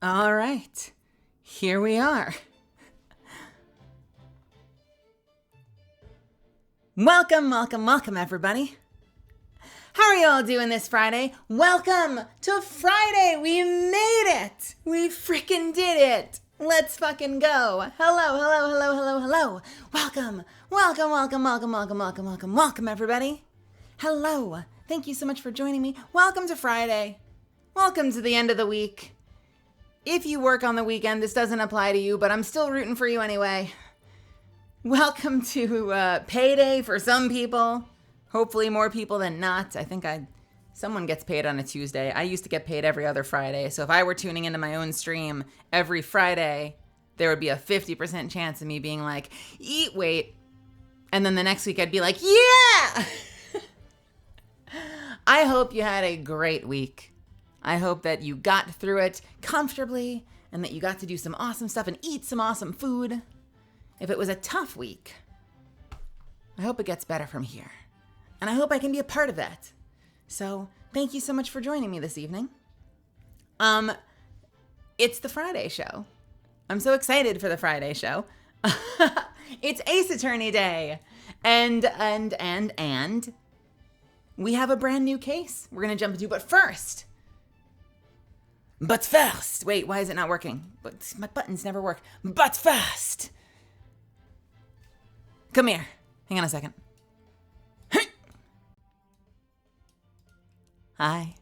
All right, here we are. Welcome, everybody. How are you all doing this Friday? Welcome to Friday. We made it. We freaking did it. Let's fucking go. Hello. Welcome, everybody. Hello. Thank you so much for joining me. Welcome to Friday. Welcome to the end of the week. If you work on the weekend, this doesn't apply to you, but I'm still rooting for you anyway. Welcome to payday for some people. Hopefully more people than not. I think someone gets paid on a Tuesday. I used to get paid every other Friday. So if I were tuning into my own stream every Friday, there would be a 50% chance of me being like, eat weight. And then the next week I'd be like, yeah! I hope you had a great week. I hope that you got through it comfortably and that you got to do some awesome stuff and eat some awesome food. If it was a tough week, I hope it gets better from here. And I hope I can be a part of that. So thank you so much for joining me this evening. It's the Friday show. I'm so excited for the Friday show. It's Ace Attorney Day. And we have a brand new case we're going to jump into. But first, wait, why is it not working? But my buttons never work. But first, come here. Hang on a second. Hi.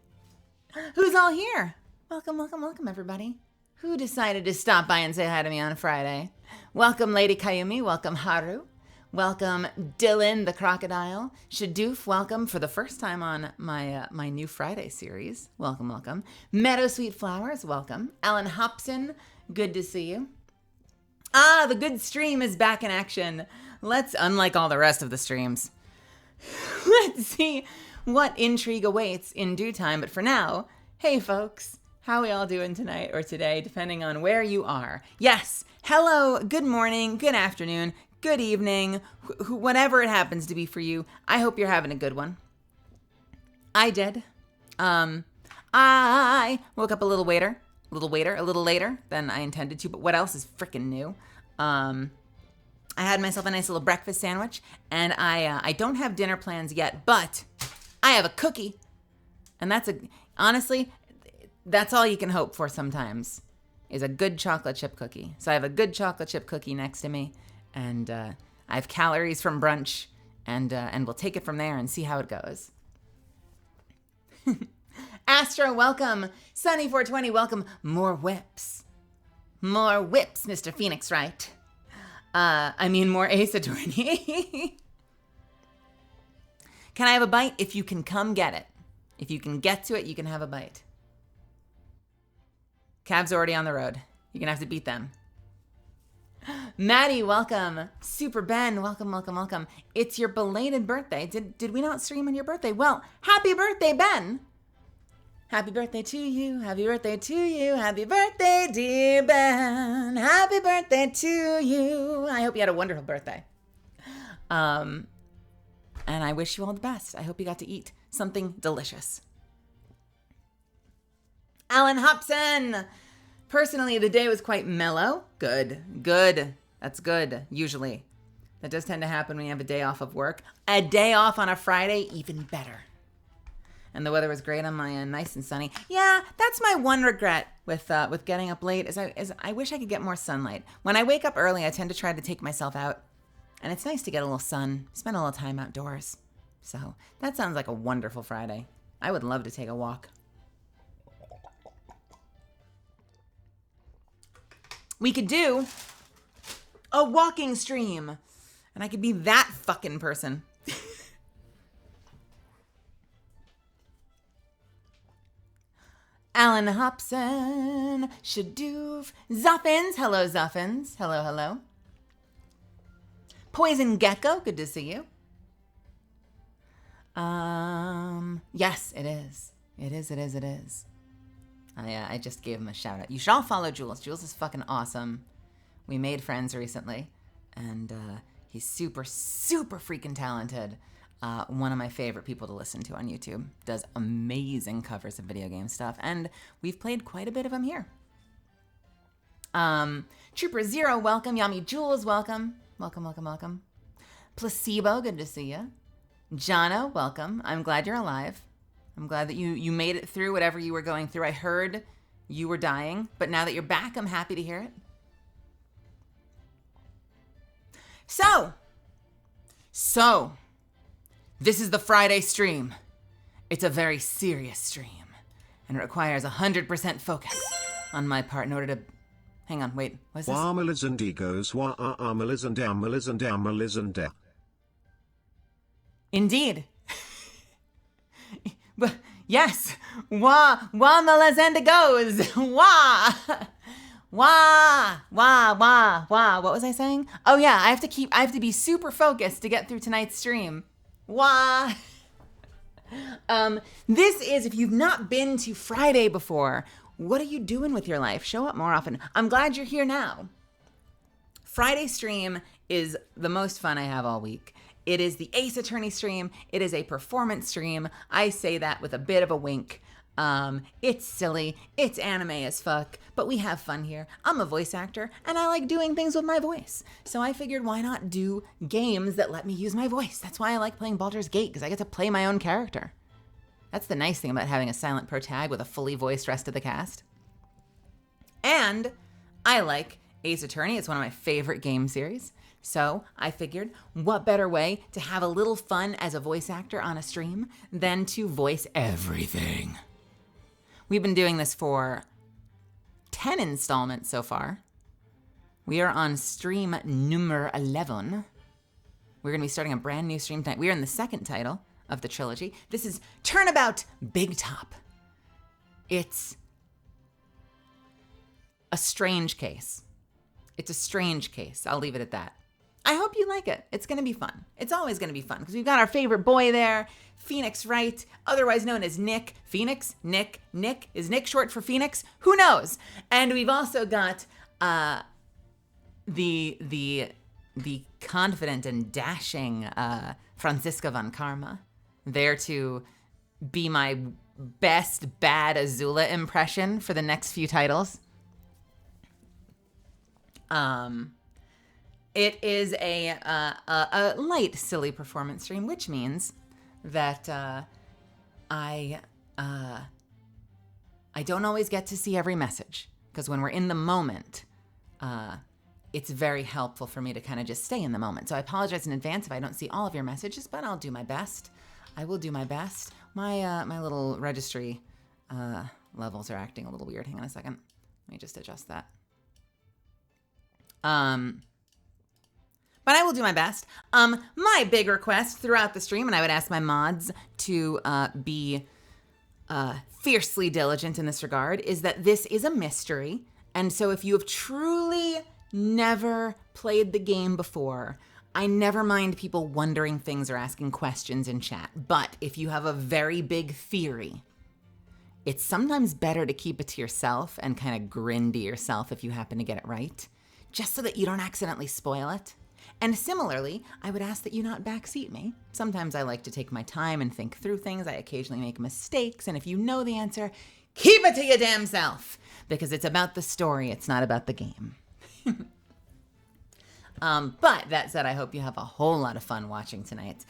Who's all here? Welcome, everybody. Who decided to stop by and say hi to me on a Friday? Welcome, Lady Kayumi. Welcome, Haru. Welcome, Dylan the Crocodile. Shadoof, welcome for the first time on my new Friday series. Welcome. Meadow Sweet Flowers, welcome. Alan Hobson, good to see you. The good stream is back in action. Unlike all the rest of the streams, let's see what intrigue awaits in due time. But for now, hey folks, how we all doing tonight or today, depending on where you are. Yes, hello, good morning, good afternoon, good evening, whatever it happens to be for you. I hope you're having a good one. I did. I woke up a little later than I intended to, but what else is freaking new? I had myself a nice little breakfast sandwich, and I don't have dinner plans yet, but I have a cookie. And honestly, that's all you can hope for sometimes, is a good chocolate chip cookie. So I have a good chocolate chip cookie next to me, and I have calories from brunch, and we'll take it from there and see how it goes. Astro, welcome. Sunny420, welcome. More whips, Mr. Phoenix, right? More Ace Attorney. Can I have a bite? If you can come get it. If you can get to it, you can have a bite. Cab's already on the road. You're going to have to beat them. Maddie, welcome. Super Ben, welcome. It's your belated birthday. Did we not stream on your birthday? Well, happy birthday, Ben. Happy birthday to you. Happy birthday to you. Happy birthday, dear Ben. Happy birthday to you. I hope you had a wonderful birthday. And I wish you all the best. I hope you got to eat something delicious. Alan Hobson. Personally, the day was quite mellow. Good. That's good, usually. That does tend to happen when you have a day off of work. A day off on a Friday, even better. And the weather was great on my end, nice and sunny. Yeah, that's my one regret with getting up late is I wish I could get more sunlight. When I wake up early, I tend to try to take myself out. And it's nice to get a little sun, spend a little time outdoors. So that sounds like a wonderful Friday. I would love to take a walk. We could do a walking stream. And I could be that fucking person. Alan Hobson, Shadoof, Zuffins. Hello, Zuffins. Hello. Poison Gecko, good to see you. Yes, it is. It is. I just gave him a shout out. You should all follow Jules. Jules is fucking awesome. We made friends recently, and he's super, super freaking talented. One of my favorite people to listen to on YouTube. Does amazing covers of video game stuff, and we've played quite a bit of him here. Trooper Zero, welcome. Yami Jules, welcome. Welcome, welcome, welcome. Placebo, good to see you. Jana, welcome. I'm glad you're alive. I'm glad that you made it through whatever you were going through. I heard you were dying, but now that you're back, I'm happy to hear it. So, this is the Friday stream. It's a very serious stream, and it requires 100% focus on my part in order to... Hang on, wait, what's this? Warmaliz and egos, warmaliz and amaliz and amaliz and da. Indeed. Yes. Warmaliz and goes. Wah. Wah. Wah. Wah. Wah. What was I saying? Oh yeah, I have to be super focused to get through tonight's stream. Wah. This is, if you've not been to Friday before, what are you doing with your life? Show up more often. I'm glad you're here now. Friday stream is the most fun I have all week. It is the Ace Attorney stream. It is a performance stream. I say that with a bit of a wink. It's silly. It's anime as fuck, but we have fun here. I'm a voice actor, and I like doing things with my voice. So I figured, why not do games that let me use my voice? That's why I like playing Baldur's Gate, because I get to play my own character. That's the nice thing about having a silent protag with a fully voiced rest of the cast. And I like Ace Attorney. It's one of my favorite game series. So I figured, what better way to have a little fun as a voice actor on a stream than to voice everything? We've been doing this for 10 installments so far. We are on stream number 11. We're going to be starting a brand new stream tonight. We are in the second title of the trilogy. This is Turnabout Big Top. It's a strange case. It's a strange case. I'll leave it at that. I hope you like it. It's going to be fun. It's always going to be fun because we've got our favorite boy there, Phoenix Wright, otherwise known as Nick. Phoenix? Nick? Nick? Is Nick short for Phoenix? Who knows? And we've also got the confident and dashing Franziska von Karma there to be my best bad Azula impression for the next few titles. It is a light, silly performance stream, which means that I don't always get to see every message, because when we're in the moment, it's very helpful for me to kind of just stay in the moment. So I apologize in advance if I don't see all of your messages, but I'll do my best. I will do my best. My little registry levels are acting a little weird. Hang on a second. Let me just adjust that. But I will do my best. My big request throughout the stream, and I would ask my mods to be fiercely diligent in this regard, is that this is a mystery. And so if you have truly never played the game before, I never mind people wondering things or asking questions in chat. But if you have a very big theory, it's sometimes better to keep it to yourself and kind of grin to yourself if you happen to get it right, just so that you don't accidentally spoil it. And similarly, I would ask that you not backseat me. Sometimes I like to take my time and think through things. I occasionally make mistakes. And if you know the answer, keep it to your damn self, because it's about the story. It's not about the game. But that said, I hope you have a whole lot of fun watching tonight.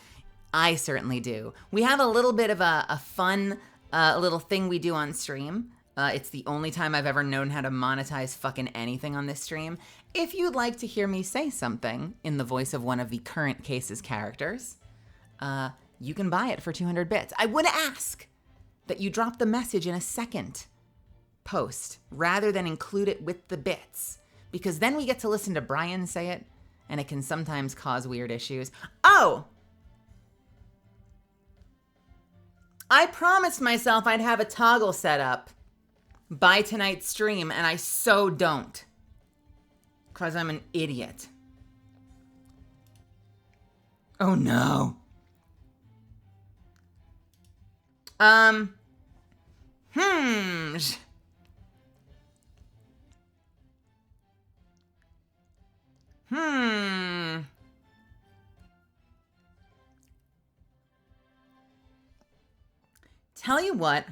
I certainly do. We have a little bit of a fun little thing we do on stream. It's the only time I've ever known how to monetize fucking anything on this stream. If you'd like to hear me say something in the voice of one of the current case's characters, you can buy it for 200 bits. I would ask that you drop the message in a second post rather than include it with the bits, because then we get to listen to Brian say it, and it can sometimes cause weird issues. Oh! I promised myself I'd have a toggle set up by tonight's stream, and I so don't, because I'm an idiot. Oh no. Tell you what,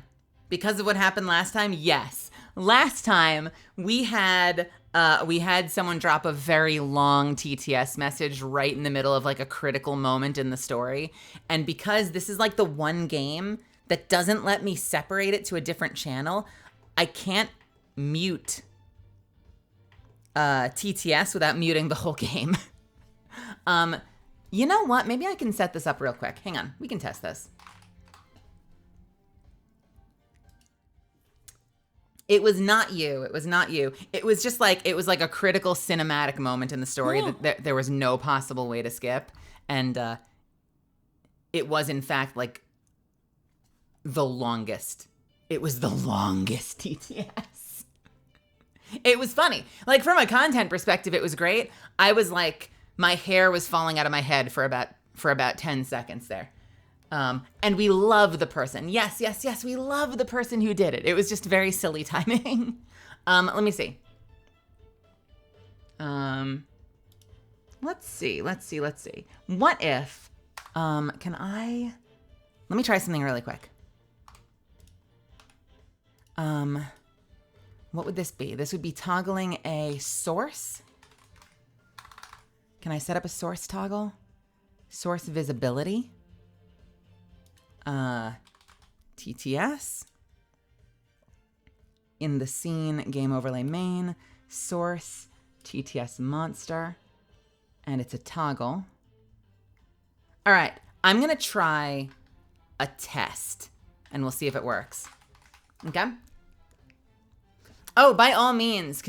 because of what happened last time, yes, last time we had someone drop a very long TTS message right in the middle of like a critical moment in the story. And because this is like the one game that doesn't let me separate it to a different channel, I can't mute TTS without muting the whole game. You know what? Maybe I can set this up real quick. Hang on. We can test this. It was not you. It was not you. It was just like, it was like a critical cinematic moment in the story that there was no possible way to skip. And it was, in fact, like the longest. It was the longest TTS. It was funny. Like, from a content perspective, it was great. I was like, my hair was falling out of my head for about 10 seconds there. And we love the person. Yes, yes, yes. We love the person who did it. It was just very silly timing. Let me see. Let's see. What if, let me try something really quick. What would this be? This would be toggling a source. Can I set up a source toggle? Source visibility. TTS. In the scene, game overlay main, source, TTS monster, and it's a toggle. All right, I'm gonna try a test and we'll see if it works. Okay? Oh, by all means,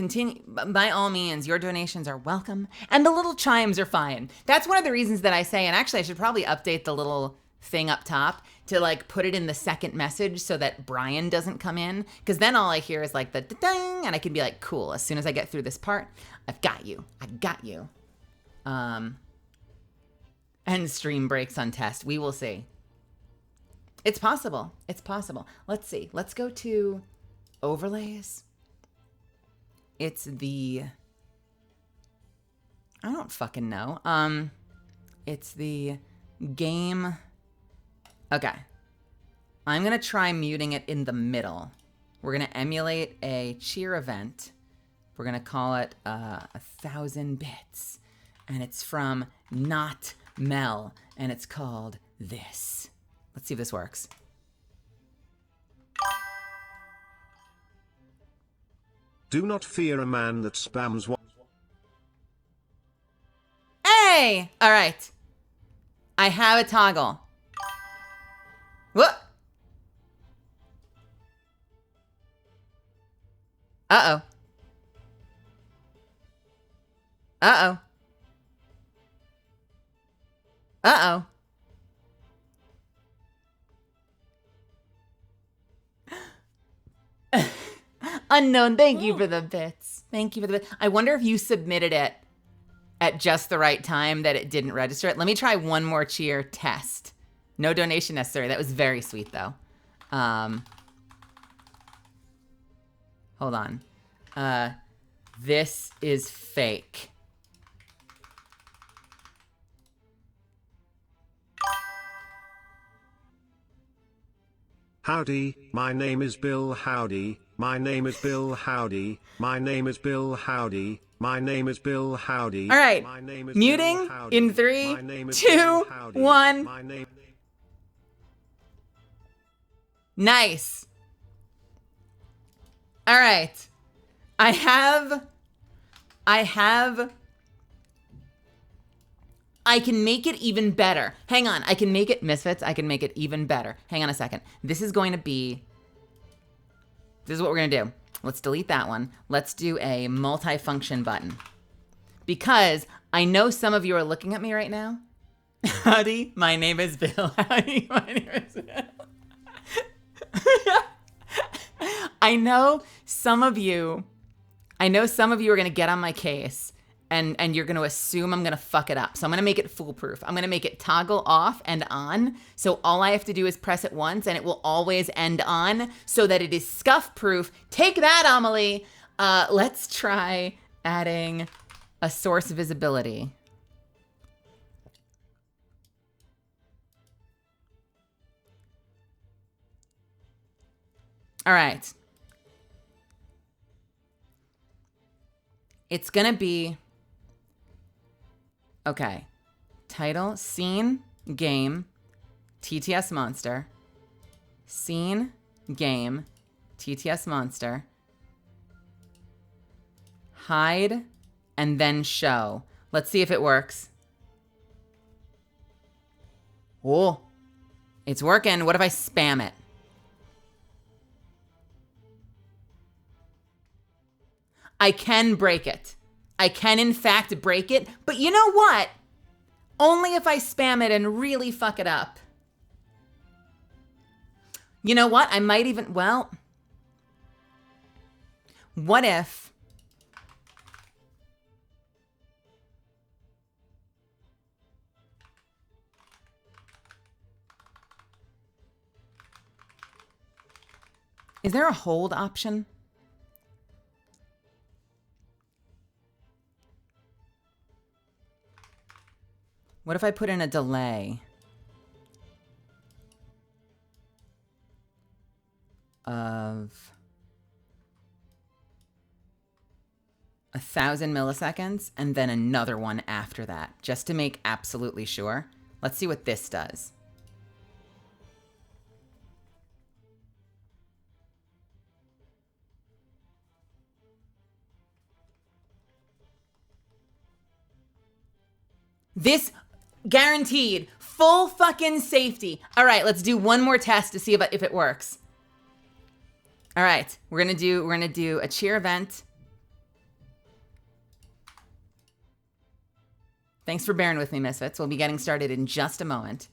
by all means, your donations are welcome. And the little chimes are fine. That's one of the reasons that I say, and actually I should probably update the little thing up top to like put it in the second message so that Brian doesn't come in. Because then all I hear is like the ding, and I can be like, cool, as soon as I get through this part, I've got you. I got you. And stream breaks on test. We will see. It's possible. It's possible. Let's see. Let's go to overlays. It's the, I don't fucking know. It's the game. Okay. I'm going to try muting it in the middle. We're going to emulate a cheer event. We're going to call it 1,000 bits. And it's from Not Mel. And it's called This. Let's see if this works. Do not fear a man that spams one. Hey! All right. I have a toggle. What? Uh-oh. Uh-oh. Uh-oh. Unknown, thank you for the bits. Thank you for the bits. I wonder if you submitted it at just the right time that it didn't register it. Let me try one more cheer test. No donation necessary. That was very sweet, though. Hold on. This is fake. Howdy, my name is Bill Howdy. My name is Bill Howdy. My name is Bill Howdy. My name is Bill Howdy. All right. My name is Muting Bill Howdy. in 3, My name is 2, Bill Howdy. 1. My name. Nice. All right. I can make it even better. Hang on. I can make it, Misfits, I can make it even better. Hang on a second. This is what we're going to do. Let's delete that one. Let's do a multifunction button. Because I know some of you are looking at me right now. Howdy, my name is Bill. Howdy, my name is Bill. I know some of you are going to get on my case and you're going to assume I'm going to fuck it up. So I'm going to make it foolproof. I'm going to make it toggle off and on. So all I have to do is press it once and it will always end on so that it is scuff proof. Take that, Amelie. Let's try adding a source visibility. All right. It's going to be, okay, title, scene, game, TTS monster, scene, game, TTS monster, hide, and then show. Let's see if it works. Oh, it's working. What if I spam it? I can break it. I can, in fact, break it. But you know what? Only if I spam it and really fuck it up. You know what? I might even, well, what if is there a hold option? What if I put in a delay of 1,000 milliseconds and then another one after that, just to make absolutely sure? Let's see what this does. This guaranteed full fucking safety. All right, let's do one more test to see if it works. All right, we're gonna do a cheer event. Thanks for bearing with me, Misfits. We'll be getting started in just a moment.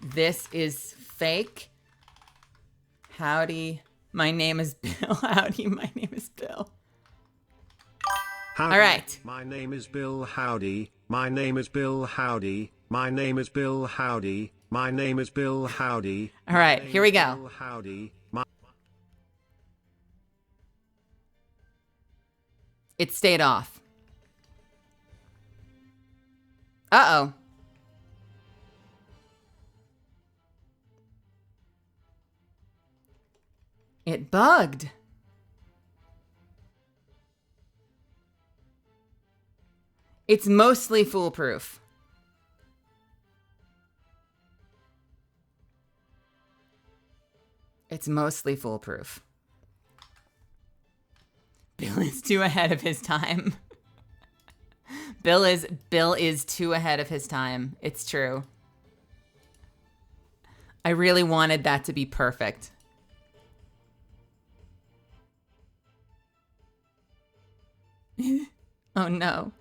This is fake. Howdy, my name is Bill. Howdy, my name is Bill. Howdy. All right. My name is Bill. Howdy. My name is Bill. Howdy. My name is Bill. Howdy. My name is Bill. Howdy. All right, here we go. Bill. Howdy. It stayed off. Uh-oh. It bugged. It's mostly foolproof. It's mostly foolproof. Bill is too ahead of his time. Bill is too ahead of his time. It's true. I really wanted that to be perfect. Oh no.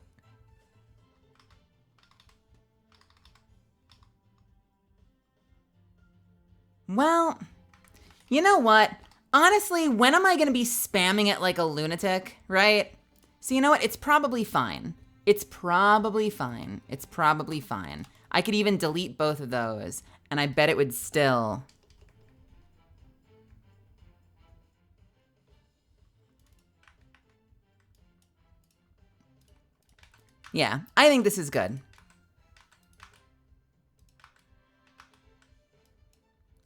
Well, you know what? Honestly, when am I going to be spamming it like a lunatic, right? So you know what? It's probably fine. It's probably fine. It's probably fine. I could even delete both of those, and I bet it would still... Yeah, I think this is good.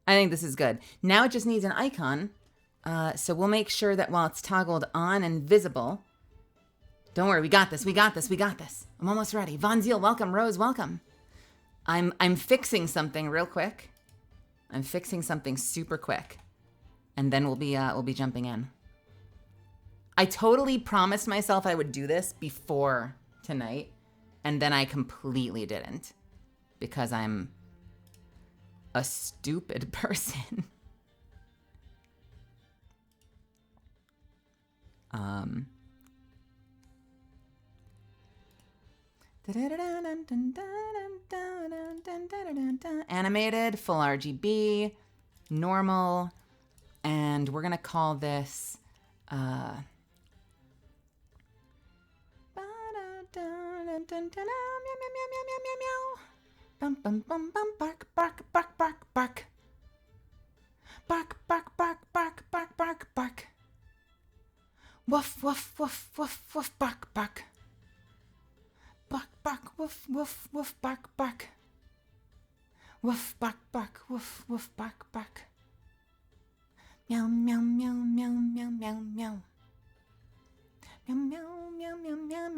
I think this is good. Now it just needs an icon. So we'll make sure that while it's toggled on and visible, don't worry, we got this, we got this, we got this. I'm almost ready. Von Ziel, welcome. Rose, welcome. I'm fixing something real quick. I'm fixing something super quick, and then we'll be jumping in. I totally promised myself I would do this before tonight, and then I completely didn't because I'm a stupid person. Animated, full RGB, normal, and we're gonna call this bum bum bum bum bark bark bark bark bark bark bark bark bark bark bark bark woof woof woof woof woof bark bark bark bark woof woof woof bark bark woof bark bark woof woof bark bark meow meow meow meow meow meow meow meow meow meow meow meow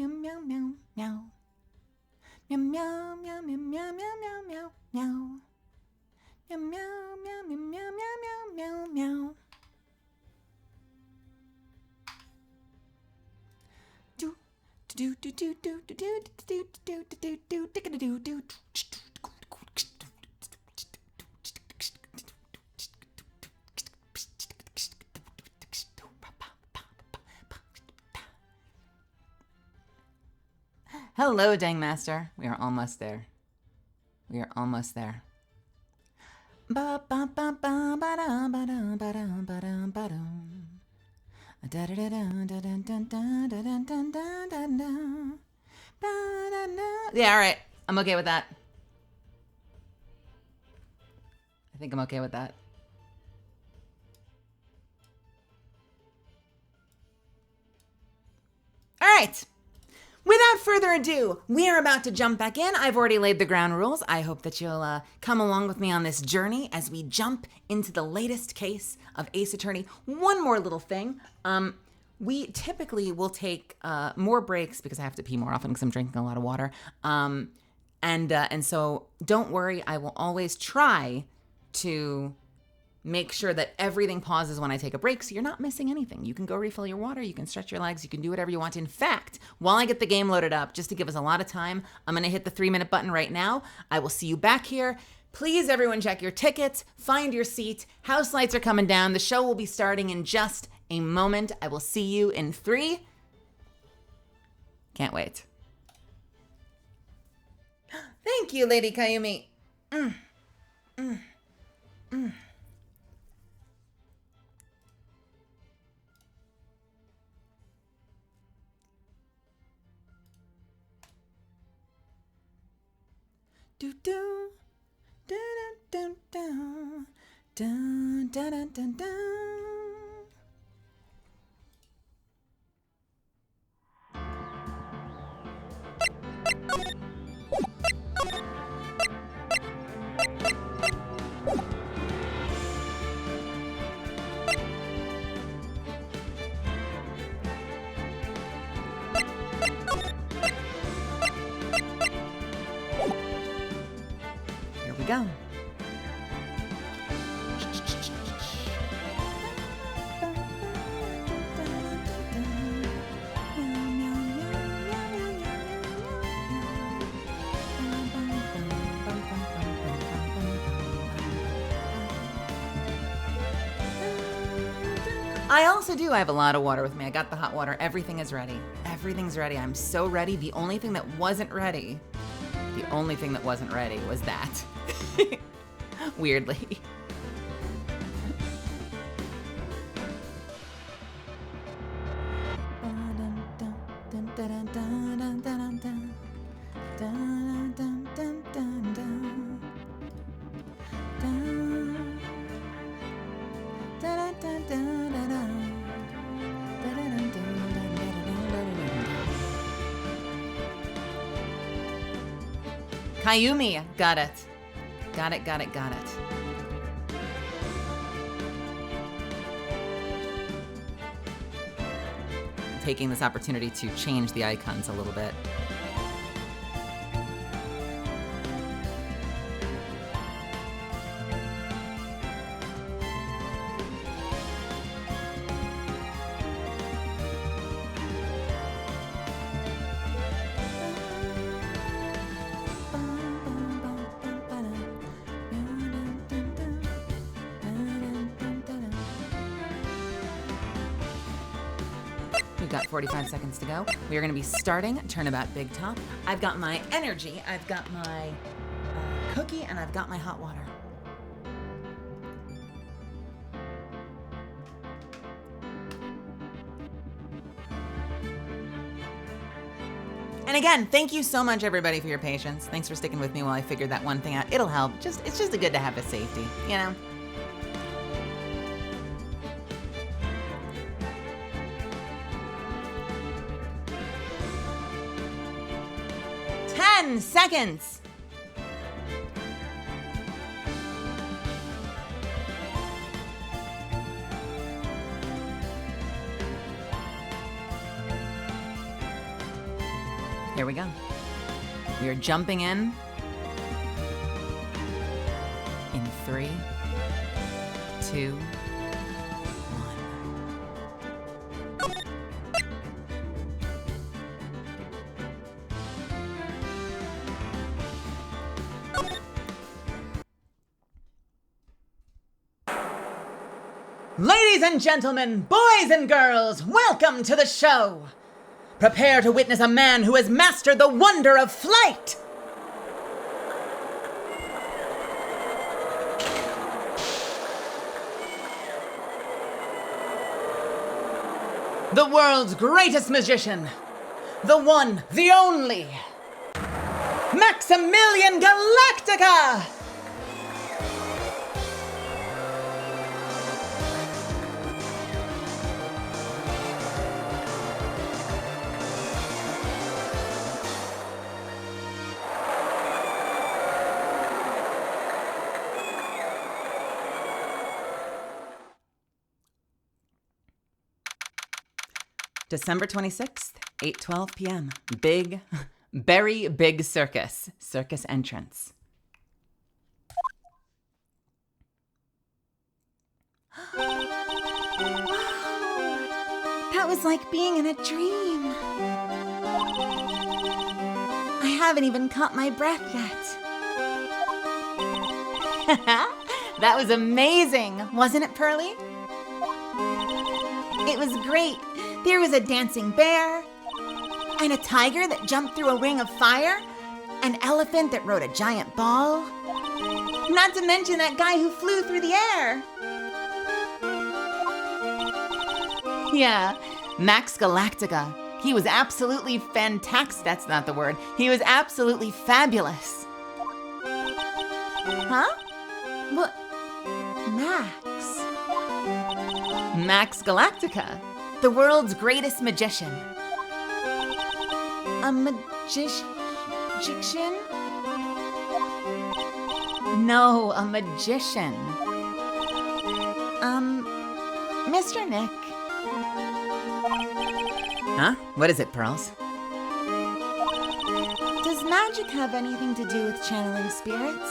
Hello, Dang Master. We are almost there. We are almost there. Yeah, all right. I'm okay with that. I think I'm okay with that. All right. Without further ado, we are about to jump back in. I've already laid the ground rules. I hope that you'll come along with me on this journey as we jump into the latest case of Ace Attorney. One more little thing. We typically will take more breaks because I have to pee more often because I'm drinking a lot of water. And so don't worry. I will always try to make sure that everything pauses when I take a break so you're not missing anything. You can go refill your water, you can stretch your legs, you can do whatever you want. In fact, while I get the game loaded up, just to give us a lot of time, I'm gonna hit the 3-minute button right now. I will see you back here. Please, everyone, check your tickets, find your seat. House lights are coming down. The show will be starting in just a moment. I will see you in 3. Can't wait. Thank you, Lady Kayumi. Do do da da da da da da da da. Here we go. I also do. I have a lot of water with me. I got the hot water. Everything is ready. Everything's ready. I'm so ready. The only thing that wasn't ready was that. Weirdly. Kayumi, got it. Got it. Taking this opportunity to change the icons a little bit. We've got 45 seconds to go. We are going to be starting Turnabout Big Top. I've got my energy, I've got my cookie, and I've got my hot water. And again, thank you so much, everybody, for your patience. Thanks for sticking with me while I figured that one thing out. It'll help. It's just good to have a safety, you know? Seconds. Here we go. We are jumping in 3, 2, Ladies and gentlemen, boys and girls, welcome to the show. Prepare to witness a man who has mastered the wonder of flight. The world's greatest magician, the one, the only, Maximilian Galactica! December 26th, 8:12 p.m. Very big circus entrance. That was like being in a dream. I haven't even caught my breath yet. That was amazing, wasn't it, Pearly? It was great. There was a dancing bear, and a tiger that jumped through a ring of fire, an elephant that rode a giant ball, not to mention that guy who flew through the air. Yeah, Max Galactica. He was absolutely fantastic. That's not the word. He was absolutely fabulous. Huh? What? Max Galactica. The world's greatest magician. A magician? No, a magician. Mr. Nick. Huh? What is it, Pearls? Does magic have anything to do with channeling spirits?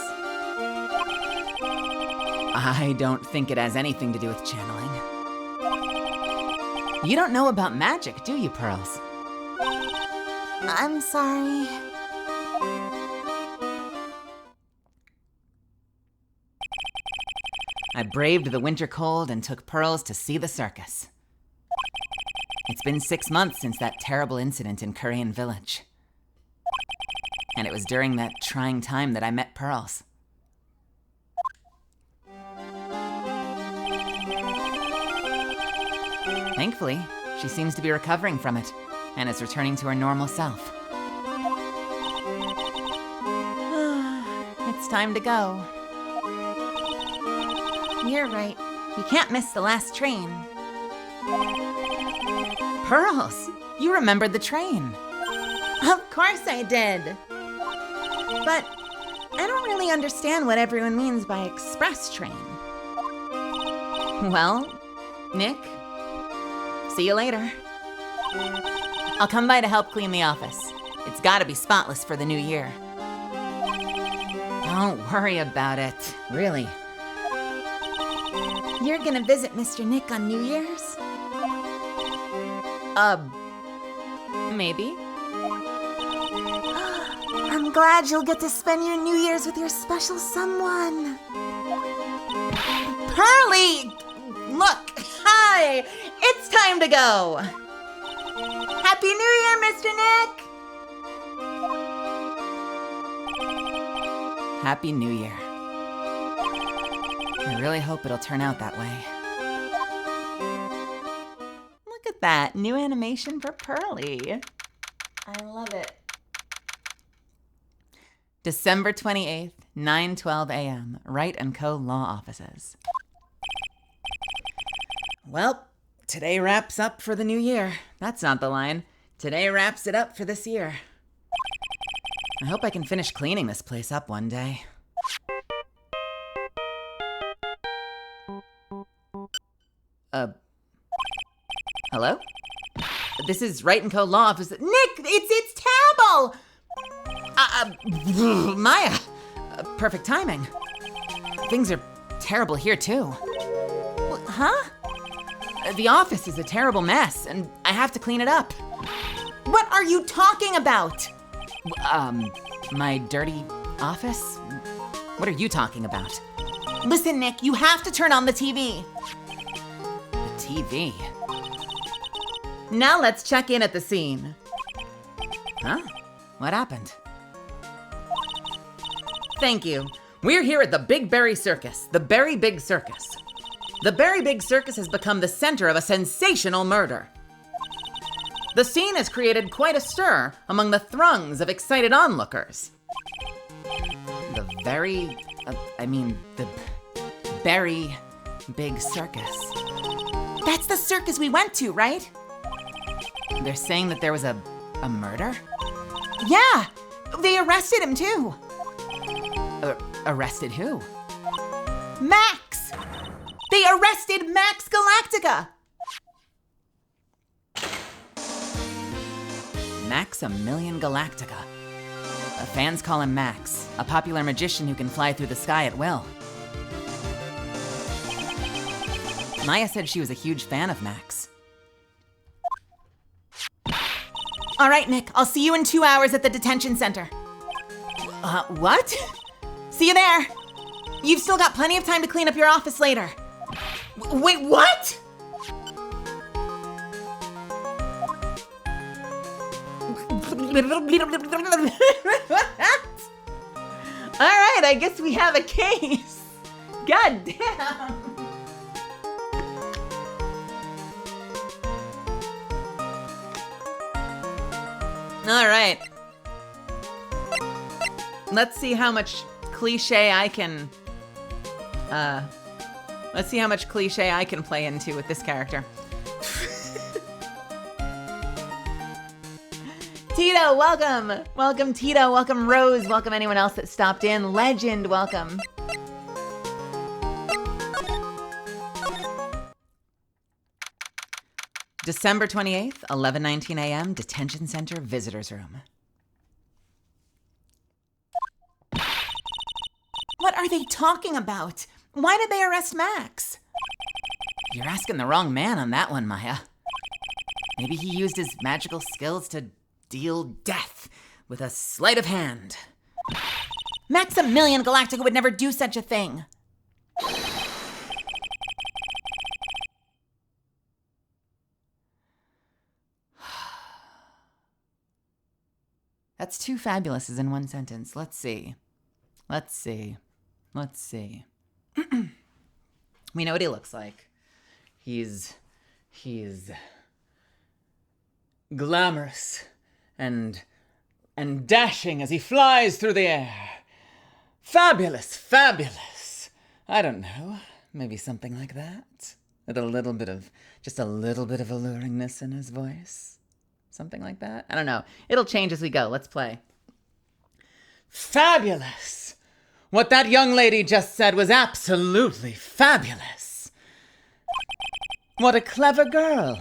I don't think it has anything to do with channeling. You don't know about magic, do you, Pearls? I'm sorry. I braved the winter cold and took Pearls to see the circus. It's been 6 months since that terrible incident in Korean Village. And it was during that trying time that I met Pearls. Thankfully, she seems to be recovering from it and is returning to her normal self. It's time to go. You're right. You can't miss the last train. Pearls, you remembered the train. Of course I did. But I don't really understand what everyone means by express train. Well, Nick, see you later. I'll come by to help clean the office. It's gotta be spotless for the new year. Don't worry about it, really. You're gonna visit Mr. Nick on New Year's? Maybe. I'm glad you'll get to spend your New Year's with your special someone. Pearly! Look, hi! It's time to go! Happy New Year, Mr. Nick! Happy New Year. I really hope it'll turn out that way. Look at that, new animation for Pearly. I love it. December 28th, 9:12 a.m., Wright & Co. Law Offices. Well, today wraps up for the new year. That's not the line. Today wraps it up for this year. I hope I can finish cleaning this place up one day. Hello? This is Wright & Co. Law Office. Nick, it's terrible! Maya, perfect timing. Things are terrible here, too. Huh? The office is a terrible mess, and I have to clean it up. What are you talking about? My dirty office? What are you talking about? Listen, Nick, you have to turn on the TV. TV. Now let's check in at the scene. Huh? What happened? Thank you. We're here at the Big Berry Circus, the Berry Big Circus. The Berry Big Circus has become the center of a sensational murder. The scene has created quite a stir among the throngs of excited onlookers. The Berry Big Circus. That's the circus we went to, right? They're saying that there was a murder? Yeah, they arrested him too. Arrested who? Max! They arrested Max Galactica! Maximilian Galactica. Fans call him Max, a popular magician who can fly through the sky at will. Maya said she was a huge fan of Max. All right, Nick, I'll see you in 2 hours at the detention center. What? See you there. You've still got plenty of time to clean up your office later. Wait, what? All right, I guess we have a case. God damn. All right. Let's see how much cliche I can play into with this character. Tito, welcome. Welcome, Tito. Welcome, Rose. Welcome, anyone else that stopped in. Legend, welcome. December 28th, 11:19 a.m., Detention Center Visitors Room. What are they talking about? Why did they arrest Max? You're asking the wrong man on that one, Maya. Maybe he used his magical skills to deal death with a sleight of hand. Maximilian Galactica would never do such a thing. That's two fabulouses in one sentence. Let's see. We know what he looks like. He's glamorous and dashing as he flies through the air. Fabulous. I don't know. Maybe something like that. With just a little bit of alluringness in his voice. Something like that. I don't know. It'll change as we go. Let's play. Fabulous. What that young lady just said was absolutely fabulous. What a clever girl.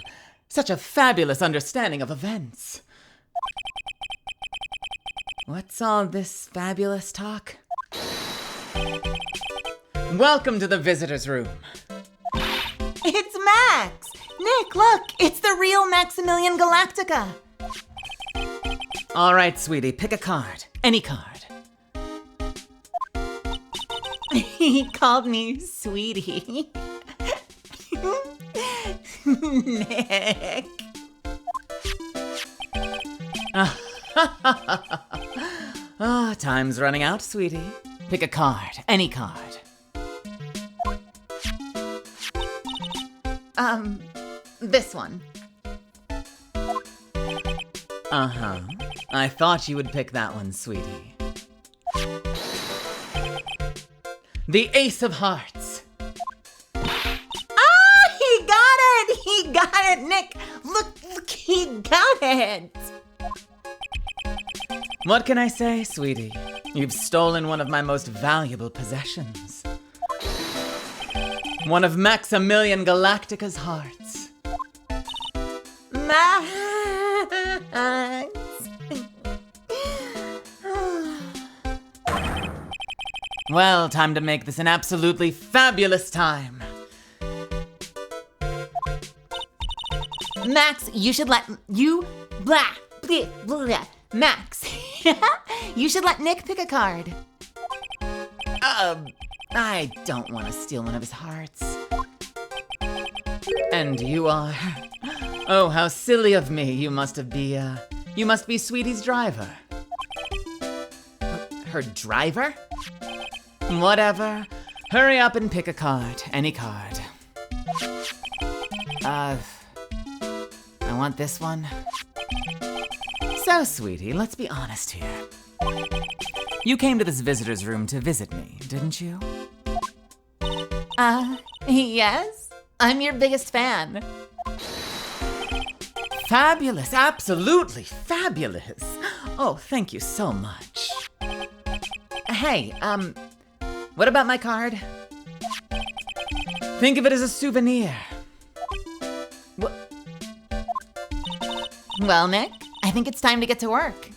Such a fabulous understanding of events. What's all this fabulous talk? Welcome to the visitors' room. It's Max! Nick, look! It's the real Maximilian Galactica! All right, sweetie, pick a card. Any card. He called me sweetie. Nick. Time's running out, sweetie. Pick a card. Any card. This one. Uh-huh. I thought you would pick that one, sweetie. The Ace of Hearts. He got it, Nick. Look, he got it. What can I say, sweetie? You've stolen one of my most valuable possessions. One of Maximilian Galactica's hearts. Max. Well, time to make this an absolutely fabulous time. Max, you should let Max, you should let Nick pick a card. I don't want to steal one of his hearts. And you are... Oh, how silly of me. You must be Sweetie's driver. Her driver? Whatever. Hurry up and pick a card. Any card. I want this one. So, Sweetie, let's be honest here. You came to this visitor's room to visit me, didn't you? Yes. I'm your biggest fan. Fabulous, absolutely fabulous. Oh, thank you so much. Hey, what about my card? Think of it as a souvenir. Well, Nick, I think it's time to get to work.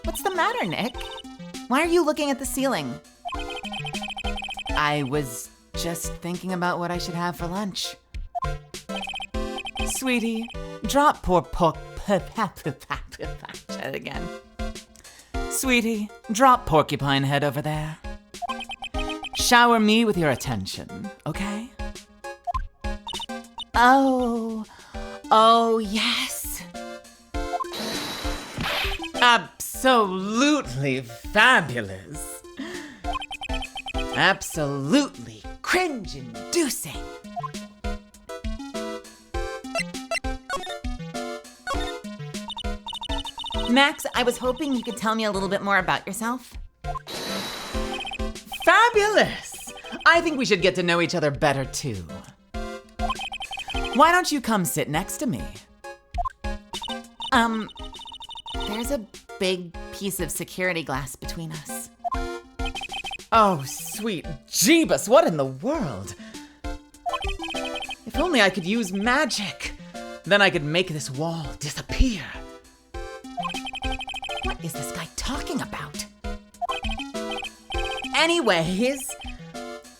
What's the matter, Nick? Why are you looking at the ceiling? I was just thinking about what I should have for lunch. Sweetie, drop poor pork. Try it again. Sweetie, drop Porcupine Head over there. Shower me with your attention, okay? Oh, yes. Absolutely fabulous. Absolutely cringe-inducing. Max, I was hoping you could tell me a little bit more about yourself. Fabulous! I think we should get to know each other better too. Why don't you come sit next to me? There's a big piece of security glass between us. Oh, sweet Jeebus, what in the world? If only I could use magic. Then I could make this wall disappear. What is this guy talking about? Anyways,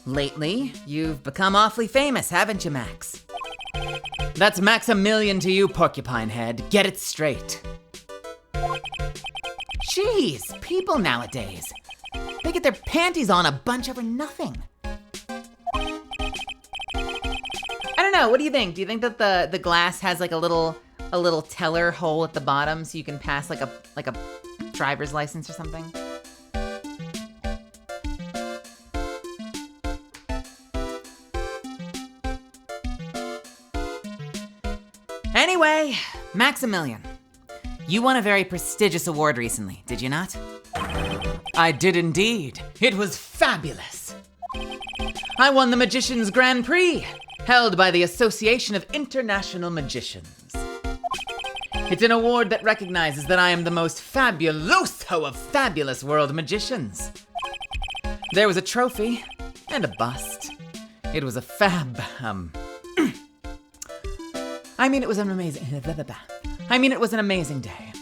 lately, you've become awfully famous, haven't you, Max? That's Maximilian to you, Porcupine Head. Get it straight. Jeez, people nowadays. They get their panties on a bunch over nothing. I don't know, what do you think? Do you think that the glass has like a little teller hole at the bottom so you can pass like a driver's license or something? Anyway, Maximilian, you won a very prestigious award recently, did you not? I did indeed. It was fabulous. I won the Magician's Grand Prix, held by the Association of International Magicians. It's an award that recognizes that I am the most fabuloso of fabulous world magicians. There was a trophy and a bust. It was a it was an amazing day.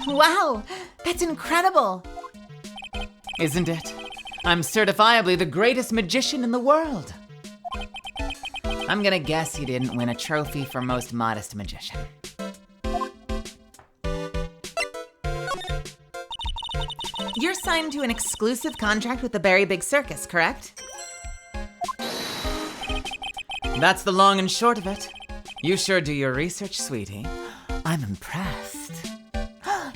Wow, that's incredible. Isn't it? I'm certifiably the greatest magician in the world. I'm gonna guess you didn't win a trophy for most modest magician. You're signed to an exclusive contract with the Very Big Circus, correct? That's the long and short of it. You sure do your research, sweetie. I'm impressed.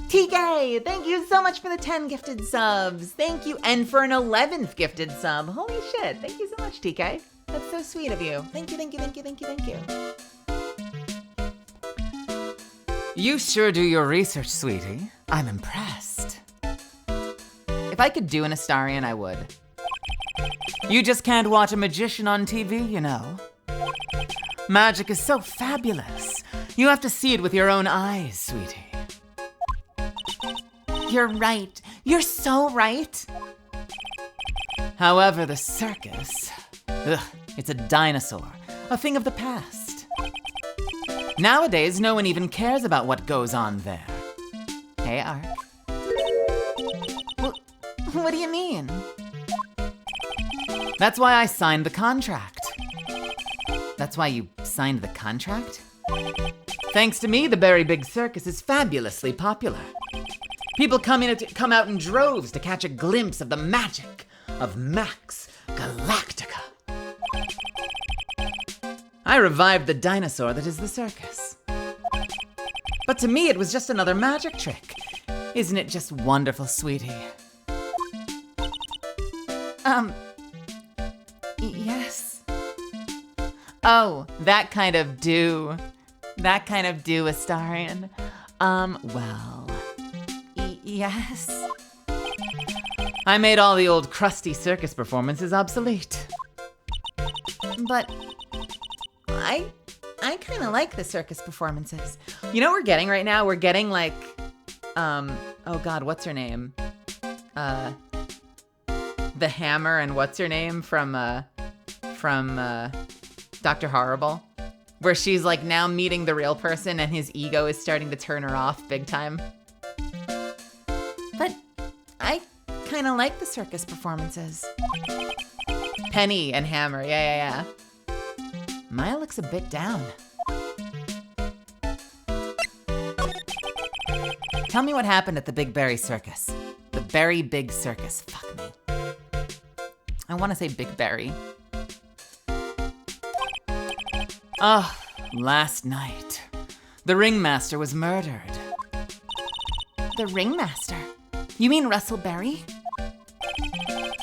TK, thank you so much for the 10 gifted subs. Thank you, and for an 11th gifted sub. Holy shit, thank you so much, TK. That's so sweet of you. Thank you, thank you, thank you, thank you, thank you. You sure do your research, sweetie. I'm impressed. If I could do an Astarion, I would. You just can't watch a magician on TV, you know. Magic is so fabulous. You have to see it with your own eyes, sweetie. You're right. You're so right. However, the circus, it's a dinosaur, a thing of the past. Nowadays, no one even cares about what goes on there. Hey, Ark. What do you mean? That's why I signed the contract. That's why you signed the contract? Thanks to me, the Very Big Circus is fabulously popular. People come out in droves to catch a glimpse of the magic of Max Galactica. I revived the dinosaur that is the circus. But to me, it was just another magic trick. Isn't it just wonderful, sweetie? Yes. Oh, that kind of do, Astarion. Well, yes. I made all the old crusty circus performances obsolete. But I kind of like the circus performances. You know what we're getting right now? We're getting like, oh God, what's her name? The Hammer and what's her name from Dr. Horrible, where she's like now meeting the real person and his ego is starting to turn her off big time. But I kind of like the circus performances. Penny and Hammer, yeah. Maya looks a bit down. Tell me what happened at the Big Berry Circus. The Berry Big Circus. Fuck me. I want to say Big Berry. Oh, last night, the ringmaster was murdered. The ringmaster? You mean Russell Berry?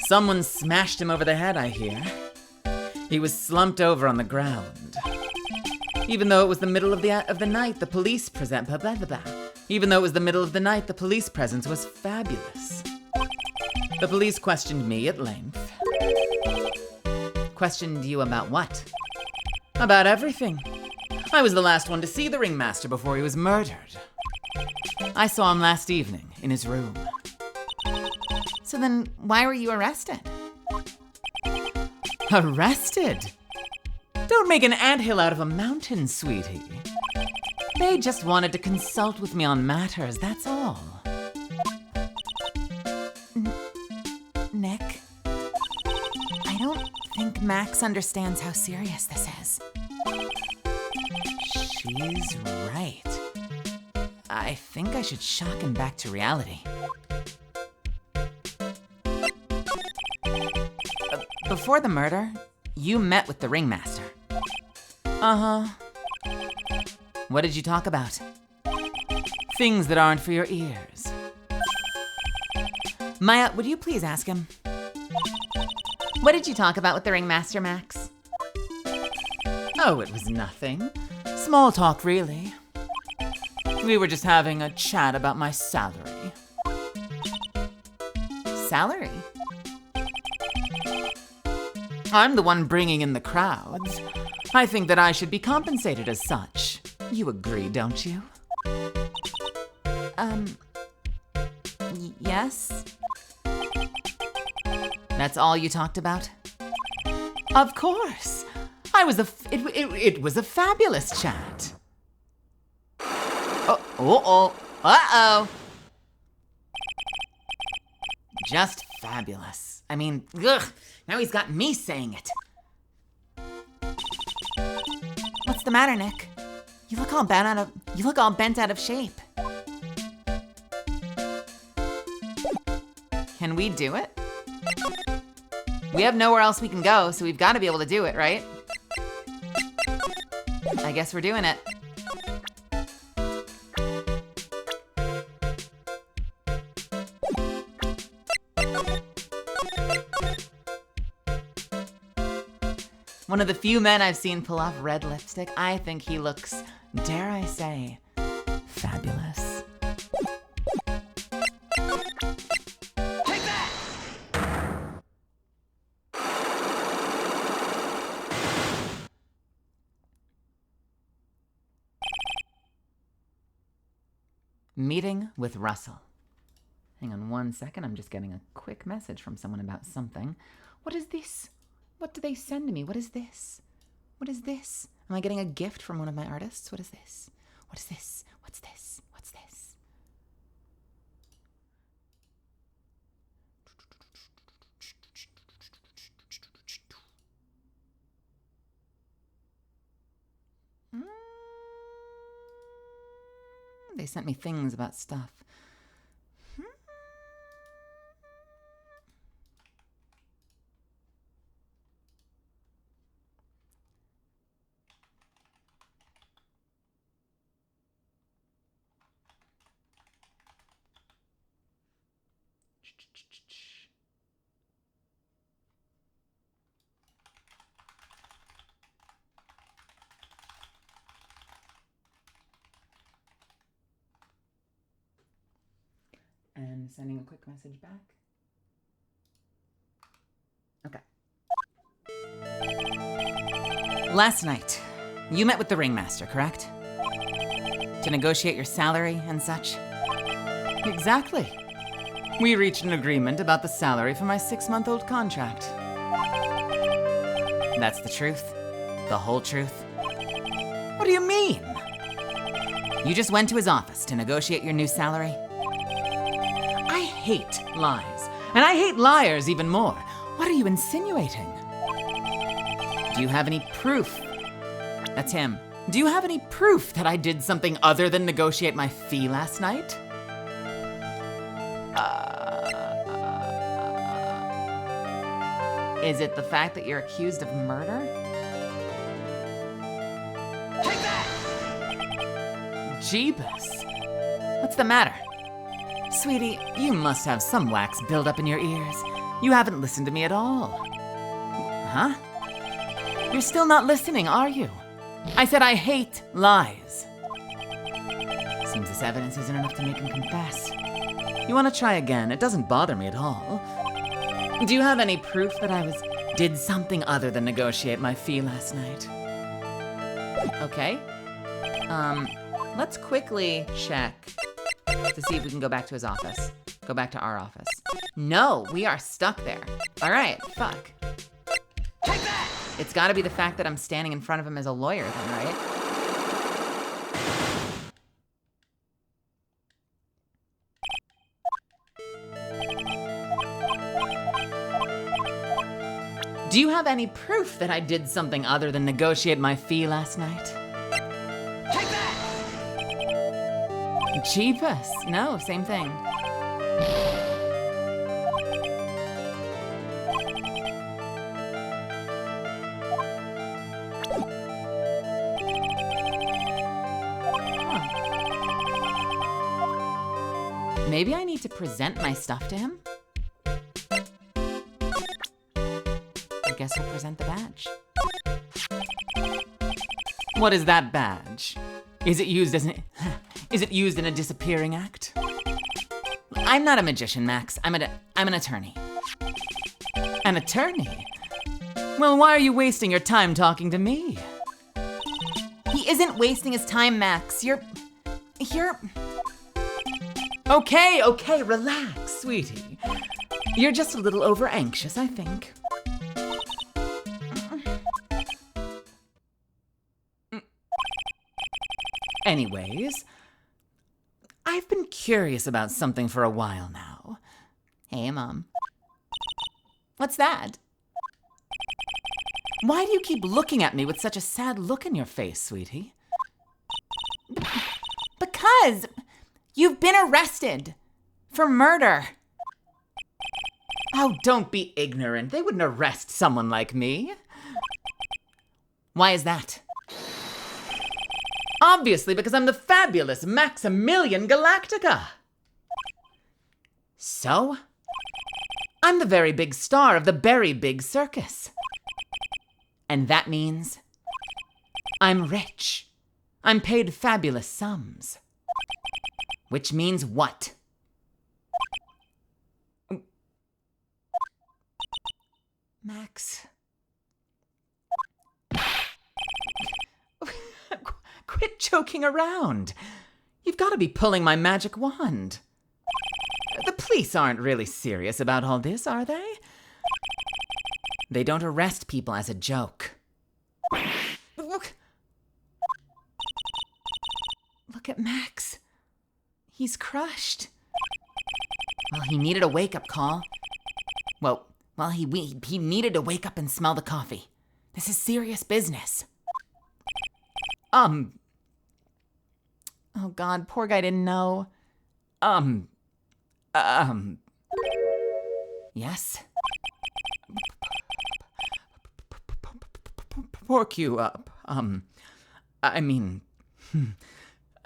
Someone smashed him over the head, I hear. He was slumped over on the ground. Even though it was the middle of the night, the police Even though it was the middle of the night, the police presence was fabulous. The police questioned me at length. Questioned you about what? About everything. I was the last one to see the ringmaster before he was murdered. I saw him last evening in his room. So then why were you arrested? Arrested? Don't make an anthill out of a mountain, sweetie. They just wanted to consult with me on matters, that's all. Nick, I don't think Max understands how serious this is. She's right. I think I should shock him back to reality. Before the murder, you met with the ringmaster. Uh-huh. What did you talk about? Things that aren't for your ears. Maya, would you please ask him? What did you talk about with the ringmaster, Max? Oh, it was nothing. Small talk, really. We were just having a chat about my salary. Salary? I'm the one bringing in the crowds. I think that I should be compensated as such. You agree, don't you? Yes. That's all you talked about? Of course. It was a fabulous chat. Uh-oh. Just fabulous. I mean, ugh, now he's got me saying it. What's the matter, Nick? You look all bent out of shape. Can we do it? We have nowhere else we can go, so we've got to be able to do it, right? I guess we're doing it. One of the few men I've seen pull off red lipstick. I think he looks, dare I say, fabulous. Take that! Meeting with Russell. Hang on 1 second, I'm just getting a quick message from someone about something. What is this? What do they send to me? What is this? What is this? Am I getting a gift from one of my artists? What is this? What is this? What's this? What's this? They sent me things about stuff. I'm sending a quick message back. Okay. Last night, you met with the ringmaster, correct? To negotiate your salary and such? Exactly. We reached an agreement about the salary for my 6-month-old contract. That's the truth? The whole truth? What do you mean? You just went to his office to negotiate your new salary? I hate lies, and I hate liars even more. What are you insinuating? Do you have any proof? That's him. Do you have any proof that I did something other than negotiate my fee last night? Is it the fact that you're accused of murder? Take that! Jeebus. What's the matter? Sweetie, you must have some wax build up in your ears. You haven't listened to me at all. Huh? You're still not listening, are you? I said I hate lies. Seems this evidence isn't enough to make him confess. You want to try again? It doesn't bother me at all. Do you have any proof that I did something other than negotiate my fee last night? Okay. Let's quickly check to see if we can go back to his office. Go back to our office. No, we are stuck there. All right, fuck. Take that! It's gotta be the fact that I'm standing in front of him as a lawyer then, right? Do you have any proof that I did something other than negotiate my fee last night? Take that! Jeepus. No, same thing. Maybe I need to present my stuff to him? I guess we'll present the badge. What is that badge? Is it used in a disappearing act? I'm not a magician, Max. I'm an attorney. An attorney? Well, why are you wasting your time talking to me? He isn't wasting his time, Max. You're... Okay, relax, sweetie. You're just a little over-anxious, I think. Anyways, I've been curious about something for a while now. Hey, Mom. What's that? Why do you keep looking at me with such a sad look in your face, sweetie? Because you've been arrested for murder. Oh, don't be ignorant. They wouldn't arrest someone like me. Why is that? Obviously, because I'm the fabulous Maximilian Galactica. So, I'm the very big star of the very big circus. And that means I'm rich. I'm paid fabulous sums. Which means what? Max. Quit joking around. You've got to be pulling my magic wand. The police aren't really serious about all this, are they? They don't arrest people as a joke. Look at Max. He's crushed. Well, he needed a wake-up call. Well, he needed to wake up and smell the coffee. This is serious business. Oh God, poor guy didn't know. Yes? Pork you up.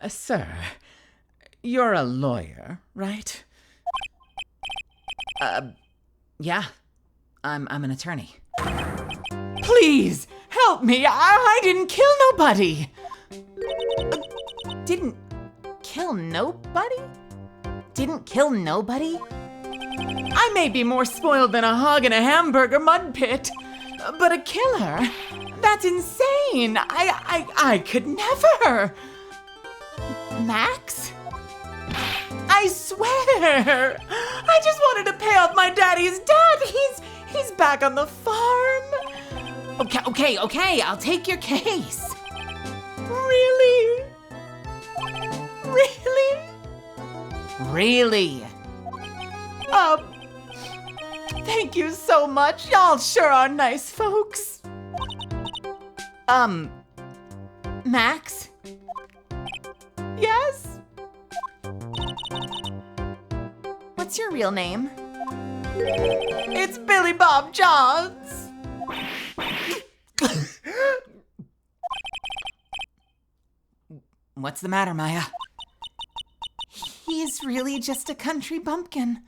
Sir, you're a lawyer, right? Yeah. I'm an attorney. Please, help me! I didn't kill nobody! Didn't kill nobody? didn't kill nobody? I may be more spoiled than a hog in a hamburger mud pit, but a killer? That's insane. I could never. Max? I swear. I just wanted to pay off my daddy's debt. He's back on the farm. Okay, I'll take your case. Really? Really? Thank you so much. Y'all sure are nice folks. Max? Yes? What's your real name? It's Billy Bob Johns. What's the matter, Maya? He's really just a country bumpkin.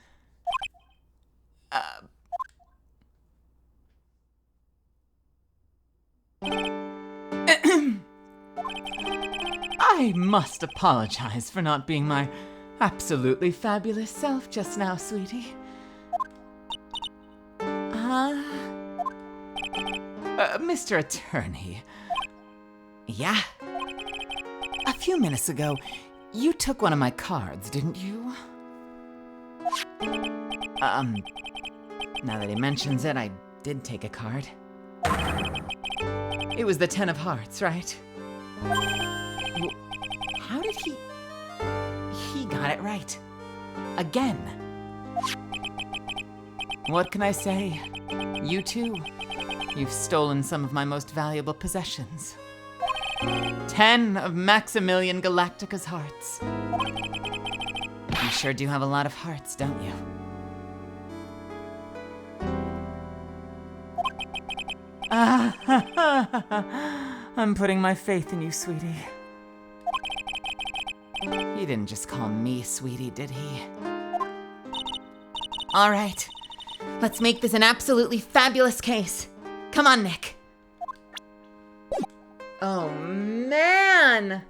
I must apologize for not being my absolutely fabulous self just now, sweetie. Mr. Attorney. Yeah? A few minutes ago, you took one of my cards, didn't you? Now that he mentions it, I did take a card. It was the 10 of hearts, right? How did he... He got it right. Again. What can I say? You too. You've stolen some of my most valuable possessions. 10 of Maximilian Galactica's hearts. You sure do have a lot of hearts, don't you? I'm putting my faith in you, sweetie. He didn't just call me sweetie, did he? All right, let's make this an absolutely fabulous case. Come on, Nick. Oh, man.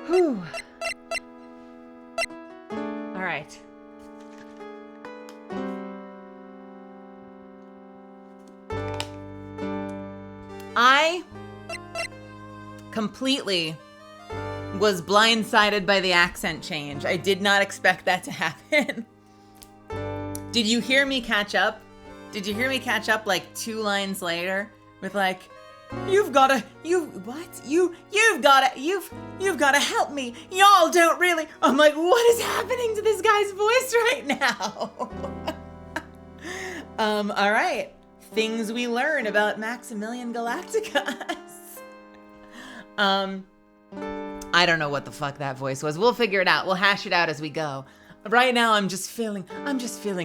Whew. All right. I completely was blindsided by the accent change. I did not expect that to happen. Did you hear me catch up? Did you hear me catch up like 2 lines later with like, you've gotta help me. Y'all don't really. I'm like, what is happening to this guy's voice right now? All right. Things we learn about Maximilian Galacticus. I don't know what the fuck that voice was. We'll figure it out. We'll hash it out as we go. Right now, I'm just feeling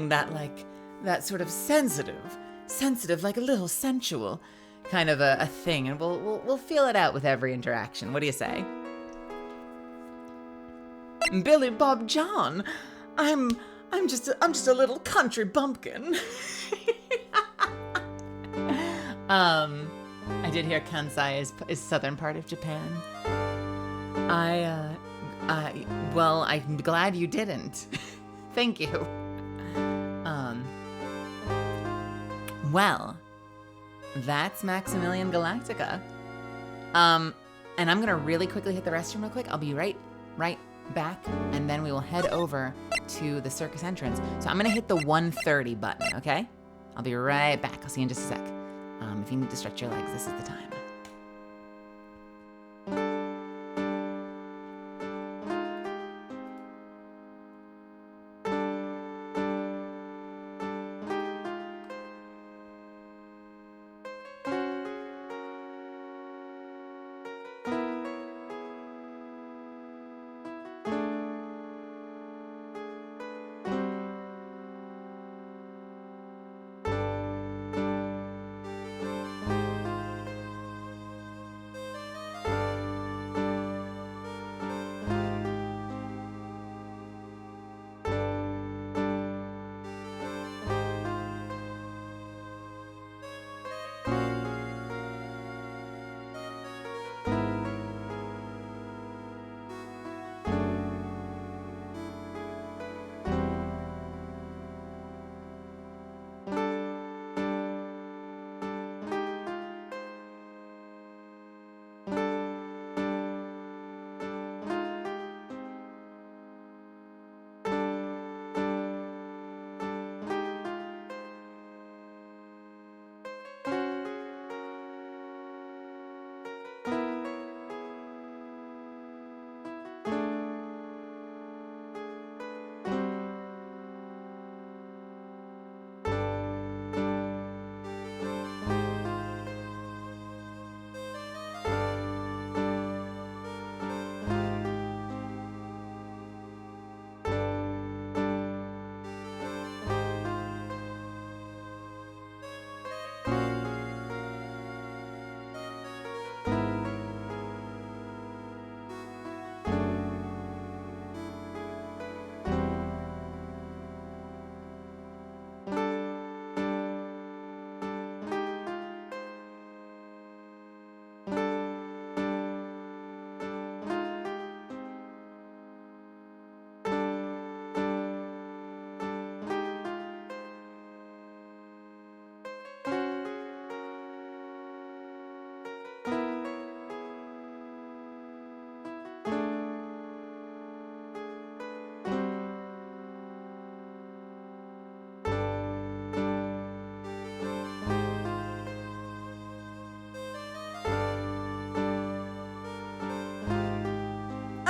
that like, that sort of sensitive, like a little sensual kind of a thing. And we'll feel it out with every interaction. What do you say? Billy Bob John, I'm just a little country bumpkin. I did hear Kansai is southern part of Japan. Well, I'm glad you didn't. Thank you. Well, that's Maximilian Galactica. And I'm gonna really quickly hit the restroom real quick. I'll be right back, and then we will head over to the circus entrance. So I'm gonna hit the 1:30 button, okay? I'll be right back. I'll see you in just a sec. If you need to stretch your legs, this is the time.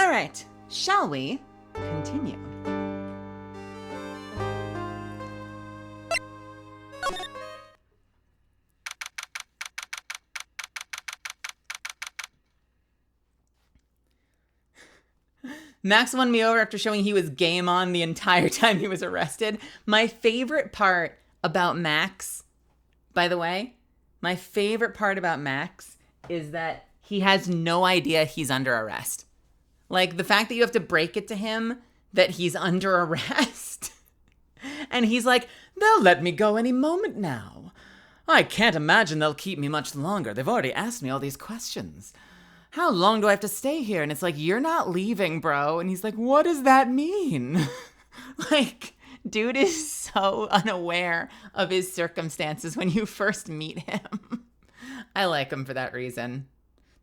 All right, shall we continue? Max won me over after showing he was game on the entire time he was arrested. My favorite part about Max, by the way, my favorite part about Max is that he has no idea he's under arrest. Like, the fact that you have to break it to him that he's under arrest. And he's like, they'll let me go any moment now. I can't imagine they'll keep me much longer. They've already asked me all these questions. How long do I have to stay here? And it's like, you're not leaving, bro. And he's like, what does that mean? Like, dude is so unaware of his circumstances when you first meet him. I like him for that reason.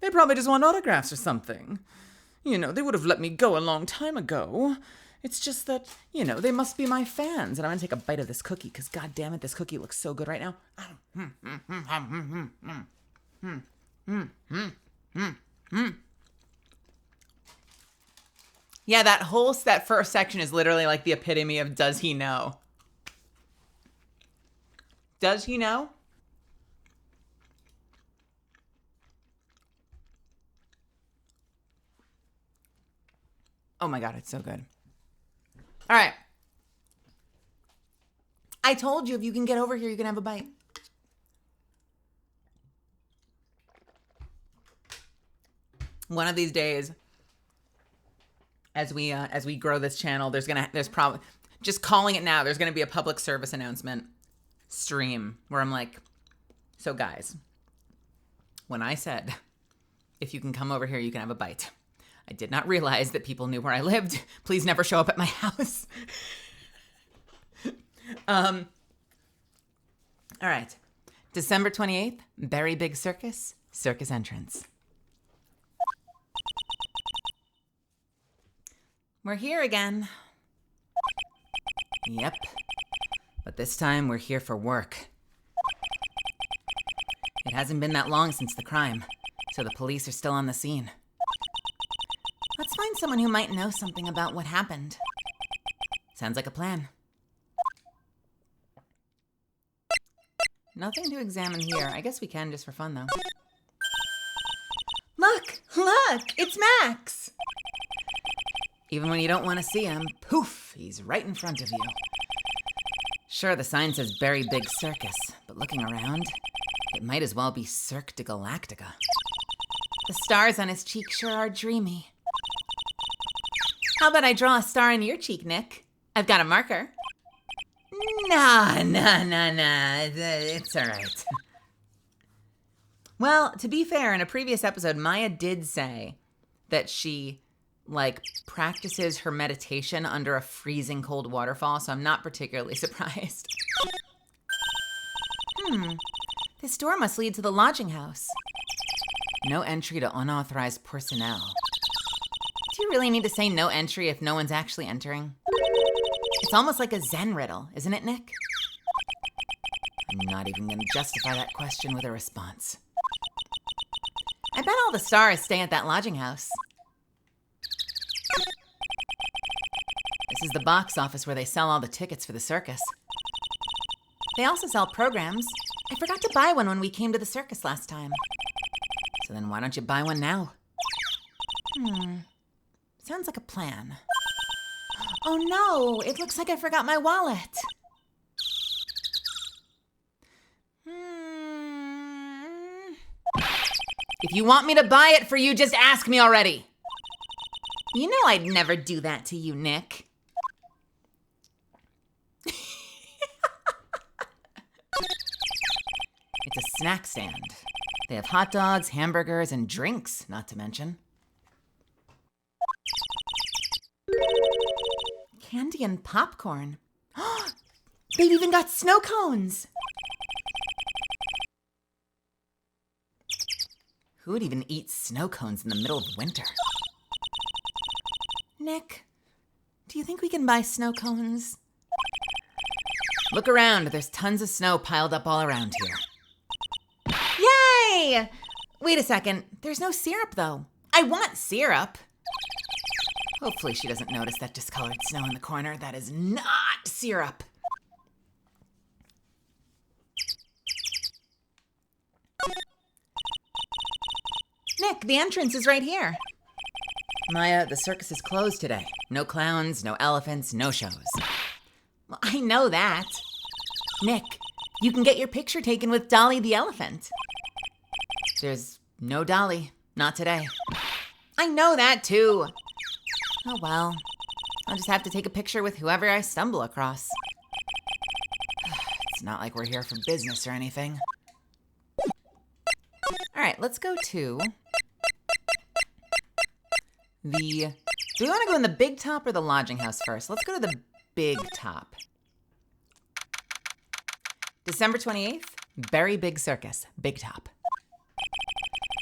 They probably just want autographs or something. You know, they would have let me go a long time ago. It's just that, you know, they must be my fans. And I'm going to take a bite of this cookie because, God damn it, this cookie looks so good right now. Yeah, that first section is literally like the epitome of does he know? Does he know? Oh my God, it's so good. All right. I told you if you can get over here, you can have a bite. One of these days, as we grow this channel, there's probably, just calling it now, there's gonna be a public service announcement stream where I'm like, so guys, when I said, if you can come over here, you can have a bite, I did not realize that people knew where I lived. Please never show up at my house. All right. December 28th, Berry Big Circus entrance. We're here again. Yep. But this time we're here for work. It hasn't been that long since the crime, so the police are still on the scene. Let's find someone who might know something about what happened. Sounds like a plan. Nothing to examine here. I guess we can just for fun, though. Look! It's Max! Even when you don't want to see him, poof, he's right in front of you. Sure, the sign says Berry Big Circus, but looking around, it might as well be Cirque de Galactica. The stars on his cheek sure are dreamy. How about I draw a star on your cheek, Nick? I've got a marker. Nah. It's all right. Well, to be fair, in a previous episode, Maya did say that she, practices her meditation under a freezing cold waterfall, so I'm not particularly surprised. This door must lead to the lodging house. No entry to unauthorized personnel. Do you really need to say no entry if no one's actually entering? It's almost like a Zen riddle, isn't it, Nick? I'm not even going to justify that question with a response. I bet all the stars stay at that lodging house. This is the box office where they sell all the tickets for the circus. They also sell programs. I forgot to buy one when we came to the circus last time. So then why don't you buy one now? Sounds like a plan. Oh no, it looks like I forgot my wallet. If you want me to buy it for you, just ask me already. You know I'd never do that to you, Nick. It's a snack stand. They have hot dogs, hamburgers, and drinks, not to mention. Candy and popcorn. They've even got snow cones. Who would even eat snow cones in the middle of winter? Nick, do you think we can buy snow cones? Look around. There's tons of snow piled up all around here. Yay! Wait a second. There's no syrup, though. I want syrup. Hopefully she doesn't notice that discolored snow in the corner. That is not syrup. Nick, the entrance is right here. Maya, the circus is closed today. No clowns, no elephants, no shows. Well, I know that. Nick, you can get your picture taken with Dolly the elephant. There's no Dolly. Not today. I know that too. Oh well. I'll just have to take a picture with whoever I stumble across. It's not like we're here for business or anything. All right, let's go to do we want to go in the big top or the lodging house first? Let's go to the big top. December 28th, Very Big Circus, big top.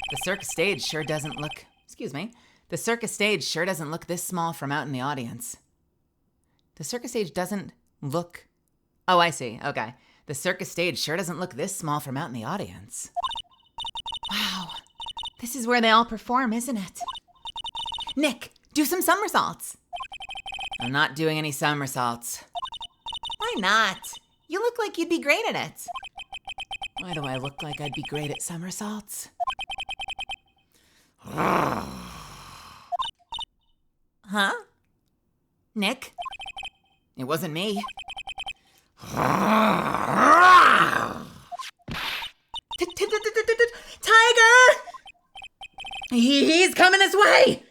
The circus stage sure doesn't look, the circus stage sure doesn't look this small from out in the audience. The circus stage doesn't look, oh, I see, okay. The circus stage sure doesn't look this small from out in the audience. Wow, this is where they all perform, isn't it? Nick, do some somersaults. I'm not doing any somersaults. Why not? You look like you'd be great at it. Why do I look like I'd be great at somersaults? Huh? Nick? It wasn't me. Tiger! He's coming this way!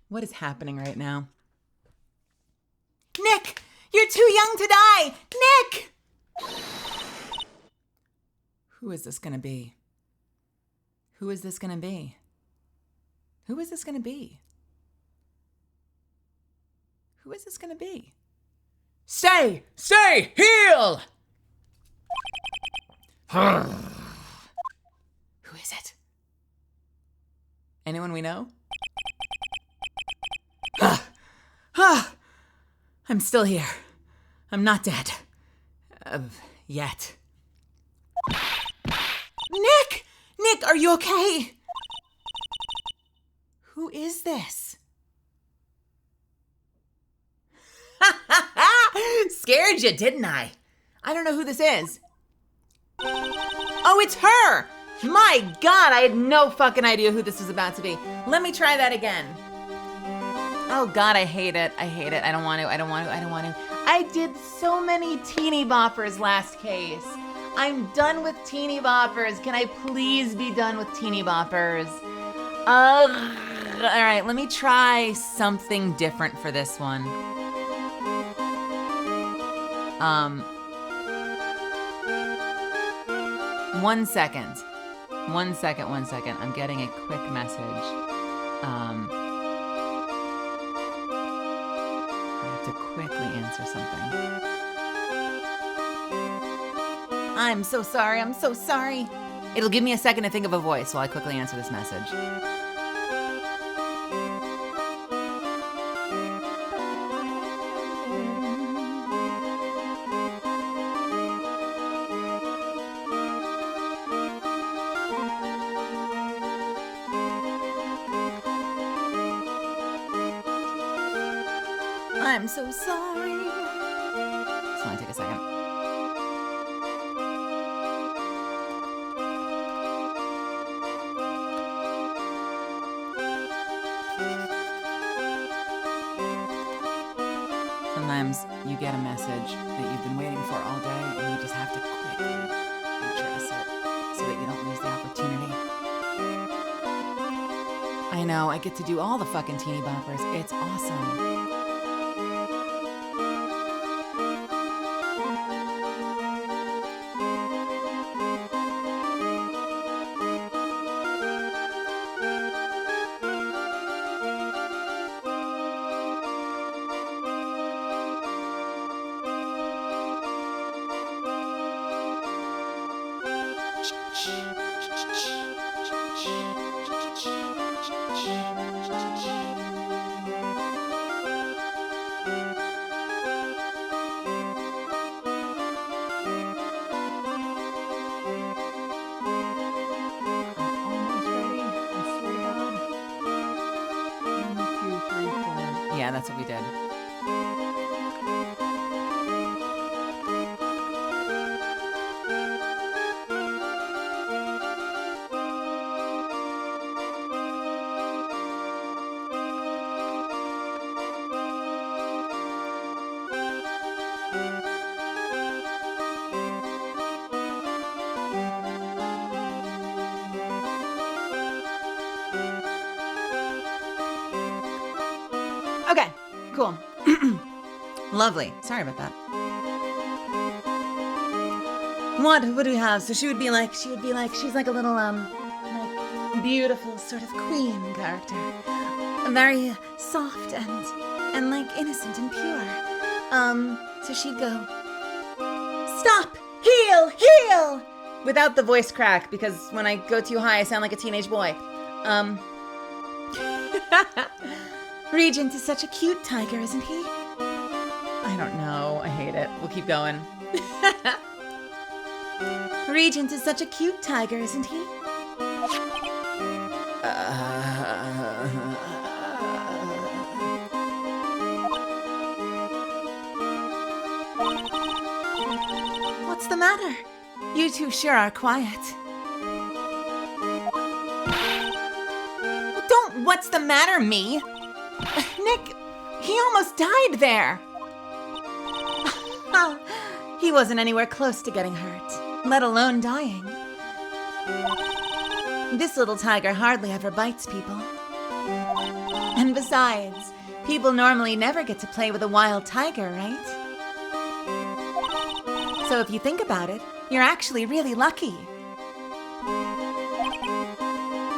What is happening right now? Nick! You're too young to die! Nick! Who is this gonna be? Who is this gonna be? Who is this gonna be? Who is this gonna be? Stay! Stay! Heal! Who is it? Anyone we know? I'm still here. I'm not dead. Yet. Nick! Nick, are you okay? Who is this? Scared you, didn't I? I don't know who this is. Oh, it's her! My God, I had no fucking idea who this was about to be. Let me try that again. Oh God, I hate it. I hate it. I don't want to. I did so many teeny boppers last case. I'm done with teeny boppers. Can I please be done with teeny boppers? All right, let me try something different for this one. 1 second. 1 second. I'm getting a quick message. I have to quickly answer something. I'm so sorry. It'll give me a second to think of a voice while I quickly answer this message. I'm so sorry. This will only take a second. Sometimes you get a message that you've been waiting for all day and you just have to quickly address it so that you don't lose the opportunity. I know, I get to do all the fucking teeny boppers. It's awesome. Yeah, that's what we did. Okay, cool. Lovely. Sorry about that. What do we have? So she's like a little, like beautiful sort of queen character. Very soft and like innocent and pure. So she'd go, stop, heel, heel, without the voice crack, because when I go too high, I sound like a teenage boy. Regent is such a cute tiger, isn't he? I don't know. I hate it. We'll keep going. Regent is such a cute tiger, isn't he? What's the matter? You two sure are quiet. Don't, what's the matter, me? Nick, he almost died there. He wasn't anywhere close to getting hurt, let alone dying. This little tiger hardly ever bites people. And besides, people normally never get to play with a wild tiger, right? So if you think about it, you're actually really lucky.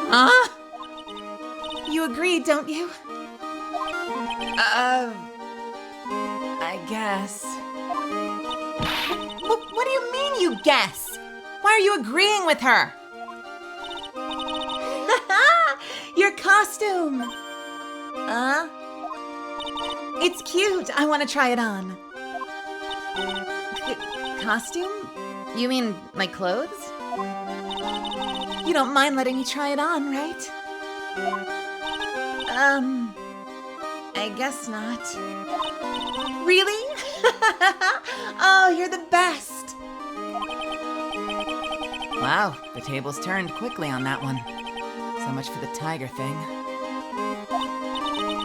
Huh? You agree, don't you? I guess. What do you mean you guess? Why are you agreeing with her? Your costume. It's cute. I want to try it on. Costume? You mean my clothes? You don't mind letting me try it on, right? I guess not. Really? Oh, you're the best. Wow, the tables turned quickly on that one. So much for the tiger thing.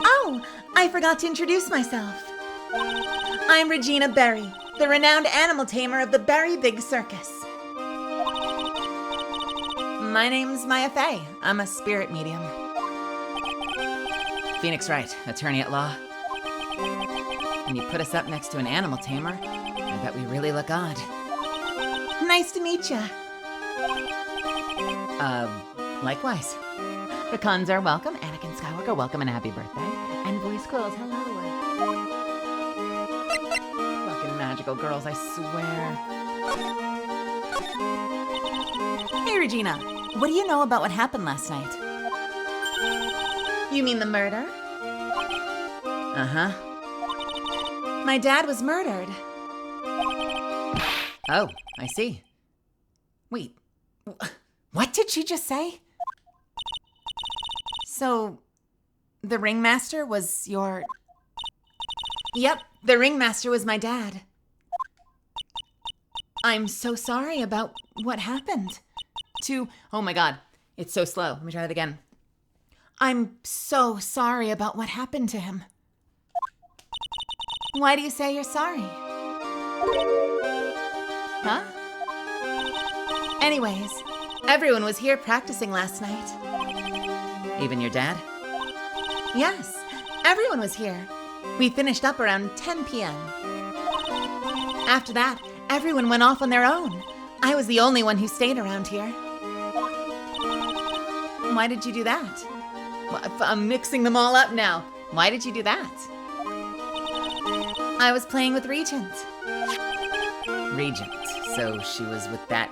Oh, I forgot to introduce myself. I'm Regina Berry, the renowned animal tamer of the ADVgg Circus. My name's Maya Fey. I'm a spirit medium. Phoenix Wright, attorney at law. When you put us up next to an animal tamer, I bet we really look odd. Nice to meet ya. Likewise. Rakans are welcome, Anakin Skywalker, welcome and happy birthday. And Voice Quills, hello. Fucking magical girls, I swear. Hey, Regina, what do you know about what happened last night? You mean the murder? Uh-huh. My dad was murdered. Oh, I see. Wait, what did she just say? So, the ringmaster was your... Yep, the ringmaster was my dad. I'm so sorry about what happened. Oh my God, it's so slow. Let me try that again. I'm so sorry about what happened to him. Why do you say you're sorry? Huh? Anyways, everyone was here practicing last night. Even your dad? Yes, everyone was here. We finished up around 10 p.m. After that, everyone went off on their own. I was the only one who stayed around here. Why did you do that? I'm mixing them all up now. Why did you do that? I was playing with Regent. Regent, so she was with that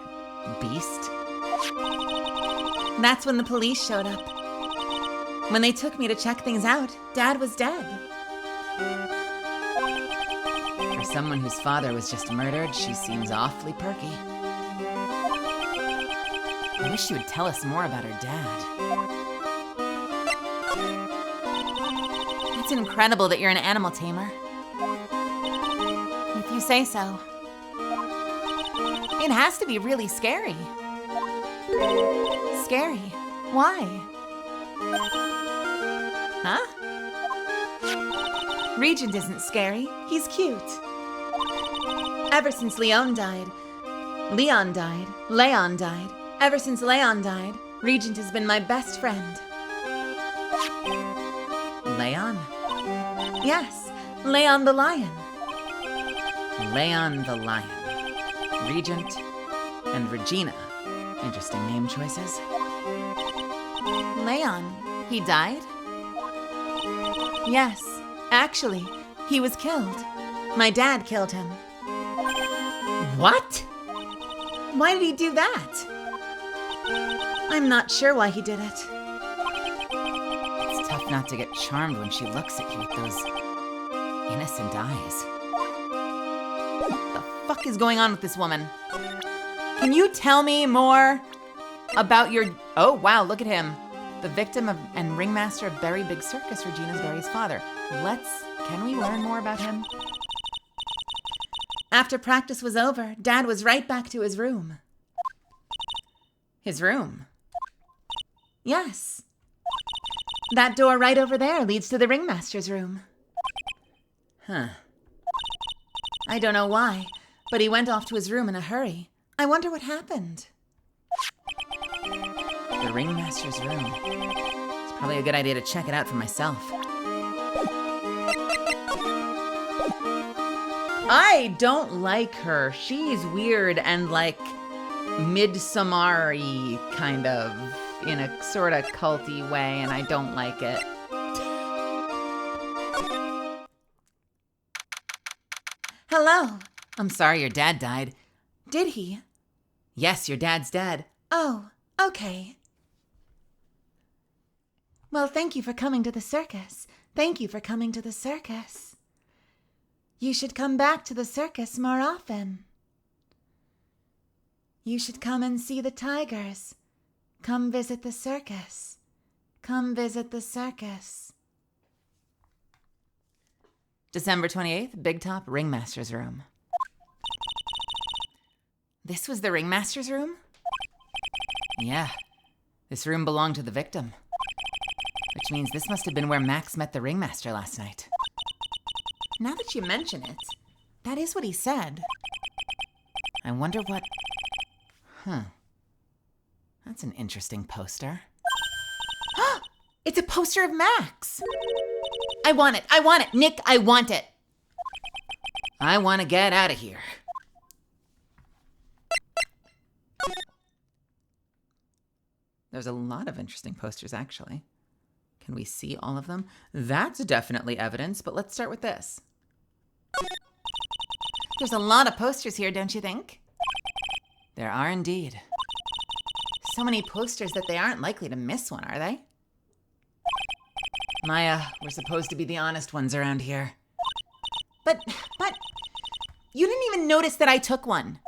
beast? That's when the police showed up. When they took me to check things out, Dad was dead. For someone whose father was just murdered, she seems awfully perky. I wish she would tell us more about her dad. It's incredible that you're an animal tamer. If you say so. It has to be really scary. Scary? Why? Huh? Regent isn't scary. He's cute. Ever since Leon died, ever since Leon died, Regent has been my best friend. Leon? Yes, Leon the lion. Leon the lion. Regent and Regina. Interesting name choices. Leon, he died? Yes, actually, he was killed. My dad killed him. What? Why did he do that? I'm not sure why he did it. It's tough not to get charmed when she looks at you with those innocent eyes. What the fuck is going on with this woman? Can you tell me more about your... Oh, wow, look at him. The victim of and ringmaster of Berry Big Circus, Regina's Berry's father. Can we learn more about him? After practice was over, Dad was right back to his room. His room? Yes. That door right over there leads to the ringmaster's room. Huh. I don't know why, but he went off to his room in a hurry. I wonder what happened. The ringmaster's room. It's probably a good idea to check it out for myself. I don't like her. She's weird and like Midsommar-y kind of, in a sort of culty way, and I don't like it. Hello. I'm sorry your dad died. Did he? Yes, your dad's dead. Oh, okay. Well, thank you for coming to the circus. Thank you for coming to the circus. You should come back to the circus more often. You should come and see the tigers. Come visit the circus. Come visit the circus. December 28th, Big Top Ringmaster's Room. This was the ringmaster's room? Yeah, this room belonged to the victim. Which means this must have been where Max met the ringmaster last night. Now that you mention it, that is what he said. I wonder what... That's an interesting poster. It's a poster of Max! I want it! I want it! Nick, I want it! I want to get out of here. There's a lot of interesting posters, actually. Can we see all of them? That's definitely evidence, but let's start with this. There's a lot of posters here, don't you think? There are indeed. So many posters that they aren't likely to miss one, are they? Maya, we're supposed to be the honest ones around here. But, you didn't even notice that I took one.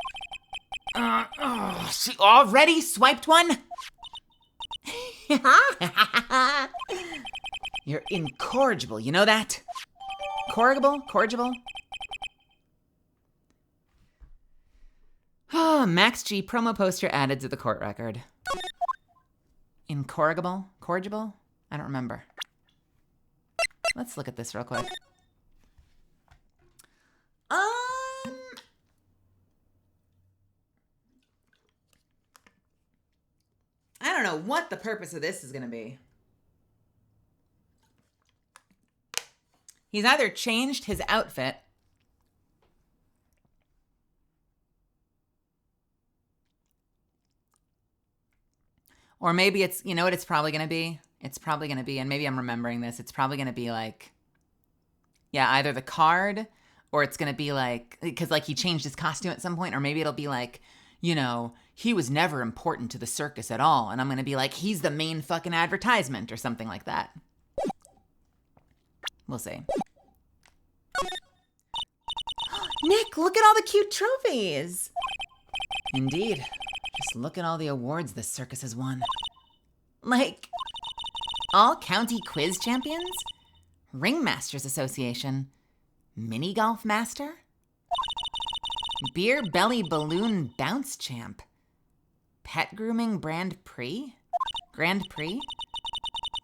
She already swiped one? You're incorrigible, you know that? Corrigible? Max G promo poster added to the court record. Incorrigible? Corrigible? I don't remember. Let's look at this real quick. I don't know what the purpose of this is going to be. He's either changed his outfit or maybe it's, you know what it's probably going to be? It's probably going to be, and maybe I'm remembering this, it's probably going to be like, yeah, either the card or it's going to be like, because like he changed his costume at some point, or maybe it'll be like, you know, he was never important to the circus at all. And I'm going to be like, he's the main fucking advertisement or something like that. We'll see. Nick, look at all the cute trophies. Indeed. Just look at all the awards this circus has won. Like, all county quiz champions? Ringmasters Association. Mini Golf Master? Beer Belly Balloon Bounce Champ. Pet Grooming Grand Prix? Grand Prix?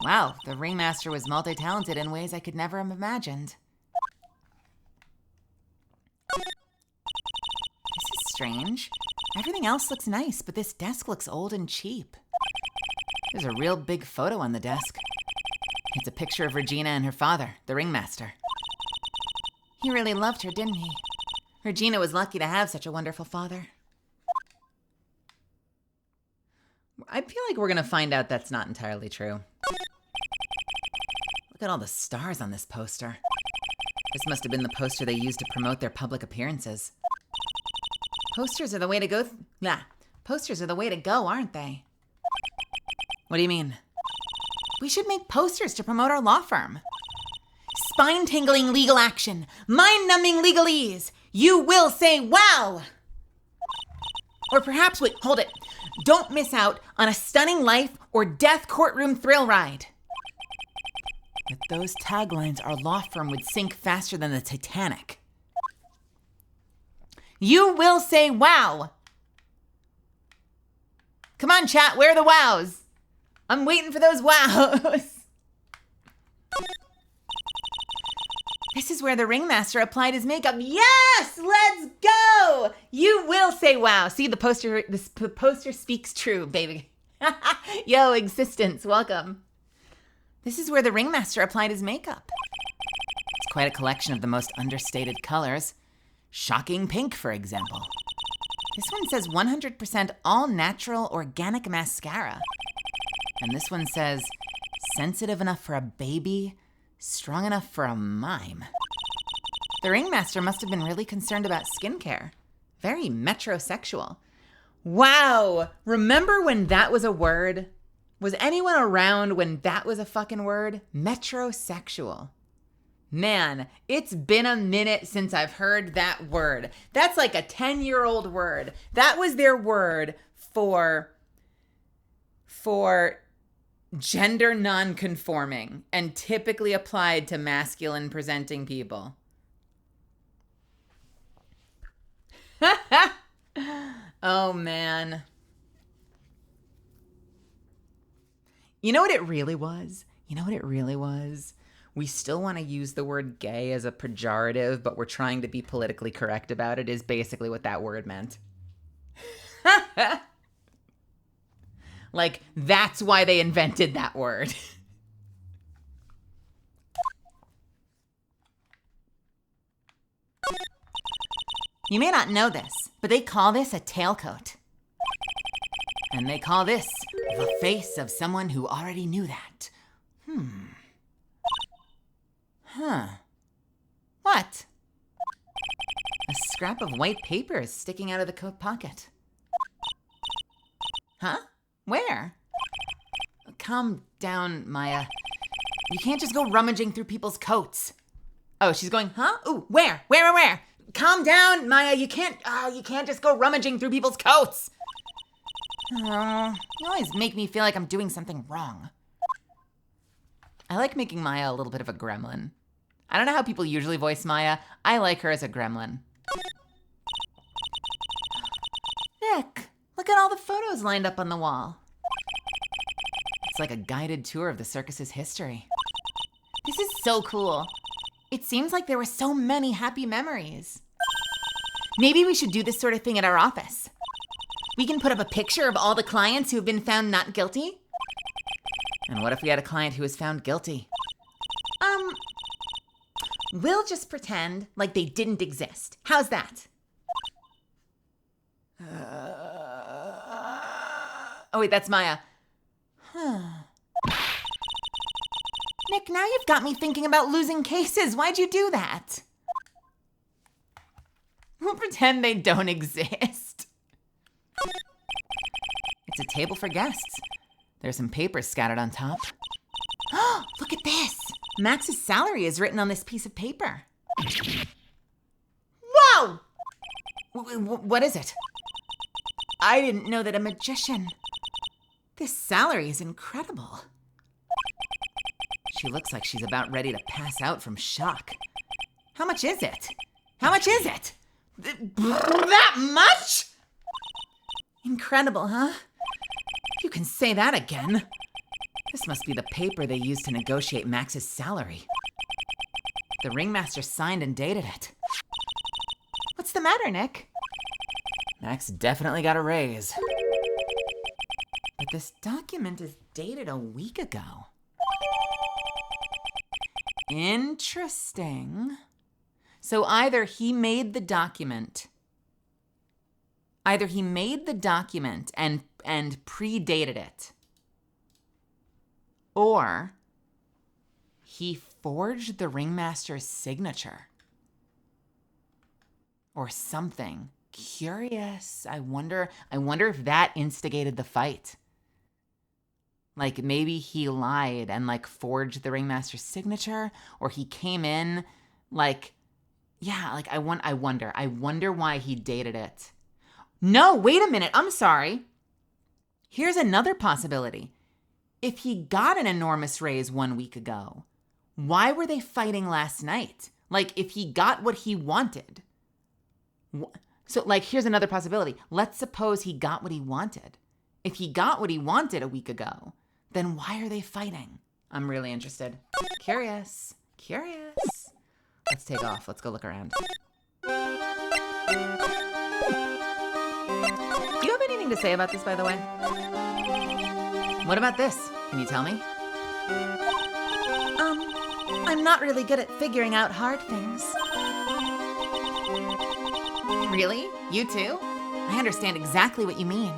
Wow, the ringmaster was multi-talented in ways I could never have imagined. This is strange. Everything else looks nice, but this desk looks old and cheap. There's a real big photo on the desk. It's a picture of Regina and her father, the ringmaster. He really loved her, didn't he? Regina was lucky to have such a wonderful father. I feel like we're going to find out that's not entirely true. Look at all the stars on this poster. This must have been the poster they used to promote their public appearances. Posters are the way to go. Posters are the way to go, aren't they? What do you mean? We should make posters to promote our law firm. Spine-tingling legal action. Mind-numbing legalese. You will say wow! Or perhaps, wait, hold it. Don't miss out on a stunning life or death courtroom thrill ride. With those taglines, our law firm would sink faster than the Titanic. You will say wow! Come on, chat, where are the wows? I'm waiting for those wows. This is where the ringmaster applied his makeup. Yes, let's go. You will say wow. See, this poster speaks true, baby. Yo, existence, welcome. This is where the ringmaster applied his makeup. It's quite a collection of the most understated colors. Shocking pink, for example. This one says 100% all natural organic mascara. And this one says sensitive enough for a baby, strong enough for a mime. The ringmaster must have been really concerned about skincare. Very metrosexual. Wow! Remember when that was a word? Was anyone around when that was a fucking word? Metrosexual. Man, it's been a minute since I've heard that word. That's like a 10-year-old word. That was their word for gender non-conforming and typically applied to masculine presenting people. Oh, man. You know what it really was? We still want to use the word gay as a pejorative, but we're trying to be politically correct about it, is basically what that word meant. Like, that's why they invented that word. You may not know this, but they call this a tailcoat. And they call this the face of someone who already knew that. What? A scrap of white paper is sticking out of the coat pocket. Huh? Where? Calm down, Maya. You can't just go rummaging through people's coats. Oh, she's going, huh? Ooh, where? Where? Calm down, Maya. You can't just go rummaging through people's coats. You always make me feel like I'm doing something wrong. I like making Maya a little bit of a gremlin. I don't know how people usually voice Maya. I like her as a gremlin. Nick, look at all the photos lined up on the wall. It's like a guided tour of the circus's history. This is so cool. It seems like there were so many happy memories. Maybe we should do this sort of thing at our office. We can put up a picture of all the clients who have been found not guilty. And what if we had a client who was found guilty? We'll just pretend like they didn't exist. How's that? Oh wait, that's Maya. Nick, now you've got me thinking about losing cases. Why'd you do that? We'll pretend they don't exist. It's a table for guests. There's some papers scattered on top. Look at this. Max's salary is written on this piece of paper. Whoa! What is it? I didn't know that a magician... This salary is incredible. She looks like she's about ready to pass out from shock. How much is it? How much is it? That much? Incredible, huh? You can say that again. This must be the paper they used to negotiate Max's salary. The ringmaster signed and dated it. What's the matter, Nick? Max definitely got a raise. But this document is dated a week ago. Interesting. So either he made the document and predated it, or he forged the ringmaster's signature, or something. Curious. I wonder if that instigated the fight. Like maybe he lied and like forged the ringmaster's signature, or he came in like, yeah, like I wonder why he dated it. No, wait a minute. I'm sorry. Here's another possibility. If he got an enormous raise 1 week ago, why were they fighting last night? Like if he got what he wanted. So like, here's another possibility. Let's suppose he got what he wanted. If he got what he wanted a week ago, then why are they fighting? I'm really interested. Curious. Let's take off. Let's go look around. Do you have anything to say about this, by the way? What about this? Can you tell me? I'm not really good at figuring out hard things. Really? You too? I understand exactly what you mean.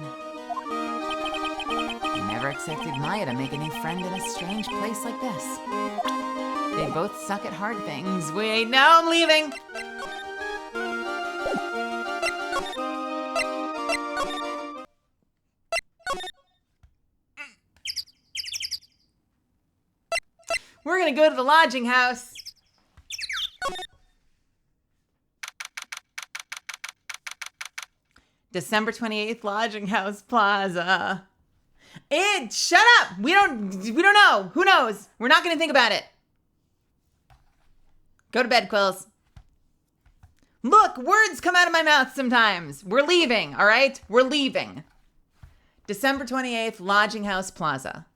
I never expected Maya to make a new friend in a strange place like this. They both suck at hard things. Wait, no, I'm leaving! We're gonna go to the lodging house. December 28th, Lodging House Plaza. Shut up! We don't know. Who knows? We're not gonna think about it. Go to bed, Quills. Look, words come out of my mouth sometimes. We're leaving, all right? We're leaving. December 28th, Lodging House Plaza.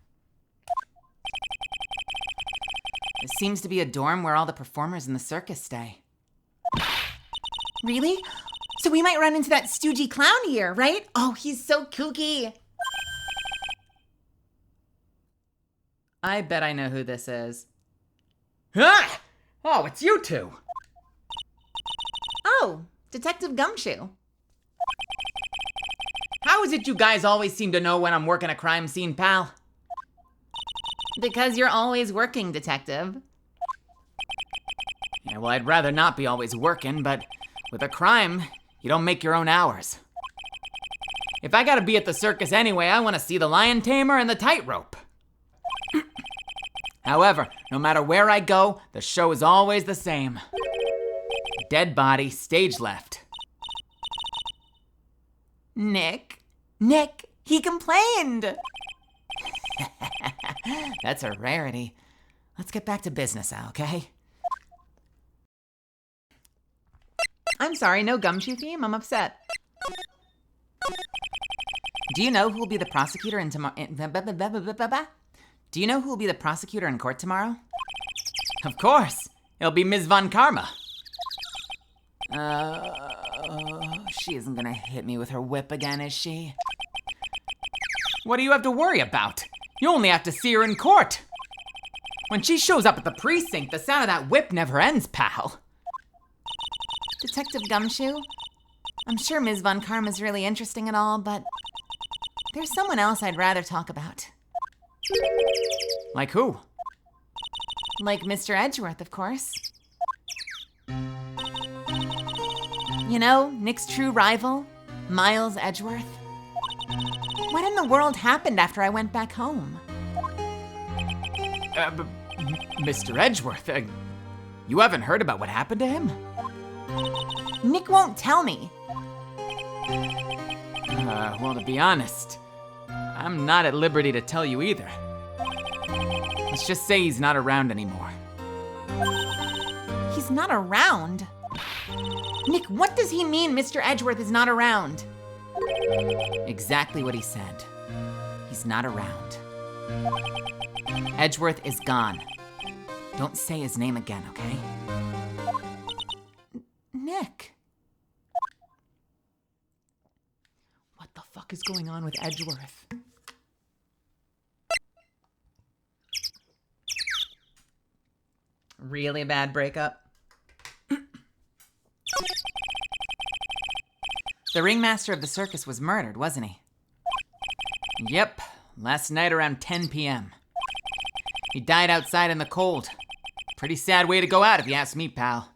It seems to be a dorm where all the performers in the circus stay. Really? So we might run into that stoogey clown here, right? Oh, he's so kooky. I bet I know who this is. Ah! Oh, it's you two. Oh, Detective Gumshoe. How is it you guys always seem to know when I'm working a crime scene, pal? Because you're always working, Detective. Yeah, well, I'd rather not be always working, but with a crime, you don't make your own hours. If I gotta be at the circus anyway, I want to see the lion tamer and the tightrope. However, no matter where I go, the show is always the same. Dead body, stage left. Nick, he complained. That's a rarity. Let's get back to business, Al, okay? I'm sorry, no Gumshoe theme? I'm upset. Do you know who will be the prosecutor in Do you know who will be the prosecutor in court tomorrow? Of course. It'll be Ms. Von Karma. She isn't gonna hit me with her whip again, is she? What do you have to worry about? You only have to see her in court. When she shows up at the precinct, the sound of that whip never ends, pal. Detective Gumshoe, I'm sure Ms. Von Karma's really interesting and all, but there's someone else I'd rather talk about. Like who? Like Mr. Edgeworth, of course. You know, Nick's true rival, Miles Edgeworth. What in the world happened after I went back home? Mr. Edgeworth, you haven't heard about what happened to him? Nick won't tell me. Well, to be honest, I'm not at liberty to tell you either. Let's just say he's not around anymore. He's not around? Nick, what does he mean Mr. Edgeworth is not around? Exactly what he said. He's not around. Edgeworth is gone. Don't say his name again, okay? Nick. What the fuck is going on with Edgeworth? Really bad breakup? The ringmaster of the circus was murdered, wasn't he? Yep, last night around 10 p.m. He died outside in the cold. Pretty sad way to go out if you ask me, pal.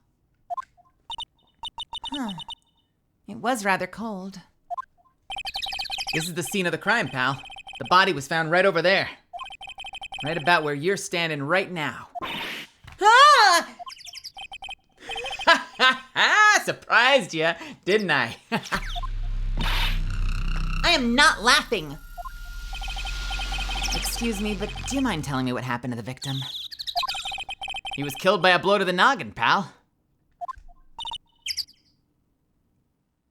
Huh. It was rather cold. This is the scene of the crime, pal. The body was found right over there. Right about where you're standing right now. Ah! Surprised ya, didn't I? I am not laughing. Excuse me, but do you mind telling me what happened to the victim? He was killed by a blow to the noggin, pal.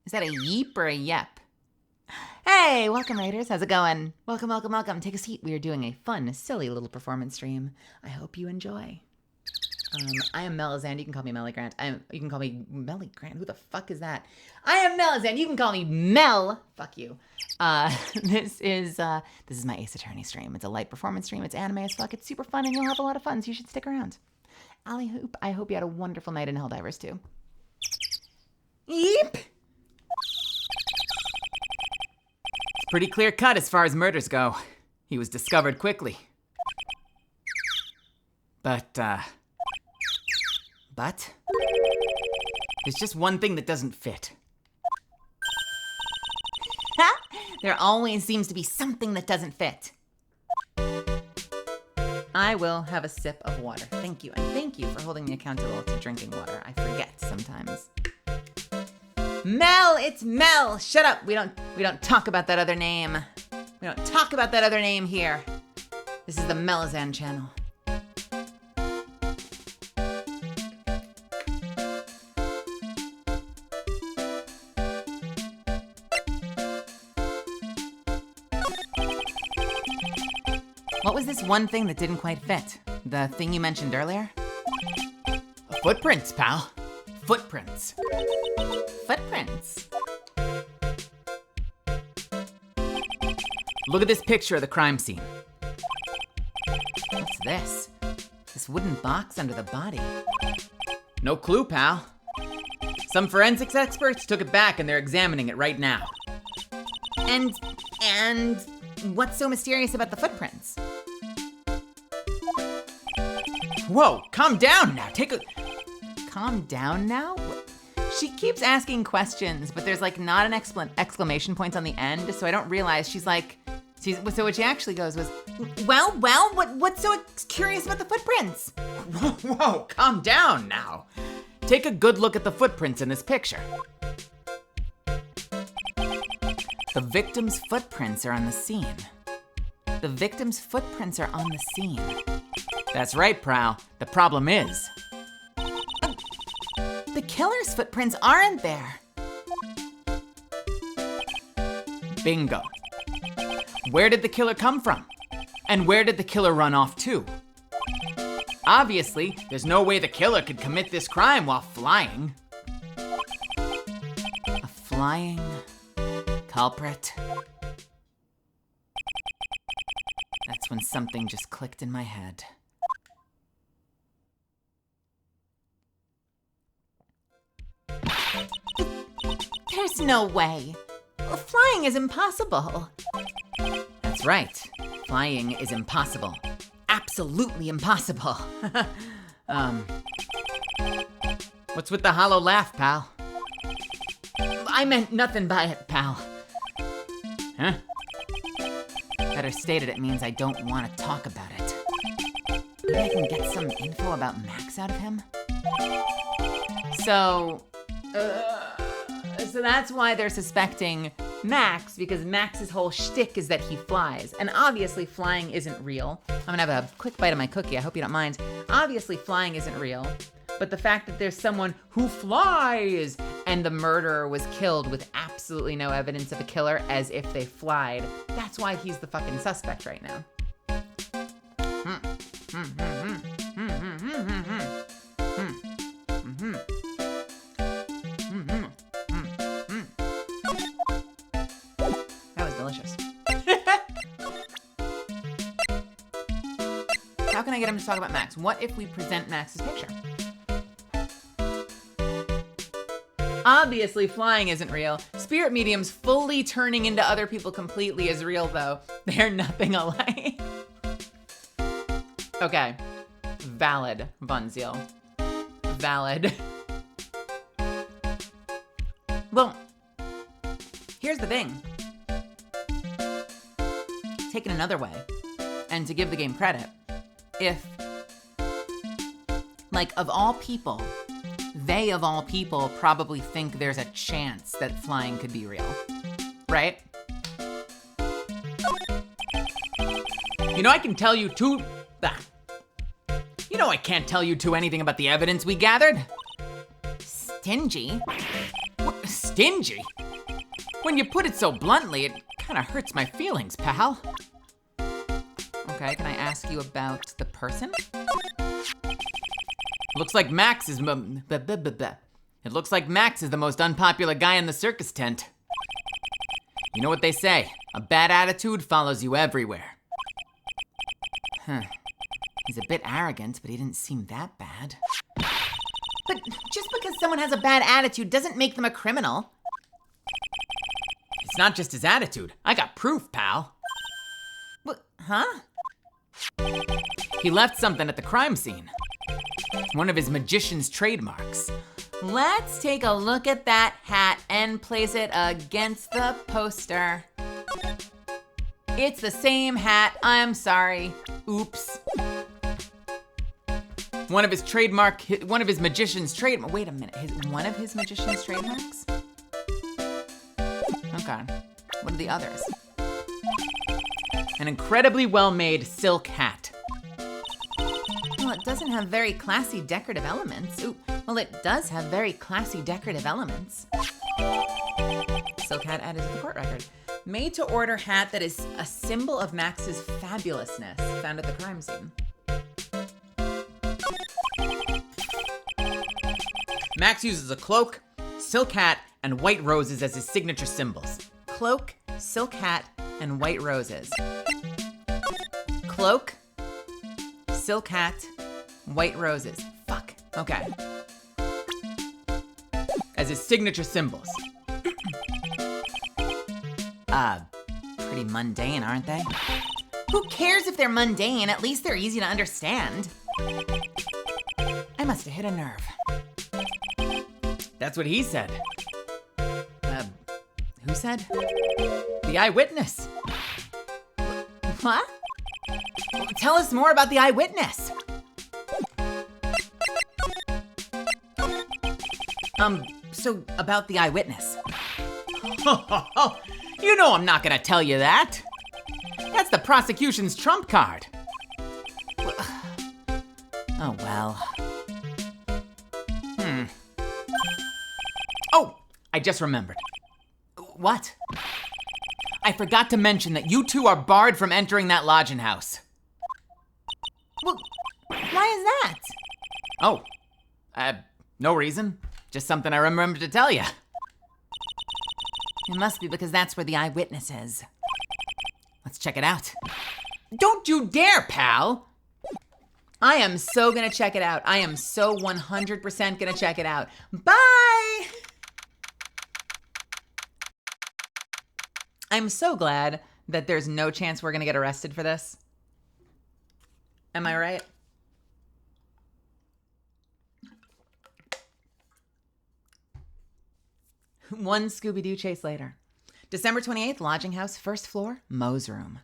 Is that a yeep or a yep? Hey, welcome Raiders, how's it going? Welcome, welcome, welcome. Take a seat. We are doing a fun, silly little performance stream. I hope you enjoy. I am Melizand. You can call me Melly Grant. You can call me Melly Grant. Who the fuck is that? I am Melizand. You can call me Mel. Fuck you. This is my Ace Attorney stream. It's a light performance stream. It's anime as fuck. It's super fun, and you'll have a lot of fun. So you should stick around. I hope you had a wonderful night in Helldivers too. Yeep. It's pretty clear cut as far as murders go. He was discovered quickly. But there's just one thing that doesn't fit. There always seems to be something that doesn't fit. I will have a sip of water. Thank you, and thank you for holding me accountable to drinking water. I forget sometimes. Mel, it's Mel. Shut up. We don't talk about that other name. We don't talk about that other name here. This is the Melizand channel. What was this one thing that didn't quite fit? The thing you mentioned earlier? Footprints, pal. Footprints. Footprints. Look at this picture of the crime scene. What's this? This wooden box under the body. No clue, pal. Some forensics experts took it back and they're examining it right now. And what's so mysterious about the footprints? Whoa, calm down now. Calm down now? She keeps asking questions, but there's like not an exclamation point on the end, so I don't realize so what she actually goes was, well, what's so curious about the footprints? Whoa, calm down now. Take a good look at the footprints in this picture. The victim's footprints are on the scene. The victim's footprints are on the scene. That's right, pal. The problem is, the killer's footprints aren't there. bingo. Where did the killer come from? And where did the killer run off to? Obviously, there's no way the killer could commit this crime while flying. A flying culprit. That's when something just clicked in my head. There's no way. Flying is impossible. That's right. Flying is impossible. Absolutely impossible. What's with the hollow laugh, pal? I meant nothing by it, pal. Huh? Better stated, it means I don't want to talk about it. Maybe I can get some info about Max out of him? So that's why they're suspecting Max because Max's whole shtick is that he flies. And obviously flying isn't real. I'm gonna have a quick bite of my cookie, I hope you don't mind. Obviously flying isn't real, but the fact that there's someone who flies and the murderer was killed with absolutely no evidence of a killer as if they flied, that's why he's the fucking suspect right now. That was delicious. How can I get him to talk about Max? What if we present Max's picture? Obviously, flying isn't real. Spirit mediums fully turning into other people completely is real, though. They're nothing alike. Okay. Valid, Bunziel. Valid. Well, here's the thing. Taken another way, and to give the game credit, if, like, of all people, they of all people probably think there's a chance that flying could be real, right? You know, I can tell you two... You know I can't tell you two anything about the evidence we gathered. Stingy? What, stingy? When you put it so bluntly, it kind of hurts my feelings, pal. Okay, can I ask you about the person? Looks like Max is It looks like Max is the most unpopular guy in the circus tent. You know what they say, a bad attitude follows you everywhere. Huh. He's a bit arrogant, but he didn't seem that bad. But just because someone has a bad attitude doesn't make them a criminal. It's not just his attitude. I got proof, pal. What? Huh? He left something at the crime scene. One of his magician's trademarks. Let's take a look at that hat and place it against the poster. It's the same hat, I'm sorry. Oops. One of his magician's trademarks. Wait a minute, one of his magician's trademarks? Okay, what are the others? An incredibly well-made silk hat. Well, it doesn't have very classy decorative elements. Ooh, well, it does have very classy decorative elements. Silk hat added to the court record. Made to order hat that is a symbol of Max's fabulousness, found at the crime scene. Max uses a cloak, silk hat, and white roses as his signature symbols. Cloak, silk hat, and white roses. Cloak, silk hat, white roses. Fuck. Okay. As his signature symbols. Pretty mundane, aren't they? Who cares if they're mundane? At least they're easy to understand. I must have hit a nerve. That's what he said. Who said? The eyewitness. What? Tell us more about the eyewitness. So about the eyewitness. You know I'm not gonna tell you that. That's the prosecution's trump card. Oh, well. Oh, I just remembered. What? I forgot to mention that you two are barred from entering that lodging house. Well, why is that? Oh, no reason. Just something I remembered to tell you. It must be because that's where the eyewitness is. Let's check it out. Don't you dare, pal! I am so gonna check it out. I am so 100% gonna check it out. Bye! I'm so glad that there's no chance we're gonna get arrested for this. Am I right? One Scooby-Doo chase later. December 28th, lodging house, first floor, Moe's room.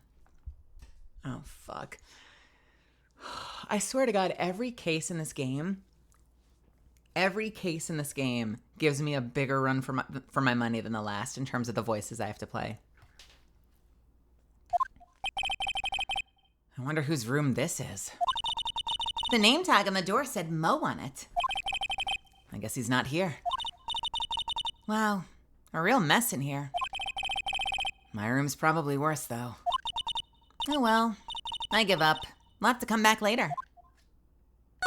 Oh, fuck. I swear to God, every case in this game, Every case in this game gives me a bigger run for my money than the last in terms of the voices I have to play. I wonder whose room this is. The name tag on the door said Mo on it. I guess he's not here. Wow, a real mess in here. My room's probably worse, though. Oh well, I give up. I'll have to come back later.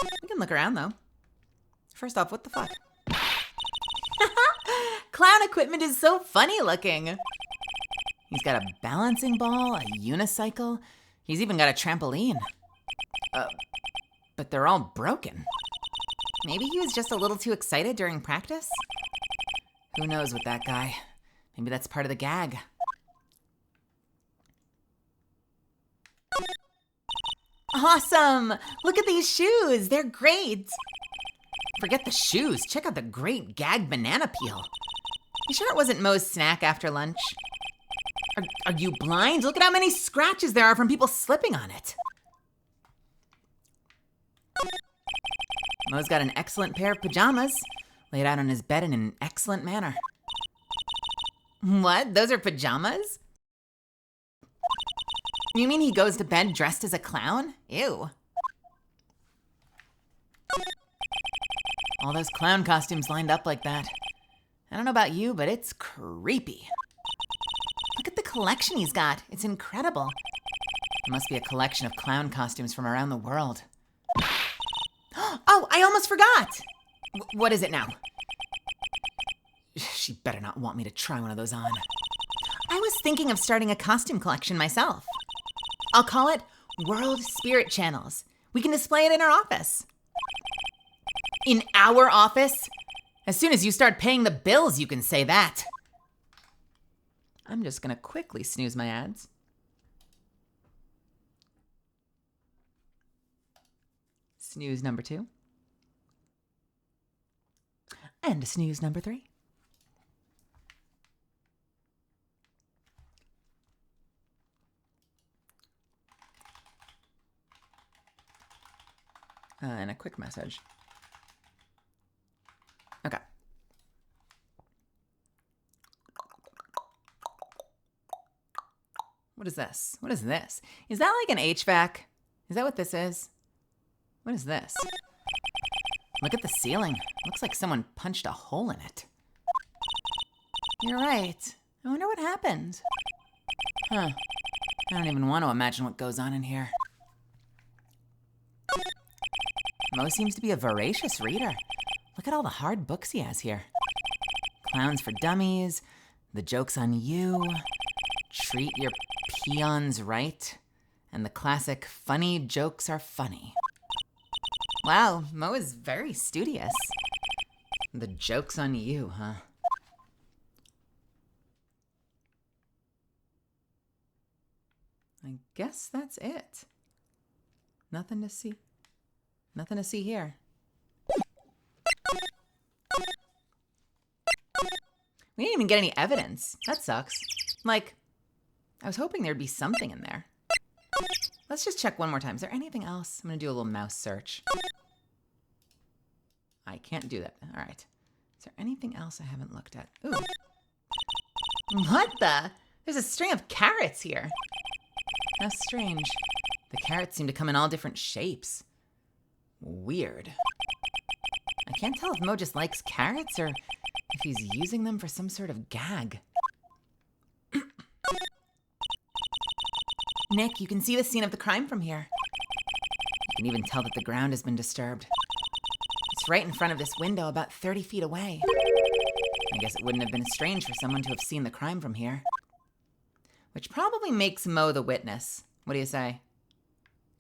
We can look around, though. First off, what the fuck? Clown equipment is so funny looking. He's got a balancing ball, a unicycle. He's even got a trampoline. But they're all broken. Maybe he was just a little too excited during practice? Who knows with that guy? Maybe that's part of the gag. Awesome! Look at these shoes. They're great. Forget the shoes. Check out the great gag banana peel. You sure it wasn't Mo's snack after lunch? Are you blind? Look at how many scratches there are from people slipping on it. Mo's got an excellent pair of pajamas, laid out on his bed in an excellent manner. What? Those are pajamas? You mean he goes to bed dressed as a clown? Ew. All those clown costumes lined up like that. I don't know about you, but it's creepy. Look at the collection he's got. It's incredible. It must be a collection of clown costumes from around the world. Oh, I almost forgot! What is it now? She better not want me to try one of those on. I was thinking of starting a costume collection myself. I'll call it World Spirit Channels. We can display it in our office. In our office? As soon as you start paying the bills, you can say that. I'm just gonna quickly snooze my ads. Snooze number 2. And snooze number 3. And a quick message. Okay. What is this? What is this? Is that like an HVAC? Is that what this is? What is this? Look at the ceiling. Looks like someone punched a hole in it. You're right. I wonder what happened. Huh. I don't even want to imagine what goes on in here. Mo seems to be a voracious reader. Look at all the hard books he has here. Clowns for Dummies, The Joke's on You, Treat Your Peons Right, and the classic Funny Jokes Are Funny. Wow, Mo is very studious. The Joke's on You, huh? I guess that's it. Nothing to see. Nothing to see here. We didn't even get any evidence. That sucks. Like, I was hoping there'd be something in there. Let's just check one more time. Is there anything else? I'm gonna do a little mouse search. I can't do that. All right. Is there anything else I haven't looked at? Ooh. What the? There's a string of carrots here. How strange. The carrots seem to come in all different shapes. Weird. I can't tell if Mo just likes carrots or if he's using them for some sort of gag. Nick, you can see the scene of the crime from here. You can even tell that the ground has been disturbed. It's right in front of this window, about 30 feet away. I guess it wouldn't have been strange for someone to have seen the crime from here. Which probably makes Mo the witness. What do you say?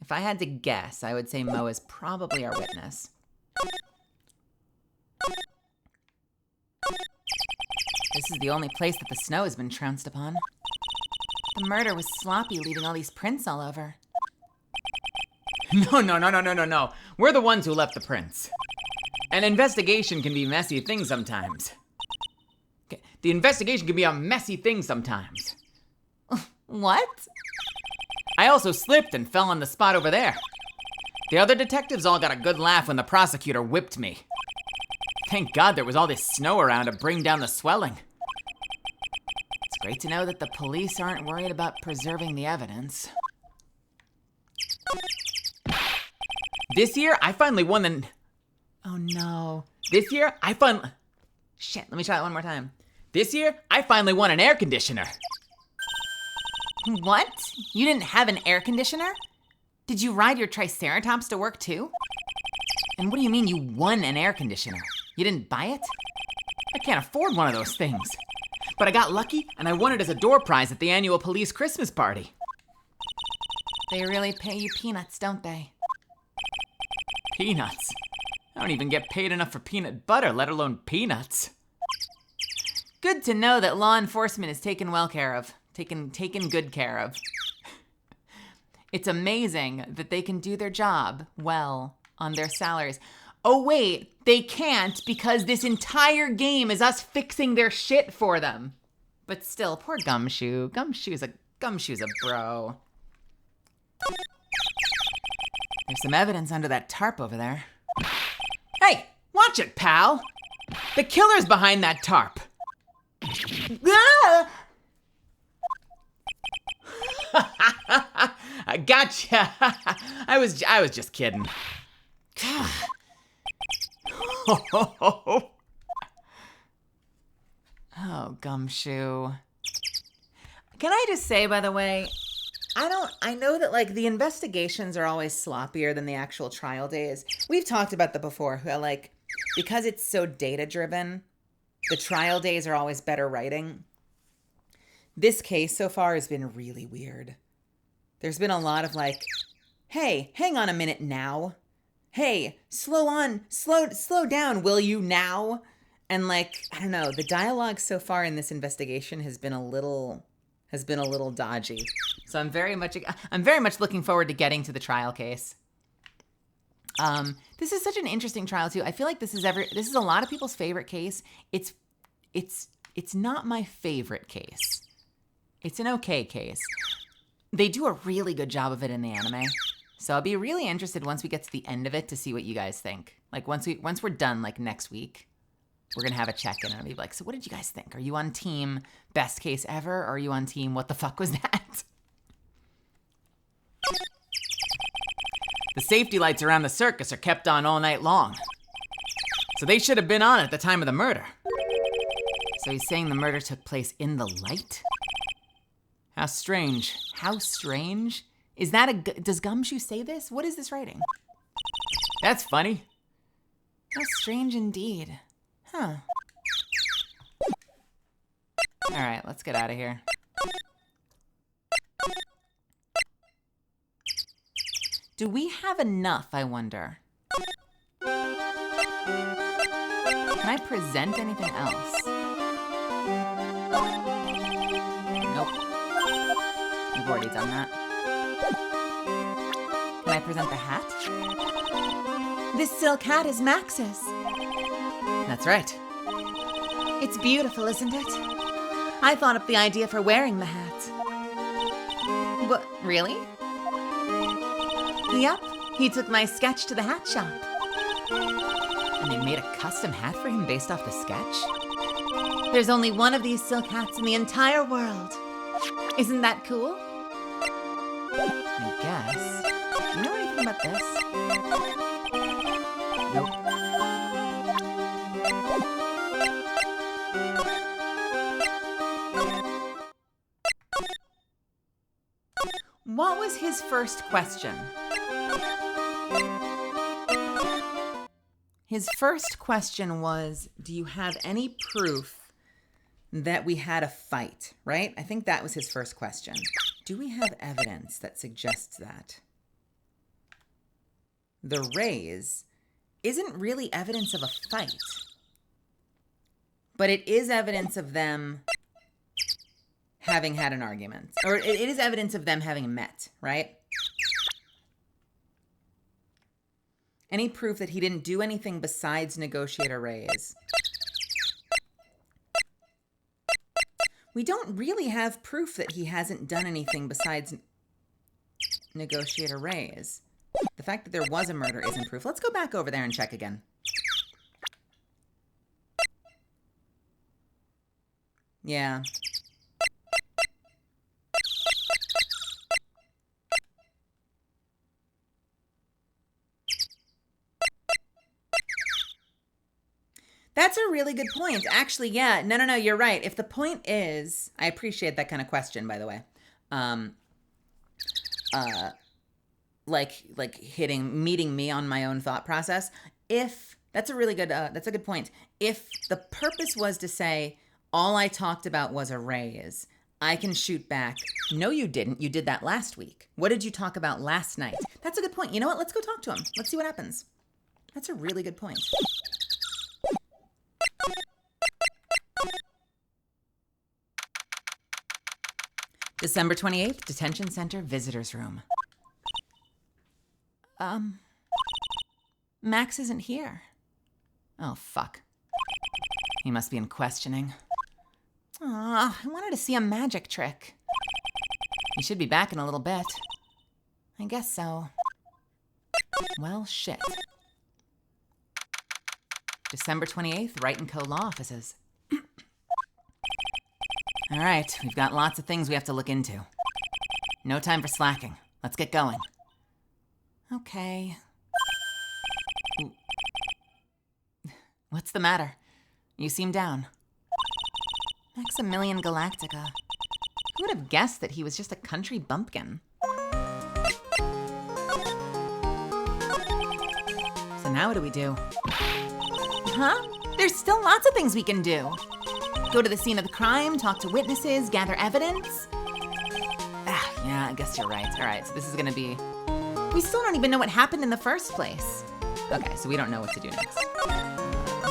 If I had to guess, I would say Mo is probably our witness. This is the only place that the snow has been trounced upon. The murder was sloppy, leaving all these prints all over. No. We're the ones who left the prints. An investigation can be a messy thing sometimes. Okay. The investigation can be a messy thing sometimes. What? I also slipped and fell on the spot over there. The other detectives all got a good laugh when the prosecutor whipped me. Thank God there was all this snow around to bring down the swelling. It's great to know that the police aren't worried about preserving the evidence. This year, I finally won the... Oh no. This year, I finally... Shit, let me try it one more time. This year, I finally won an air conditioner. What? You didn't have an air conditioner? Did you ride your Triceratops to work too? And what do you mean you won an air conditioner? You didn't buy it? I can't afford one of those things. But I got lucky and I won it as a door prize at the annual police Christmas party. They really pay you peanuts, don't they? Peanuts? I don't even get paid enough for peanut butter, let alone peanuts. Good to know that law enforcement is taken well care of. Taken good care of. It's amazing that they can do their job well on their salaries. Oh wait, they can't because this entire game is us fixing their shit for them. But still, poor Gumshoe. Gumshoe's a bro. There's some evidence under that tarp over there. Hey, watch it, pal. The killer's behind that tarp. Ah! I gotcha. I was just kidding. Oh, Gumshoe. Can I just say, by the way, I know that like the investigations are always sloppier than the actual trial days. We've talked about that before, how like, because it's so data driven, the trial days are always better writing. This case so far has been really weird. There's been a lot of like, hey, hang on a minute now. Hey, slow down, will you now? And like, I don't know, the dialogue so far in this investigation has been a little dodgy. So I'm very much looking forward to getting to the trial case. This is such an interesting trial too. I feel like this is a lot of people's favorite case. It's not my favorite case. It's an okay case. They do a really good job of it in the anime. So I'll be really interested once we get to the end of it to see what you guys think. Like once we're done, like next week, we're gonna have a check-in and I'll be like, so what did you guys think? Are you on team best case ever? Or are you on team what the fuck was that? The safety lights around the circus are kept on all night long. So they should have been on at the time of the murder. So he's saying the murder took place in the light? How strange. How strange? Is that does Gumshoe say this? What is this writing? That's funny. How strange indeed. Huh. All right, let's get out of here. Do we have enough, I wonder? Can I present anything else? Nope. You've already done that. Can I present the hat? This silk hat is Max's. That's right. It's beautiful, isn't it? I thought up the idea for wearing the hat. But, really? Yep, he took my sketch to the hat shop. And they made a custom hat for him based off the sketch? There's only one of these silk hats in the entire world. Isn't that cool? I guess. Do you know anything about this? Nope. What was his first question? His first question was, do you have any proof that we had a fight, right? I think that was his first question. Do we have evidence that suggests that? The raise isn't really evidence of a fight, but it is evidence of them having had an argument, or it is evidence of them having met, right? Any proof that he didn't do anything besides negotiate a raise? We don't really have proof that he hasn't done anything besides negotiate a raise. The fact that there was a murder isn't proof. Let's go back over there and check again. Yeah. That's a really good point. Actually, yeah. No, you're right. If the point is, I appreciate that kind of question, by the way. Meeting me on my own thought process. If that's a good point. If the purpose was to say all I talked about was a raise, I can shoot back. No, you didn't. You did that last week. What did you talk about last night? That's a good point. You know what? Let's go talk to him. Let's see what happens. That's a really good point. December 28th, Detention Center Visitors Room. Max isn't here. Oh, fuck. He must be in questioning. Aw, I wanted to see a magic trick. He should be back in a little bit. I guess so. Well, shit. December 28th, Wright & Co. Law Offices. All right, we've got lots of things we have to look into. No time for slacking. Let's get going. Okay. Ooh. What's the matter? You seem down. Maximilian Galactica. Who would have guessed that he was just a country bumpkin? So now what do we do? Huh? There's still lots of things we can do. Go to the scene of the crime, talk to witnesses, gather evidence. Yeah, I guess you're right. All right, so this is gonna be... We still don't even know what happened in the first place. Okay, so we don't know what to do next.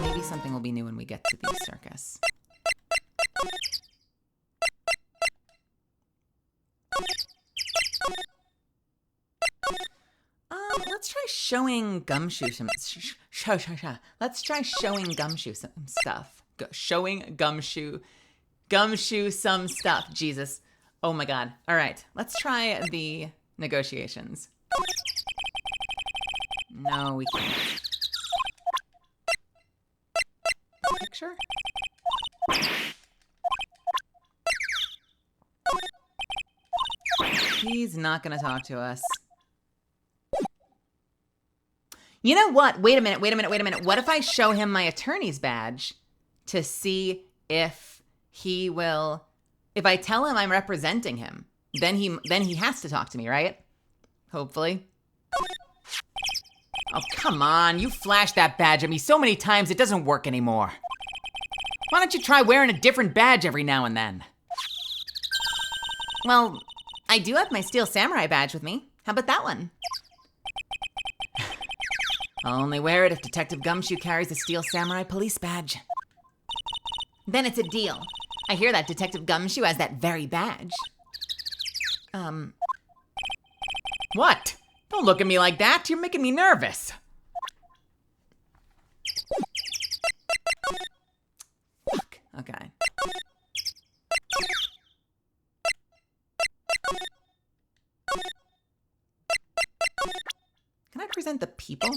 Maybe something will be new when we get to the circus. Let's try showing Gumshoe some... Let's try showing Gumshoe some stuff. Showing Gumshoe some stuff. Jesus. Oh my God. All right. Let's try the negotiations. No, we can't. Picture? He's not going to talk to us. You know what? Wait a minute. What if I show him my attorney's badge to see if he will... If I tell him I'm representing him, then he has to talk to me, right? Hopefully. Oh, come on. You flashed that badge at me so many times it doesn't work anymore. Why don't you try wearing a different badge every now and then? Well, I do have my Steel Samurai badge with me. How about that one? I'll only wear it if Detective Gumshoe carries the Steel Samurai police badge. Then it's a deal. I hear that Detective Gumshoe has that very badge. What? Don't look at me like that. You're making me nervous. Fuck. Okay. Can I present the people?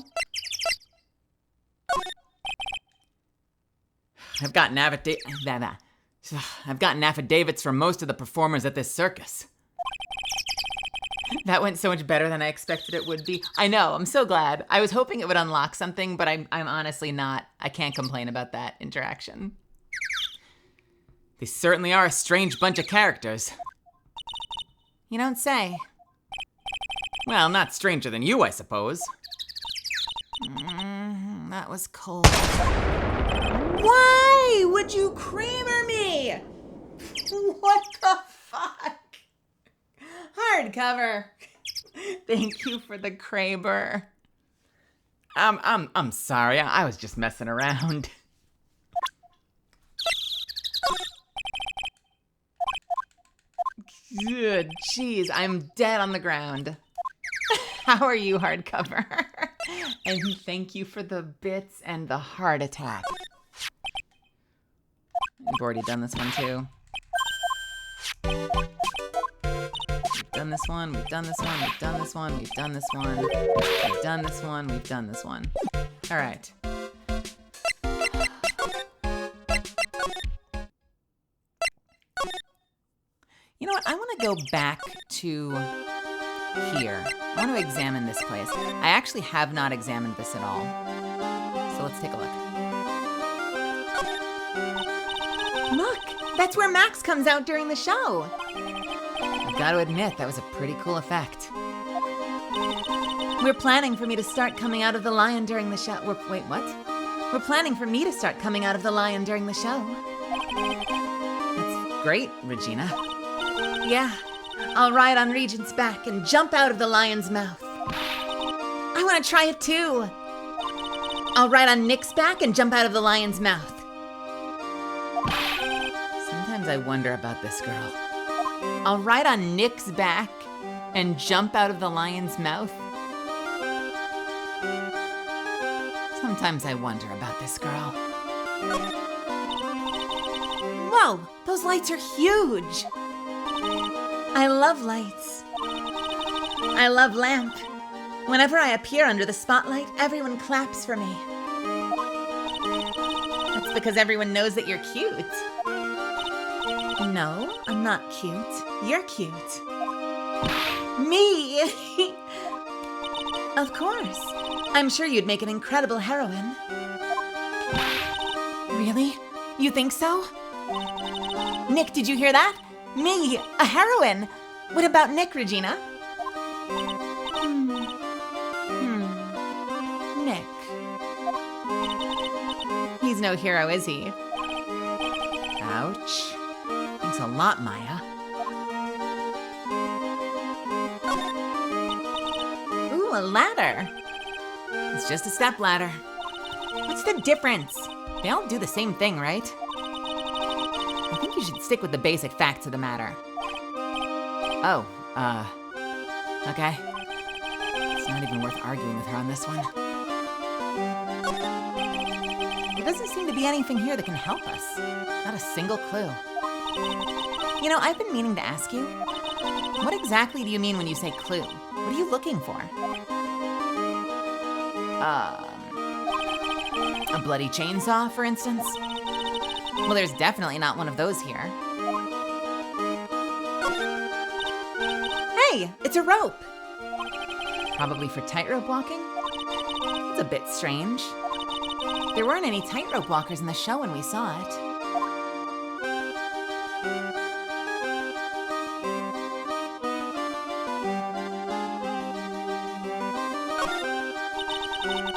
I've gotten affidavits from most of the performers at this circus. That went so much better than I expected it would be. I know, I'm so glad. I was hoping it would unlock something, but I'm honestly not. I can't complain about that interaction. They certainly are a strange bunch of characters. You don't say. Well, not stranger than you, I suppose. That was cold. Why would you creamer me? What the fuck? Hardcover. Thank you for the Kraber. I'm sorry. I was just messing around. Good jeez, I'm dead on the ground. How are you, Hardcover? And thank you for the bits and the heart attack. We've already done this one too. We've done this one, we've done this one, we've done this one, we've done this one, we've done this one, we've done this one. All right. what? I want to go back to here. I want to examine this place. I actually have not examined this at all. So let's take a look. Look, that's where Max comes out during the show. I've got to admit, that was a pretty cool effect. We're planning for me to start coming out of the lion during the show. Wait, what? We're planning for me to start coming out of the lion during the show. That's great, Regina. Yeah, I'll ride on Regent's back and jump out of the lion's mouth. I want to try it too. I'll ride on Nick's back and jump out of the lion's mouth. Sometimes I wonder about this girl. I'll ride on Nick's back and jump out of the lion's mouth. Sometimes I wonder about this girl. Whoa, those lights are huge. I love lights. I love lamp. Whenever I appear under the spotlight, everyone claps for me. That's because everyone knows that you're cute. No, I'm not cute. You're cute. Me! Of course. I'm sure you'd make an incredible heroine. Really? You think so? Nick, did you hear that? Me, a heroine. What about Nick, Regina? Nick. He's no hero, is he? Ouch. Thanks a lot, Maya. Ooh, a ladder. It's just a step ladder. What's the difference? They all do the same thing, right? I think you should stick with the basic facts of the matter. Oh, okay. It's not even worth arguing with her on this one. There doesn't seem to be anything here that can help us. Not a single clue. You know, I've been meaning to ask you. What exactly do you mean when you say clue? What are you looking for? A bloody chainsaw, for instance? Well, there's definitely not one of those here. Hey, it's a rope. Probably for tightrope walking? It's a bit strange. There weren't any tightrope walkers in the show when we saw it.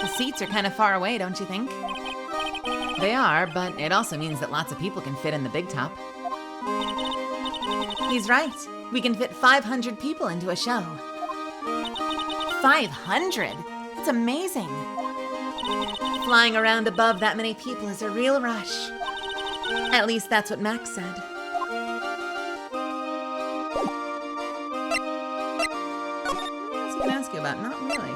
The seats are kind of far away, don't you think? They are, but it also means that lots of people can fit in the big top. He's right. We can fit 500 people into a show. 500? That's amazing. Flying around above that many people is a real rush. At least that's what Max said. What else can I ask you about? Not really.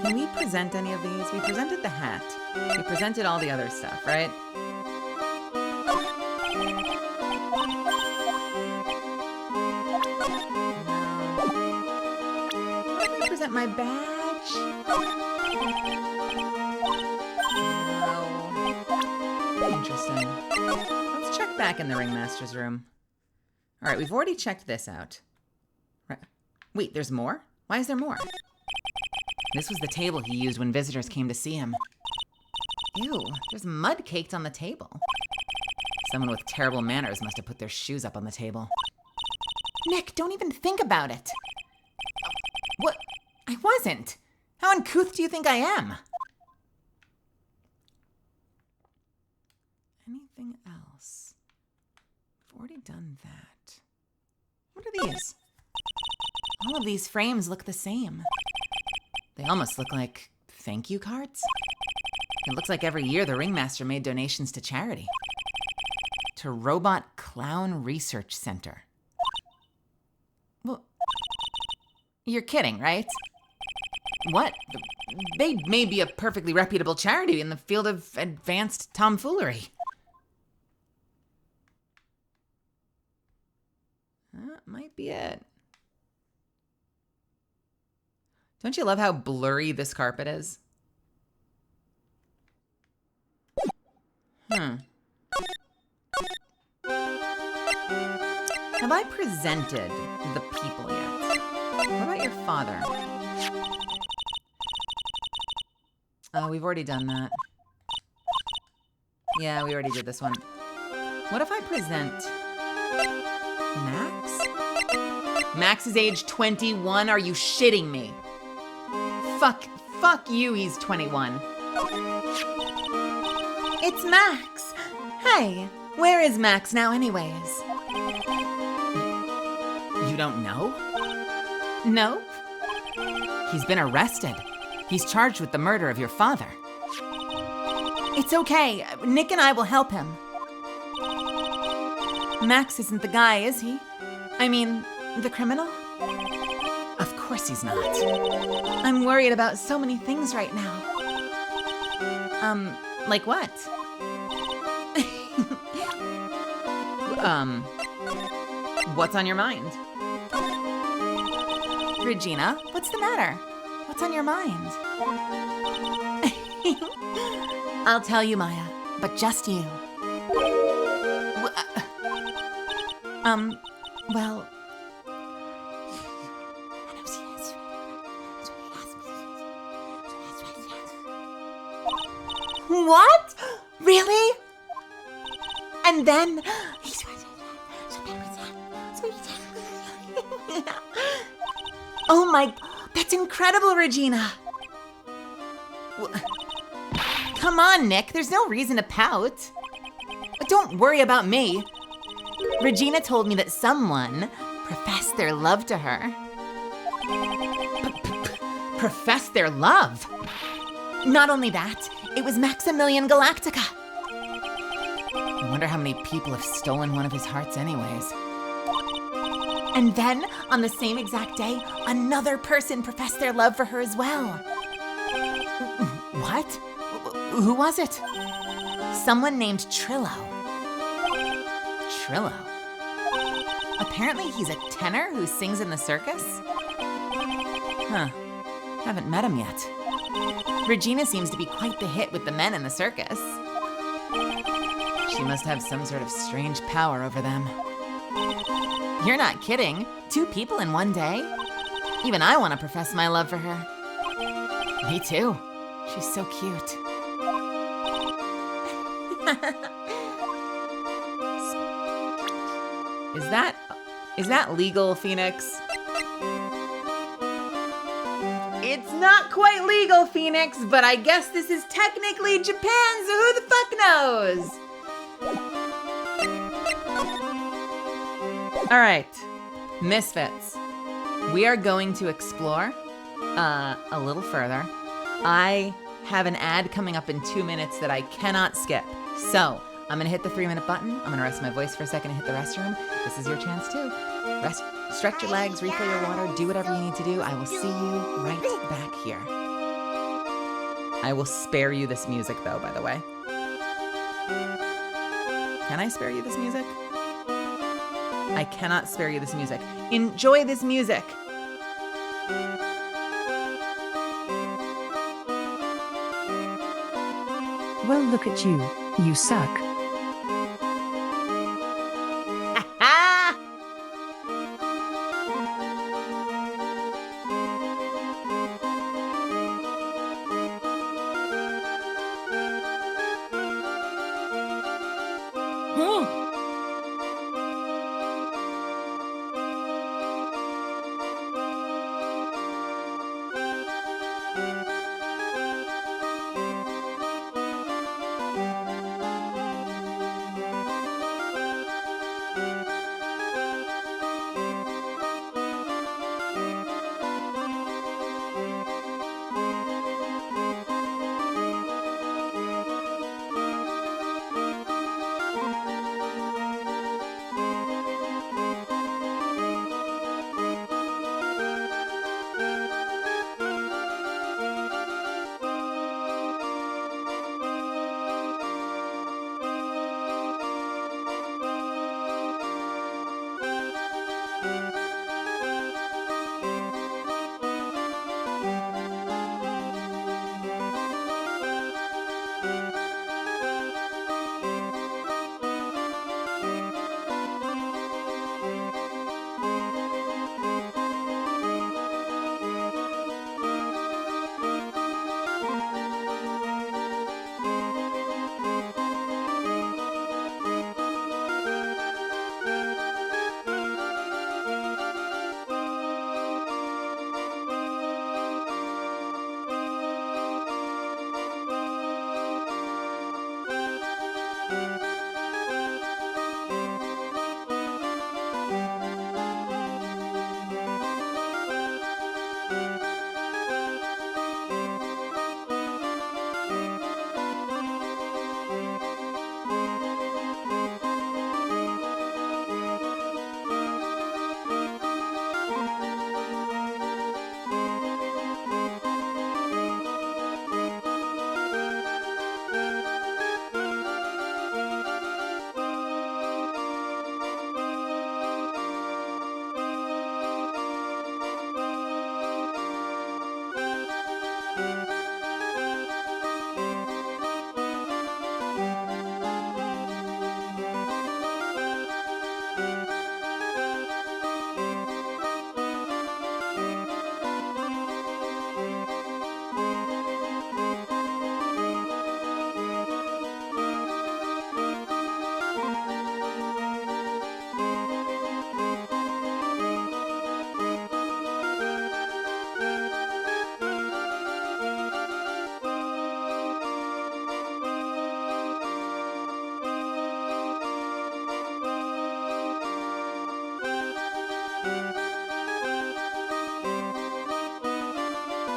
Can we present any of these? We presented the hat. We presented all the other stuff, right? Present my badge? No. Interesting. Let's check back in the ringmaster's room. All right, we've already checked this out. Right. Wait, there's more? Why is there more? This was the table he used when visitors came to see him. Ew, there's mud caked on the table. Someone with terrible manners must have put their shoes up on the table. Nick, don't even think about it. What? I wasn't. How uncouth do you think I am? Anything else? We've already done that. What are these? All of these frames look the same. They almost look like thank you cards. It looks like every year the ringmaster made donations to charity. To Robot Clown Research Center. Well, you're kidding, right? What? They may be a perfectly reputable charity in the field of advanced tomfoolery. That might be it. Don't you love how blurry this carpet is? Have I presented the people yet? What about your father? Oh, we've already done that. Yeah, we already did this one. What if I present Max? Max is age 21? Are you shitting me? Fuck you, he's 21. It's Max. Hey, where is Max now anyways? You don't know? No? He's been arrested. He's charged with the murder of your father. It's okay. Nick and I will help him. Max isn't the guy, is he? I mean, the criminal? Of course he's not. I'm worried about so many things right now. Like what? What's on your mind? Regina, what's the matter? What's on your mind? I'll tell you, Maya, but just you. Well... What? Really? And then... Oh my... That's incredible, Regina. Come on, Nick. There's no reason to pout. But don't worry about me. Regina told me that someone professed their love to her. Profess their love? Not only that, it was Maximilian Galactica. I wonder how many people have stolen one of his hearts anyways. And then, on the same exact day, another person professed their love for her as well. What? Who was it? Someone named Trillo. Trillo? Apparently he's a tenor who sings in the circus. Huh. Haven't met him yet. Regina seems to be quite the hit with the men in the circus. She must have some sort of strange power over them. You're not kidding. 2 people in one day? Even I want to profess my love for her. Me too. She's so cute. Is that legal, Phoenix? It's not quite legal, Phoenix, but I guess this is technically Japan, so who the fuck knows? All right, Misfits. We are going to explore a little further. I have an ad coming up in 2 minutes that I cannot skip. So I'm gonna hit the 3-minute button. I'm gonna rest my voice for a second and hit the restroom. This is your chance too. Stretch your legs, refill your water, do whatever you need to do. I will see you right back here. I will spare you this music though, by the way. Can I spare you this music? I cannot spare you this music. Enjoy this music. Well, look at you. You suck.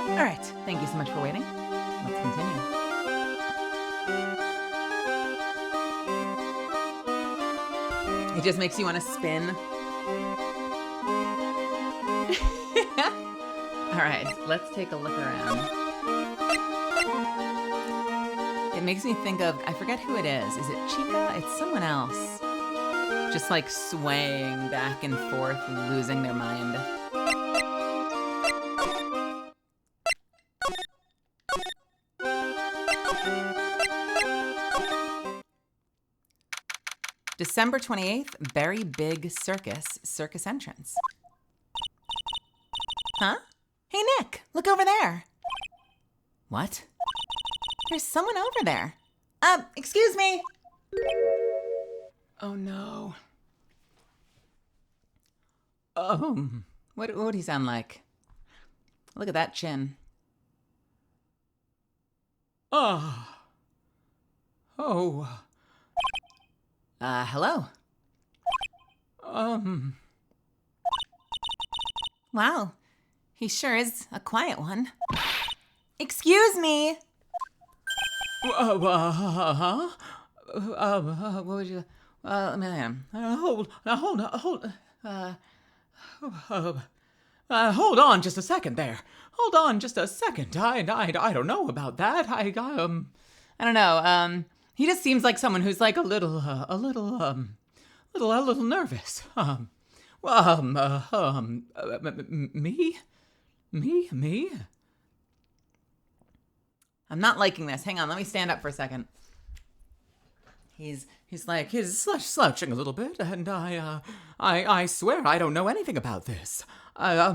All right, thank you so much for waiting. Let's continue. It just makes you want to spin. All right, let's take a look around. It makes me think of, I forget who it is. Is it Chica? It's someone else. Just like swaying back and forth, losing their mind. December 28th, Very Big circus entrance. Huh? Hey, Nick, look over there. What? There's someone over there. Excuse me. Oh, no. What would he sound like? Look at that chin. Oh. Hello. Wow, he sure is a quiet one. Excuse me. Huh? What would you? Ma'am. Hold on just a second there. Hold on just a second. I don't know about that. I don't know. He just seems like someone who's like a little nervous. Me? I'm not liking this. Hang on, let me stand up for a second. He's slouching a little bit, and I swear I don't know anything about this. I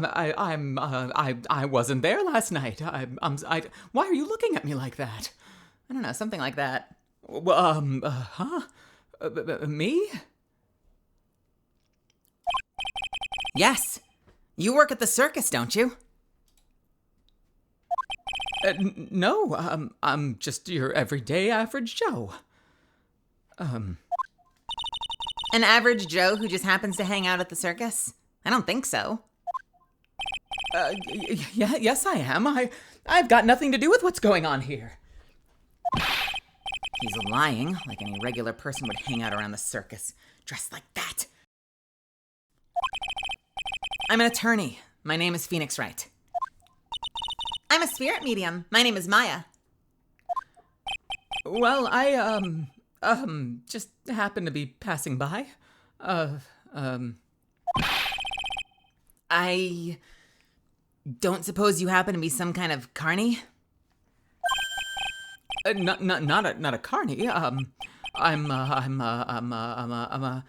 wasn't there last night. Why are you looking at me like that? I don't know, something like that. Me? Yes. You work at the circus, don't you? No, I'm just your everyday average Joe. An average Joe who just happens to hang out at the circus? I don't think so. Yes, I am. I've got nothing to do with what's going on here. He's lying, like any regular person would hang out around the circus, dressed like that. I'm an attorney. My name is Phoenix Wright. I'm a spirit medium. My name is Maya. Well, I, just happened to be passing by. I don't suppose you happen to be some kind of carny? Not a carny. I'm a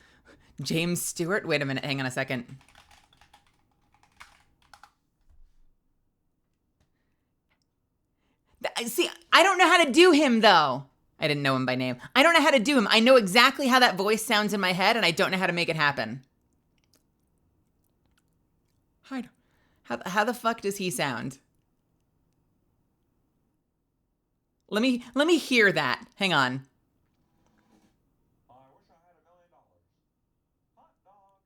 James Stewart. Wait a minute. Hang on a second. See, I don't know how to do him, though. I didn't know him by name. I don't know how to do him. I know exactly how that voice sounds in my head, and I don't know how to make it happen. How the fuck does he sound? Let me hear that. Hang on. I wish I had $1 million. Hot dog.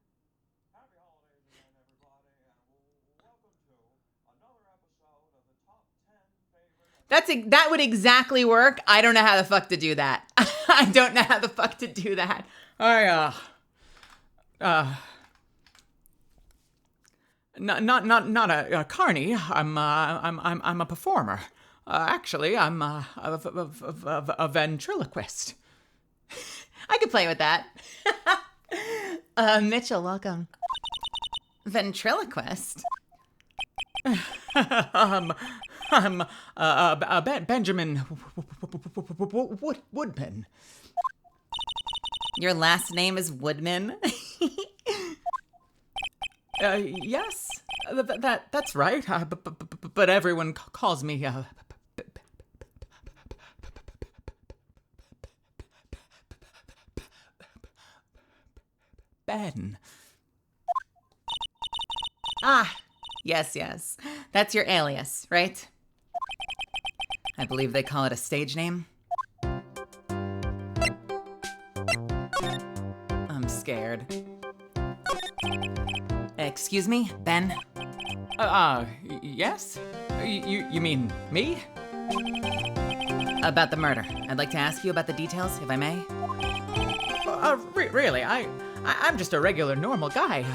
Happy holidays again, everybody, and welcome to another episode of the top 10 favorite. That would exactly work. I don't know how the fuck to do that. I don't know how the fuck to do that. Not a carny. I'm a performer. Actually, I'm a ventriloquist. I could play with that. Mitchell, welcome. Ventriloquist? I'm Benjamin Woodman. Your last name is Woodman? Yes, that's right. But everyone calls me Ben. Ah, yes. That's your alias, right? I believe they call it a stage name. I'm scared. Excuse me, Ben? Yes? You mean me? About the murder. I'd like to ask you about the details, if I may. Really? I'm just a regular normal guy.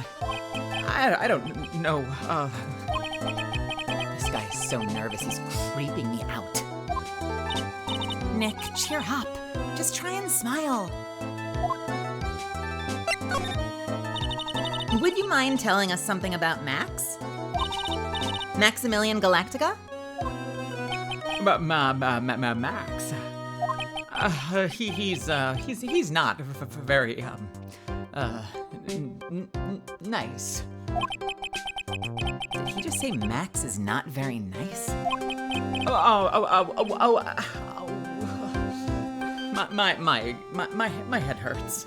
I don't know, This guy is so nervous, he's creeping me out. Nick, cheer up. Just try and smile. Would you mind telling us something about Max? Maximilian Galactica? Max. He's not very nice. Did he just say Max is not very nice? My head hurts.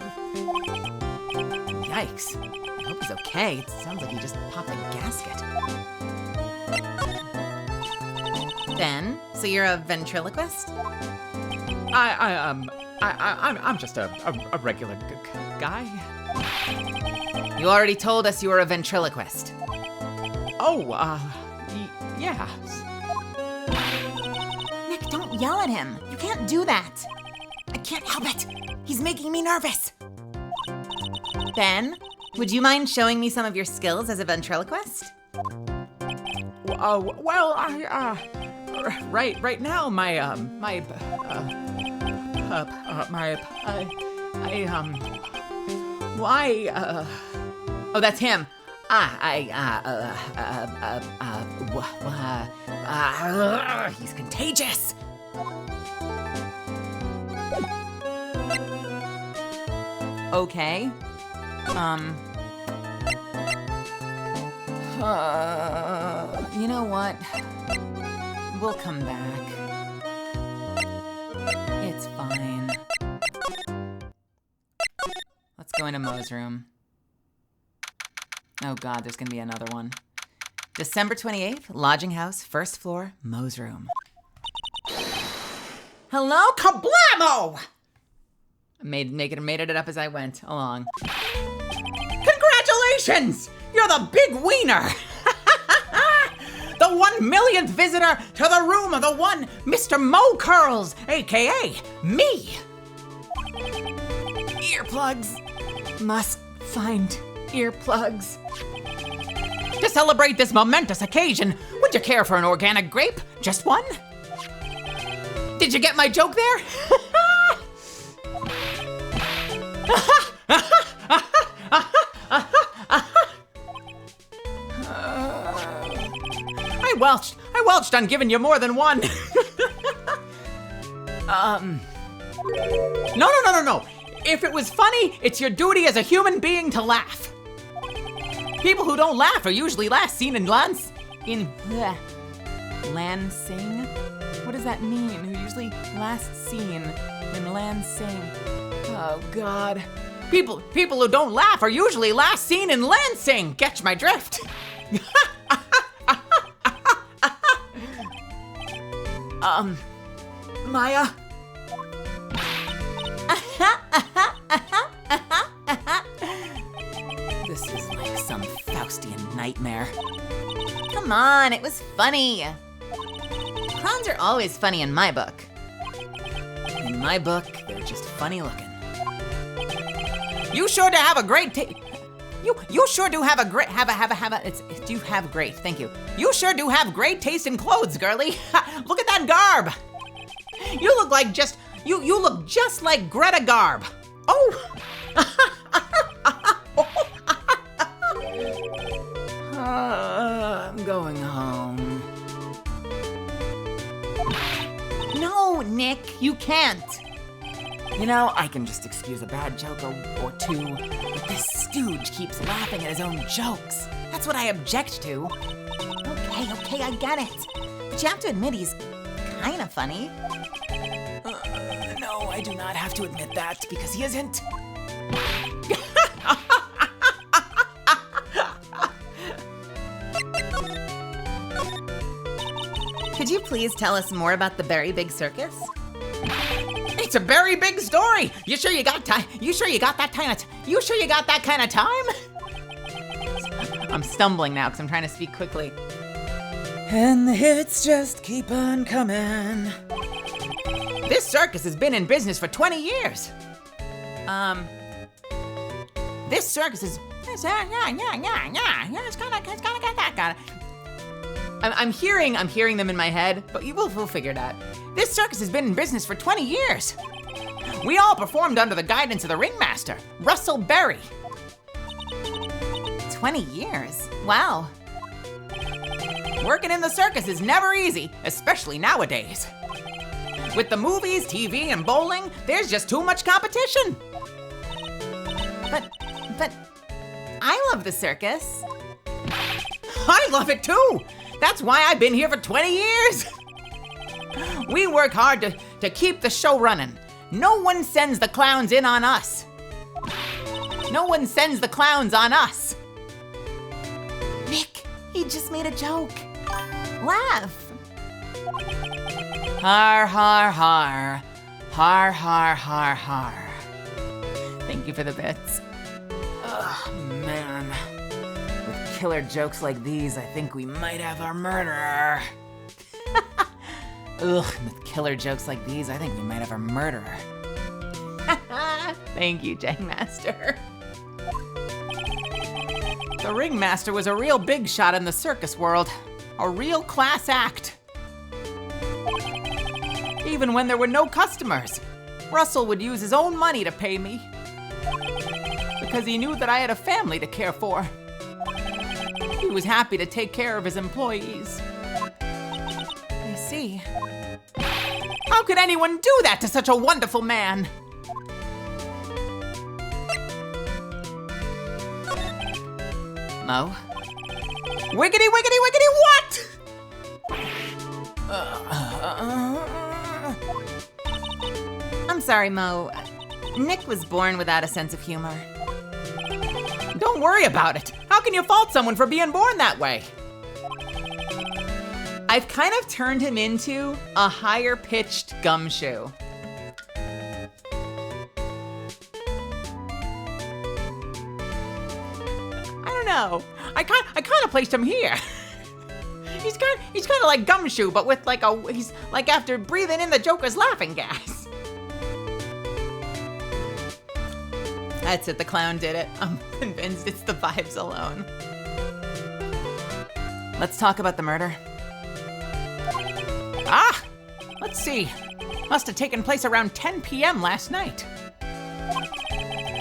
Yikes. I hope he's okay. It sounds like he just popped a gasket. Ben, so you're a ventriloquist? I'm just a regular guy. You already told us you were a ventriloquist. Yeah. Nick, don't yell at him. You can't do that. I can't help it. He's making me nervous. Ben, would you mind showing me some of your skills as a ventriloquist? Right now, Oh, that's him. He's contagious. Okay. You know what? We'll come back. It's fine. Let's go into Mo's room. Oh God, there's gonna be another one. December 28th, lodging house, first floor, Mo's room. Hello, kablamo! Made it up as I went along. Congratulations! You're the big wiener! The 1 millionth visitor to the room of the one Mr. Mo Curls, aka me! Earplugs. Must find earplugs. To celebrate this momentous occasion, would you care for an organic grape? Just one? Did you get my joke there? I welched on giving you more than one. No. If it was funny, it's your duty as a human being to laugh. People who don't laugh are usually last seen in Lansing? What does that mean? Who usually last seen in Lansing? Oh God. People who don't laugh are usually last seen in Lansing. Catch my drift. Maya? This is like some Faustian nightmare. Come on, it was funny. Clowns are always funny in my book. In my book, they're just funny looking. You sure do have a great You sure do have a great You have great, thank you. You sure do have great taste in clothes, girlie. Look at that garb. You look just like Greta Garb. Oh. I'm going home. No, Nick, you can't. You know, I can just excuse a bad joke or two, but this stooge keeps laughing at his own jokes. That's what I object to. Okay, I get it. But you have to admit he's kind of funny. No, I do not have to admit that because he isn't. Could you please tell us more about the Very Big Circus? It's a very big story. You sure you got time? You sure you got that kind of time? I'm stumbling now because I'm trying to speak quickly. And the hits just keep on coming. This circus has been in business for 20 years. This circus is, it's gonna get that. I'm hearing them in my head, but we'll figure it out. This circus has been in business for 20 years. We all performed under the guidance of the ringmaster, Russell Berry. 20 years? Wow. Working in the circus is never easy, especially nowadays. With the movies, TV, and bowling, there's just too much competition. But I love the circus. I love it too. That's why I've been here for 20 years. We work hard to keep the show running. No one sends the clowns in on us. No one sends the clowns on us. Nick, he just made a joke. Laugh. Har, har, har. Har, har, har, har. Thank you for the bits. Oh, man. With killer jokes like these, I think we might have our murderer. Ugh, with killer jokes like these, I think we might have our murderer. Thank you, Jangmaster. The ringmaster was a real big shot in the circus world. A real class act. Even when there were no customers, Russell would use his own money to pay me. Because he knew that I had a family to care for. He was happy to take care of his employees. I see. How could anyone do that to such a wonderful man? Mo? Wiggity, wiggity, wiggity, what? I'm sorry, Mo. Nick was born without a sense of humor. Don't worry about it. How can you fault someone for being born that way? I've kind of turned him into a higher-pitched gumshoe. I don't know. I kind of placed him here. He's kind of like Gumshoe, but with he's like after breathing in the Joker's laughing gas. That's it, the clown did it. I'm convinced it's the vibes alone. Let's talk about the murder. Let's see. Must have taken place around 10 p.m. last night.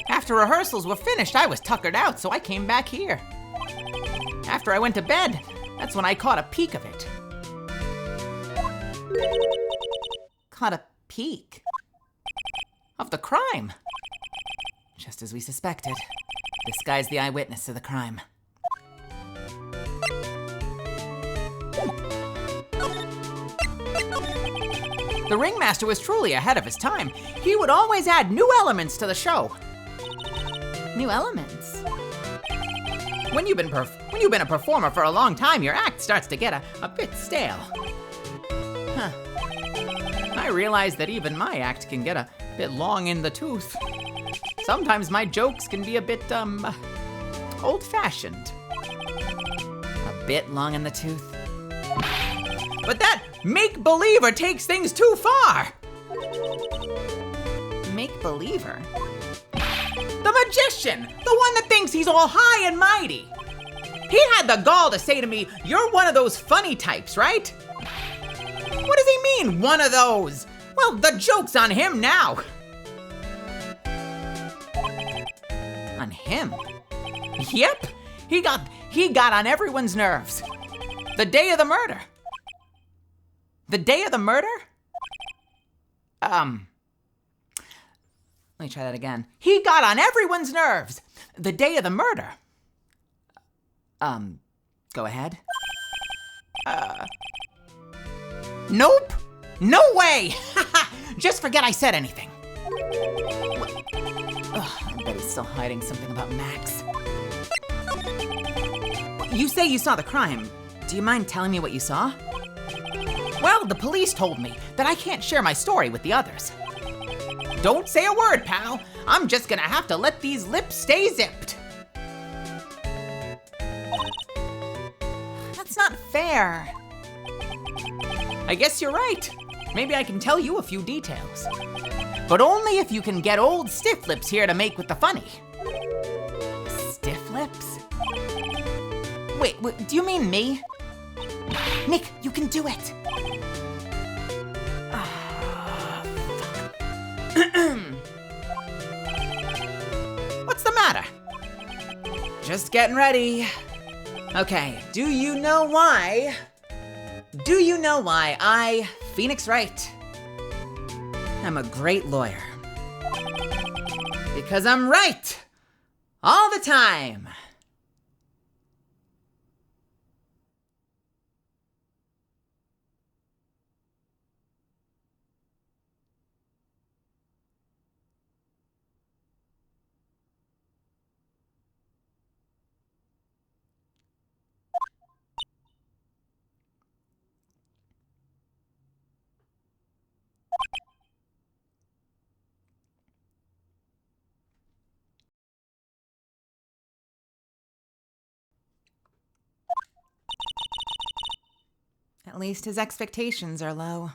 After rehearsals were finished, I was tuckered out, so I came back here. After I went to bed, that's when I caught a peek of it. Caught a peek? Of the crime. Just as we suspected. This guy's the eyewitness to the crime. The ringmaster was truly ahead of his time. He would always add new elements to the show. New elements? When you've been a performer for a long time, your act starts to get a bit stale. Huh. I realize that even my act can get a bit long in the tooth. Sometimes my jokes can be a bit, old-fashioned. A bit long in the tooth. But that make-believer takes things too far! Make-believer? The magician! The one that thinks he's all high and mighty! He had the gall to say to me, "You're one of those funny types, right?" What does he mean, one of those? Well, the joke's on him now. On him? Yep, he got on everyone's nerves. The day of the murder. The day of the murder? Let me try that again. He got on everyone's nerves. The day of the murder. Go ahead. Nope. No way. Just forget I said anything. I bet he's still hiding something about Max. You say you saw the crime. Do you mind telling me what you saw? Well, the police told me that I can't share my story with the others. Don't say a word, pal. I'm just gonna have to let these lips stay zipped. That's not fair. I guess you're right. Maybe I can tell you a few details. But only if you can get old Stiff Lips here to make with the funny. Stiff Lips? Wait, do you mean me? Nick, you can do it. What's the matter? Just getting ready. Okay, do you know why I, Phoenix Wright, am a great lawyer? Because I'm right all the time. At least his expectations are low.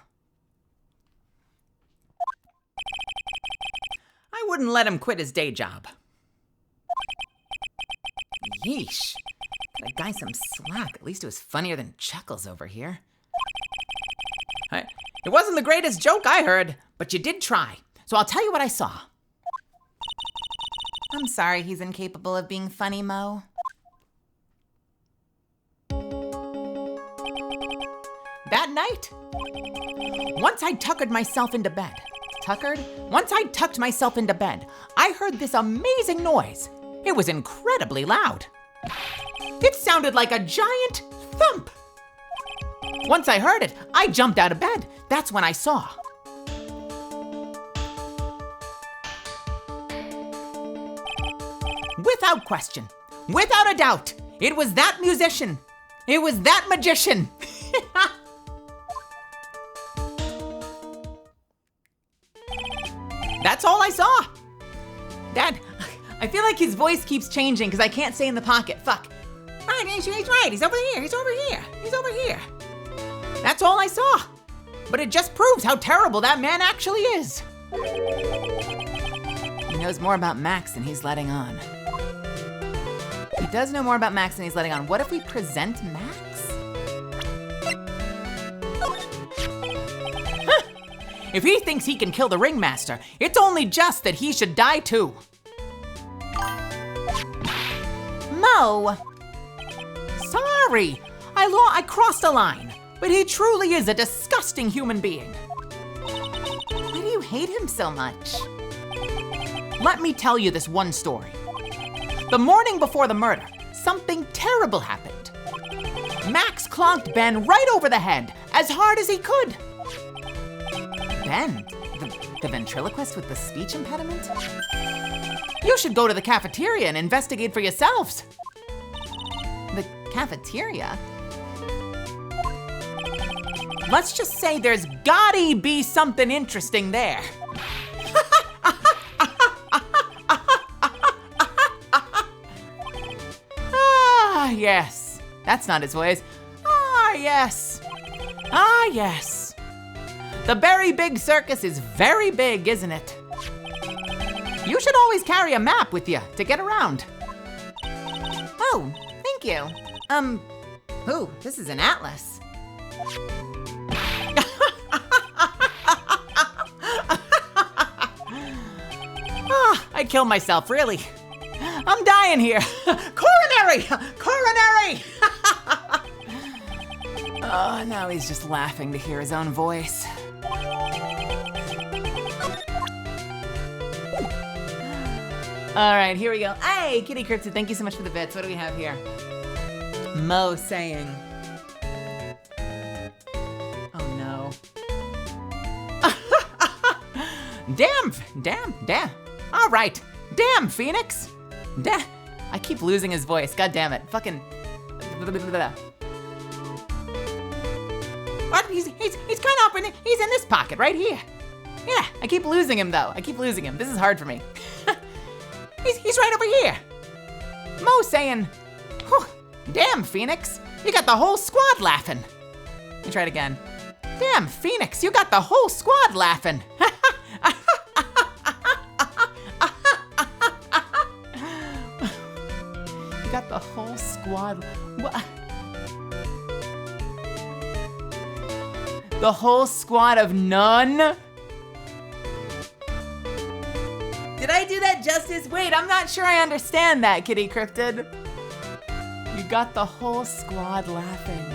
I wouldn't let him quit his day job. Yeesh. Got a guy some slack. At least it was funnier than Chuckles over here. It wasn't the greatest joke I heard, but you did try. So I'll tell you what I saw. I'm sorry he's incapable of being funny, Mo. That night, once I tuckered myself into bed, I heard this amazing noise. It was incredibly loud. It sounded like a giant thump. Once I heard it, I jumped out of bed. That's when I saw. Without question, without a doubt, it was that musician. It was that magician. That's all I saw. Dad, I feel like his voice keeps changing because I can't stay in the pocket. Fuck. Right, he's right. He's over here. He's over here. That's all I saw. But it just proves how terrible that man actually is. He knows more about Max than he's letting on. He does know more about Max than he's letting on. What if we present Max? If he thinks he can kill the ringmaster, it's only just that he should die too. Mo! Sorry, I crossed a line, but he truly is a disgusting human being. Why do you hate him so much? Let me tell you this one story. The morning before the murder, something terrible happened. Max clonked Ben right over the head, as hard as he could. Ben, the ventriloquist with the speech impediment? You should go to the cafeteria and investigate for yourselves. The cafeteria? Let's just say there's gotta be something interesting there. Ah, yes. That's not his voice. Ah, yes. Ah, yes. The Very Big Circus is very big, isn't it? You should always carry a map with you to get around. Oh, thank you. Ooh, this is an atlas. I'd kill myself, really. I'm dying here. Coronary! Coronary! Oh, now he's just laughing to hear his own voice. All right, here we go. Hey, Kitty Cryptid, thank you so much for the bits. What do we have here? Mo saying. Oh no. Damn. All right. Damn, Phoenix. I keep losing his voice. God damn it. Fucking. What? He's kind of up in. He's in this pocket right here. Yeah, I keep losing him though. This is hard for me. He's right over here. Mo saying, damn, Phoenix, you got the whole squad laughing. Let me try it again. Damn, Phoenix, you got the whole squad laughing. You got the whole squad. What? The whole squad of none? Did I do that justice? Wait, I'm not sure I understand that, Kitty Cryptid. You got the whole squad laughing.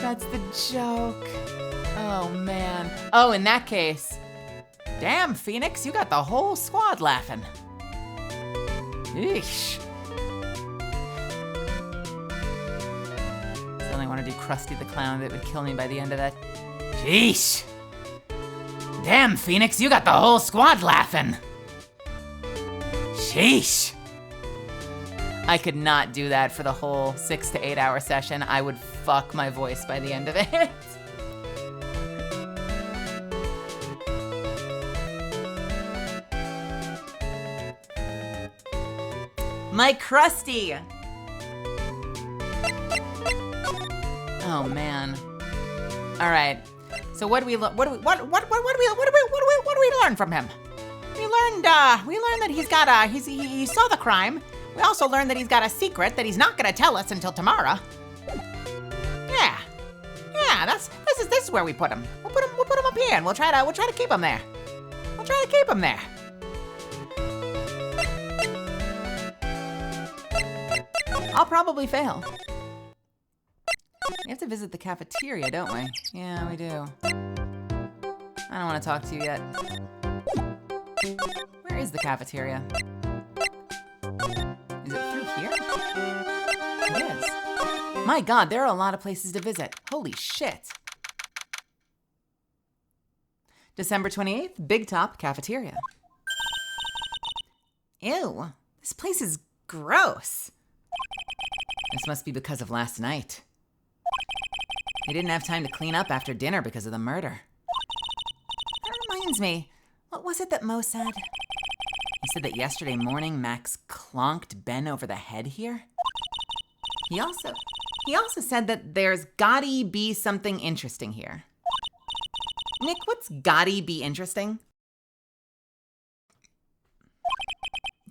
That's the joke. Oh, man. Oh, in that case, damn, Phoenix, you got the whole squad laughing. Eesh. Suddenly want to do Krusty the Clown, that would kill me by the end of that. Sheesh. Damn, Phoenix, you got the whole squad laughing. Sheesh. I could not do that for the whole 6 to 8 hour session. I would fuck my voice by the end of it. My Krusty. Oh man. All right. So what do we learn from him? We learned that he's got he saw the crime. We also learned that he's got a secret that he's not gonna tell us until tomorrow. Yeah, this is where we put him. We'll put him up here, and we'll try to keep him there. We'll try to keep him there. I'll probably fail. We have to visit the cafeteria, don't we? Yeah, we do. I don't want to talk to you yet. Where is the cafeteria? Is it through here? It is. My God, there are a lot of places to visit. Holy shit. December 28th, Big Top Cafeteria. Ew, this place is gross. This must be because of last night. They didn't have time to clean up after dinner because of the murder. That reminds me, what was it that Mo said? He said that yesterday morning Max clonked Ben over the head here. He also said that there's gotta be something interesting here. Nick, what's gotta be interesting?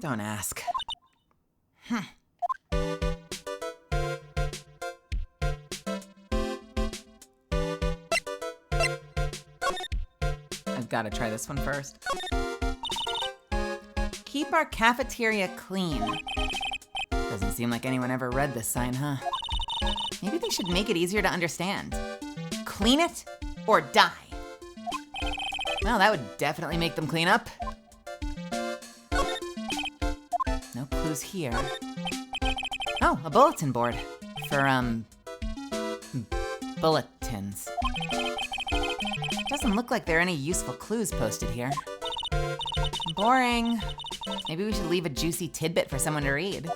Don't ask. I've got to try this one first. Keep our cafeteria clean. Doesn't seem like anyone ever read this sign, huh? Maybe they should make it easier to understand. Clean it or die. Well, that would definitely make them clean up. No clues here. Oh, a bulletin board for, bulletins. Doesn't look like there are any useful clues posted here. Boring. Maybe we should leave a juicy tidbit for someone to read.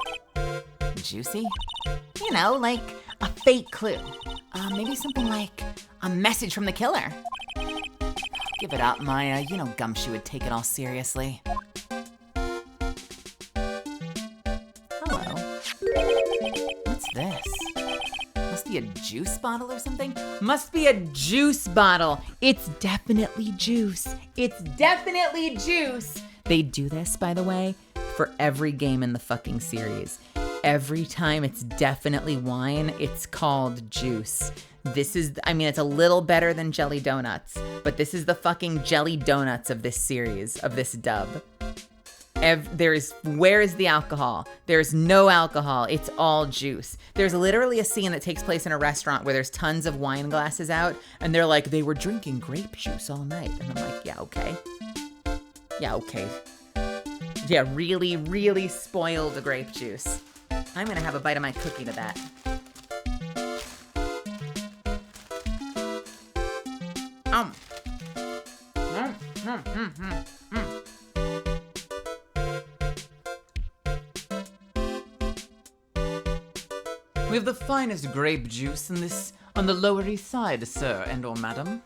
Juicy? You know, like a fake clue. Maybe something like a message from the killer. Give it up, Maya. You know Gumshoe would take it all seriously. Hello. What's this? Must be a juice bottle or something? Must be a juice bottle. It's definitely juice. It's definitely juice. They do this, by the way, for every game in the fucking series. Every time it's definitely wine, it's called juice. This is, I mean, it's a little better than jelly donuts, but this is the fucking jelly donuts of this series, of this dub. Where is the alcohol? There's no alcohol. It's all juice. There's literally a scene that takes place in a restaurant where there's tons of wine glasses out, and they're like, they were drinking grape juice all night. And I'm like, yeah, okay. Yeah, okay. Yeah, really, really spoiled grape juice. I'm gonna have a bite of my cookie to that. We have the finest grape juice in this on the Lower East Side, sir and or madam.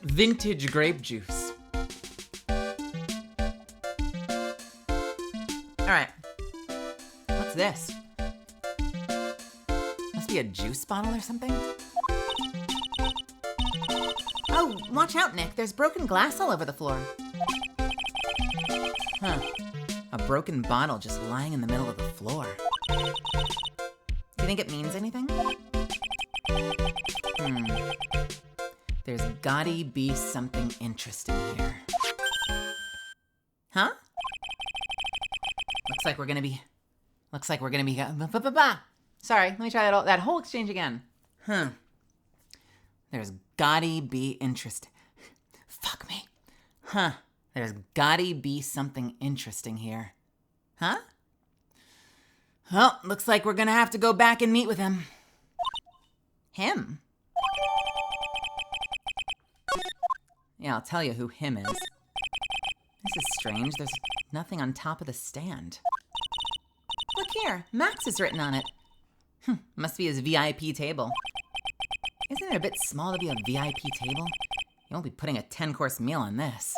Vintage grape juice. All right. What's What's this? Must be a juice bottle or something. Oh, watch out, Nick. There's broken glass all over the floor. Huh. A broken bottle just lying in the middle of the floor. Do you think it means anything? There's gotta be something interesting here. Huh? Looks like we're gonna be. Sorry, let me try that whole exchange again. There's gotta be interest. Fuck me. There's gotta be something interesting here. Huh? Well, looks like we're gonna have to go back and meet with him. Him? Yeah, I'll tell you who him is. This is strange. There's nothing on top of the stand. Look here, Max is written on it. Must be his VIP table. Isn't it a bit small to be a VIP table? You won't be putting a 10-course meal on this.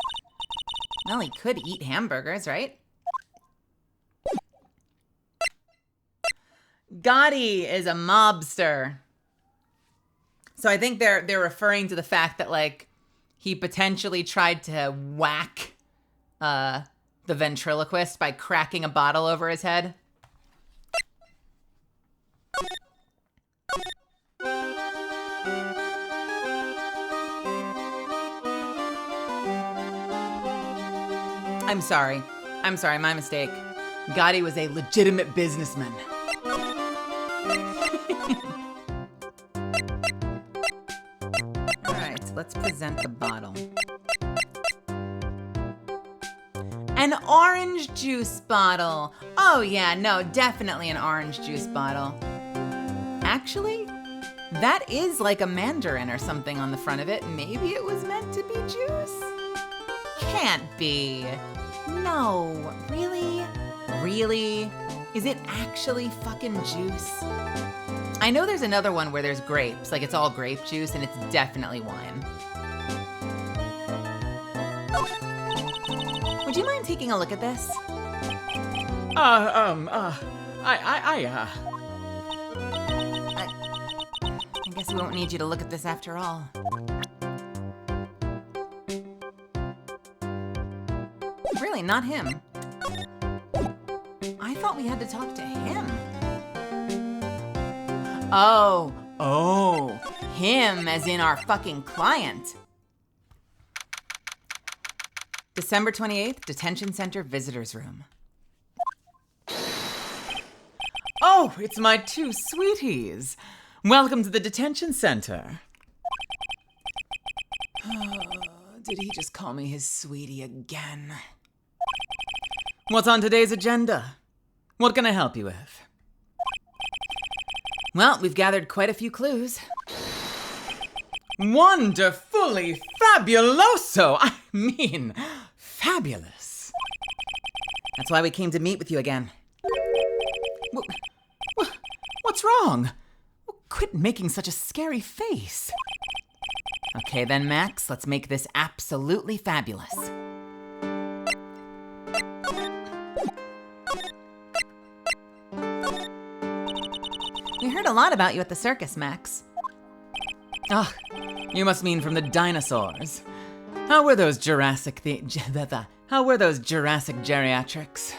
Well, he could eat hamburgers, right? Gotti is a mobster. So I think they're referring to the fact that, like, he potentially tried to whack the ventriloquist by cracking a bottle over his head. I'm sorry, my mistake. Gotti was a legitimate businessman. All right, let's present the bottle. An orange juice bottle. Oh yeah, no, definitely an orange juice bottle. Actually, that is like a mandarin or something on the front of it. Maybe it was meant to be juice? Can't be. No, really? Really? Is it actually fucking juice? I know there's another one where there's grapes, like it's all grape juice and it's definitely wine. Would you mind taking a look at this? I guess we won't need you to look at this after all. Really, not him. I thought we had to talk to him. Oh, him as in our fucking client. December 28th, Detention Center Visitors Room. Oh, it's my two sweeties. Welcome to the detention center. Did he just call me his sweetie again? What's on today's agenda? What can I help you with? Well, we've gathered quite a few clues. Wonderfully fabuloso! I mean, fabulous. That's why we came to meet with you again. What's wrong? Quit making such a scary face. Okay then, Max, let's make this absolutely fabulous. We heard a lot about you at the circus, Max. Oh, you must mean from the dinosaurs. How were those Jurassic geriatrics?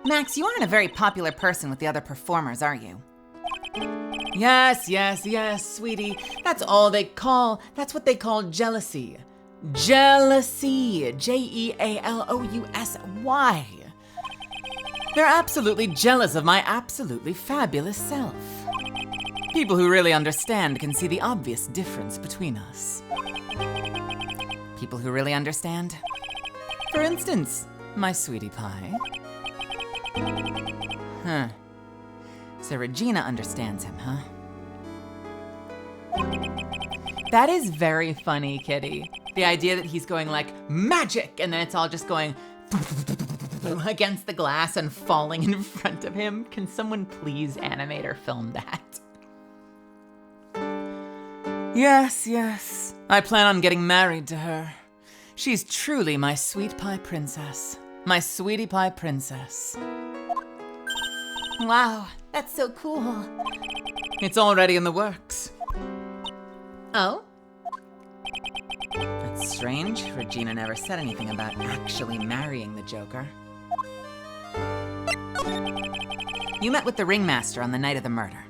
Max, you aren't a very popular person with the other performers, are you? Yes, sweetie. That's what they call jealousy. Jealousy. Jealousy. They're absolutely jealous of my absolutely fabulous self. People who really understand can see the obvious difference between us. People who really understand? For instance, my sweetie pie. Huh. So Regina understands him, huh? That is very funny, Kitty. The idea that he's going like, magic, and then it's all just going against the glass and falling in front of him. Can someone please animate or film that? Yes. I plan on getting married to her. She's truly my sweet pie princess. My sweetie pie princess. Wow, that's so cool. It's already in the works. Oh? That's strange. Regina never said anything about actually marrying the Joker. You met with the ringmaster on the night of the murder.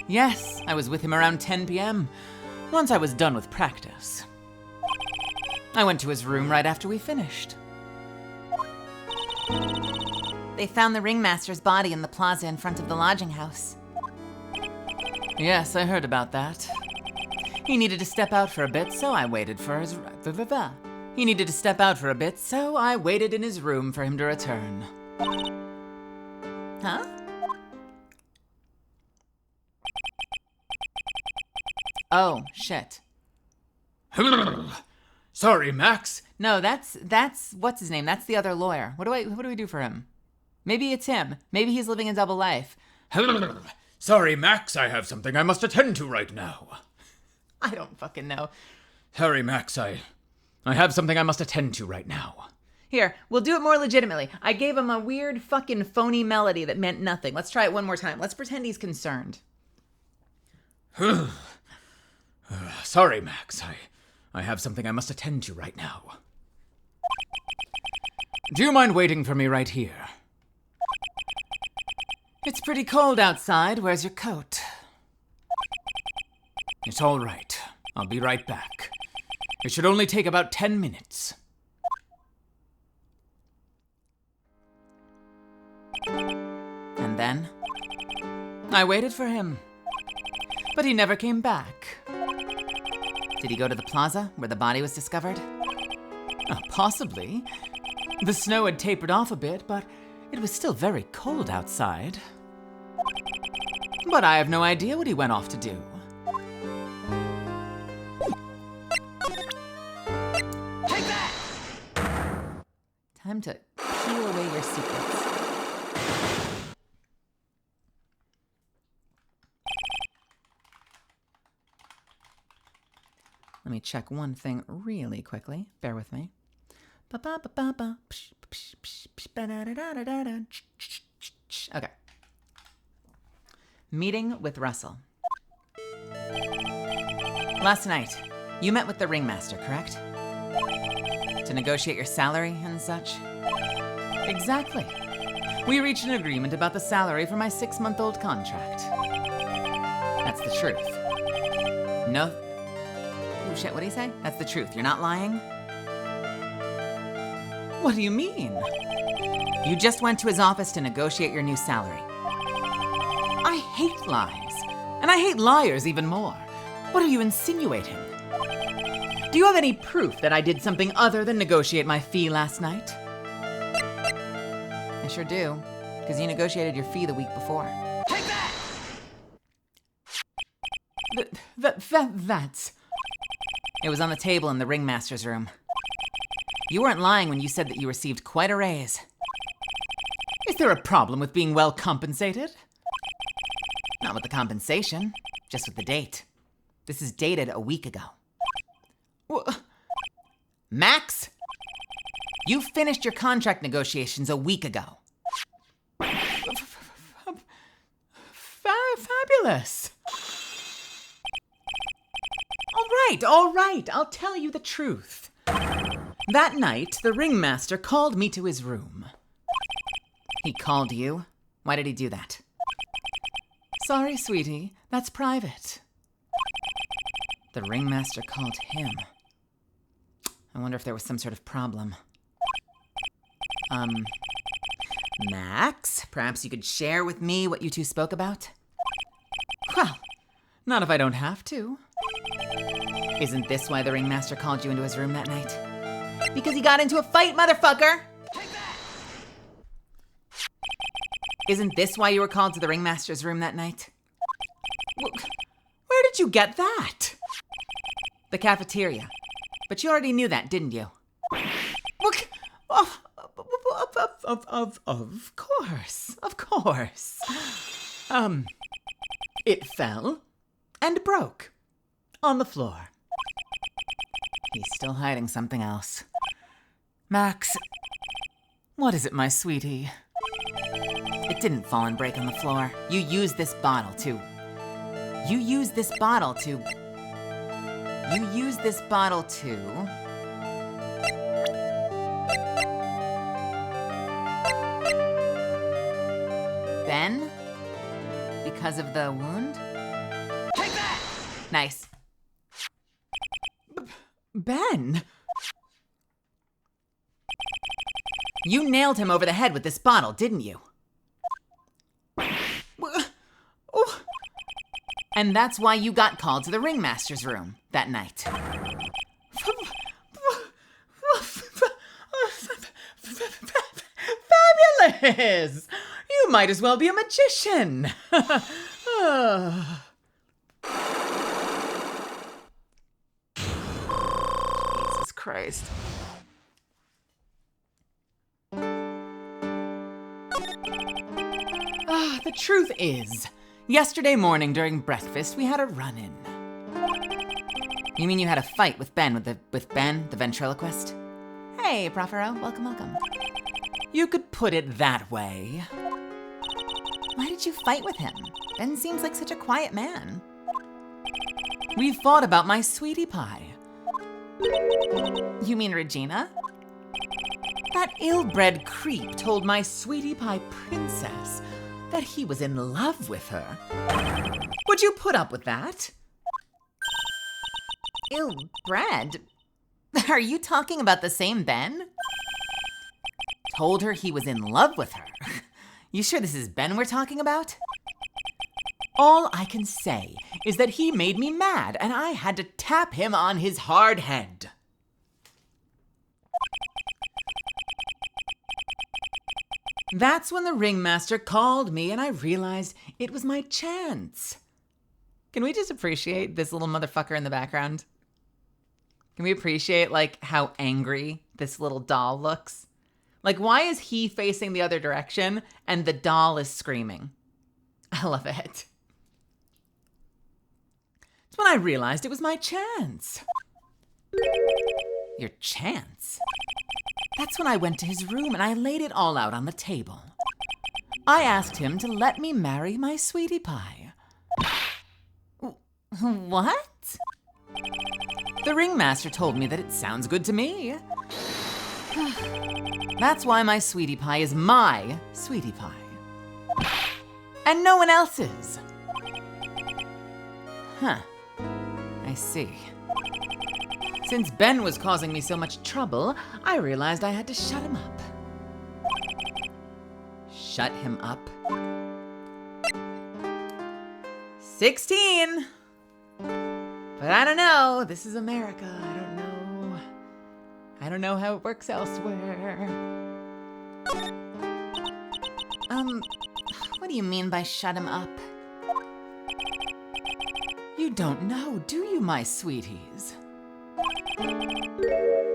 Yes, I was with him around 10 p.m. once I was done with practice. I went to his room right after we finished. They found the ringmaster's body in the plaza in front of the lodging house. Yes, I heard about that. He needed to step out for a bit, so I waited for his... He needed to step out for a bit, so I waited in his room for him to return. Huh? Oh, shit. Sorry, Max. No, that's what's his name? That's the other lawyer. What do we do for him? Maybe it's him. Maybe he's living a double life. Sorry, Max, I have something I must attend to right now. I don't fucking know. Sorry, Max, I have something I must attend to right now. Here, we'll do it more legitimately. I gave him a weird fucking phony melody that meant nothing. Let's try it one more time. Let's pretend he's concerned. Sorry, Max, I have something I must attend to right now. Do you mind waiting for me right here? It's pretty cold outside. Where's your coat? It's all right. I'll be right back. It should only take about 10 minutes. And then I waited for him. But he never came back. Did he go to the plaza where the body was discovered? Possibly. The snow had tapered off a bit, but it was still very cold outside. But I have no idea what he went off to do. Take that! Time to peel away your secrets. Let me check one thing really quickly. Bear with me. Okay. Meeting with Russell. Last night, you met with the ringmaster, correct? To negotiate your salary and such? Exactly. We reached an agreement about the salary for my 6-month-old contract. That's the truth. No. Oh shit, what do you say? That's the truth. You're not lying? What do you mean? You just went to his office to negotiate your new salary. I hate lies. And I hate liars even more. What are you insinuating? Do you have any proof that I did something other than negotiate my fee last night? I sure do, because you negotiated your fee the week before. Take that! That's... It was on the table in the ringmaster's room. You weren't lying when you said that you received quite a raise. Is there a problem with being well compensated? Not with the compensation, just with the date. This is dated a week ago. Max? You finished your contract negotiations a week ago. Fabulous. All right, I'll tell you the truth. That night, the ringmaster called me to his room. He called you? Why did he do that? Sorry, sweetie, that's private. The ringmaster called him. I wonder if there was some sort of problem. Max, perhaps you could share with me what you two spoke about? Well, not if I don't have to. Isn't this why the ringmaster called you into his room that night? Because he got into a fight, motherfucker! Take that! Isn't this why you were called to the ringmaster's room that night? Where did you get that? The cafeteria. But you already knew that, didn't you? Of course. It fell and broke on the floor. He's still hiding something else. Max, what is it, my sweetie? It didn't fall and break on the floor. You used this bottle to... You used this bottle to... You used this bottle to... Ben? Because of the wound? Take that! Nice. Ben? You nailed him over the head with this bottle, didn't you? And that's why you got called to the ringmaster's room that night. Fabulous! You might as well be a magician. Jesus Christ. The truth is, yesterday morning during breakfast, we had a run-in. You mean you had a fight with Ben, with Ben, the ventriloquist? Hey, Profero, welcome, welcome. You could put it that way. Why did you fight with him? Ben seems like such a quiet man. We fought about my sweetie pie. You mean Regina? That ill-bred creep told my sweetie pie princess that he was in love with her. Would you put up with that? Ill-bred? Are you talking about the same Ben? Told her he was in love with her. You sure this is Ben we're talking about? All I can say is that he made me mad and I had to tap him on his hard head. That's when the ringmaster called me and I realized it was my chance. Can we just appreciate this little motherfucker in the background? Can we appreciate, like, how angry this little doll looks? Like, why is he facing the other direction and the doll is screaming? I love it. It's when I realized it was my chance. Your chance? That's when I went to his room and I laid it all out on the table. I asked him to let me marry my sweetie pie. What? The ringmaster told me that it sounds good to me. That's why my sweetie pie is my sweetie pie. And no one else's. Huh. I see. Since Ben was causing me so much trouble, I realized I had to shut him up. Shut him up? 16! But I don't know. This is America. I don't know how it works elsewhere. What do you mean by shut him up? You don't know, do you, my sweeties?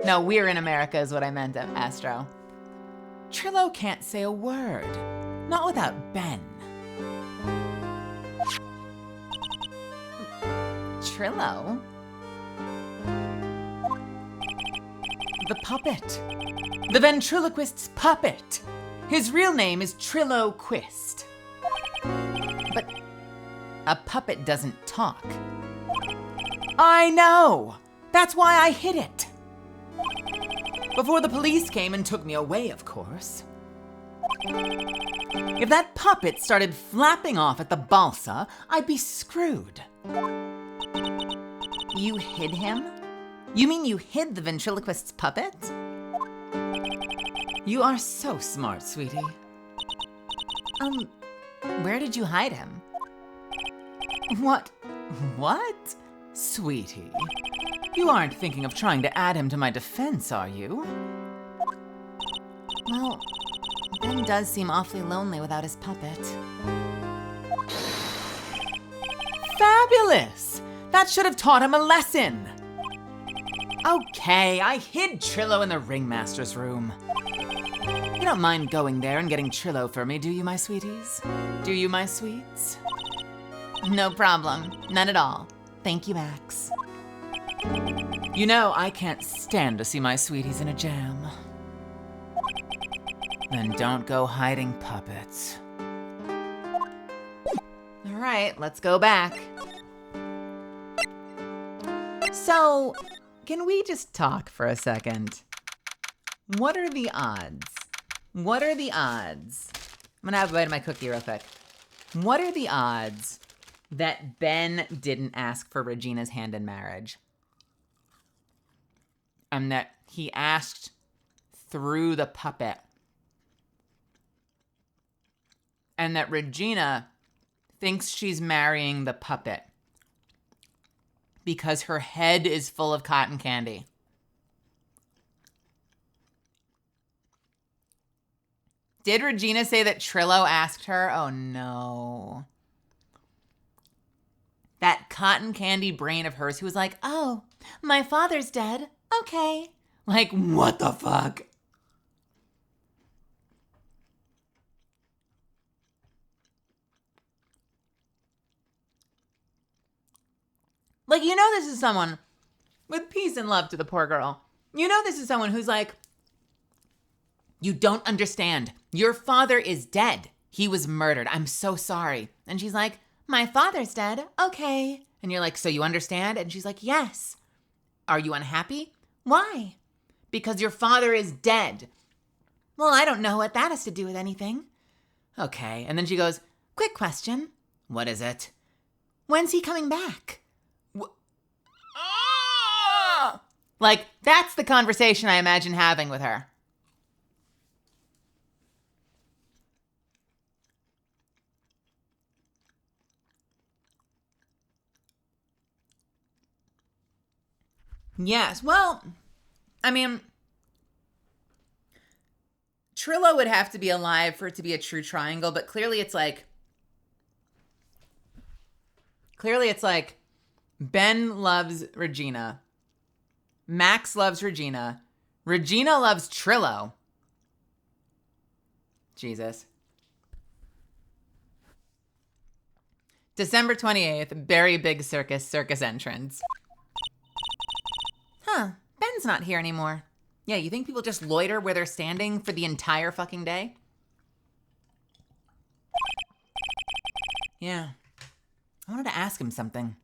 No, we're in America is what I meant, Astro. Trillo can't say a word. Not without Ben. Trillo? The puppet. The ventriloquist's puppet. His real name is Trillo Quist. But a puppet doesn't talk. I know! That's why I hid it. Before the police came and took me away, of course. If that puppet started flapping off at the balsa, I'd be screwed. You hid him? You mean you hid the ventriloquist's puppet? You are so smart, sweetie. Where did you hide him? What? What? Sweetie, you aren't thinking of trying to add him to my defense, are you? Well, Ben does seem awfully lonely without his puppet. Fabulous! That should have taught him a lesson. Okay, I hid Trillo in the ringmaster's room. You don't mind going there and getting Trillo for me, do you, my sweeties? Do you, my sweets? No problem. None at all. Thank you, Max. You know, I can't stand to see my sweeties in a jam. Then don't go hiding puppets. All right, let's go back. So, can we just talk for a second? What are the odds? What are the odds? I'm gonna have a bite of my cookie real quick. What are the odds that Ben didn't ask for Regina's hand in marriage? And that he asked through the puppet. And that Regina thinks she's marrying the puppet because her head is full of cotton candy. Did Regina say that Trillo asked her? Oh no. That cotton candy brain of hers who was like, oh, my father's dead. Okay. Like, what the fuck? Like, you know, this is someone with peace and love to the poor girl. You know, this is someone who's like, you don't understand. Your father is dead. He was murdered. I'm so sorry. And she's like, my father's dead. Okay. And you're like, so you understand? And she's like, yes. Are you unhappy? Why? Because your father is dead. Well, I don't know what that has to do with anything. Okay. And then she goes, quick question. What is it? When's he coming back? Like, that's the conversation I imagine having with her. Yes, well, I mean, Trillo would have to be alive for it to be a true triangle, but clearly it's like Ben loves Regina. Max loves Regina. Regina loves Trillo. Jesus. December 28th, very big circus entrance. Huh, Ben's not here anymore. Yeah, you think people just loiter where they're standing for the entire fucking day? Yeah. I wanted to ask him something.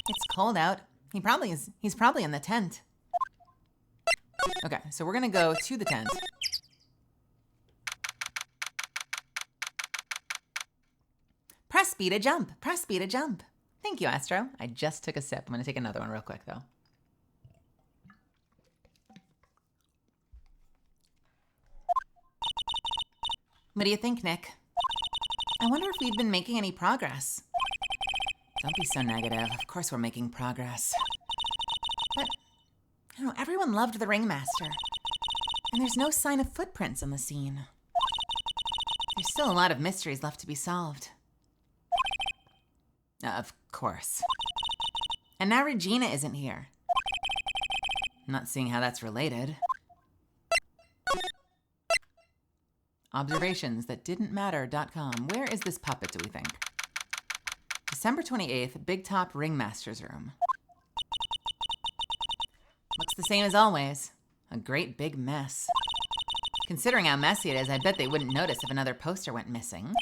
It's cold out. He's probably in the tent. Okay, so we're gonna go to the tent. Press B to jump. Press B to jump. Thank you, Astro. I just took a sip. I'm gonna take another one real quick though. What do you think, Nick? I wonder if we've been making any progress. Don't be so negative. Of course we're making progress. But, I don't know, everyone loved the Ringmaster. And there's no sign of footprints on the scene. There's still a lot of mysteries left to be solved. Of course. And now Regina isn't here. I'm not seeing how that's related. Observations that didn't matter.com. Where is this puppet, do we think? December 28th, Big Top Ringmaster's room. Looks the same as always. A great big mess. Considering how messy it is, I bet they wouldn't notice if another poster went missing.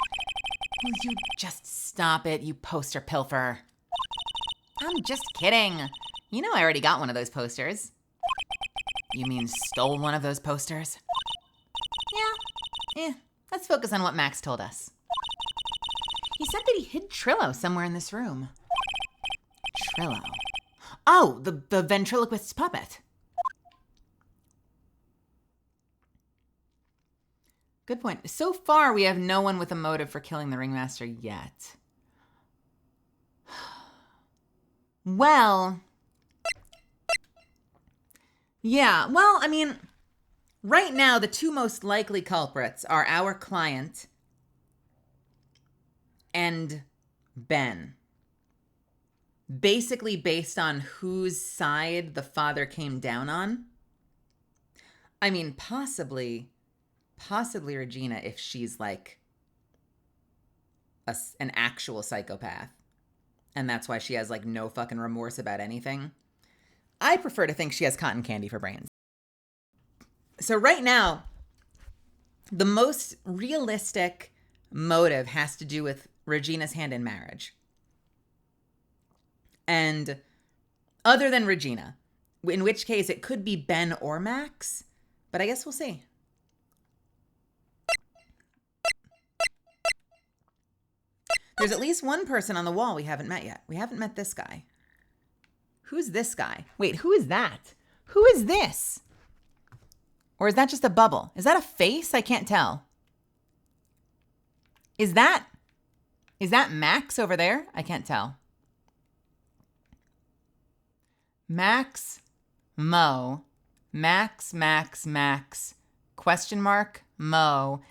Will you just stop it, you poster pilfer? I'm just kidding. You know I already got one of those posters. You mean stole one of those posters? Yeah. Let's focus on what Max told us. He said that he hid Trillo somewhere in this room. Trillo. Oh, the ventriloquist's puppet. Good point. So far, we have no one with a motive for killing the Ringmaster yet. Well, yeah, well, I mean, right now, the two most likely culprits are our client and Ben. Basically based on whose side the father came down on. I mean, possibly Regina if she's like an actual psychopath. And that's why she has like no fucking remorse about anything. I prefer to think she has cotton candy for brains. So right now, The most realistic motive has to do with Regina's hand in marriage. And other than Regina, in which case it could be Ben or Max, but I guess we'll see. There's at least one person on the wall we haven't met yet. We haven't met this guy. Who's this guy? Wait, who is that? Who is this? Or is that just a bubble? Is that a face? I can't tell. Is that Max over there? I can't tell. Max, Mo, Max, question mark, Mo.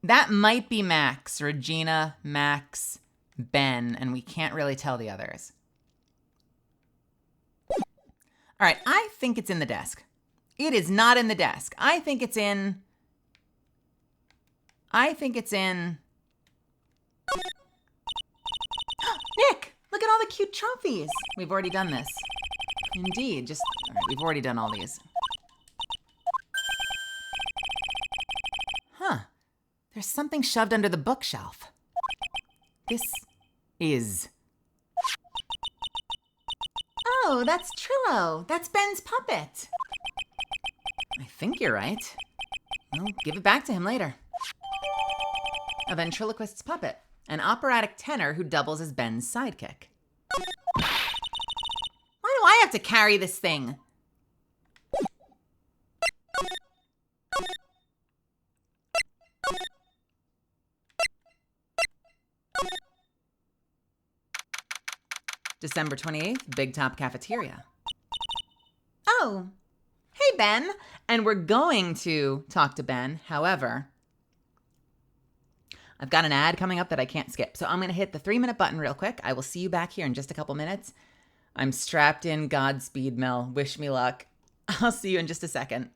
That might be Max, Regina, Max, Ben, and we can't really tell the others. All right, I think it's in the desk. It is not in the desk. I think it's in... Nick, look at all the cute trophies. We've already done this. Indeed, all right, we've already done all these. Huh. There's something shoved under the bookshelf. This is... Oh, that's Trillo. That's Ben's puppet. I think you're right. We'll give it back to him later. A ventriloquist's puppet. An operatic tenor who doubles as Ben's sidekick. Why do I have to carry this thing? December 28th, Big Top Cafeteria. Oh, hey, Ben. And we're going to talk to Ben. However, I've got an ad coming up that I can't skip. So I'm going to hit the 3-minute button real quick. I will see you back here in just a couple minutes. I'm strapped in. Godspeed, Mel. Wish me luck. I'll see you in just a second.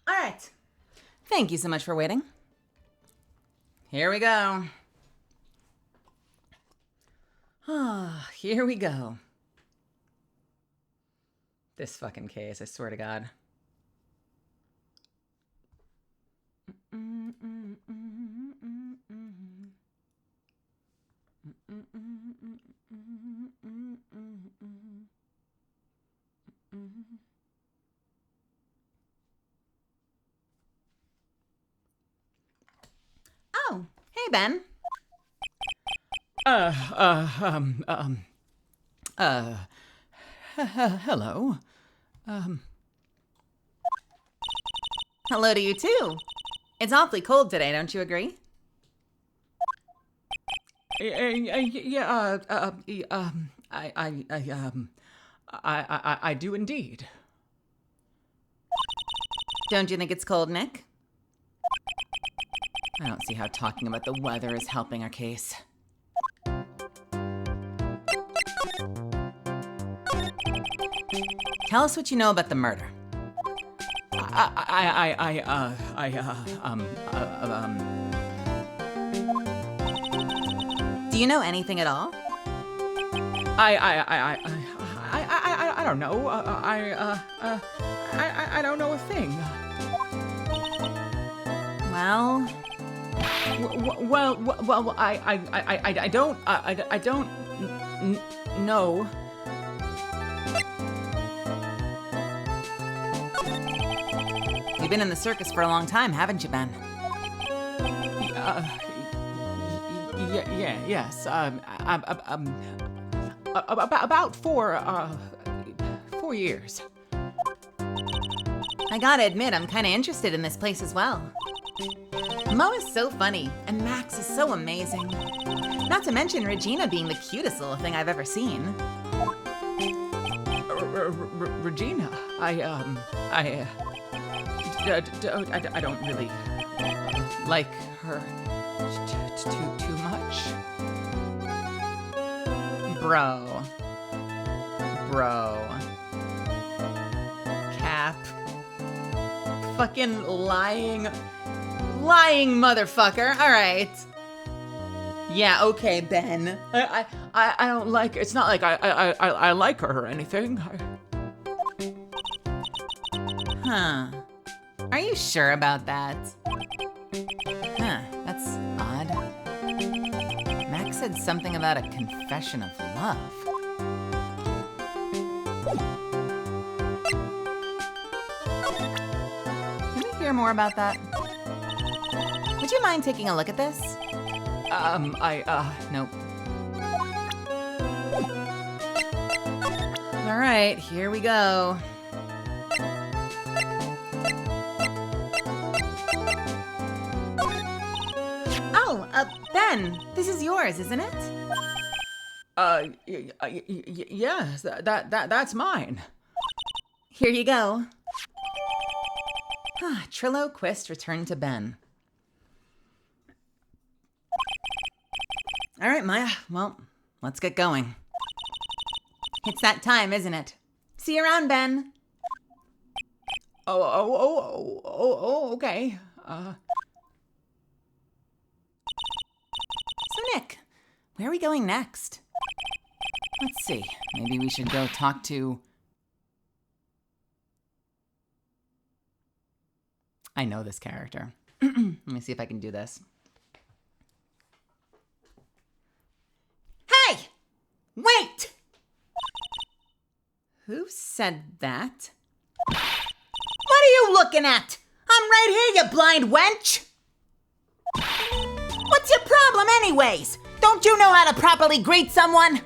All right. Thank you so much for waiting. Here we go. Ah, here we go. This fucking case, I swear to God. Oh, hey, Ben. Hello. Hello to you, too. It's awfully cold today, don't you agree? I do indeed. Don't you think it's cold, Nick? I don't see how talking about the weather is helping our case. Tell us what you know about the murder. Do you know anything at all? I don't know. I don't know a thing. Well, Well, I don't know. you've been in the circus for a long time, haven't you, Ben? Yes. About 4 years. I gotta admit, I'm kinda interested in this place as well. Mo is so funny, and Max is so amazing. Not to mention Regina being the cutest little thing I've ever seen. Regina, I don't really like her too much. Bro. Cap. Fucking lying motherfucker. All right. Yeah, okay, Ben. I don't like. It's not like I like her or anything. Huh. Are you sure about that? Huh, that's odd. Max said something about a confession of love. Can we hear more about that? Would you mind taking a look at this? Nope. All right, here we go. Oh, Ben, this is yours, isn't it? Yes, that's mine. Here you go. Trillo Quist returned to Ben. All right, Maya. Well, let's get going. It's that time, isn't it? See you around, Ben. Okay. So, Nick, where are we going next? Let's see. Maybe we should go talk to... I know this character. Let me see if I can do this. Hey! Wait! Who said that? What are you looking at? I'm right here, you blind wench! What's your problem anyways? Don't you know how to properly greet someone?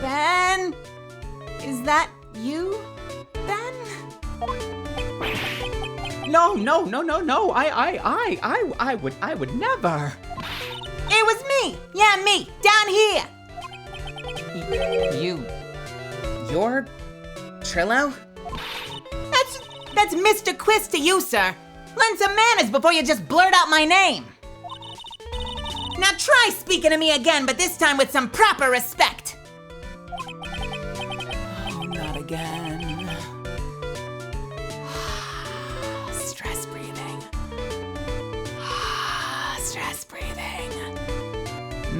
Ben? Is that you, Ben? No. I would never. It was me! Yeah, me! Down here! You're Trillo? That's Mr. Quist to you, sir. Learn some manners before you just blurt out my name. Now try speaking to me again, but this time with some proper respect. Oh, not again.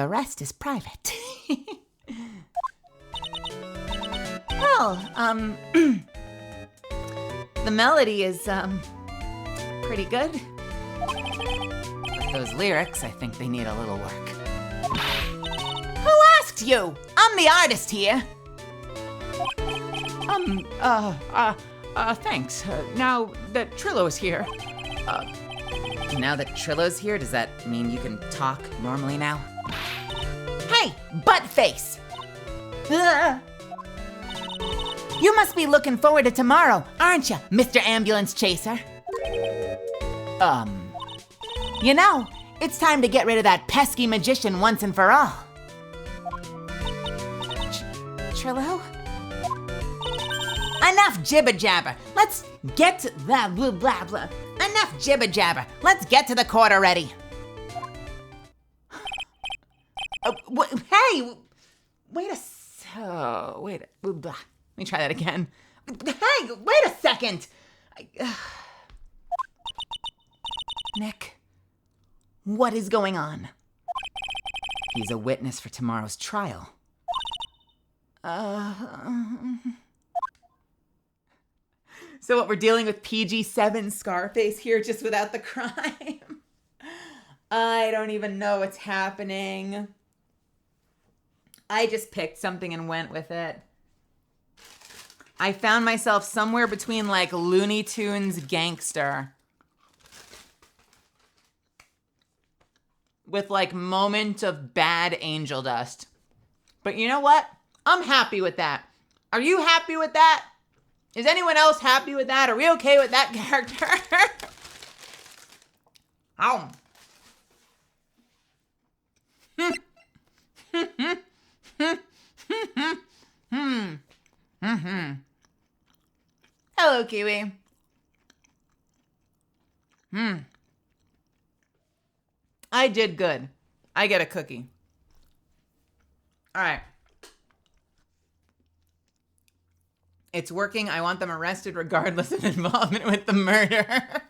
The rest is private. Well, the melody is, pretty good. But those lyrics, I think they need a little work. Who asked you? I'm the artist here. Thanks. Now that Trillo's here. Now that Trillo's here, does that mean you can talk normally now? Hey, butt face! Ugh. You must be looking forward to tomorrow, aren't you, Mr. Ambulance Chaser? You know, it's time to get rid of that pesky magician once and for all. Trillo? Enough jibber jabber. Let's get to blah blah blah blah. Enough jibber jabber. Let's get to the court already. Hey, wait a. Let me try that again. Hey, wait a second. Nick, what is going on? He's a witness for tomorrow's trial. So what, we're dealing with PG-7 Scarface here, just without the crime? I don't even know what's happening. I just picked something and went with it. I found myself somewhere between like Looney Tunes Gangster with like moment of bad angel dust. But you know what? I'm happy with that. Are you happy with that? Is anyone else happy with that? Are we okay with that character? Hello, Kiwi. I did good. I get a cookie. All right. It's working. I want them arrested regardless of involvement with the murder.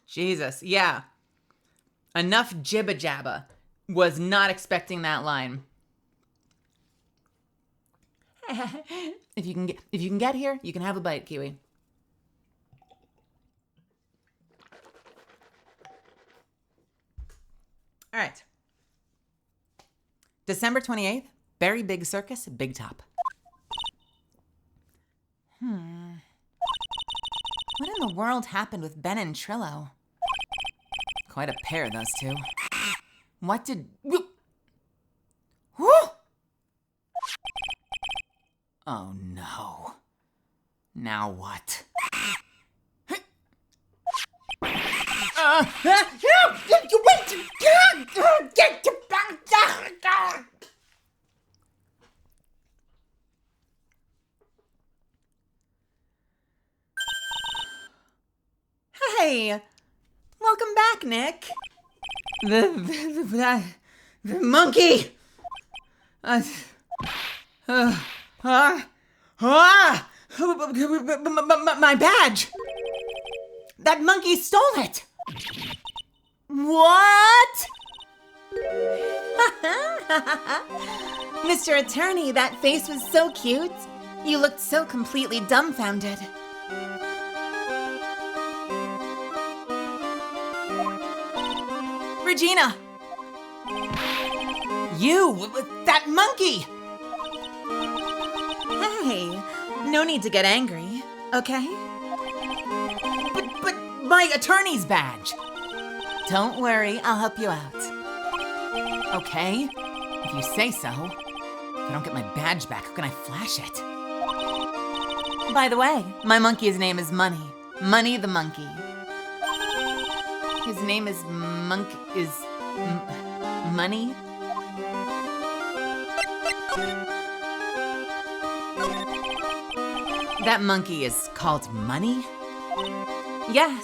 Jesus, yeah. Enough jibba jabba. Was not expecting that line. If you can get here, you can have a bite, Kiwi. All right. December 28th, Very Big Circus, Big Top. What in the world happened with Ben and Trillo? Quite a pair, those two. What did... Oh no. Now what? Hey, welcome back, Nick. The monkey. My badge. That monkey stole it. What? Mr. Attorney, that face was so cute. You looked so completely dumbfounded. Regina! You! That monkey! Hey, no need to get angry, okay? But my attorney's badge! Don't worry, I'll help you out. Okay? If you say so. If I don't get my badge back, how can I flash it? By the way, my monkey's name is Money. Money the monkey. His name is Money? That monkey is called Money? Yes.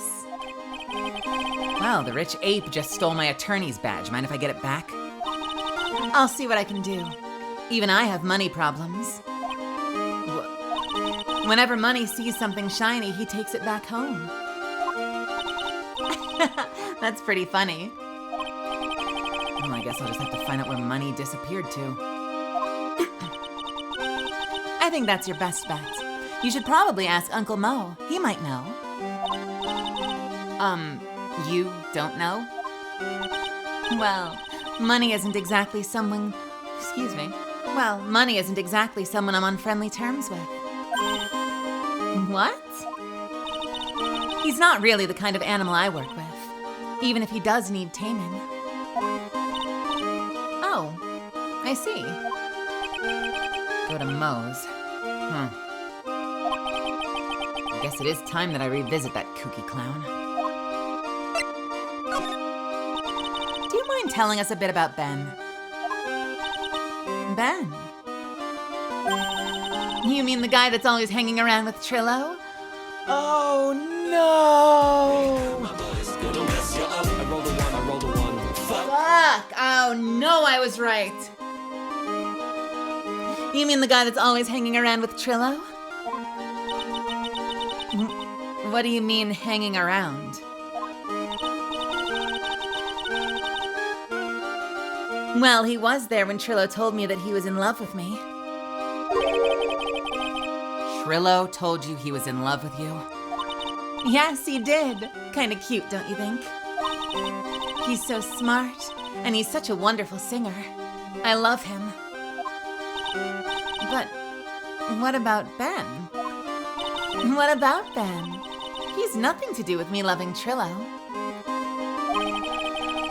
Wow, the rich ape just stole my attorney's badge. Mind if I get it back? I'll see what I can do. Even I have money problems. Whenever Money sees something shiny, he takes it back home. That's pretty funny. Well, I guess I'll just have to find out where Money disappeared to. I think that's your best bet. You should probably ask Uncle Mo. He might know. You don't know? Well, Money isn't exactly someone... Excuse me. Well, Money isn't exactly someone I'm on friendly terms with. What? He's not really the kind of animal I work with, even if he does need taming. Oh, I see. Go to Moe's. I guess it is time that I revisit that kooky clown. Do you mind telling us a bit about Ben? Ben? You mean the guy that's always hanging around with Trillo? Oh no! Fuck! Oh no, I was right. You mean the guy that's always hanging around with Trillo? What do you mean, hanging around? Well, he was there when Trillo told me that he was in love with me. Trillo told you he was in love with you? Yes, he did. Kinda cute, don't you think? He's so smart, and he's such a wonderful singer. I love him. But what about Ben? What about Ben? He's nothing to do with me loving Trillo.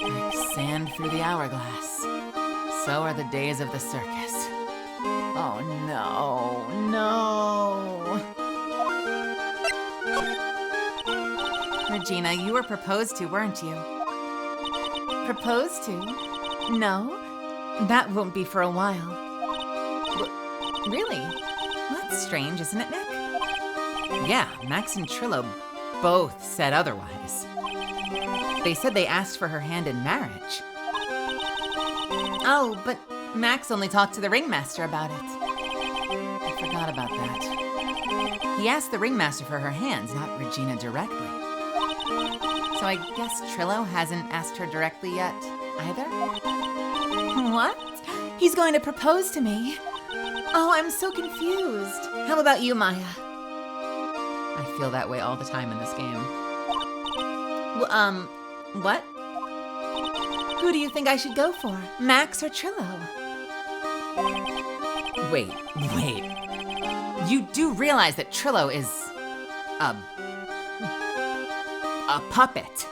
Like sand through the hourglass. So are the days of the circus. Oh no, no. Regina, you were proposed to, weren't you? Proposed to? No, that won't be for a while. Really? That's strange, isn't it, Nick? Yeah, Max and Trillo both said otherwise. They said they asked for her hand in marriage. Oh, but Max only talked to the ringmaster about it. I forgot about that. He asked the ringmaster for her hands, not Regina directly. So I guess Trillo hasn't asked her directly yet, either? What? He's going to propose to me? Oh, I'm so confused. How about you, Maya? I feel that way all the time in this game. What? Who do you think I should go for? Max or Trillo? Wait. You do realize that Trillo is a puppet.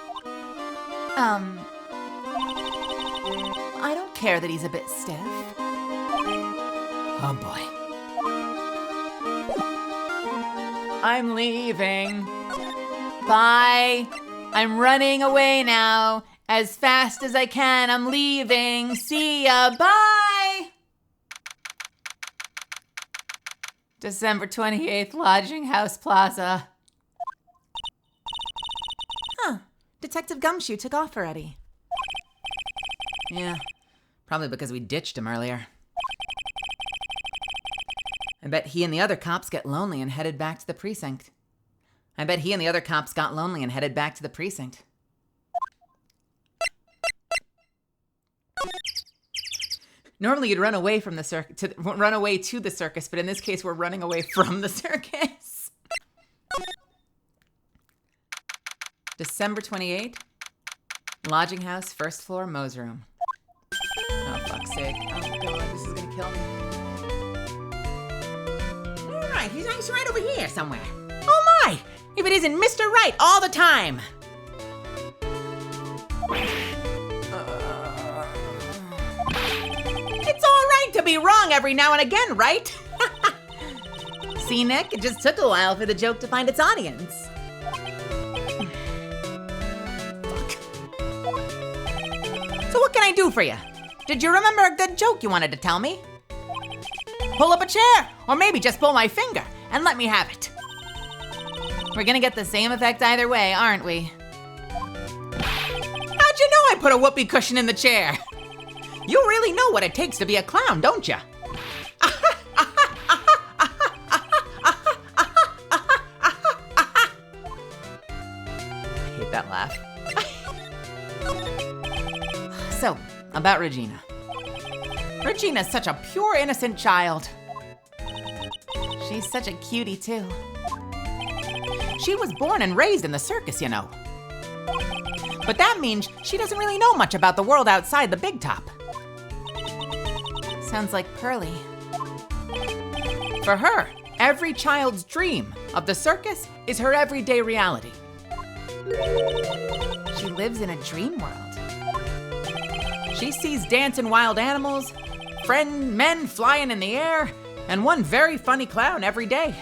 I don't care that he's a bit stiff. Oh boy. I'm leaving. Bye. I'm running away now. As fast as I can, I'm leaving. See ya. Bye. December 28th, Lodging House Plaza. Huh. Detective Gumshoe took off already. Yeah, probably because we ditched him earlier. I bet he and the other cops get lonely and headed back to the precinct. Normally you'd run away from the run away to the circus, but in this case we're running away from the circus. December 28th, Lodging House, first floor, Moe's room. Oh, fuck's sake. Oh, God, this is gonna kill me. All right, he's right over here somewhere. Oh, my! If it isn't Mr. Right all the time! It's all right to be wrong every now and again, right? See, Nick? It just took a while for the joke to find its audience. So what can I do for you? Did you remember a good joke you wanted to tell me? Pull up a chair, or maybe just pull my finger and let me have it. We're gonna get the same effect either way, aren't we? How'd you know I put a whoopee cushion in the chair? You really know what it takes to be a clown, don't you? laugh. So, about Regina. Regina's such a pure, innocent child. She's such a cutie, too. She was born and raised in the circus, you know. But that means she doesn't really know much about the world outside the big top. Sounds like Pearly. For her, every child's dream of the circus is her everyday reality. She lives in a dream world. She sees dancing wild animals, men flying in the air, and one very funny clown every day.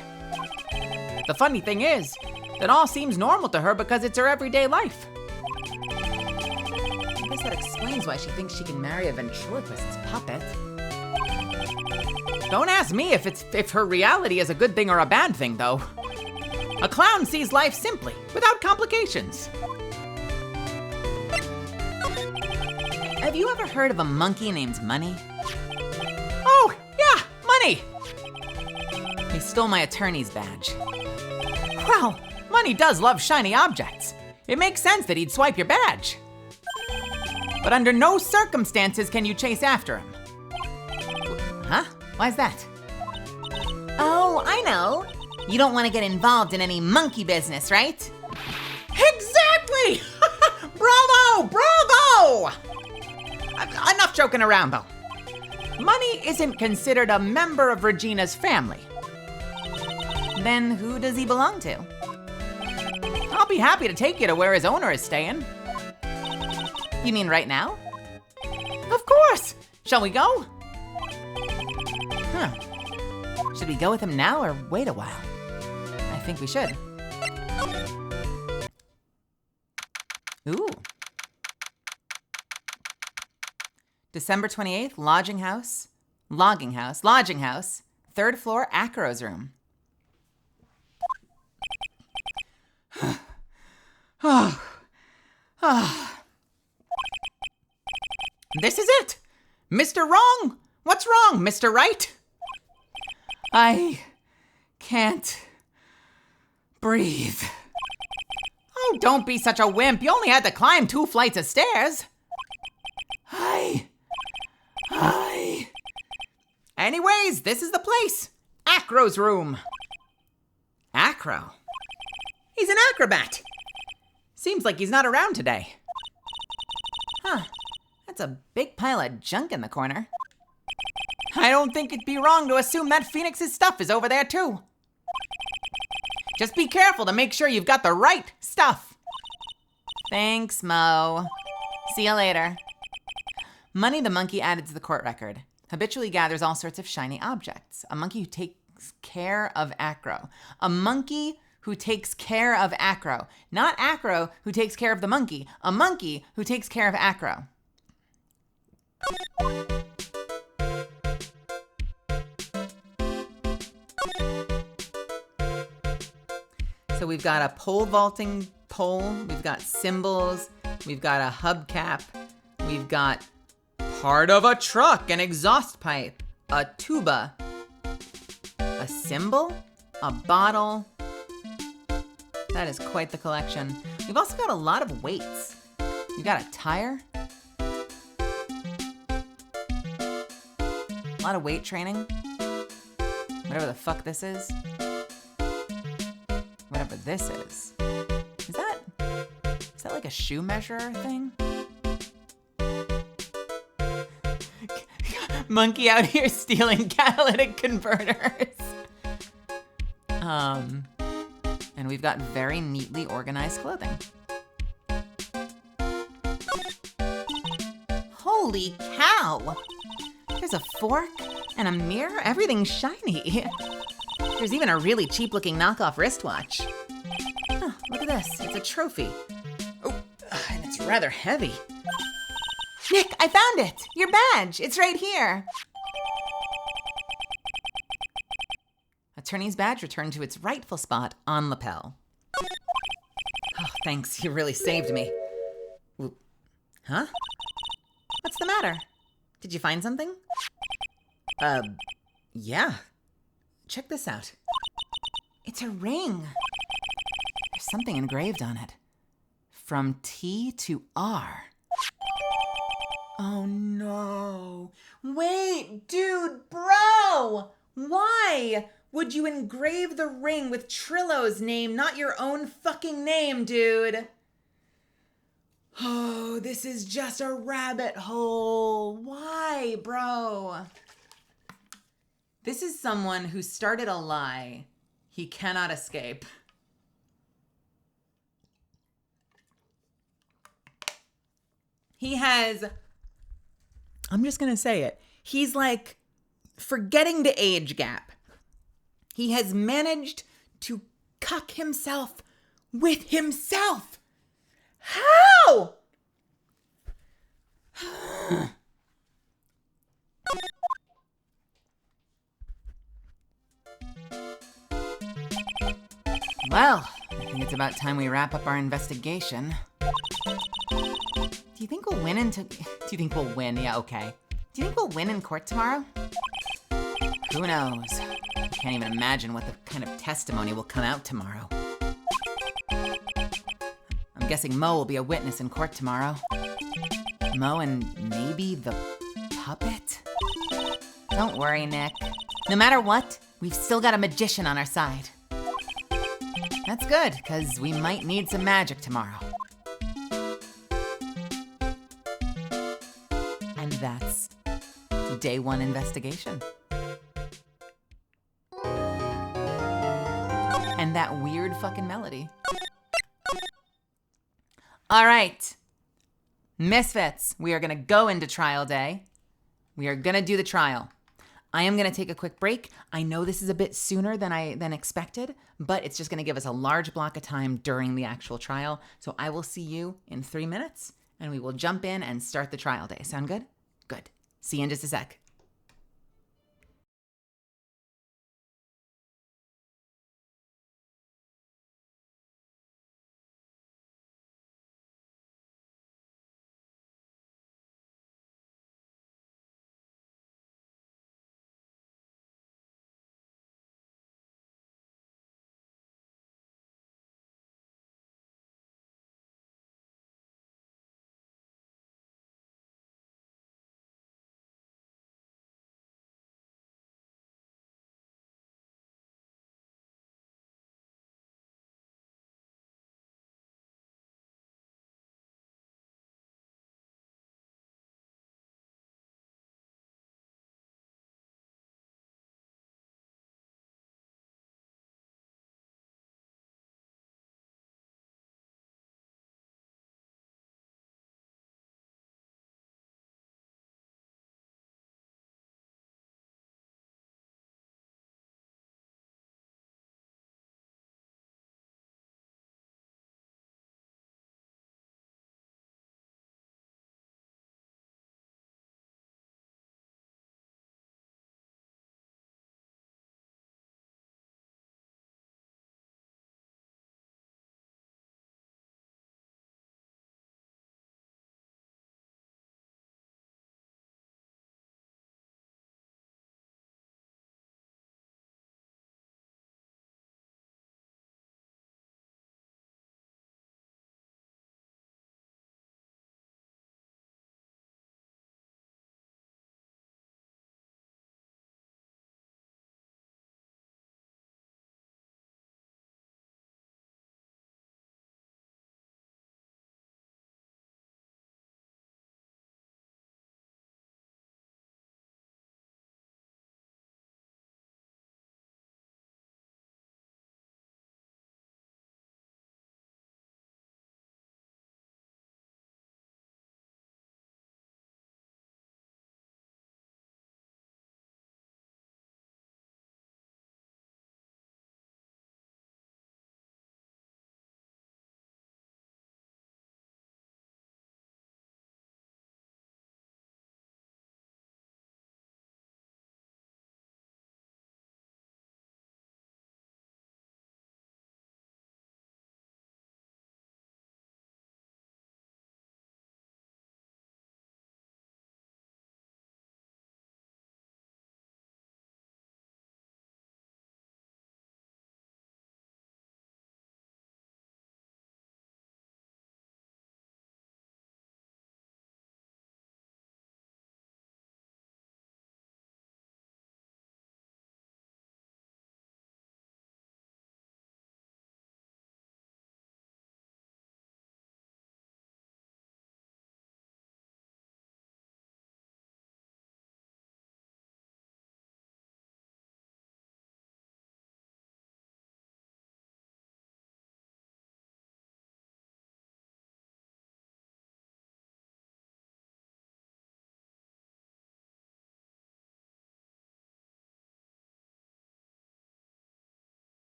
The funny thing is, that all seems normal to her because it's her everyday life. I guess that explains why she thinks she can marry a ventriloquist's puppet. Don't ask me if her reality is a good thing or a bad thing, though. A clown sees life simply, without complications. Have you ever heard of a monkey named Money? Oh, yeah, Money! He stole my attorney's badge. Well, Money does love shiny objects. It makes sense that he'd swipe your badge. But under no circumstances can you chase after him. Huh? Why's that? Oh, I know. You don't want to get involved in any monkey business, right? Exactly! Bravo! Bravo! Enough joking around, though. Money isn't considered a member of Regina's family. Then who does he belong to? I'll be happy to take you to where his owner is staying. You mean right now? Of course! Shall we go? Huh. Should we go with him now or wait a while? I think we should. Ooh. December 28th, Lodging House, 3rd floor, Acro's room. This is it! Mr. Wrong! What's wrong, Mr. Right? I can't breathe. Oh, don't be such a wimp. You only had to climb 2 flights of stairs. Anyways, this is the place. Acro's room. Acro? He's an acrobat. Seems like he's not around today. Huh. That's a big pile of junk in the corner. I don't think it'd be wrong to assume that Phoenix's stuff is over there too. Just be careful to make sure you've got the right stuff. Thanks, Mo. See you later. Money the monkey added to the court record. Habitually gathers all sorts of shiny objects. A monkey who takes care of Acro. A monkey who takes care of Acro. Not Acro who takes care of the monkey. A monkey who takes care of Acro. So we've got a pole vaulting pole, we've got cymbals, we've got a hubcap, we've got part of a truck, an exhaust pipe, a tuba, a cymbal, a bottle. That is quite the collection. We've also got a lot of weights. We've got a tire, a lot of weight training, whatever the fuck this is. Whatever this is. Is that like a shoe measure thing? Monkey out here stealing catalytic converters. And we've got very neatly organized clothing. Holy cow! There's a fork and a mirror, everything's shiny. There's even a really cheap-looking knockoff wristwatch. Huh, look at this. It's a trophy. Oh, and it's rather heavy. Nick, I found it! Your badge! It's right here! Attorney's badge returned to its rightful spot on lapel. Oh, thanks. You really saved me. Ooh. Huh? What's the matter? Did you find something? Yeah. Check this out. It's a ring. There's something engraved on it. from T to R. Oh no. Wait, dude, bro! Why would you engrave the ring with Trillo's name, not your own fucking name, dude? Oh, this is just a rabbit hole. Why, bro? This is someone who started a lie he cannot escape. He has, I'm just going to say it. He's like forgetting the age gap. He has managed to cuck himself with himself. How? Well, I think it's about time we wrap up our investigation. Do you think we'll win Yeah, okay. Do you think we'll win in court tomorrow? Who knows? I can't even imagine what the kind of testimony will come out tomorrow. I'm guessing Mo will be a witness in court tomorrow. Mo and maybe the puppet? Don't worry, Nick. No matter what, we've still got a magician on our side. That's good, because we might need some magic tomorrow. And that's day one investigation. And that weird fucking melody. All right. Misfits, we are going to go into trial day. We are going to do the trial. I am going to take a quick break. I know this is a bit sooner than expected, but it's just going to give us a large block of time during the actual trial. So I will see you in 3 minutes, and we will jump in and start the trial day. Sound good? Good. See you in just a sec.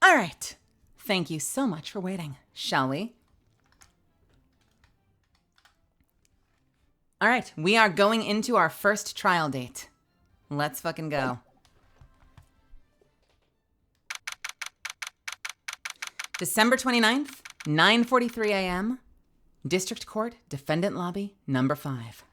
All right. Thank you so much for waiting. Shall we? All right, we are going into our first trial date. Let's fucking go. December 29th, 9:43 a.m., District Court, Defendant Lobby, number 5.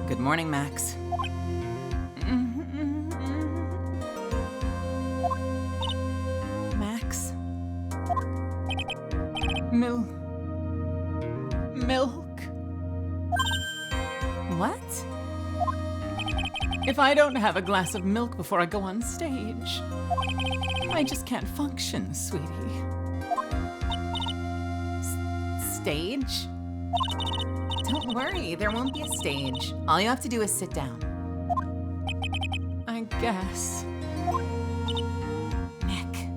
Good morning, Max. Max? Milk? What? If I don't have a glass of milk before I go on stage, I just can't function, sweetie. Stage? Don't worry, there won't be a stage. All you have to do is sit down. I guess. Nick.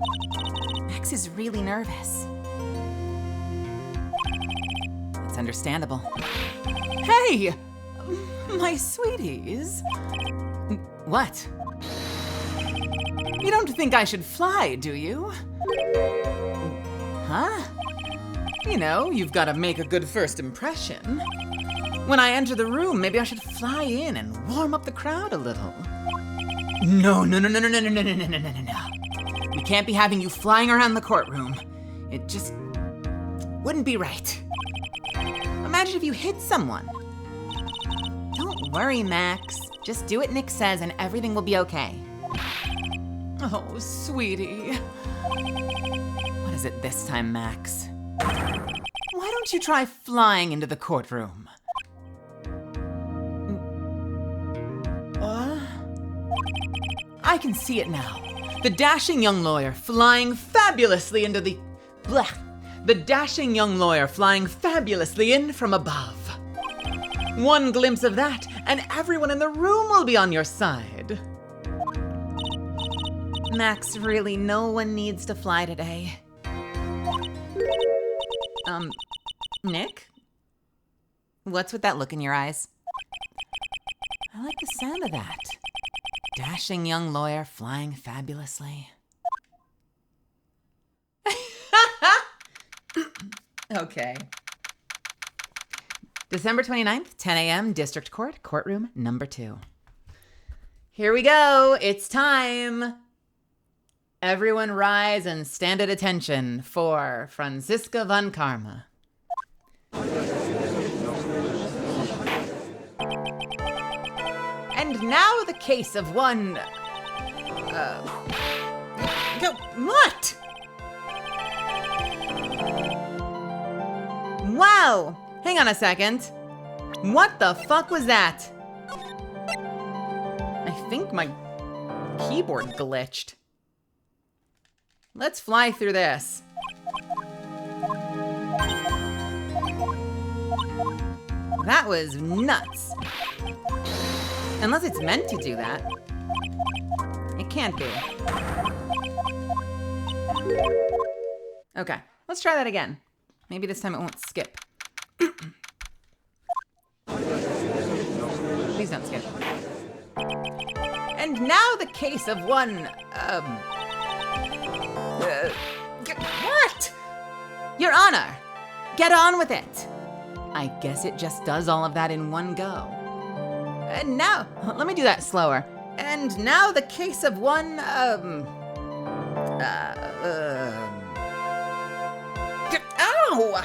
Max is really nervous. It's understandable. Hey! My sweeties. What? You don't think I should fly, do you? Huh? You know, you've got to make a good first impression. When I enter the room, maybe I should fly in and warm up the crowd a little. No. We can't be having you flying around the courtroom. It just wouldn't be right. Imagine if you hit someone. Don't worry, Max. Just do what Nick says and everything will be okay. Oh, sweetie. What is it this time, Max? Why don't you try flying into the courtroom? I can see it now. The dashing young lawyer flying fabulously into the... Blah. The dashing young lawyer flying fabulously in from above. One glimpse of that, and everyone in the room will be on your side. Max, really, no one needs to fly today. Nick? What's with that look in your eyes? I like the sound of that. Dashing young lawyer flying fabulously. Okay. December 29th, 10 a.m., District Court, courtroom number 2. Here we go. It's time. Everyone rise and stand at attention for Franziska von Karma. And now the case of one... What? Wow! Hang on a second. What the fuck was that? I think my keyboard glitched. Let's fly through this. That was nuts. Unless it's meant to do that. It can't be. Okay, let's try that again. Maybe this time it won't skip. Please don't skip. And now the case of one, what? Your Honor, get on with it. I guess it just does all of that in one go. And now, let me do that slower. And now the case of one, Ow!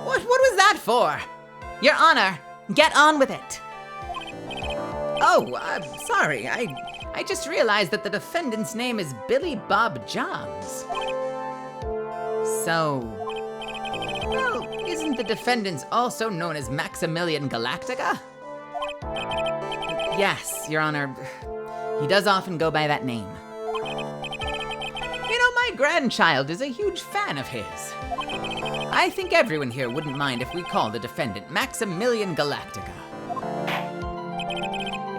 What was that for? Your Honor, get on with it. Oh, I'm sorry. I just realized that the defendant's name is Billy Bob Johns. So, well, isn't the defendant also known as Maximilian Galactica? Yes, Your Honor. He does often go by that name. You know, my grandchild is a huge fan of his. I think everyone here wouldn't mind if we call the defendant Maximilian Galactica.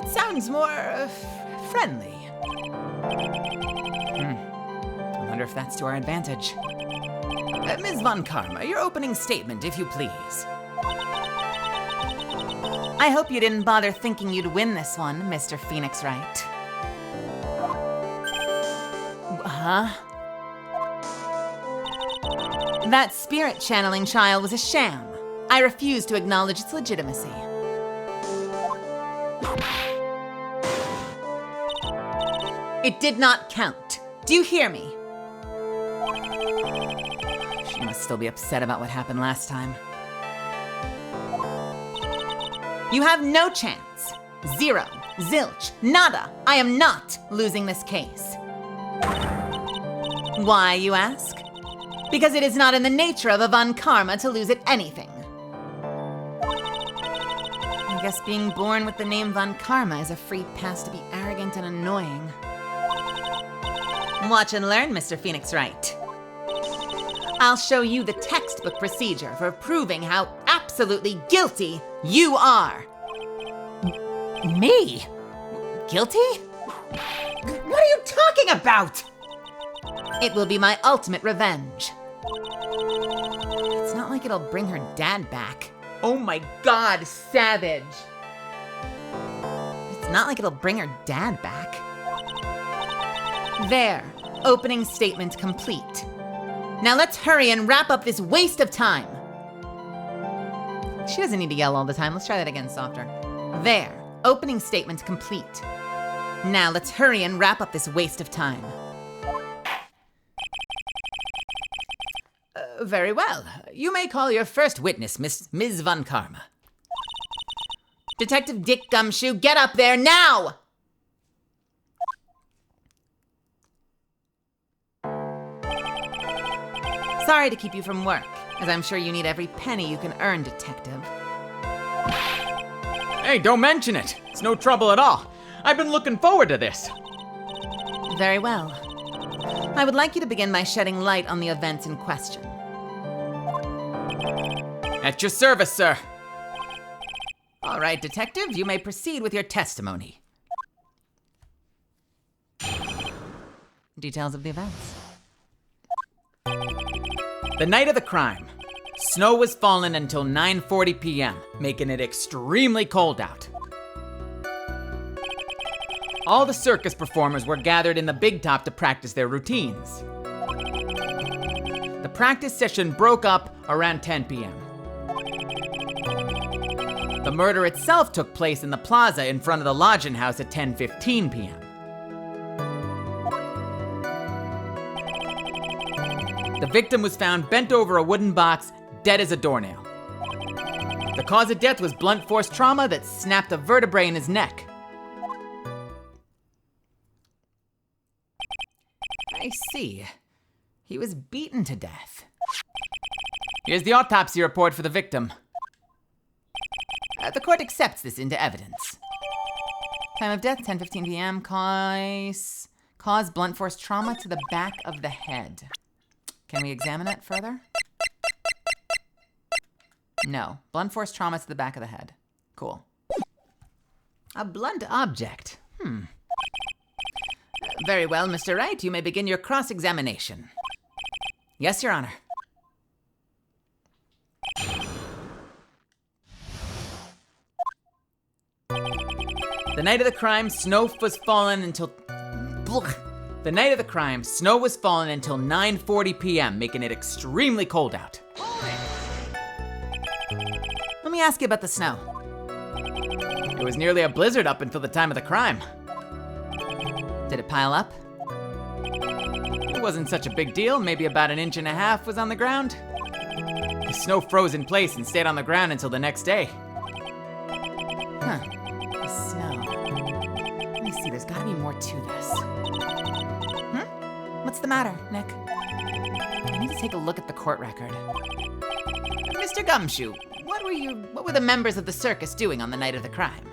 It sounds more friendly. I Wonder if that's to our advantage. Ms. Von Karma, your opening statement, if you please. I hope you didn't bother thinking you'd win this one, Mr. Phoenix Wright. Huh? That spirit channeling trial was a sham. I refuse to acknowledge its legitimacy. It did not count. Do you hear me? She must still be upset about what happened last time. You have no chance. Zero. Zilch. Nada. I am not losing this case. Why, you ask? Because it is not in the nature of a Von Karma to lose at anything. I guess being born with the name Von Karma is a free pass to be arrogant and annoying. Watch and learn, Mr. Phoenix Wright. I'll show you the textbook procedure for proving how absolutely guilty you are. Me? Guilty? What are you talking about? It will be my ultimate revenge. It's not like it'll bring her dad back. Oh my God, savage. It's not like it'll bring her dad back. There, opening statement complete. Now let's hurry and wrap up this waste of time. She doesn't need to yell all the time. Let's try that again softer. There, opening statement complete. Now let's hurry and wrap up this waste of time. Very well. You may call your first witness, Ms. Von Karma. Detective Dick Gumshoe, get up there now! Sorry to keep you from work, as I'm sure you need every penny you can earn, Detective. Hey, don't mention it. It's no trouble at all. I've been looking forward to this. Very well. I would like you to begin by shedding light on the events in question. At your service, sir. All right, Detective, you may proceed with your testimony. Details of the events. The night of the crime, snow was falling until 9:40 p.m., making it extremely cold out. All the circus performers were gathered in the big top to practice their routines. The practice session broke up around 10 p.m. The murder itself took place in the plaza in front of the lodging house at 10:15 p.m. The victim was found bent over a wooden box, dead as a doornail. The cause of death was blunt force trauma that snapped a vertebrae in his neck. I see. He was beaten to death. Here's the autopsy report for the victim. The court accepts this into evidence. Time of death, 10:15 p.m. Cause blunt force trauma to the back of the head. Can we examine it further? No. Blunt force trauma to the back of the head. Cool. A blunt object. Very well, Mr. Wright. You may begin your cross-examination. Yes, Your Honor. The night of the crime, snow was falling until... The night of the crime, snow was falling until 9:40 p.m., making it extremely cold out. Let me ask you about the snow. It was nearly a blizzard up until the time of the crime. Did it pile up? It wasn't such a big deal, maybe about 1.5 inches was on the ground. The snow froze in place and stayed on the ground until the next day. Huh. The snow. Let me see, there's gotta be more to this. What's the matter, Nick? I need to take a look at the court record. Mr. Gumshoe, what were the members of the circus doing on the night of the crime?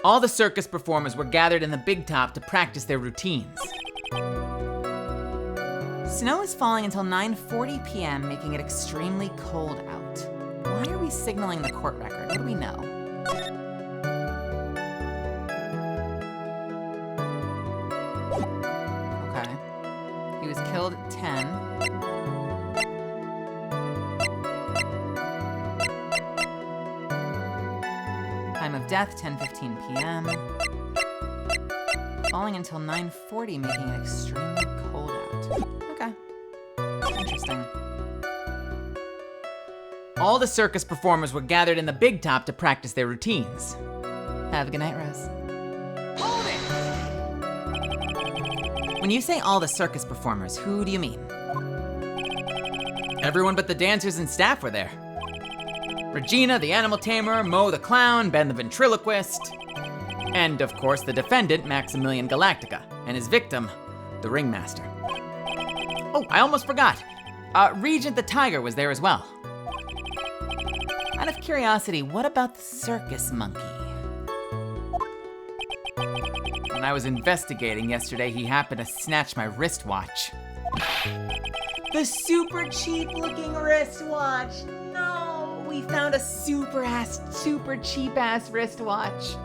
All the circus performers were gathered in the big top to practice their routines. Snow is falling until 9:40 p.m., making it extremely cold out. Why are we signaling the court record? What do we know? of death, 10:15 p.m. Falling until 9:40, making it extremely cold out. Okay. Interesting. All the circus performers were gathered in the big top to practice their routines. Have a good night, Rose. When you say all the circus performers, who do you mean? Everyone but the dancers and staff were there. Regina, the animal tamer, Mo the clown, Ben the ventriloquist, and of course the defendant, Maximilian Galactica, and his victim, the ringmaster. Oh, I almost forgot. Regent the tiger was there as well. Out of curiosity, what about the circus monkey? When I was investigating yesterday, he happened to snatch my wristwatch. The super cheap looking wristwatch. No, we found a super cheap ass wristwatch.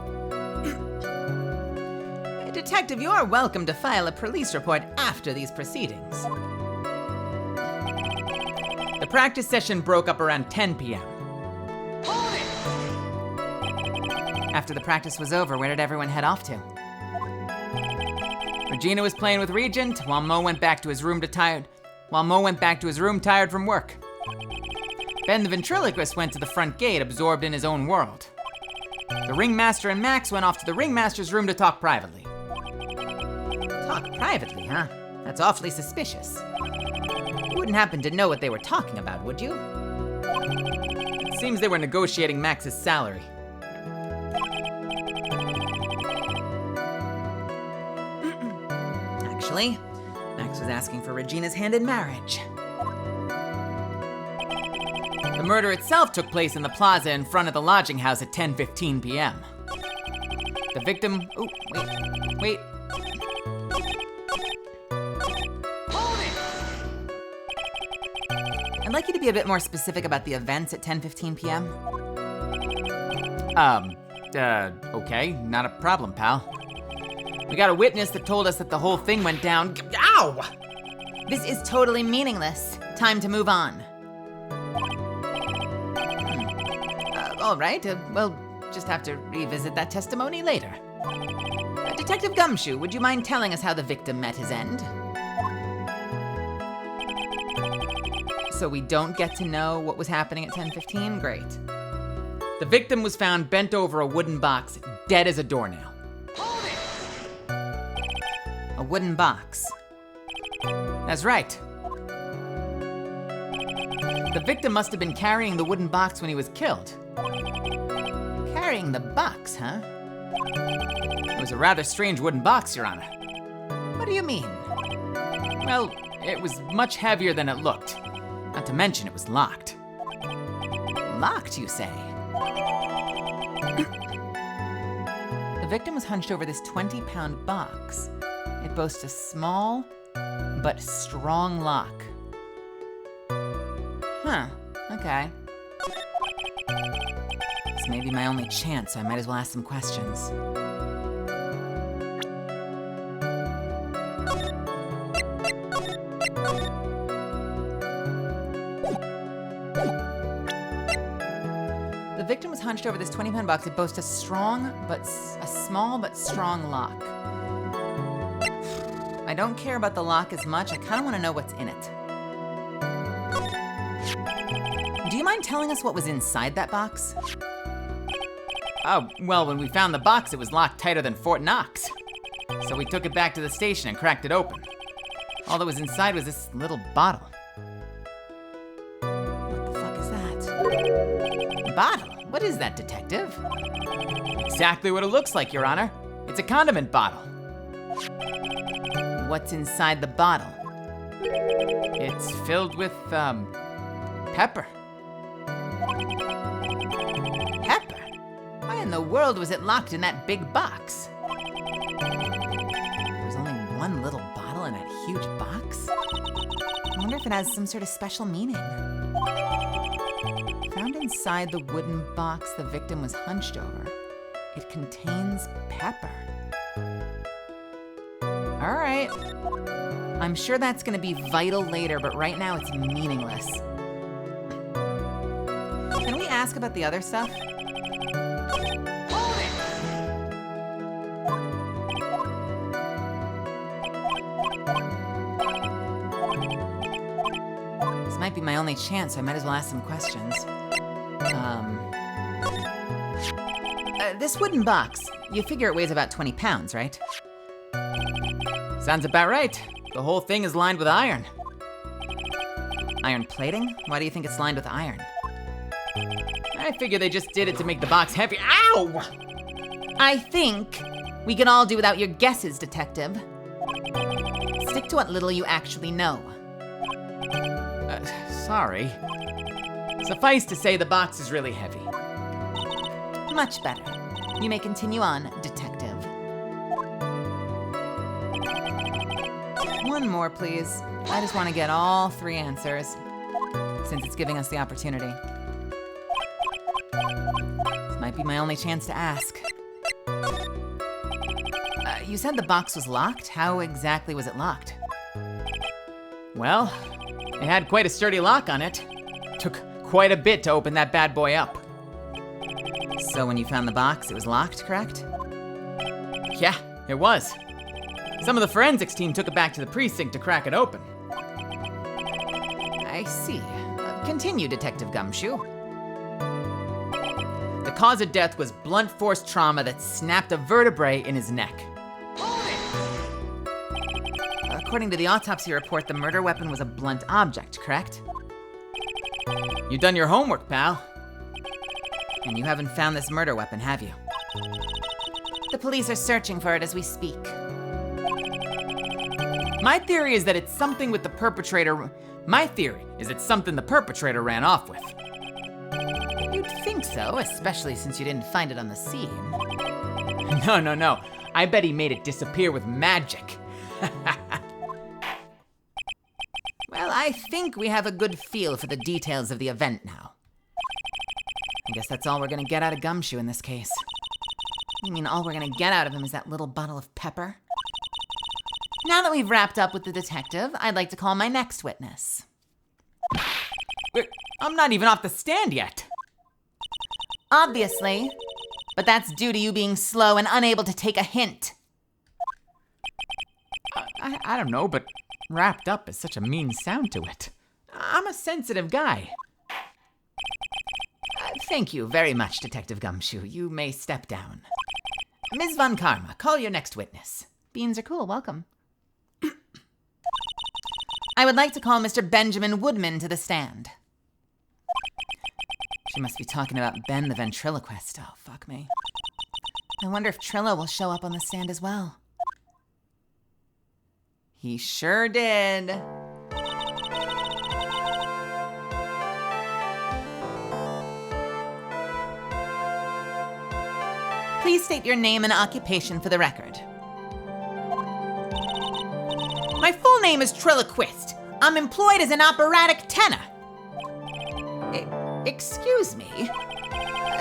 Detective, you're welcome to file a police report after these proceedings. The practice session broke up around 10 p.m. After the practice was over, where did everyone head off to? Regina was playing with Regent while Mo went back to his room tired from work. Ben the ventriloquist went to the front gate, absorbed in his own world. The ringmaster and Max went off to the ringmaster's room to talk privately. Talk privately, huh? That's awfully suspicious. You wouldn't happen to know what they were talking about, would you? It seems they were negotiating Max's salary. Actually, Max was asking for Regina's hand in marriage. The murder itself took place in the plaza in front of the lodging house at 10:15 p.m. The victim... Oh, wait. I'd like you to be a bit more specific about the events at 10:15 p.m. Okay, not a problem, pal. We got a witness that told us that the whole thing went down... Ow! This is totally meaningless. Time to move on. All right, we'll just have to revisit that testimony later. Detective Gumshoe, would you mind telling us how the victim met his end? So we don't get to know what was happening at 10:15? Great. The victim was found bent over a wooden box, dead as a doornail. A wooden box. That's right. The victim must have been carrying the wooden box when he was killed. Carrying the box, huh? It was a rather strange wooden box, Your Honor. What do you mean? Well, it was much heavier than it looked. Not to mention it was locked. Locked, you say? The victim was hunched over this 20-pound box. It boasts a small but strong lock. Huh, okay. This may be my only chance, so I might as well ask some questions. The victim was hunched over this 20-pound box. It boasts a small but strong lock. I don't care about the lock as much. I kind of want to know what's in it. Do you mind telling us what was inside that box? Oh, well, when we found the box, it was locked tighter than Fort Knox. So we took it back to the station and cracked it open. All that was inside was this little bottle. What the fuck is that? Bottle? What is that, detective? Exactly what it looks like, Your Honor. It's a condiment bottle. What's inside the bottle? It's filled with, pepper. Pepper? Why in the world was it locked in that big box? There was only one little bottle in that huge box? I wonder if it has some sort of special meaning. Found inside the wooden box the victim was hunched over, it contains pepper. All right. I'm sure that's gonna be vital later, but right now it's meaningless. Can we ask about the other stuff? my only chance, so I might as well ask some questions. This wooden box, you figure it weighs about 20 pounds, right? Sounds about right. The whole thing is lined with iron. Iron plating? Why do you think it's lined with iron? I figure they just did it to make the box heavy. Ow! I think we can all do without your guesses, detective. Stick to what little you actually know. Sorry. Suffice to say, the box is really heavy. Much better. You may continue on, detective. One more, please. I just want to get all 3 answers, since it's giving us the opportunity. This might be my only chance to ask. You said the box was locked? How exactly was it locked? Well, it had quite a sturdy lock on it. Took quite a bit to open that bad boy up. So when you found the box, it was locked, correct? Yeah, it was. Some of the forensics team took it back to the precinct to crack it open. I see. Continue, Detective Gumshoe. The cause of death was blunt force trauma that snapped a vertebrae in his neck. According to the autopsy report, the murder weapon was a blunt object, correct? You done your homework, pal. And you haven't found this murder weapon, have you? The police are searching for it as we speak. My theory is that it's something with the perpetrator. My theory is it's something the perpetrator ran off with. You'd think so, especially since you didn't find it on the scene. No. I bet he made it disappear with magic. Well, I think we have a good feel for the details of the event now. I guess that's all we're gonna get out of Gumshoe in this case. You mean all we're gonna get out of him is that little bottle of pepper? Now that we've wrapped up with the detective, I'd like to call my next witness. Wait, I'm not even off the stand yet. Obviously, but that's due to you being slow and unable to take a hint. I don't know, but wrapped up is such a mean sound to it. I'm a sensitive guy. Thank you very much, Detective Gumshoe. You may step down. Ms. Von Karma, call your next witness. Beans are cool, welcome. I would like to call Mr. Benjamin Woodman to the stand. She must be talking about Ben the ventriloquist. Oh, fuck me. I wonder if Trillo will show up on the stand as well. He sure did. Please state your name and occupation for the record. My full name is Triloquist. I'm employed as an operatic tenor. Excuse me?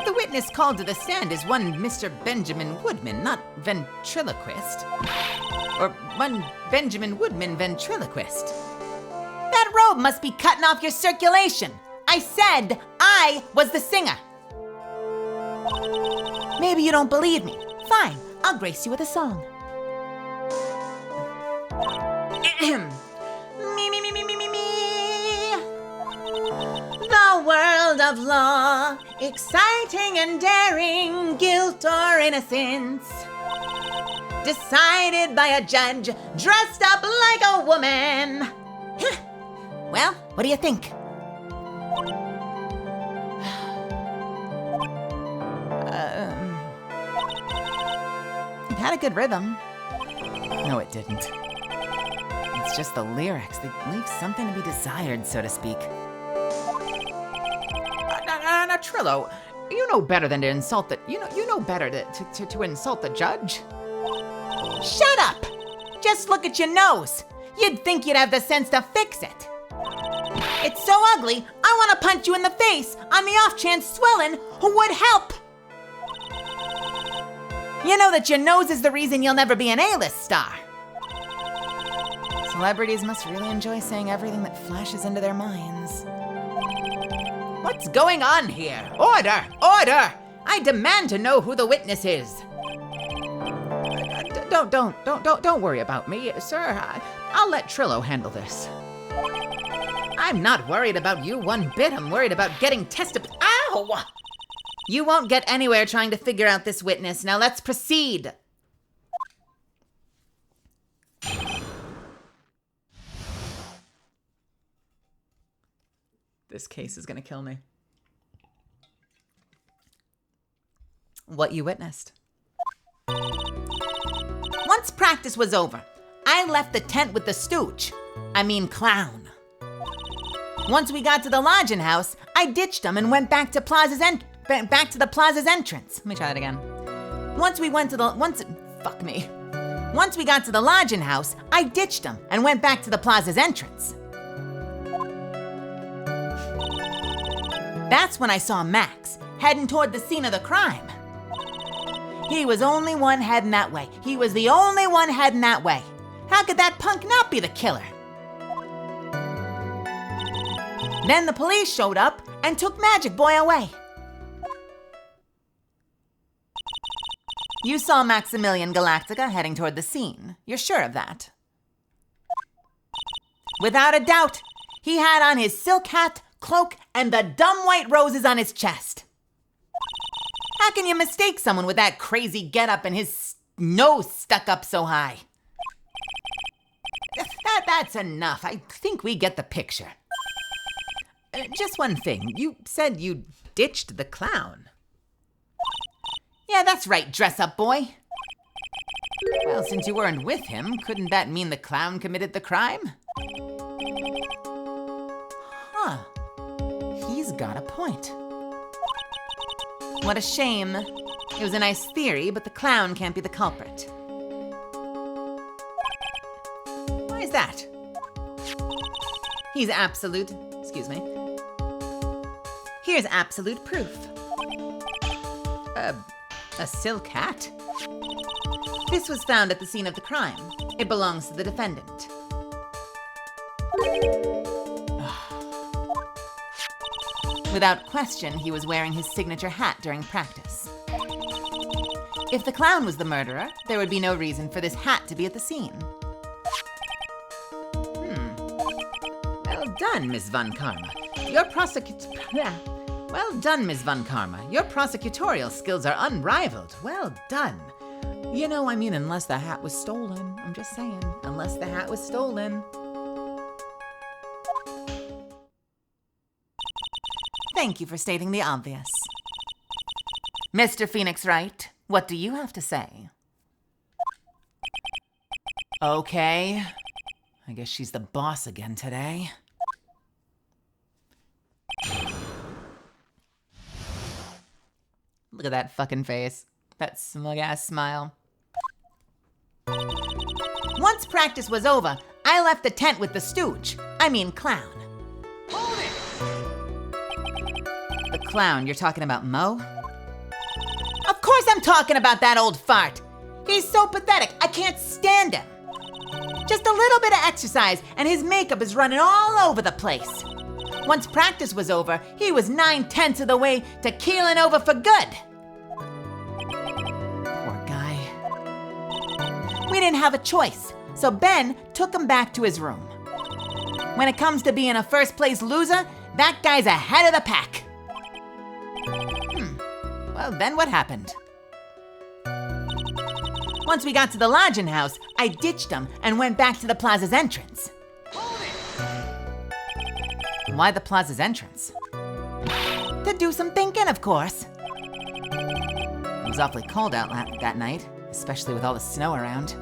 The witness called to the stand is one Mr. Benjamin Woodman, not ventriloquist. Or one Benjamin Woodman ventriloquist. That robe must be cutting off your circulation. I said I was the singer. Maybe you don't believe me. Fine, I'll grace you with a song. Me. The world of law, exciting and daring, guilt or innocence. Decided by a judge dressed up like a woman. Well, what do you think? It had a good rhythm. No, it didn't. It's just the lyrics. They leave something to be desired, so to speak. Now, Trillo, you know better than to insult the. You know better to insult the judge. Shut up! Just look at your nose. You'd think you'd have the sense to fix it. It's so ugly, I want to punch you in the face on the off chance swelling would help. You know that your nose is the reason you'll never be an A-list star. Celebrities must really enjoy saying everything that flashes into their minds. What's going on here? Order! Order! I demand to know who the witness is. Don't worry about me, sir. I'll let Trillo handle this. I'm not worried about you one bit. I'm worried about getting tested. Ow! You won't get anywhere trying to figure out this witness. Now let's proceed. This case is gonna kill me. What you witnessed. Once practice was over, I left the tent with the stooge. I mean clown. Once we got to the lodging house, I ditched him and went back to the plaza's entrance. Let me try that again. Once we got to the lodging house, I ditched him and went back to the plaza's entrance. That's when I saw Max heading toward the scene of the crime. He was only one heading that way. He was the only one heading that way. How could that punk not be the killer? Then the police showed up and took Magic Boy away. You saw Maximilian Galactica heading toward the scene. You're sure of that? Without a doubt, he had on his silk hat, cloak, and the dumb white roses on his chest. How can you mistake someone with that crazy getup and his nose stuck up so high? That's enough. I think we get the picture. Just one thing. You said you ditched the clown. Yeah, that's right, dress-up boy. Well, since you weren't with him, couldn't that mean the clown committed the crime? Huh. He's got a point. What a shame. It was a nice theory, but the clown can't be the culprit. Why is that? Here's absolute proof. A silk hat? This was found at the scene of the crime. It belongs to the defendant. Without question, he was wearing his signature hat during practice. If the clown was the murderer, there would be no reason for this hat to be at the scene. Well done, Miss Von Karma. Well done, Miss Von Karma. Your prosecutorial skills are unrivaled. Well done. You know, I mean, unless the hat was stolen. I'm just saying, unless the hat was stolen. Thank you for stating the obvious. Mr. Phoenix Wright, what do you have to say? Okay. I guess she's the boss again today. Look at that fucking face. That smug-ass smile. Once practice was over, I left the tent with the stooge. I mean clown. Hold it! The clown, you're talking about Mo? Of course I'm talking about that old fart. He's so pathetic, I can't stand him. Just a little bit of exercise and his makeup is running all over the place. Once practice was over, he was 9/10 of the way to keeling over for good. Poor guy. We didn't have a choice, so Ben took him back to his room. When it comes to being a first-place loser, that guy's ahead of the pack. Well, then what happened? Once we got to the lodging house, I ditched him and went back to the plaza's entrance. Why the plaza's entrance? To do some thinking, of course. It was awfully cold out that night, especially with all the snow around.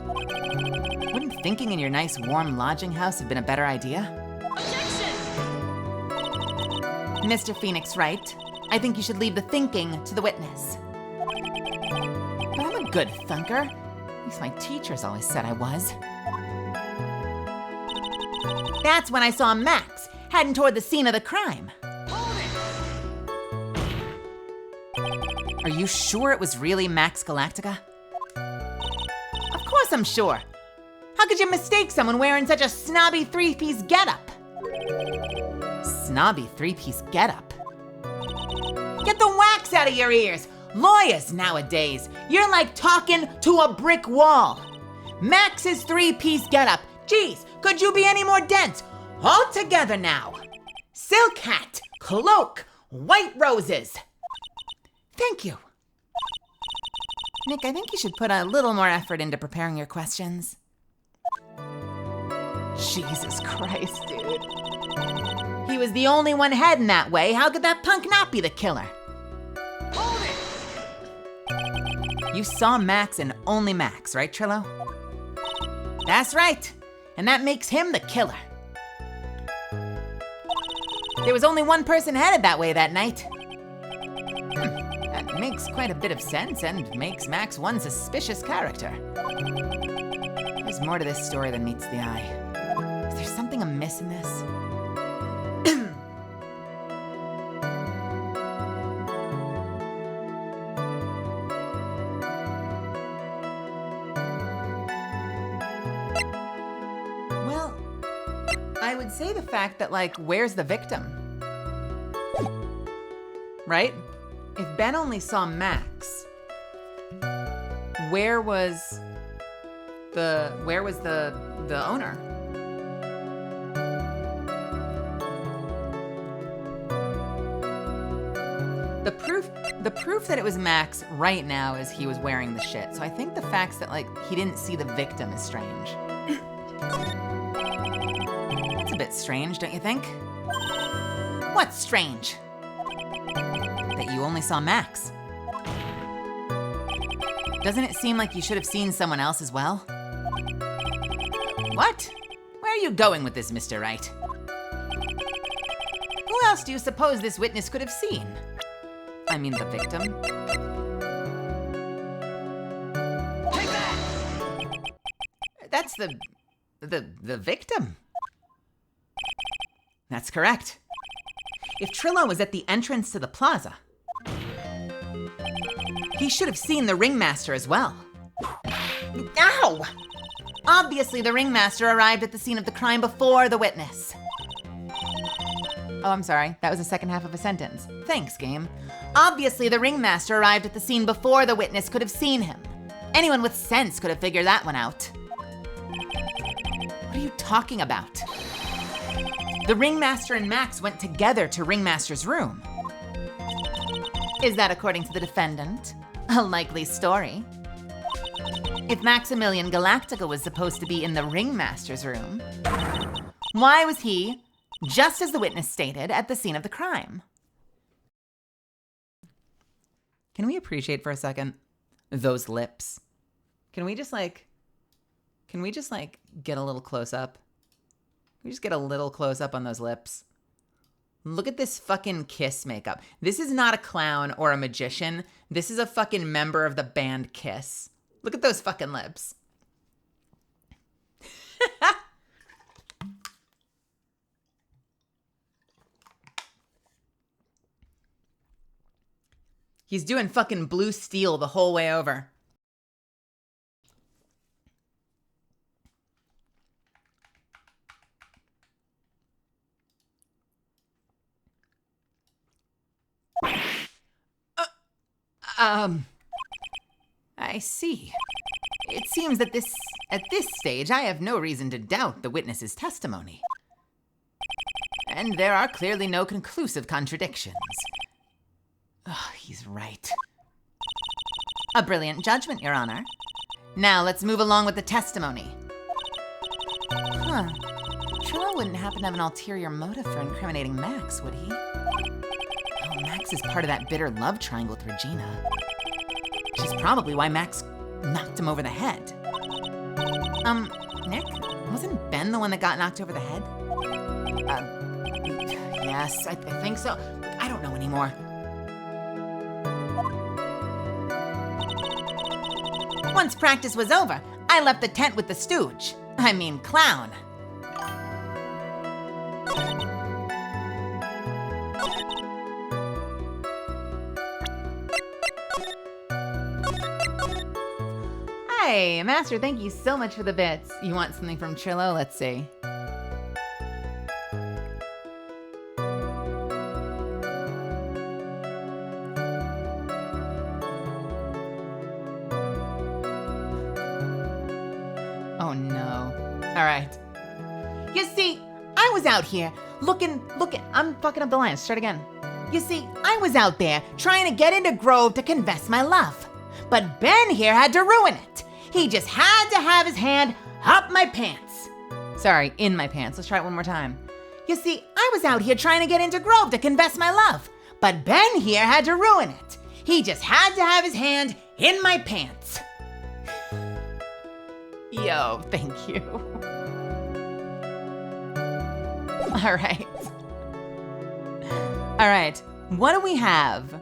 Wouldn't thinking in your nice warm lodging house have been a better idea? Objection! Mr. Phoenix Wright, I think you should leave the thinking to the witness. But I'm a good thunker. At least my teachers always said I was. That's when I saw Max heading toward the scene of the crime. Are you sure it was really Max Galactica? Of course I'm sure. How could you mistake someone wearing such a snobby three-piece getup? Snobby three-piece getup? Get the wax out of your ears! Lawyers nowadays, you're like talking to a brick wall. Max's three-piece getup. Geez, could you be any more dense? All together now. Silk hat, cloak, white roses. Thank you. Nick, I think you should put a little more effort into preparing your questions. Jesus Christ, dude. He was the only one heading that way. How could that punk not be the killer? Hold it! You saw Max and only Max, right, Trillo? That's right. And that makes him the killer. There was only one person headed that way that night. That makes quite a bit of sense and makes Max one suspicious character. There's more to this story than meets the eye. Is there something amiss in this? Well, I would say the fact that, like, where's the victim? Right? If Ben only saw Max, where was the owner? The proof that it was Max right now is he was wearing the shit. So I think the facts that, like, he didn't see the victim is strange. It's a bit strange, don't you think? What's strange? That you only saw Max. Doesn't it seem like you should have seen someone else as well? What? Where are you going with this, Mr. Wright? Who else do you suppose this witness could have seen? I mean, the victim. Take that! That's the victim. That's correct. If Trillo was at the entrance to the plaza, he should have seen the ringmaster as well. Ow! Obviously, the ringmaster arrived at the scene of the crime before the witness. Oh, I'm sorry. That was the second half of a sentence. Thanks, game. Obviously, the ringmaster arrived at the scene before the witness could have seen him. Anyone with sense could have figured that one out. What are you talking about? The ringmaster and Max went together to Ringmaster's room. Is that according to the defendant? A likely story. If Maximilian Galactica was supposed to be in the Ringmaster's room, why was he, just as the witness stated, at the scene of the crime? Can we appreciate for a second those lips? Can we just get a little close up? Can we just get a little close up on those lips? Look at this fucking Kiss makeup. This is not a clown or a magician. This is a fucking member of the band Kiss. Look at those fucking lips. He's doing fucking Blue Steel the whole way over. I see. It seems that at this stage, I have no reason to doubt the witness's testimony. And there are clearly no conclusive contradictions. Oh, he's right. A brilliant judgment, Your Honor. Now let's move along with the testimony. Huh. Trillo wouldn't happen to have an ulterior motive for incriminating Max, would he? Oh, Max is part of that bitter love triangle with Regina. Which is probably why Max knocked him over the head. Nick? Wasn't Ben the one that got knocked over the head? Yes, I think so. I don't know anymore. Once practice was over, I left the tent with the stooge. I mean, clown. Hey, Master, thank you so much for the bits. You want something from Trillo? Let's see. Oh no. All right. You see, I was out here I'm fucking up the line. Start again. You see, I was out there trying to get into Grove to confess my love. But Ben here had to ruin it. He just had to have his hand up my pants. Sorry, in my pants. Let's try it one more time. You see, I was out here trying to get into Grove to confess my love. But Ben here had to ruin it. He just had to have his hand in my pants. Yo, thank you. All right. What do we have,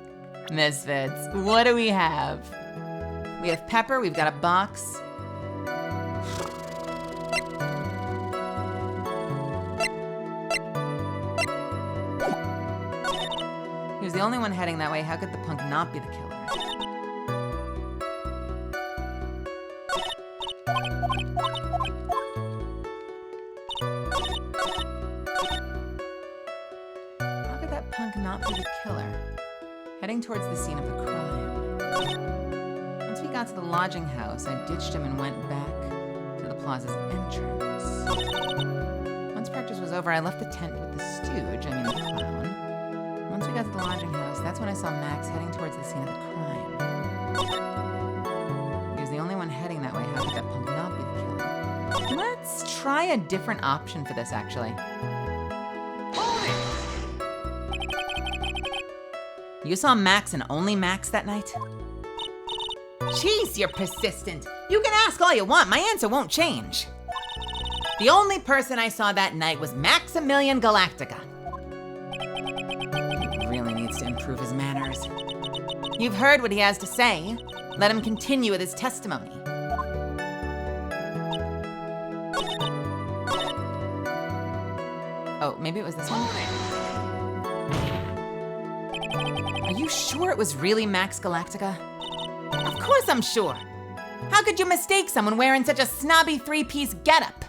Misfits? What do we have? We have Pepper. We've got a box. He was the only one heading that way. How could the punk not be the killer? How could that punk not be the killer? Heading towards the scene of the crime. Once we got to the lodging house, I ditched him and went back to the plaza's entrance. Once practice was over, I left the tent with the stooge, the clown. Once we got to the lodging house, that's when I saw Max heading towards the scene of the crime. He was the only one heading that way. How could that punk not be the killer? Let's try a different option for this, actually. You saw Max and only Max that night? Jeez, you're persistent. You can ask all you want. My answer won't change. The only person I saw that night was Maximilian Galactica. He really needs to improve his manners. You've heard what he has to say. Let him continue with his testimony. Oh, maybe it was this one? Are you sure it was really Max Galactica? Of course I'm sure. How could you mistake someone wearing such a snobby three-piece getup?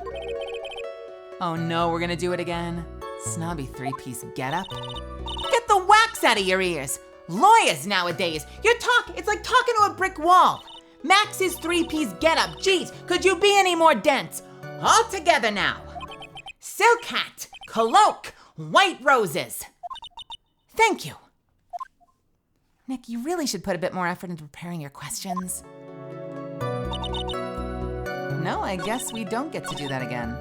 Oh no, we're gonna do it again. Snobby three-piece getup? Get the wax out of your ears. Lawyers nowadays, it's like talking to a brick wall. Max's three-piece getup, geez, could you be any more dense? All together now. Silk hat, cloak, white roses. Thank you. Nick, you really should put a bit more effort into preparing your questions. No, I guess we don't get to do that again.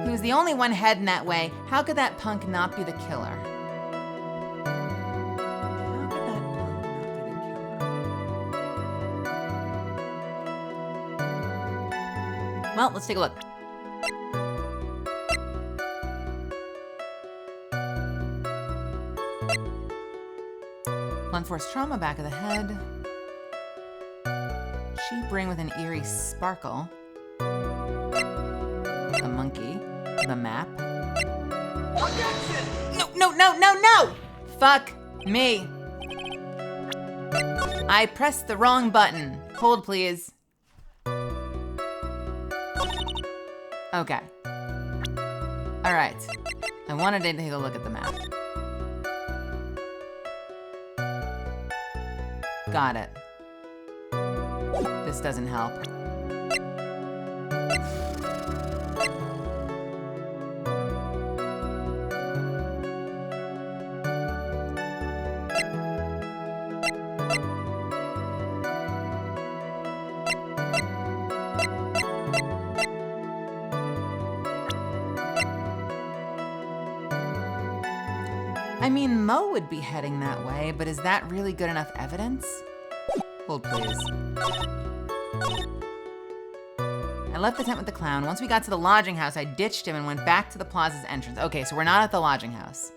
He was the only one heading that way. How could that punk not be the killer? How could that punk not be the killer? Well, let's take a look. Blunt force trauma, back of the head. Cheap ring with an eerie sparkle. The monkey. The map. No! Fuck me. I pressed the wrong button. Hold, please. Okay. All right. I wanted to take a look at the map. Got it. This doesn't help. I mean, Mo would be heading that way, but is that really good enough evidence? Hold, please. I left the tent with the clown. Once we got to the lodging house, I ditched him and went back to the plaza's entrance. Okay, so we're not at the lodging house.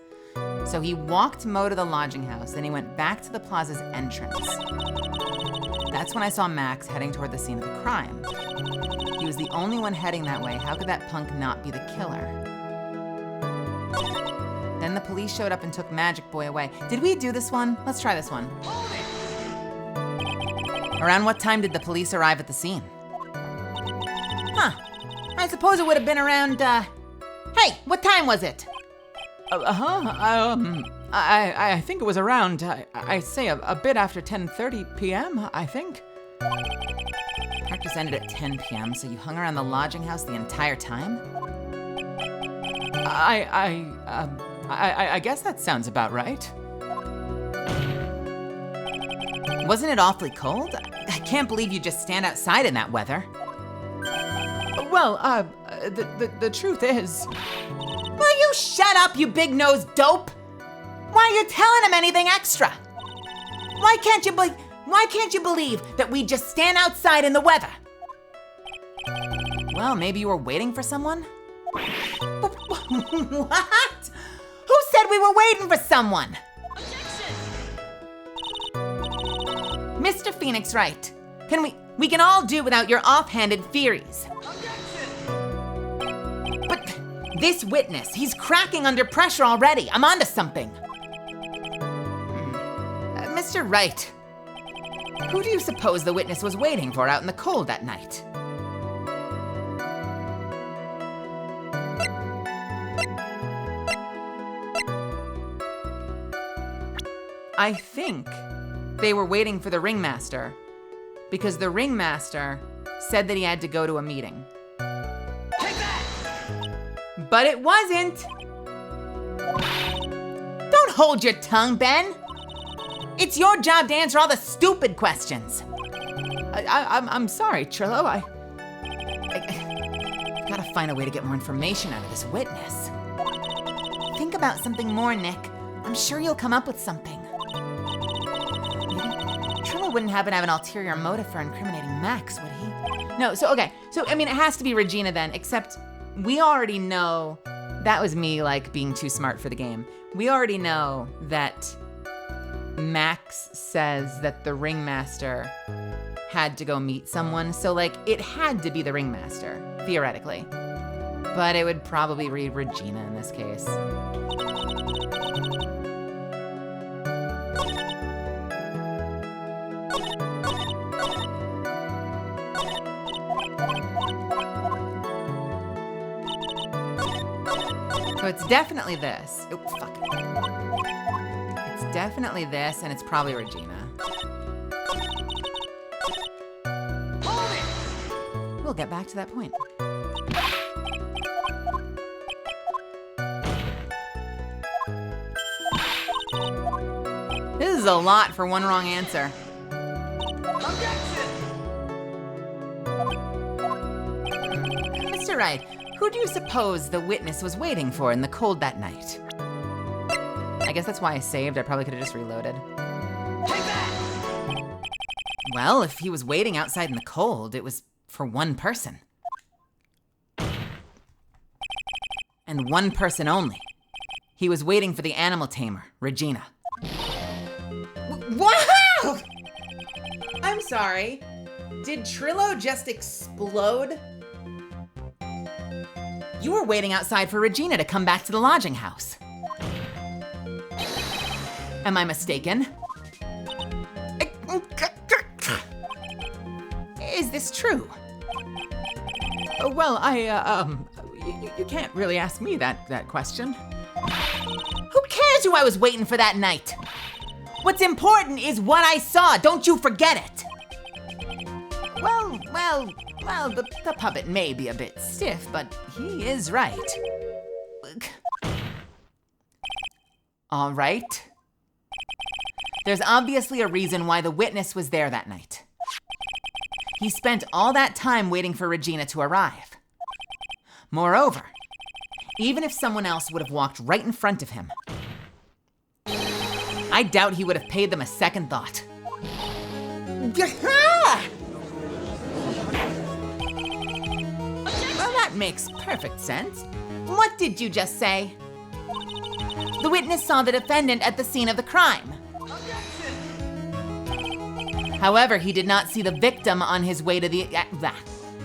So he walked Mo to the lodging house, then he went back to the plaza's entrance. That's when I saw Max heading toward the scene of the crime. He was the only one heading that way. How could that punk not be the killer? Then the police showed up and took Magic Boy away. Did we do this one? Let's try this one. Around what time did the police arrive at the scene? Huh. I suppose it would have been around, Hey, what time was it? I think it was around, I say a bit after 10:30 p.m., I think. Practice ended at 10 p.m., so you hung around the lodging house the entire time? I guess that sounds about right. Wasn't it awfully cold? I can't believe you just stand outside in that weather. Well, the truth is... Will you shut up, you big-nosed dope? Why are you telling him anything extra? Why can't you believe that we just stand outside in the weather? Well, maybe you were waiting for someone? What? Who said we were waiting for someone? Mr. Phoenix Wright, we can all do without your offhanded theories. But this witness, he's cracking under pressure already. I'm onto something. Mr. Wright, who do you suppose the witness was waiting for out in the cold that night? I think they were waiting for the ringmaster because the ringmaster said that he had to go to a meeting. Take that! But it wasn't. Don't hold your tongue, Ben. It's your job to answer all the stupid questions. I'm sorry, Trillo. I gotta find a way to get more information out of this witness. Think about something more, Nick. I'm sure you'll come up with something. Trillo wouldn't happen to have an ulterior motive for incriminating Max, would he? No, it has to be Regina then, except we already know that was me, being too smart for the game. We already know that Max says that the ringmaster had to go meet someone, so it had to be the ringmaster, theoretically. But it would probably be Regina in this case. So it's definitely this. Oh, fuck. It's definitely this, and it's probably Regina. We'll get back to that point. This is a lot for one wrong answer. Mr. Wright, who do you suppose the witness was waiting for in the cold that night? I guess that's why I saved. I probably could have just reloaded. Take that! Well, if he was waiting outside in the cold, it was for one person. And one person only. He was waiting for the animal tamer, Regina. Wow! I'm sorry. Did Trillo just explode? You were waiting outside for Regina to come back to the lodging house. Am I mistaken? Is this true? Well, you can't really ask me that question. Who cares who I was waiting for that night? What's important is what I saw. Don't you forget it. Well, the puppet may be a bit stiff, but he is right. All right. There's obviously a reason why the witness was there that night. He spent all that time waiting for Regina to arrive. Moreover, even if someone else would have walked right in front of him, I doubt he would have paid them a second thought. Well, that makes perfect sense. What did you just say? The witness saw the defendant at the scene of the crime. However, he did not see the victim on his way to the...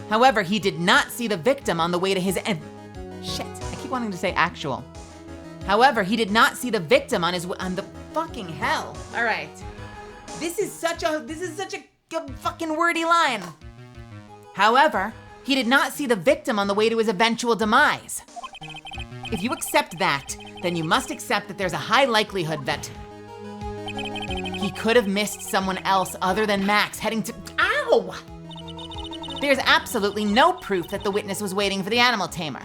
However, he did not see the victim on the way to his... Shit, I keep wanting to say actual. However, he did not see the victim on the fucking hell. All right. This is such a fucking wordy line. However, he did not see the victim on the way to his eventual demise. If you accept that, then you must accept that there's a high likelihood that he could have missed someone else other than Max heading to... Ow! There's absolutely no proof that the witness was waiting for the animal tamer.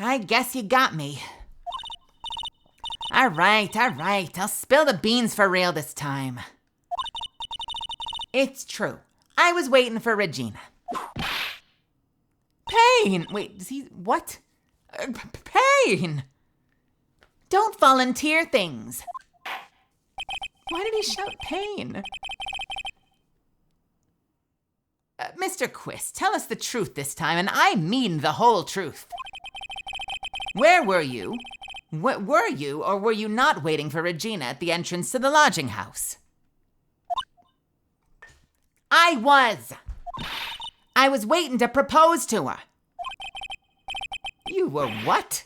I guess you got me. All right. I'll spill the beans for real this time. It's true. I was waiting for Regina. Pain! Wait, does he... What? Pain! Don't volunteer things. Why did he shout pain? Mr. Quist, tell us the truth this time, and I mean the whole truth. Where were you? Were you or were you not waiting for Regina at the entrance to the lodging house? I was. I was waiting to propose to her. You were what?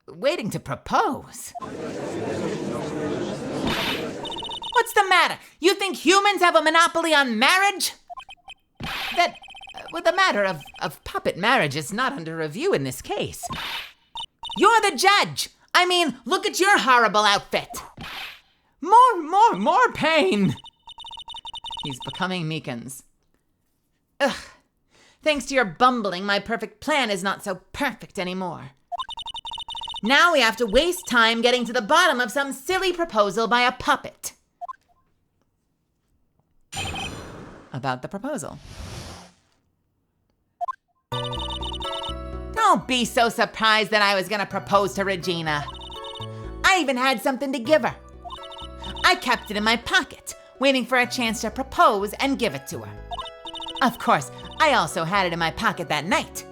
Waiting to propose? What's the matter? You think humans have a monopoly on marriage? The matter of puppet marriage is not under review in this case. You're the judge. I mean, look at your horrible outfit. More pain. He's becoming Meekins. Ugh. Thanks to your bumbling, my perfect plan is not so perfect anymore. Now we have to waste time getting to the bottom of some silly proposal by a puppet. About the proposal. Don't be so surprised that I was gonna propose to Regina. I even had something to give her. I kept it in my pocket, waiting for a chance to propose and give it to her. Of course, I also had it in my pocket that night.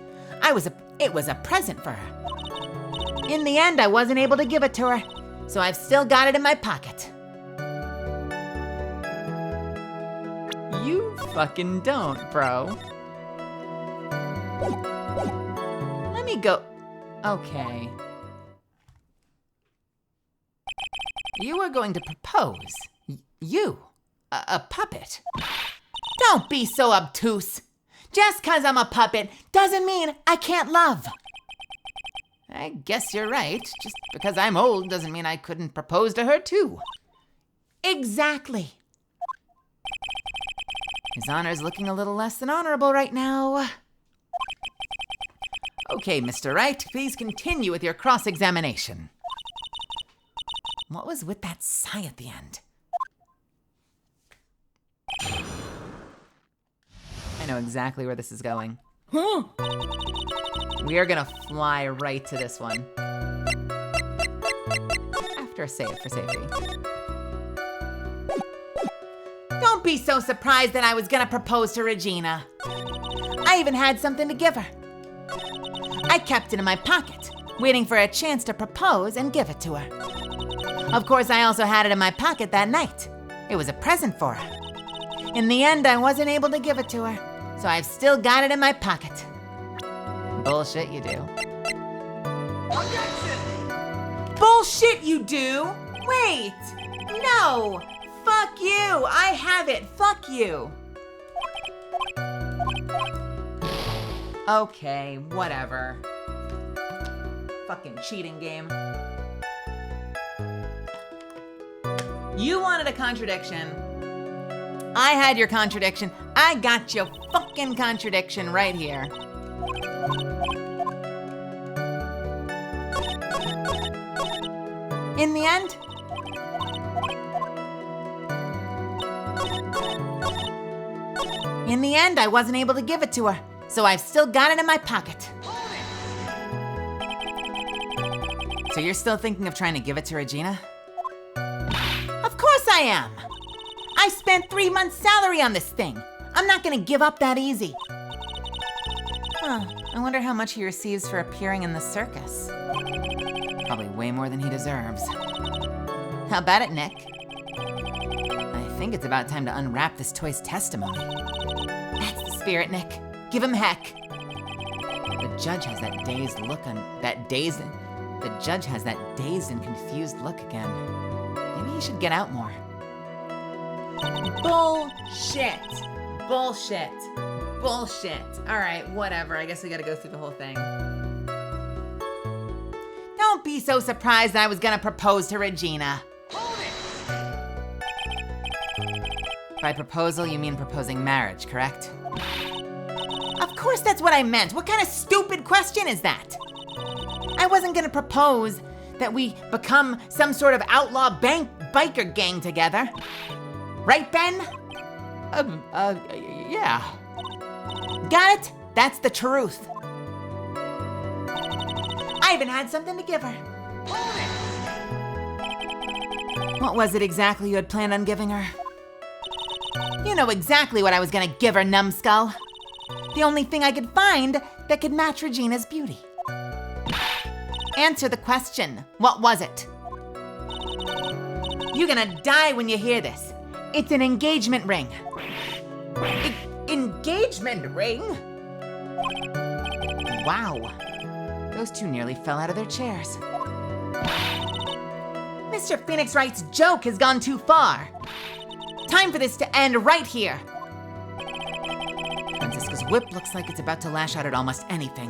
It was a present for her. In the end, I wasn't able to give it to her, so I've still got it in my pocket. You fucking don't, bro. Let me go. Okay. You were going to propose. You, a puppet. Don't be so obtuse. Just 'cause I'm a puppet doesn't mean I can't love. I guess you're right. Just because I'm old doesn't mean I couldn't propose to her too. Exactly. His honor's looking a little less than honorable right now. Okay, Mr. Wright, please continue with your cross-examination. What was with that sigh at the end? I know exactly where this is going. We are gonna fly right to this one. After a save for safety. Don't be so surprised that I was gonna propose to Regina. I even had something to give her. I kept it in my pocket, waiting for a chance to propose and give it to her. Of course, I also had it in my pocket that night. It was a present for her. In the end, I wasn't able to give it to her, so I've still got it in my pocket. Bullshit you do. Objection! Bullshit you do? Wait! No! Fuck you! I have it! Fuck you! Okay, whatever. Fucking cheating game. You wanted a contradiction. I had your contradiction. I got your fucking contradiction right here. In the end, I wasn't able to give it to her, so I've still got it in my pocket. So you're still thinking of trying to give it to Regina? Of course I am. I spent 3 months' salary on this thing. I'm not gonna give up that easy. Huh, I wonder how much he receives for appearing in the circus. Probably way more than he deserves. How about it, Nick? I think it's about time to unwrap this toy's testimony. That's the spirit, Nick. Give him heck. The judge has that dazed look on The judge has that dazed and confused look again. Maybe he should get out more. Bullshit. Bullshit. Bullshit. All right, whatever. I guess we gotta go through the whole thing. Don't be so surprised that I was gonna propose to Regina. By proposal, you mean proposing marriage, correct? Of course that's what I meant. What kind of stupid question is that? I wasn't gonna propose that we become some sort of outlaw biker gang together. Right, Ben? Yeah. Got it? That's the truth. I even had something to give her. What was it exactly you had planned on giving her? You know exactly what I was gonna give her, numbskull. The only thing I could find that could match Regina's beauty. Answer the question. What was it? You're gonna die when you hear this. It's an engagement ring. Engagement ring? Wow. Those two nearly fell out of their chairs. Mr. Phoenix Wright's joke has gone too far. Time for this to end right here. Francisca's whip looks like it's about to lash out at almost anything.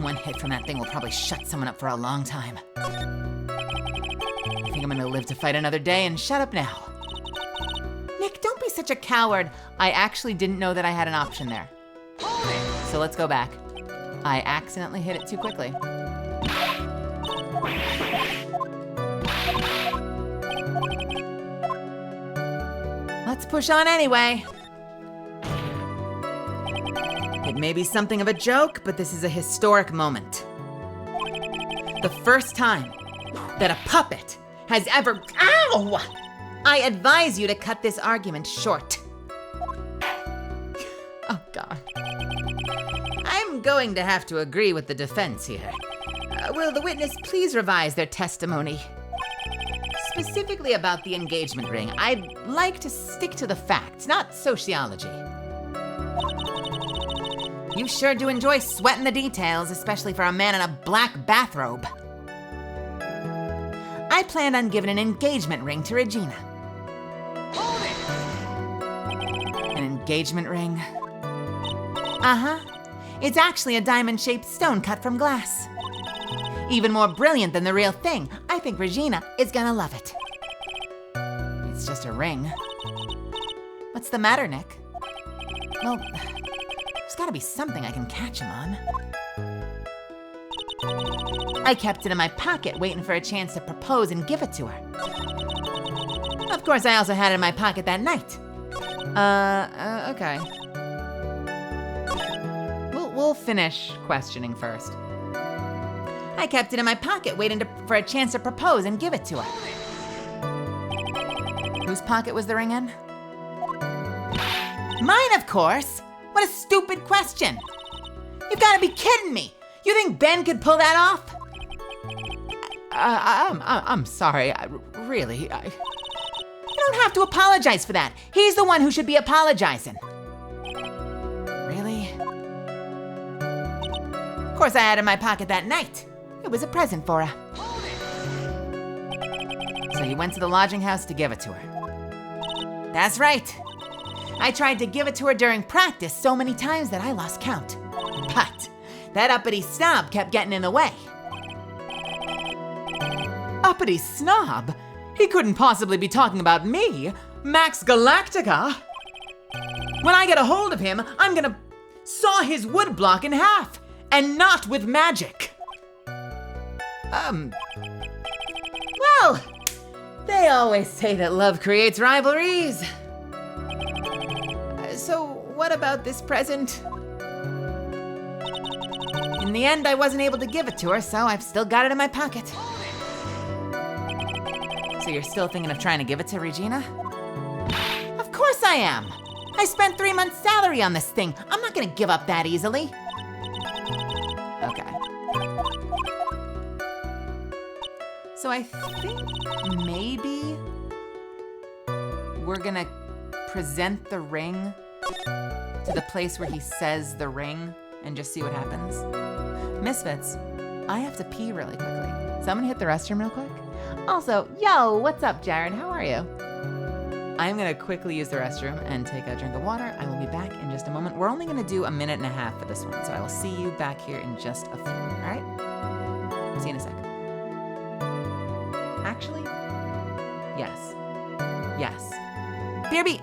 One hit from that thing will probably shut someone up for a long time. I think I'm gonna live to fight another day and shut up now. Nick, don't be such a coward. I actually didn't know that I had an option there. So let's go back. I accidentally hit it too quickly. Let's push on anyway. It may be something of a joke, but this is a historic moment. The first time that a puppet has ever... Ow! I advise you to cut this argument short. Oh, God. I'm going to have to agree with the defense here. Will the witness please revise their testimony? Specifically about the engagement ring, I'd like to stick to the facts, not sociology. You sure do enjoy sweating the details, especially for a man in a black bathrobe. I planned on giving an engagement ring to Regina. An engagement ring? Uh-huh. It's actually a diamond-shaped stone cut from glass. Even more brilliant than the real thing. I think Regina is gonna love it. It's just a ring. What's the matter, Nick? Well, there's gotta be something I can catch him on. I kept it in my pocket, waiting for a chance to propose and give it to her. Of course, I also had it in my pocket that night. Okay. We'll finish questioning first. I kept it in my pocket, waiting for a chance to propose and give it to her. Whose pocket was the ring in? Mine, of course. What a stupid question. You've got to be kidding me. You think Ben could pull that off? I'm sorry. Really. You don't have to apologize for that. He's the one who should be apologizing. Really? Of course, I had it in my pocket that night. It was a present for her. So you went to the lodging house to give it to her? That's right. I tried to give it to her during practice so many times that I lost count. But that uppity snob kept getting in the way. Uppity snob? He couldn't possibly be talking about me, Max Galactica. When I get a hold of him, I'm gonna saw his wood block in half, and not with magic. Well, they always say that love creates rivalries. So what about this present? In the end, I wasn't able to give it to her, so I've still got it in my pocket. So you're still thinking of trying to give it to Regina? Of course I am. I spent 3 months' salary on this thing. I'm not gonna give up that easily. Okay. So I think maybe we're gonna present the ring to the place where he says the ring and just see what happens. Misfits, I have to pee really quickly. So I'm gonna hit the restroom real quick. Also, yo, what's up, Jared? How are you? I'm gonna quickly use the restroom and take a drink of water. I will be back in just a moment. We're only gonna do 1.5 minutes for this one, so I will see you back here in just a few, all right? See you in a sec. Actually, yes. Yes. BRB,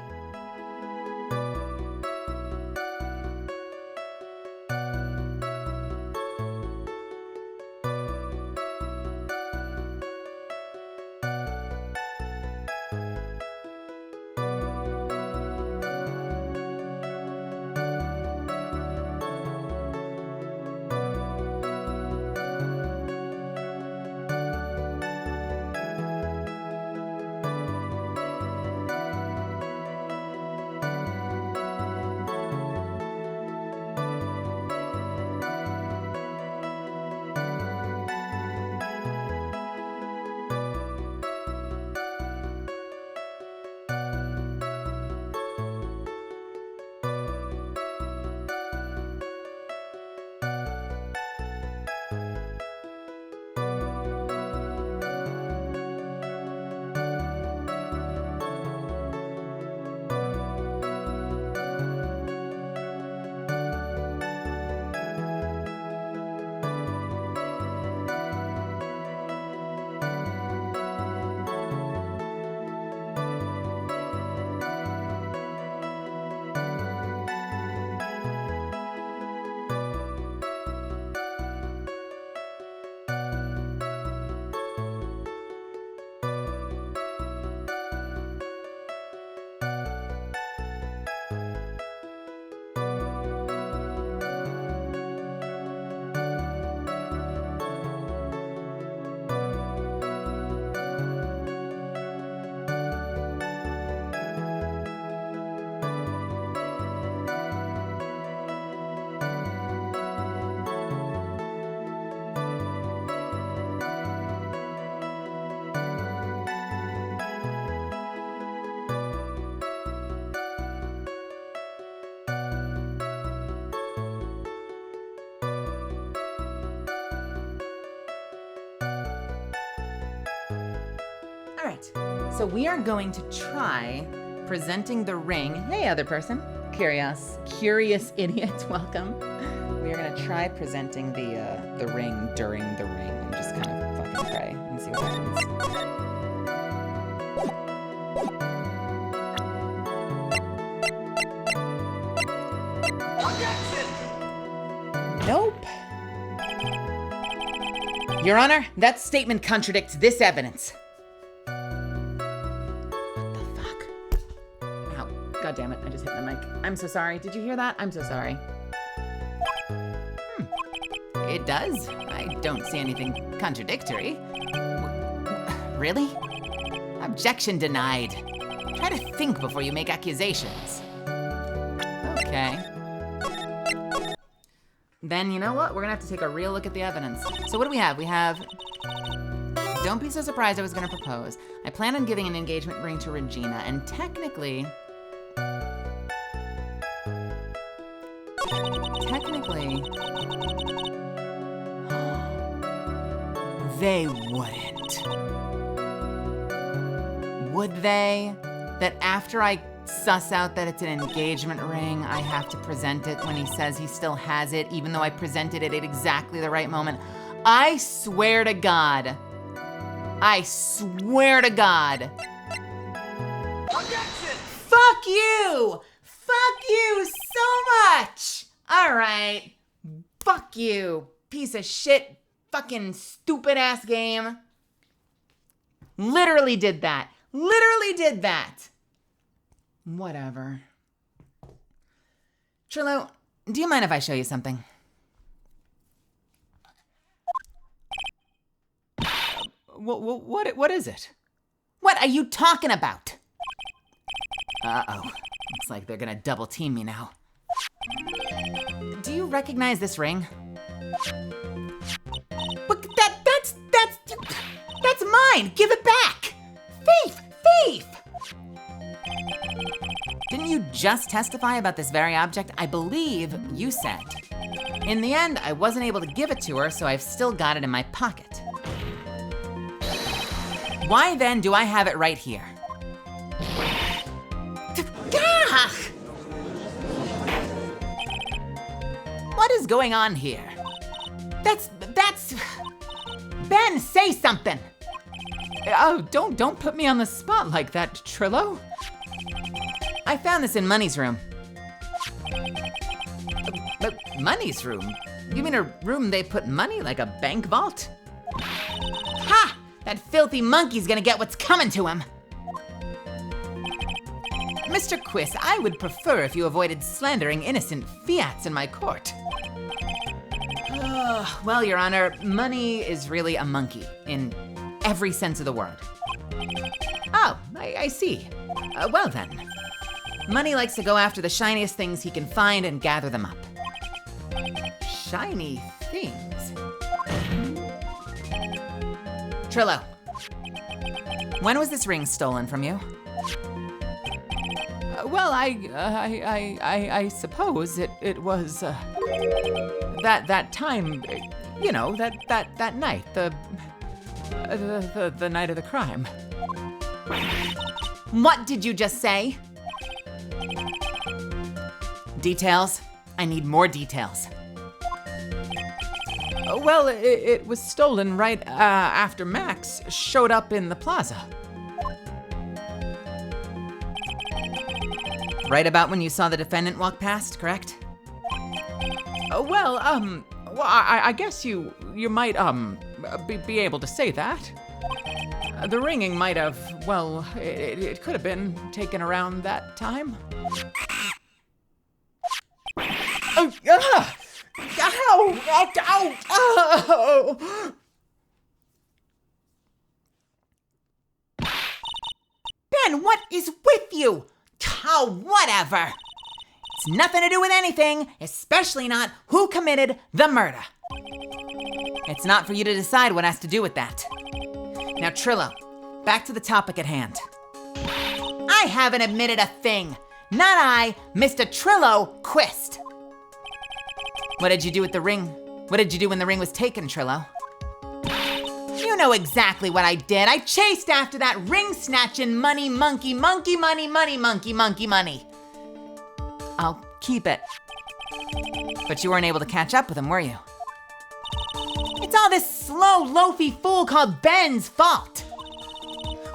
All right, so we are going to try presenting the ring. Hey, other person. Curious idiot, welcome. We are gonna try presenting the ring during the ring and just kind of fucking pray and see what happens. Nope. Your Honor, that statement contradicts this evidence. What the fuck? Ow, God damn it, I just hit my mic. I'm so sorry. Did you hear that? I'm so sorry. It does. I don't see anything contradictory. Really? Objection denied. Try to think before you make accusations. Okay. Then you know what? We're gonna have to take a real look at the evidence. So what do we have? We have, don't be so surprised I was gonna propose. I plan on giving an engagement ring to Regina, and technically, they wouldn't. Would they? That after I suss out that it's an engagement ring, I have to present it when he says he still has it, even though I presented it at exactly the right moment? I swear to God. I swear to God. Objection! Fuck you! Fuck you so much! All right. Fuck you, piece of shit, fucking stupid ass game. Literally did that. Literally did that. Whatever. Trillo, do you mind if I show you something? What is it? What are you talking about? Uh-oh. Looks like they're gonna double team me now. Do you recognize this ring? But that's mine! Give it back! Thief! Thief! Didn't you just testify about this very object? I believe you said. In the end, I wasn't able to give it to her, so I've still got it in my pocket. Why then do I have it right here? Gah! What is going on here? That's... Ben, say something! Oh, don't put me on the spot like that, Trillo. I found this in Money's room. But Money's room? You mean a room they put money, like a bank vault? Ha! That filthy monkey's gonna get what's coming to him. Mr. Quiss, I would prefer if you avoided slandering innocent fiats in my court. Well, Your Honor, Money is really a monkey in every sense of the word. Oh, I see. Well then. Money likes to go after the shiniest things he can find and gather them up. Shiny things? Trillo, when was this ring stolen from you? Well, I suppose it was that time, you know, that night, the night of the crime. What did you just say? Details? I need more details. Well, it was stolen right after Max showed up in the plaza. Right about when you saw the defendant walk past, correct? Well, I guess you might, be able to say that. The ringing might have, well, it could have been taken around that time. Oh, ow! Ow! Ow! Ben, what is with you? Oh, whatever. It's nothing to do with anything, especially not who committed the murder. It's not for you to decide what has to do with that. Now, Trillo, back to the topic at hand. I haven't admitted a thing. Not I, Mr. Trillo Quist. What did you do with the ring? What did you do when the ring was taken, Trillo? You know exactly what I did. I chased after that ring-snatching money monkey, monkey money, monkey money. I'll keep it. But you weren't able to catch up with him, were you? It's all this slow, loafy fool called Ben's fault.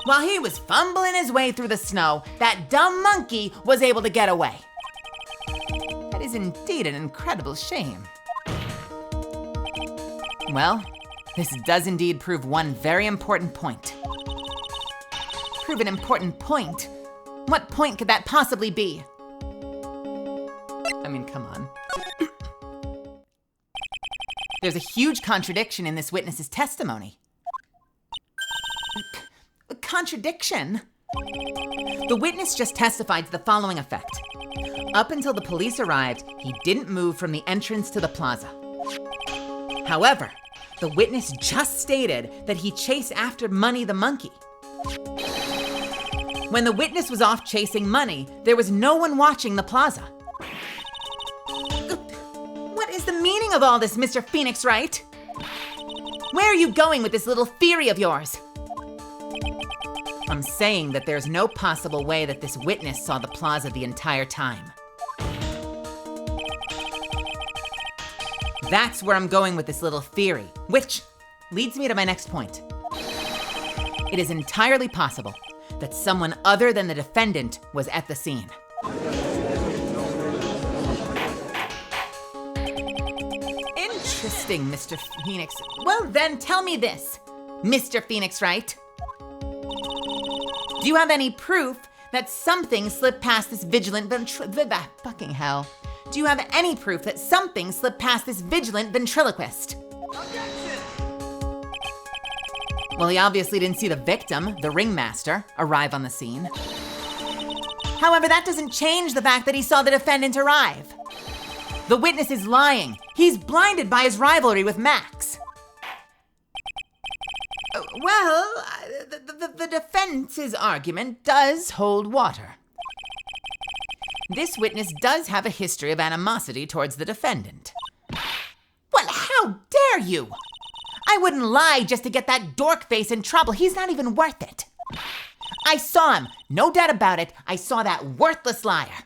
While he was fumbling his way through the snow, that dumb monkey was able to get away. That is indeed an incredible shame. Well, this does indeed prove one very important point. Prove an important point? What point could that possibly be? I mean, come on. There's a huge contradiction in this witness's testimony. Contradiction? The witness just testified to the following effect. Up until the police arrived, he didn't move from the entrance to the plaza. However, the witness just stated that he chased after Money the monkey. When the witness was off chasing Money, there was no one watching the plaza. What is the meaning of all this, Mr. Phoenix Wright? Where are you going with this little theory of yours? I'm saying that there's no possible way that this witness saw the plaza the entire time. That's where I'm going with this little theory, which leads me to my next point. It is entirely possible that someone other than the defendant was at the scene. Interesting, Mr. Phoenix. Well then, tell me this, Mr. Phoenix Wright. Do you have any proof that something slipped past this vigilant fucking hell. Do you have any proof that something slipped past this vigilant ventriloquist? Well, he obviously didn't see the victim, the ringmaster, arrive on the scene. However, that doesn't change the fact that he saw the defendant arrive. The witness is lying. He's blinded by his rivalry with Max. Well, the defense's argument does hold water. This witness does have a history of animosity towards the defendant. Well, how dare you? I wouldn't lie just to get that dork face in trouble. He's not even worth it. I saw him, no doubt about it. I saw that worthless liar.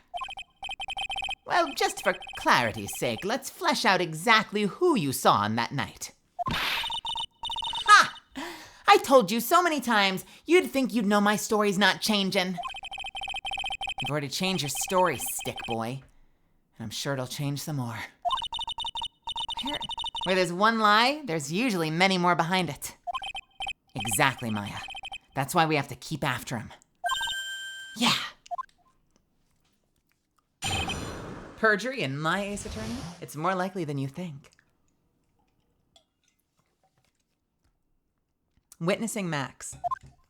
Well, just for clarity's sake, let's flesh out exactly who you saw on that night. Ha! I told you so many times, you'd think you'd know my story's not changing. You've already changed your story, stick boy. And I'm sure it'll change some more. Where there's one lie, there's usually many more behind it. Exactly, Maya. That's why we have to keep after him. Yeah. Perjury in my ace attorney? It's more likely than you think. Witnessing Max.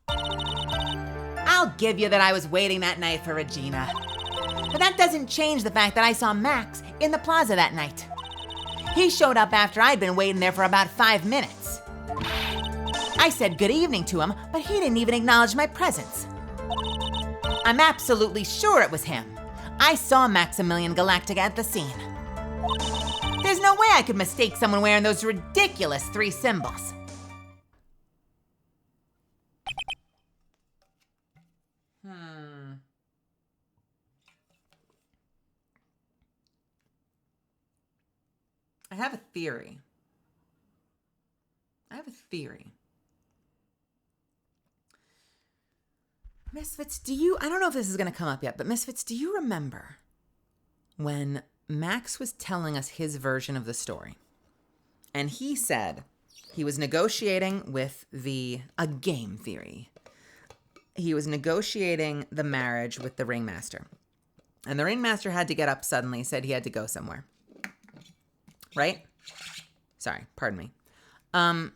I'll give you that I was waiting that night for Regina. But that doesn't change the fact that I saw Max in the plaza that night. He showed up after I'd been waiting there for about 5 minutes. I said good evening to him, but he didn't even acknowledge my presence. I'm absolutely sure it was him. I saw Maximilian Galactica at the scene. There's no way I could mistake someone wearing those ridiculous 3 symbols. I have a theory. Misfits, I don't know if this is going to come up yet, but Misfits, do you remember when Max was telling us his version of the story? And he said he was negotiating with a game theory. He was negotiating the marriage with the ringmaster. And the ringmaster had to get up suddenly, said he had to go somewhere. Right? Sorry, pardon me. And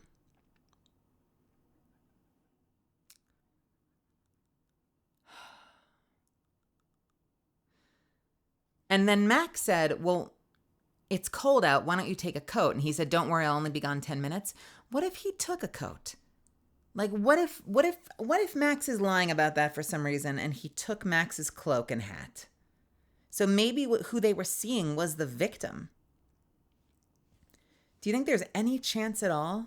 then Max said, well, it's cold out. Why don't you take a coat? And he said, don't worry, I'll only be gone 10 minutes. What if he took a coat? Like, what if Max is lying about that for some reason and he took Max's cloak and hat? So maybe who they were seeing was the victim. Do you think there's any chance at all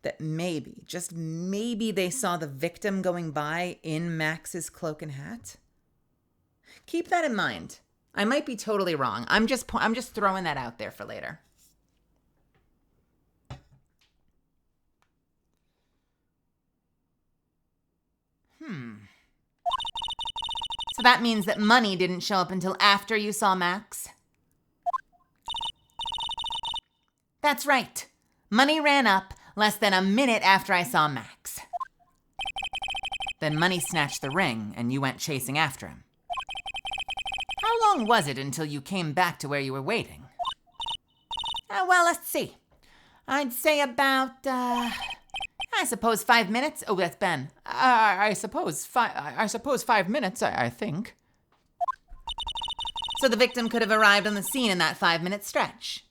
that maybe, just maybe, they saw the victim going by in Max's cloak and hat? Keep that in mind. I might be totally wrong. I'm just throwing that out there for later. So that means that money didn't show up until after you saw Max? That's right. Money ran up less than a minute after I saw Max. Then Money snatched the ring and you went chasing after him. How long was it until you came back to where you were waiting? Well, let's see. I'd say about, I suppose 5 minutes. Oh, that's Ben. I suppose 5 minutes, I think. So the victim could have arrived on the scene in that 5-minute stretch.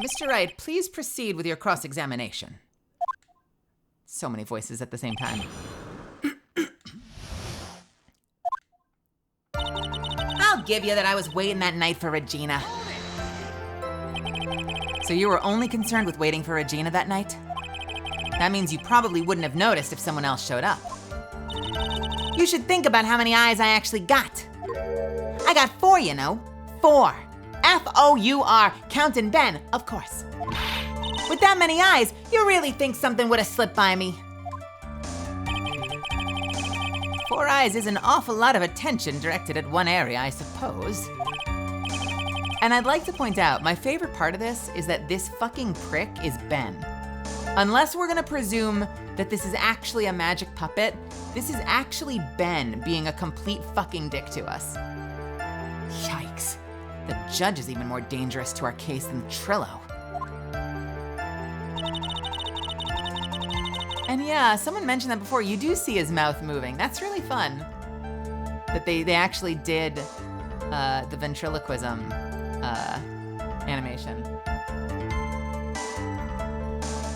Mr. Wright, please proceed with your cross-examination. So many voices at the same time. I'll give you that I was waiting that night for Regina. So you were only concerned with waiting for Regina that night? That means you probably wouldn't have noticed if someone else showed up. You should think about how many eyes I actually got. I got 4, you know. 4. F-O-U-R, counting Ben, of course. With that many eyes, you really think something would have slipped by me? 4 eyes is an awful lot of attention directed at one area, I suppose. And I'd like to point out, my favorite part of this is that this fucking prick is Ben. Unless we're gonna presume that this is actually a magic puppet, this is actually Ben being a complete fucking dick to us. Yikes. The judge is even more dangerous to our case than Trillo. And yeah, someone mentioned that before. You do see his mouth moving. That's really fun. That they actually did the ventriloquism animation.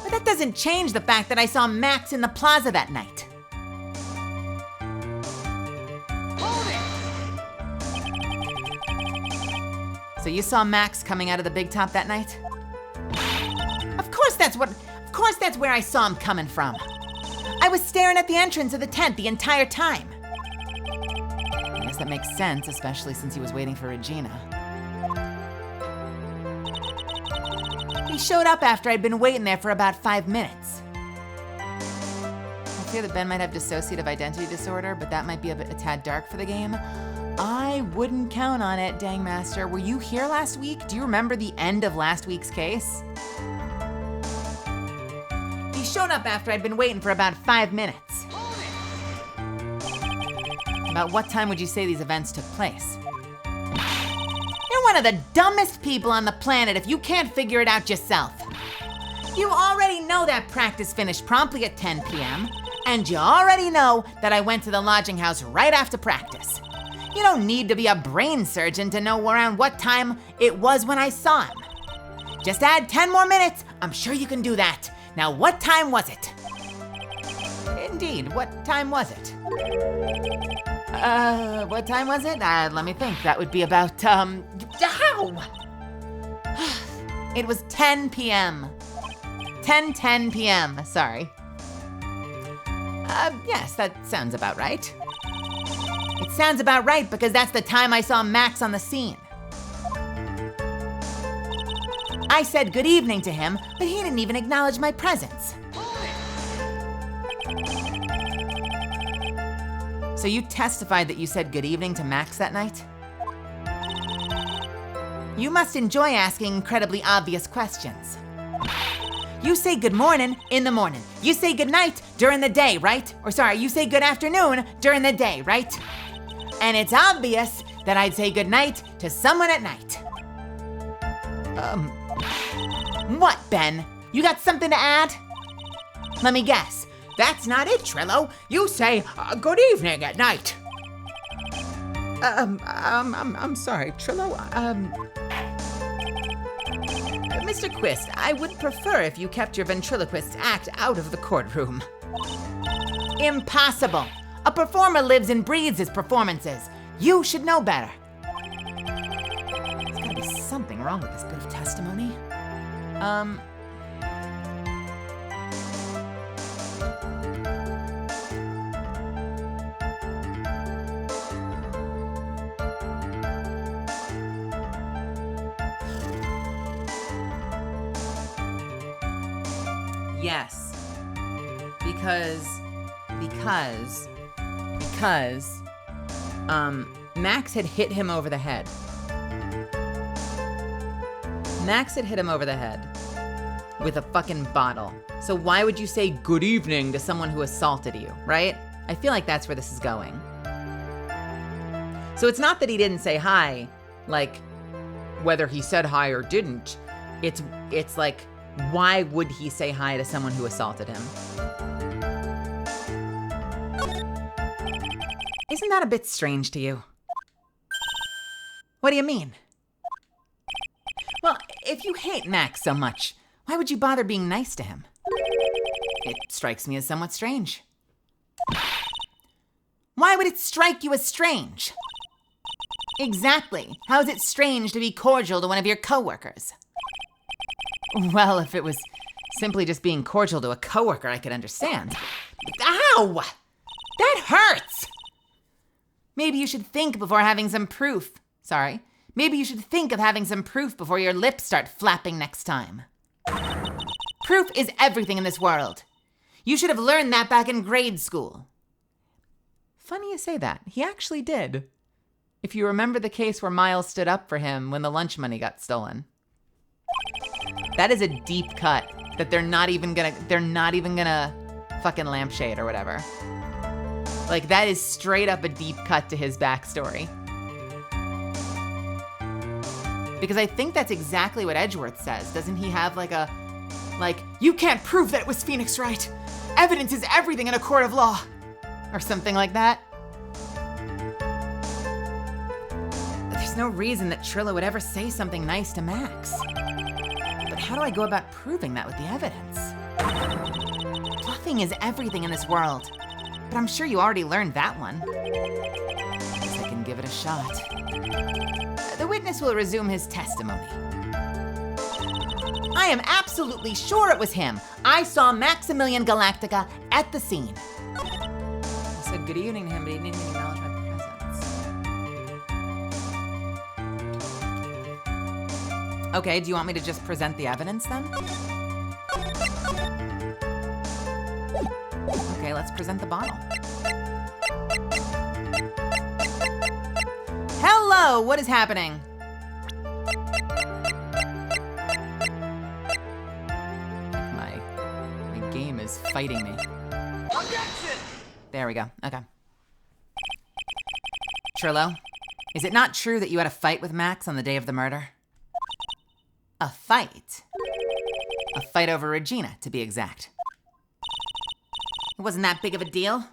But that doesn't change the fact that I saw Max in the plaza that night. So you saw Max coming out of the big top that night? Of course that's where I saw him coming from. I was staring at the entrance of the tent the entire time. I guess that makes sense, especially since he was waiting for Regina. He showed up after I'd been waiting there for about 5 minutes. I fear that Ben might have dissociative identity disorder, but that might be a tad dark for the game. I wouldn't count on it, dang master. Were you here last week? Do you remember the end of last week's case? He showed up after I'd been waiting for about 5 minutes. About what time would you say these events took place? You're one of the dumbest people on the planet if you can't figure it out yourself. You already know that practice finished promptly at 10 p.m., and you already know that I went to the lodging house right after practice. You don't need to be a brain surgeon to know around what time it was when I saw him. Just add 10 more minutes, I'm sure you can do that. Now, what time was it? Indeed, what time was it? What time was it? Let me think. That would be about, how? It was 10 p.m. 10 p.m., sorry. Yes, that sounds about right. It sounds about right because that's the time I saw Max on the scene. I said good evening to him, but he didn't even acknowledge my presence. So you testified that you said good evening to Max that night? You must enjoy asking incredibly obvious questions. You say good morning in the morning. You say good night during the day, right? Or sorry, you say good afternoon during the day, right? And it's obvious that I'd say good night to someone at night. What, Ben? You got something to add? Let me guess. That's not it, Trillo. You say good evening at night. I'm sorry, Trillo. Mr. Quist, I would prefer if you kept your ventriloquist act out of the courtroom. Impossible. A performer lives and breathes his performances. You should know better. There's gotta be something wrong with this bit of testimony. Yes. Because Max had hit him over the head. Max had hit him over the head with a fucking bottle. So why would you say good evening to someone who assaulted you, right? I feel like that's where this is going. So it's not that he didn't say hi, like whether he said hi or didn't. It's like, why would he say hi to someone who assaulted him? Isn't that a bit strange to you? What do you mean? Well, if you hate Max so much, why would you bother being nice to him? It strikes me as somewhat strange. Why would it strike you as strange? Exactly. How is it strange to be cordial to one of your coworkers? Well, if it was simply just being cordial to a coworker, I could understand. Ow! That hurts! Maybe you should think before having some proof. Sorry. Maybe you should think of having some proof before your lips start flapping next time. Proof is everything in this world. You should have learned that back in grade school. Funny you say that. He actually did. If you remember the case where Miles stood up for him when the lunch money got stolen. That is a deep cut that they're not even gonna fucking lampshade or whatever. Like, that is straight up a deep cut to his backstory. Because I think that's exactly what Edgeworth says. Doesn't he have you can't prove that it was Phoenix Wright. Evidence is everything in a court of law. Or something like that. There's no reason that Trilla would ever say something nice to Max. But how do I go about proving that with the evidence? Bluffing is everything in this world. But I'm sure you already learned that one. Guess I can give it a shot. The witness will resume his testimony. I am absolutely sure it was him. I saw Maximilian Galactica at the scene. I said good evening to him, but he didn't even acknowledge my presence. Okay, do you want me to just present the evidence then? Okay, let's present the bottle. Hello, what is happening? My game is fighting me. Objection! There we go, okay. Trillo, is it not true that you had a fight with Max on the day of the murder? A fight? A fight over Regina, to be exact. It wasn't that big of a deal.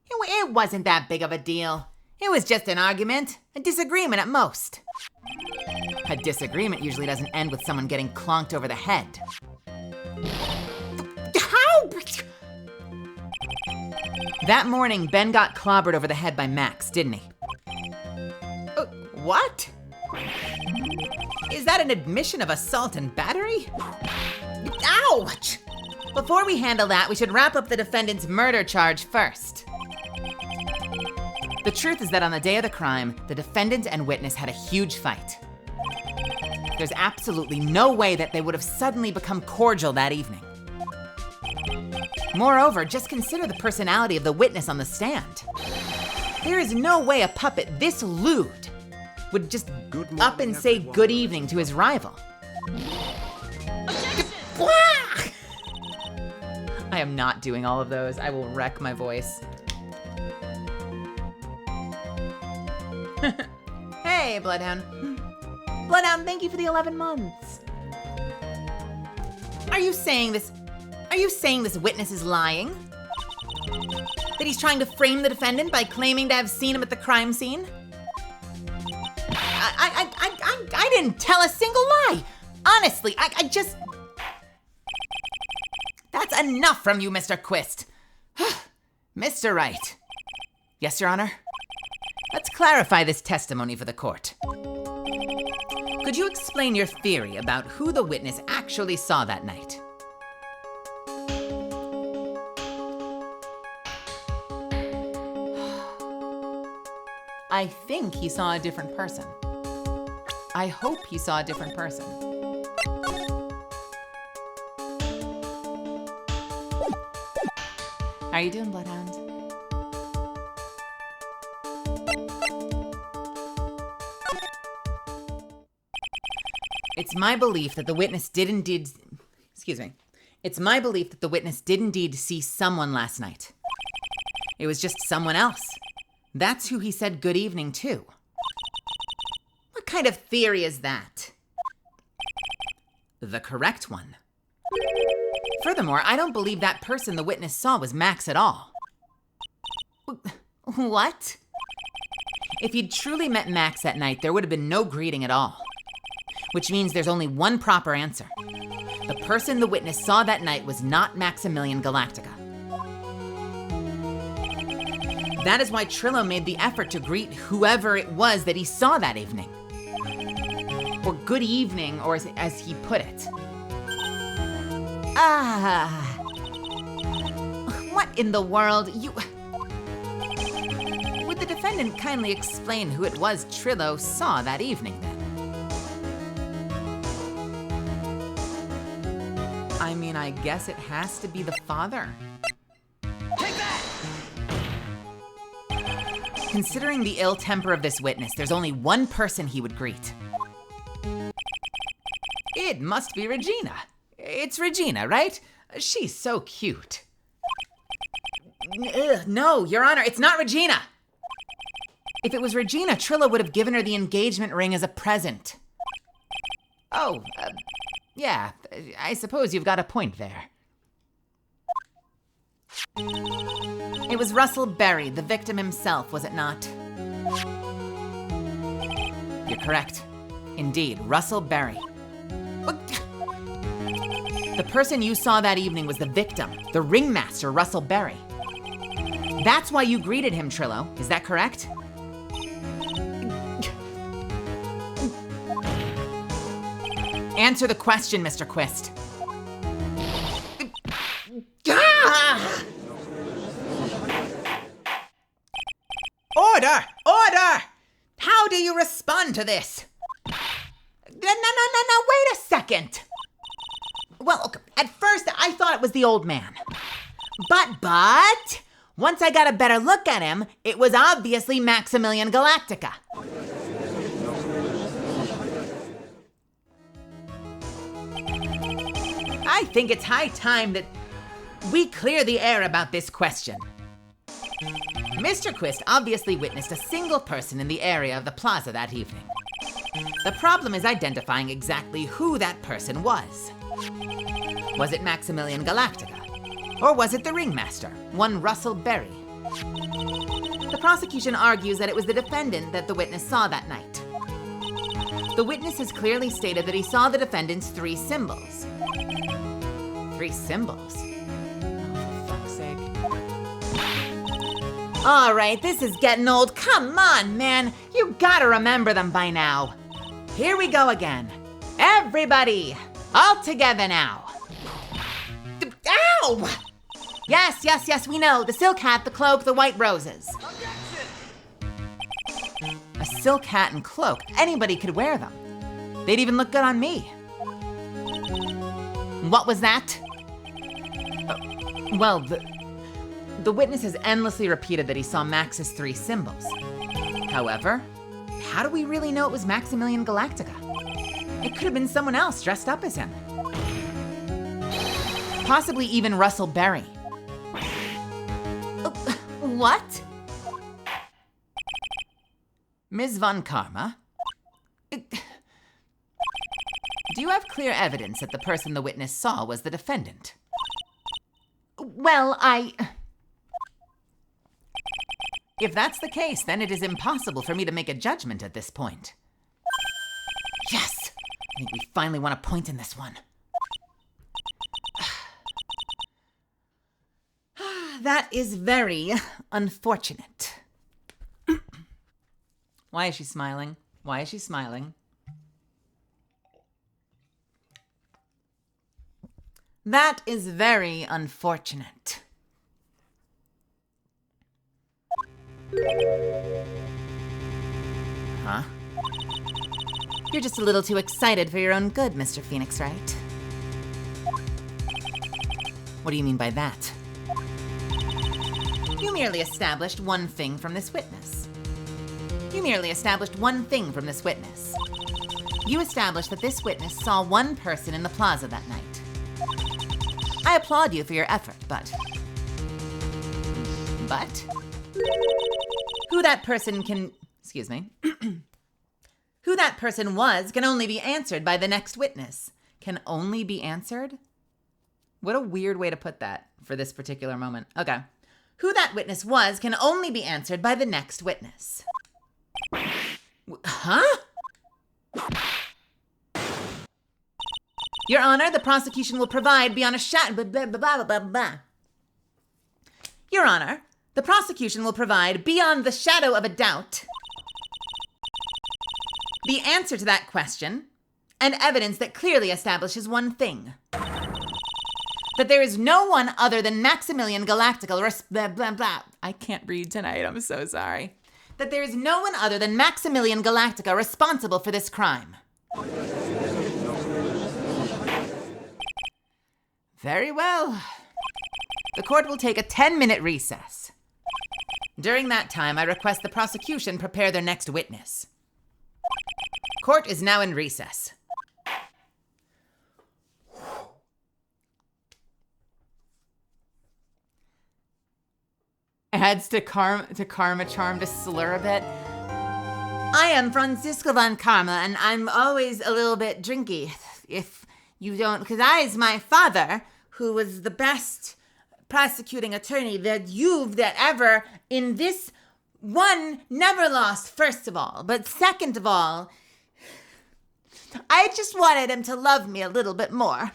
It wasn't that big of a deal. It was just an argument, a disagreement at most. A disagreement usually doesn't end with someone getting clonked over the head. How? That morning, Ben got clobbered over the head by Max, didn't he? What? Is that an admission of assault and battery? Ouch! Before we handle that, we should wrap up the defendant's murder charge first. The truth is that on the day of the crime, the defendant and witness had a huge fight. There's absolutely no way that they would have suddenly become cordial that evening. Moreover, just consider the personality of the witness on the stand. There is no way a puppet this lewd would just up and say good evening to his rival. I am not doing all of those. I will wreck my voice. Hey, Bloodhound. Bloodhound, thank you for the 11 months. Are you saying this witness is lying? That he's trying to frame the defendant by claiming to have seen him at the crime scene? I didn't tell a single lie. Honestly, I just... That's enough from you, Mr. Quist. Mr. Wright. Yes, Your Honor? Let's clarify this testimony for the court. Could you explain your theory about who the witness actually saw that night? I think he saw a different person. I hope he saw a different person. How are you doing, Bloodhound? It's my belief that the witness did indeed... Excuse me. It's my belief that the witness did indeed see someone last night. It was just someone else. That's who he said good evening to. What kind of theory is that? The correct one. Furthermore, I don't believe that person the witness saw was Max at all. What? If you'd truly met Max that night, there would have been no greeting at all. Which means there's only one proper answer. The person the witness saw that night was not Maximilian Galactica. That is why Trillo made the effort to greet whoever it was that he saw that evening. Or good evening, or as he put it. What in the world? Would the defendant kindly explain who it was Trillo saw that evening then? I mean, I guess it has to be the father. Take that! Considering the ill temper of this witness, there's only one person he would greet. It must be Regina. It's Regina, right? She's so cute. No, Your Honor, it's not Regina. If it was Regina, Trillo would have given her the engagement ring as a present. Oh, yeah, I suppose you've got a point there. It was Russell Berry, the victim himself, was it not? You're correct. Indeed, Russell Berry. The person you saw that evening was the victim, the ringmaster, Russell Berry. That's why you greeted him, Trillo. Is that correct? Answer the question, Mr. Quist. Order! Order! How do you respond to this? No, wait a second. Well, okay, at first I thought it was the old man. But, once I got a better look at him, it was obviously Maximilian Galactica. I think it's high time that we clear the air about this question. Mr. Quist obviously witnessed a single person in the area of the plaza that evening. The problem is identifying exactly who that person was. Was it Maximilian Galactica? Or was it the ringmaster, one Russell Berry? The prosecution argues that it was the defendant that the witness saw that night. The witness has clearly stated that he saw the defendant's 3 symbols. 3 symbols? Oh, for fuck's sake. All right, this is getting old. Come on, man. You gotta remember them by now. Here we go again. Everybody, all together now. Ow! Yes, we know. The silk hat, the cloak, the white roses. A silk hat and cloak. Anybody could wear them. They'd even look good on me. What was that? Well, the witness has endlessly repeated that he saw Max's 3 symbols. However, how do we really know it was Maximilian Galactica? It could have been someone else dressed up as him. Possibly even Russell Berry. What? Ms. Von Karma? Do you have clear evidence that the person the witness saw was the defendant? Well, If that's the case, then it is impossible for me to make a judgment at this point. Yes! I think we finally want a point in this one. That is very unfortunate. Why is she smiling? Why is she smiling? That is very unfortunate. Huh? You're just a little too excited for your own good, Mr. Phoenix, right? What do you mean by that? You merely established one thing from this witness. You merely established one thing from this witness. You established that this witness saw one person in the plaza that night. I applaud you for your effort, but... Who that person can... Excuse me. Who that person was can only be answered by the next witness. Can only be answered? What a weird way to put that for this particular moment. Okay. Who that witness was can only be answered by the next witness. Huh? Your Honor, the prosecution will provide beyond a shadow... Your Honor, the prosecution will provide beyond the shadow of a doubt the answer to that question and evidence that clearly establishes one thing. That there is no one other than Maximilian Galactica I can't read tonight, I'm so sorry. That there is no one other than Maximilian Galactica responsible for this crime. Very well. The court will take a 10-minute recess. During that time, I request the prosecution prepare their next witness. Court is now in recess. Adds to Karma Charm to slur a bit. I am Francisco von Karma, and I'm always a little bit drinky. If you don't, because I is my father, who was the best prosecuting attorney that ever in this one never lost, first of all. But second of all, I just wanted him to love me a little bit more.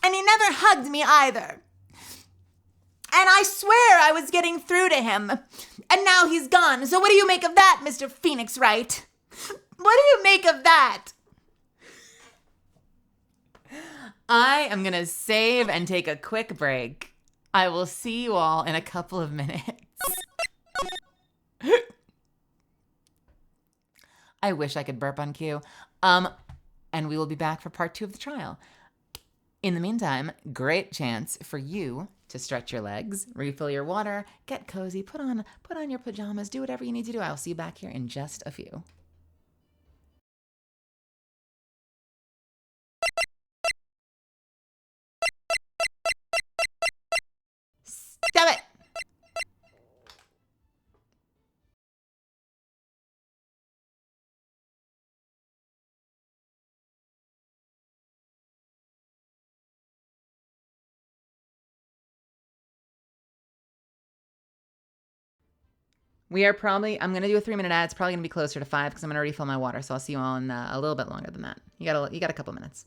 And he never hugged me either. And I swear I was getting through to him. And now he's gone. So what do you make of that, Mr. Phoenix Wright? What do you make of that? I am going to save and take a quick break. I will see you all in a couple of minutes. I wish I could burp on cue. And we will be back for part 2 of the trial. In the meantime, great chance for you to stretch your legs, refill your water, get cozy, put on your pajamas, do whatever you need to do. I'll see you back here in just a few. Stop it! I'm going to do a 3-minute ad. It's probably going to be closer to 5 because I'm going to refill my water. So I'll see you all in a little bit longer than that. You got a couple minutes.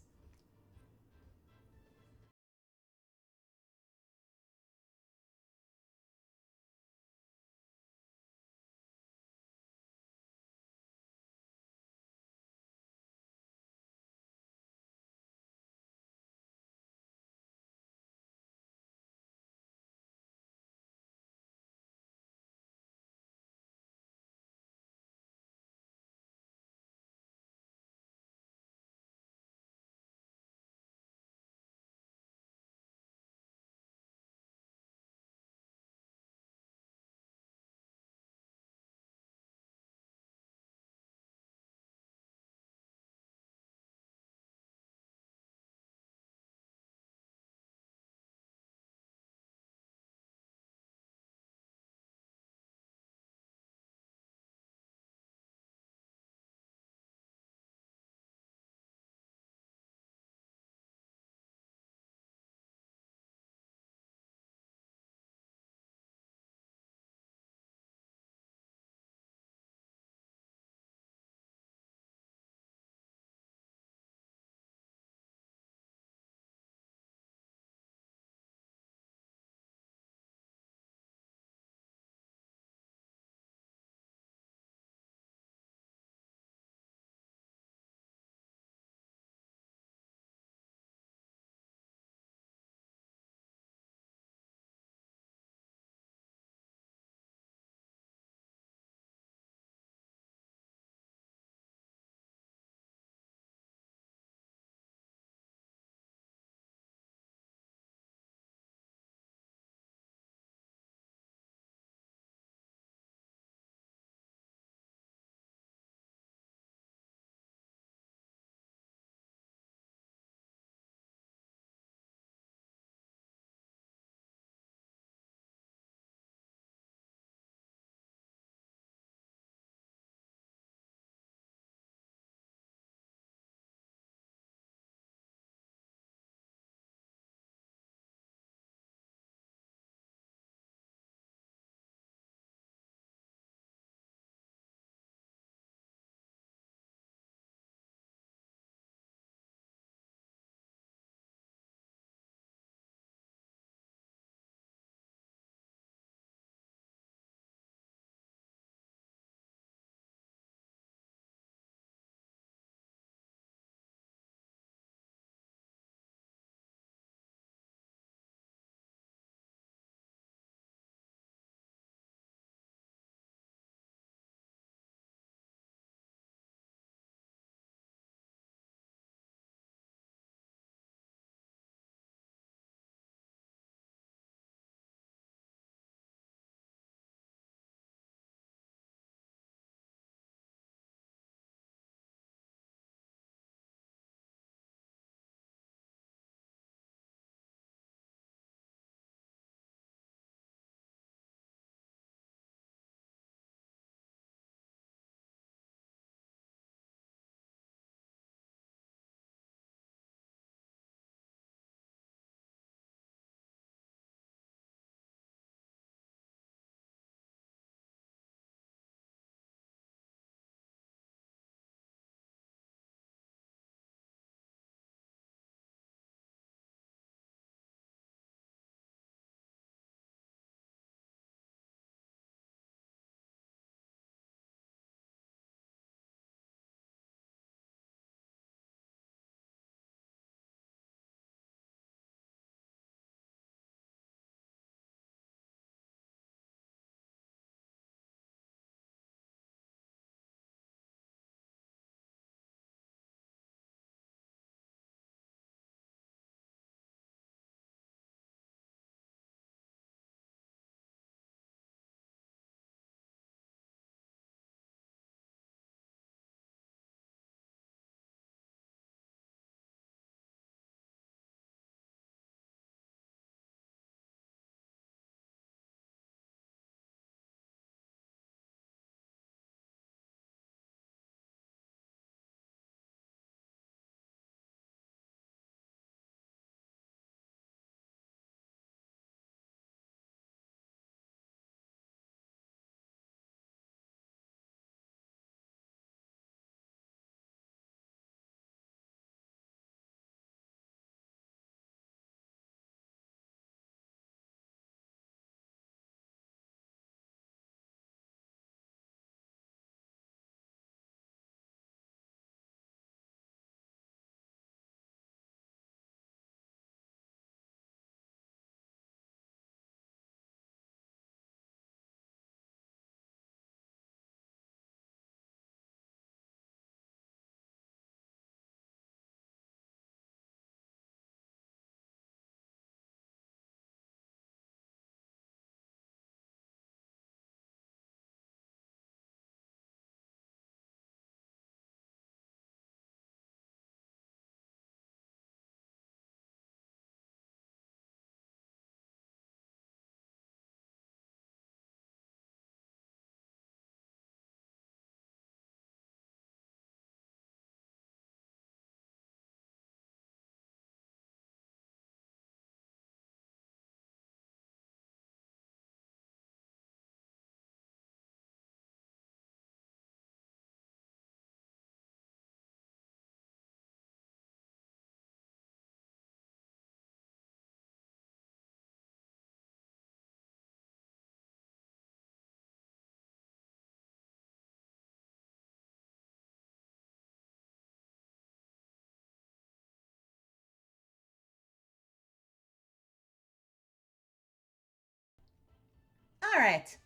All right.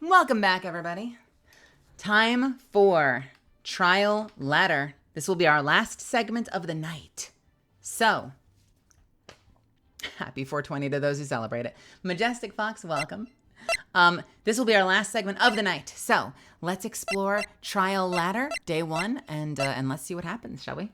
Welcome back, everybody. Time for Trial Ladder. This will be our last segment of the night. So, happy 420 to those who celebrate it. Majestic Fox, welcome. This will be our last segment of the night. So, let's explore Trial Ladder, day 1, and let's see what happens, shall we?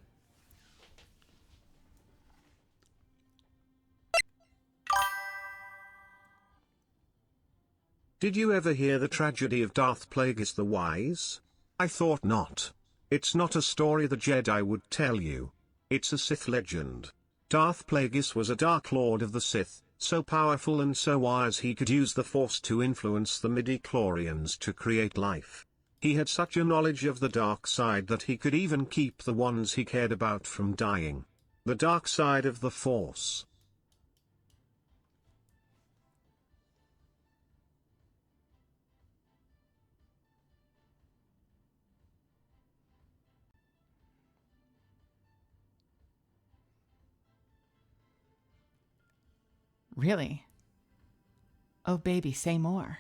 Did you ever hear the tragedy of Darth Plagueis the Wise? I thought not. It's not a story the Jedi would tell you. It's a Sith legend. Darth Plagueis was a Dark Lord of the Sith, so powerful and so wise he could use the Force to influence the midi-chlorians to create life. He had such a knowledge of the dark side that he could even keep the ones he cared about from dying. The dark side of the Force. Really? Oh, baby, say more.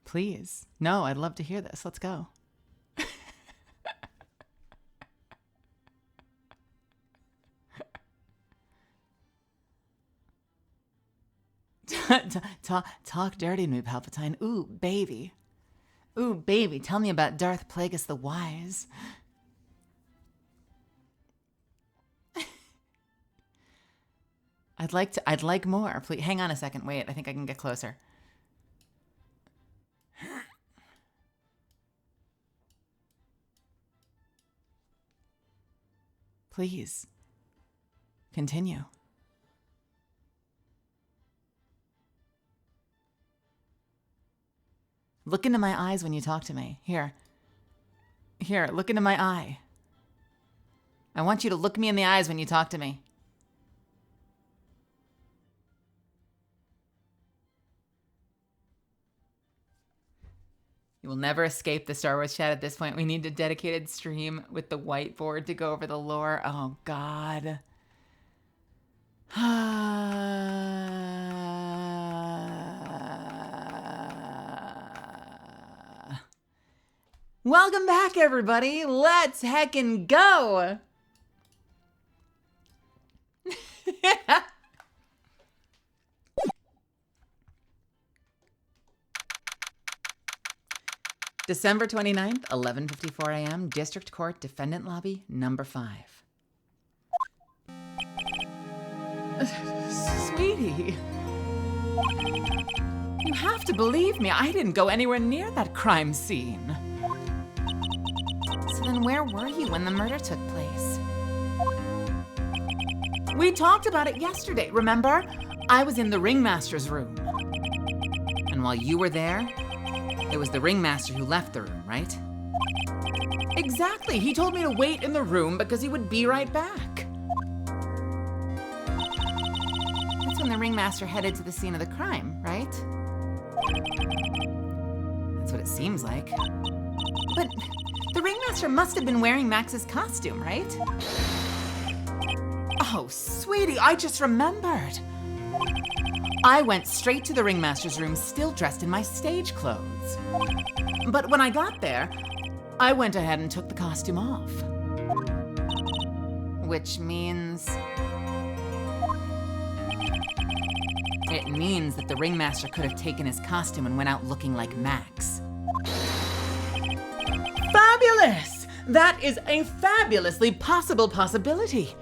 Please. No, I'd love to hear this. Let's go. Talk dirty to me, Palpatine. Ooh, baby. Ooh, baby, tell me about Darth Plagueis the Wise. I'd like more. Please hang on a second. Wait, I think I can get closer. Please. Continue. Look into my eyes when you talk to me. Here, look into my eye. I want you to look me in the eyes when you talk to me. You will never escape the Star Wars chat at this point. We need a dedicated stream with the whiteboard to go over the lore. Oh, God. Welcome back, everybody. Let's heckin' go. December 29th, 11:54 a.m., District Court, Defendant Lobby, number 5. Sweetie, you have to believe me. I didn't go anywhere near that crime scene. So then where were you when the murder took place? We talked about it yesterday, remember? I was in the ringmaster's room. And while you were there, it was the ringmaster who left the room, right? Exactly. He told me to wait in the room because he would be right back. That's when the ringmaster headed to the scene of the crime, right? That's what it seems like. But the ringmaster must have been wearing Max's costume, right? Oh, sweetie, I just remembered. I went straight to the ringmaster's room still dressed in my stage clothes. But when I got there, I went ahead and took the costume off. Which means... It means that the ringmaster could have taken his costume and went out looking like Max. Fabulous! That is a fabulously possible possibility.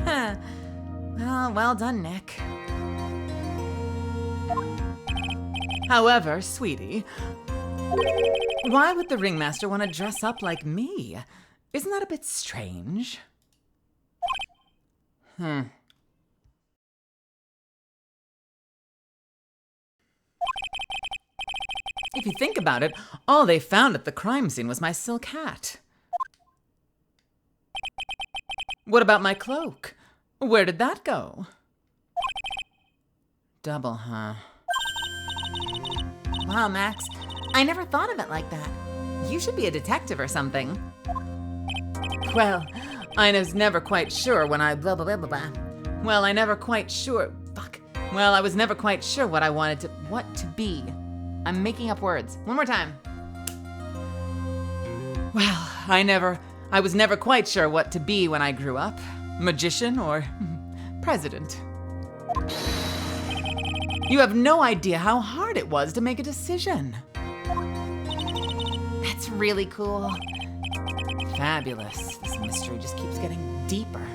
Huh. Well done, Nick. However, sweetie, why would the ringmaster want to dress up like me? Isn't that a bit strange? If you think about it, all they found at the crime scene was my silk hat. What about my cloak? Where did that go? Double, huh? Wow, Max, I never thought of it like that. You should be a detective or something. Well, I was never quite sure when I blah, blah, blah, blah, blah. Well, I never quite sure, Well, I was never quite sure what to be. I'm making up words. One more time. Well, I was never quite sure what to be when I grew up. Magician or president. You have no idea how hard it was to make a decision. That's really cool. Fabulous. This mystery just keeps getting deeper.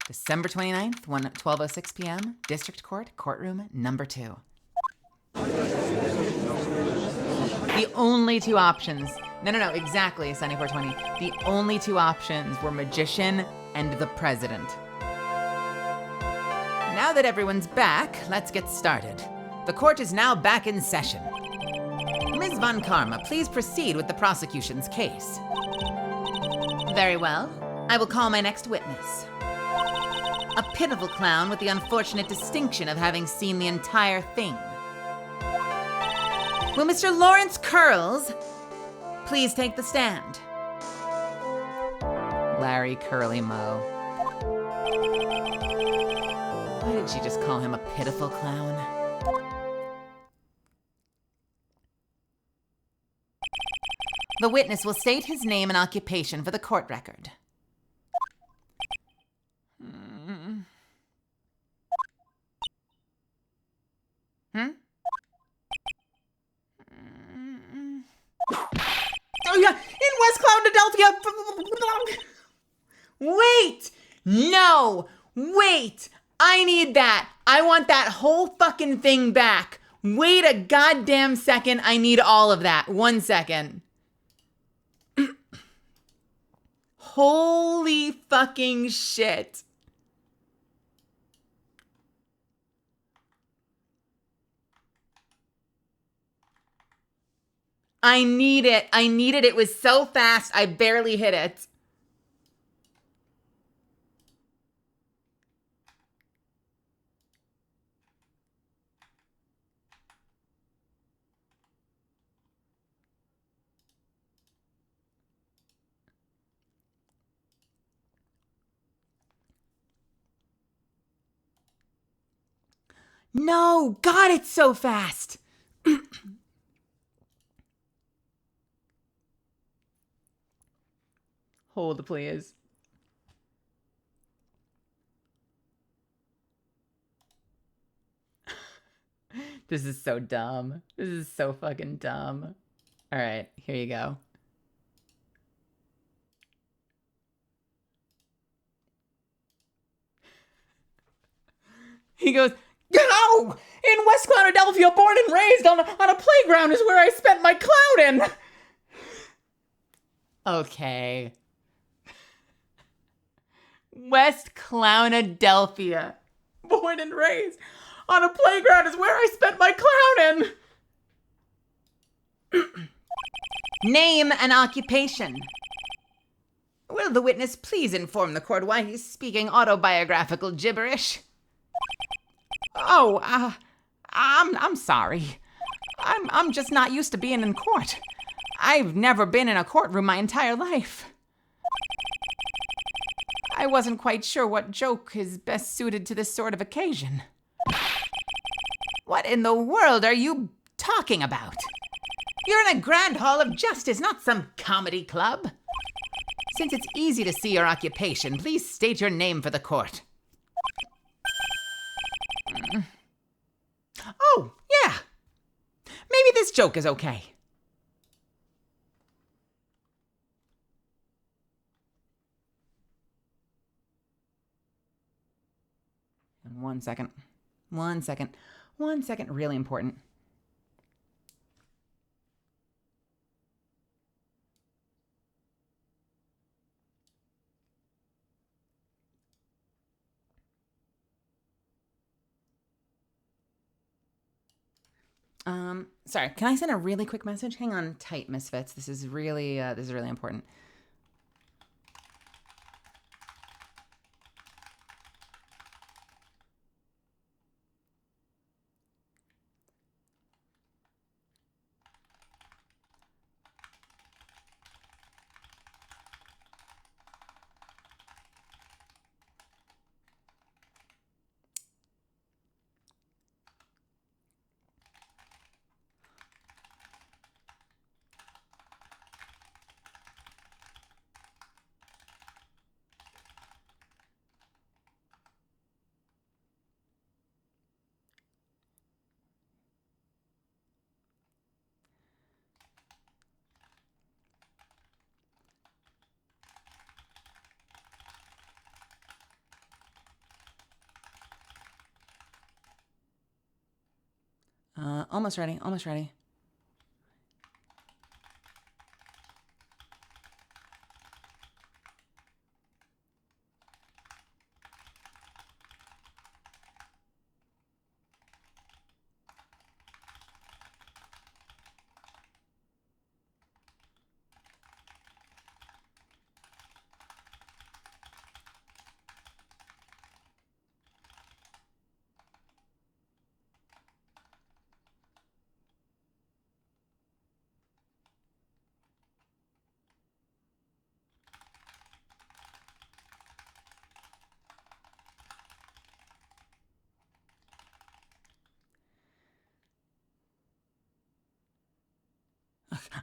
December 29th, 12:06 p.m., District Court, courtroom number 2. The only two options, no, exactly, Sunny 420. The only two options were magician and the president. Now that everyone's back, let's get started. The court is now back in session. Ms. Von Karma, please proceed with the prosecution's case. Very well. I will call my next witness. A pitiful clown with the unfortunate distinction of having seen the entire thing. Will Mr. Lawrence Curls please take the stand? Larry Curly Moe. Why did she just call him a pitiful clown? The witness will state his name and occupation for the court record. Oh yeah, in West Cloudadelphia. Wait! No! Wait! I need that! I want that whole fucking thing back! Wait a goddamn second, I need all of that. 1 second. Holy fucking shit. I need it. I need it. It was so fast, I barely hit it. No, God, it's so fast. Hold, please. This is so dumb. This is so fucking dumb. All right, here you go. He goes, "Ow! In West Cloudadelphia, born and raised on a playground is where I spent my clowning." Okay. West Cloudadelphia, born and raised on a playground is where I spent my clowning. Name and occupation. Will the witness please inform the court why he's speaking autobiographical gibberish? Oh, I'm sorry. I'm just not used to being in court. I've never been in a courtroom my entire life. I wasn't quite sure what joke is best suited to this sort of occasion. What in the world are you talking about? You're in a grand hall of justice, not some comedy club. Since it's easy to see your occupation, please state your name for the court. Oh, yeah. Maybe this joke is okay. And 1 second. 1 second. 1 second, really important. Sorry, can I send a really quick message? Hang on tight, Misfits. This is really important. Almost ready, almost ready.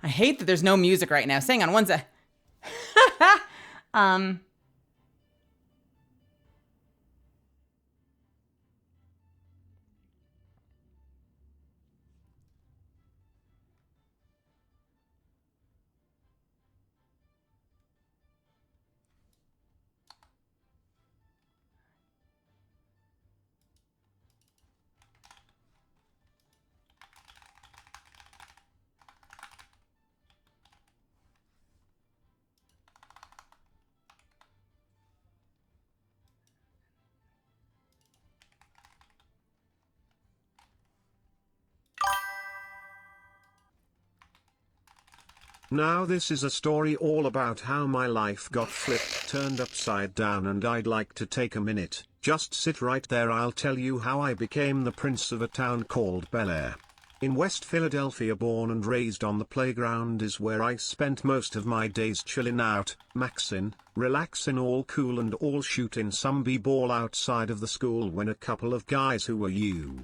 I hate that there's no music right now. Hang on one sec. Now this is a story all about how my life got flipped, turned upside down, and I'd like to take a minute. Just sit right there, I'll tell you how I became the prince of a town called Bel Air. In West Philadelphia, born and raised on the playground is where I spent most of my days chillin' out, maxin', relaxin', all cool and all shootin' some b-ball outside of the school when a couple of guys who were you.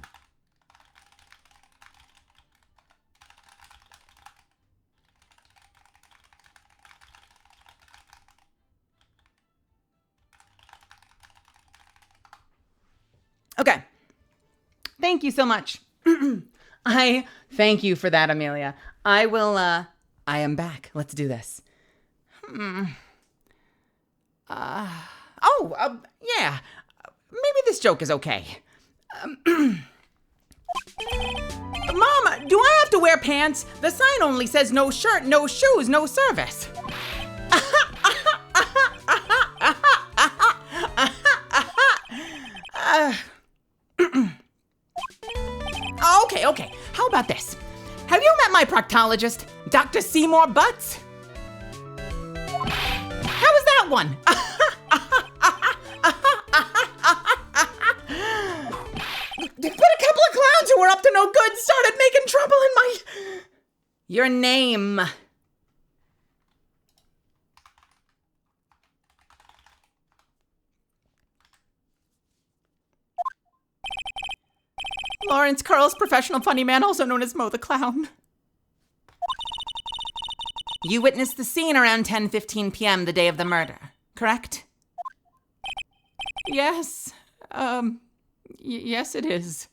Okay. Thank you so much. I thank you for that, Amelia. I am back. Let's do this. Yeah. Maybe this joke is okay. Mom, do I have to wear pants? The sign only says no shirt, no shoes, no service. Okay. How about this? Have you met my proctologist, Dr. Seymour Butts? How was that one? But a couple of clowns who were up to no good started making trouble in my... Your name. Lawrence Curls, professional funny man, also known as Mo the Clown. You witnessed the scene around 10:15 p.m. the day of the murder, correct? Yes. Yes, it is.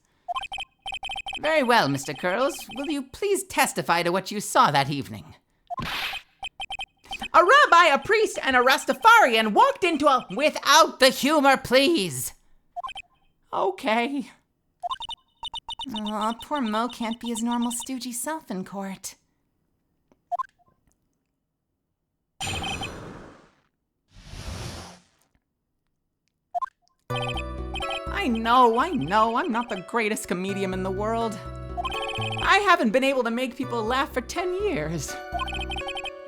Very well, Mr. Curls. Will you please testify to what you saw that evening? A rabbi, a priest, and a Rastafarian walked into a... Without the humor, please. Okay. Oh, poor Mo can't be his normal stoogey self in court. I know, I'm not the greatest comedian in the world. I haven't been able to make people laugh for 10 years.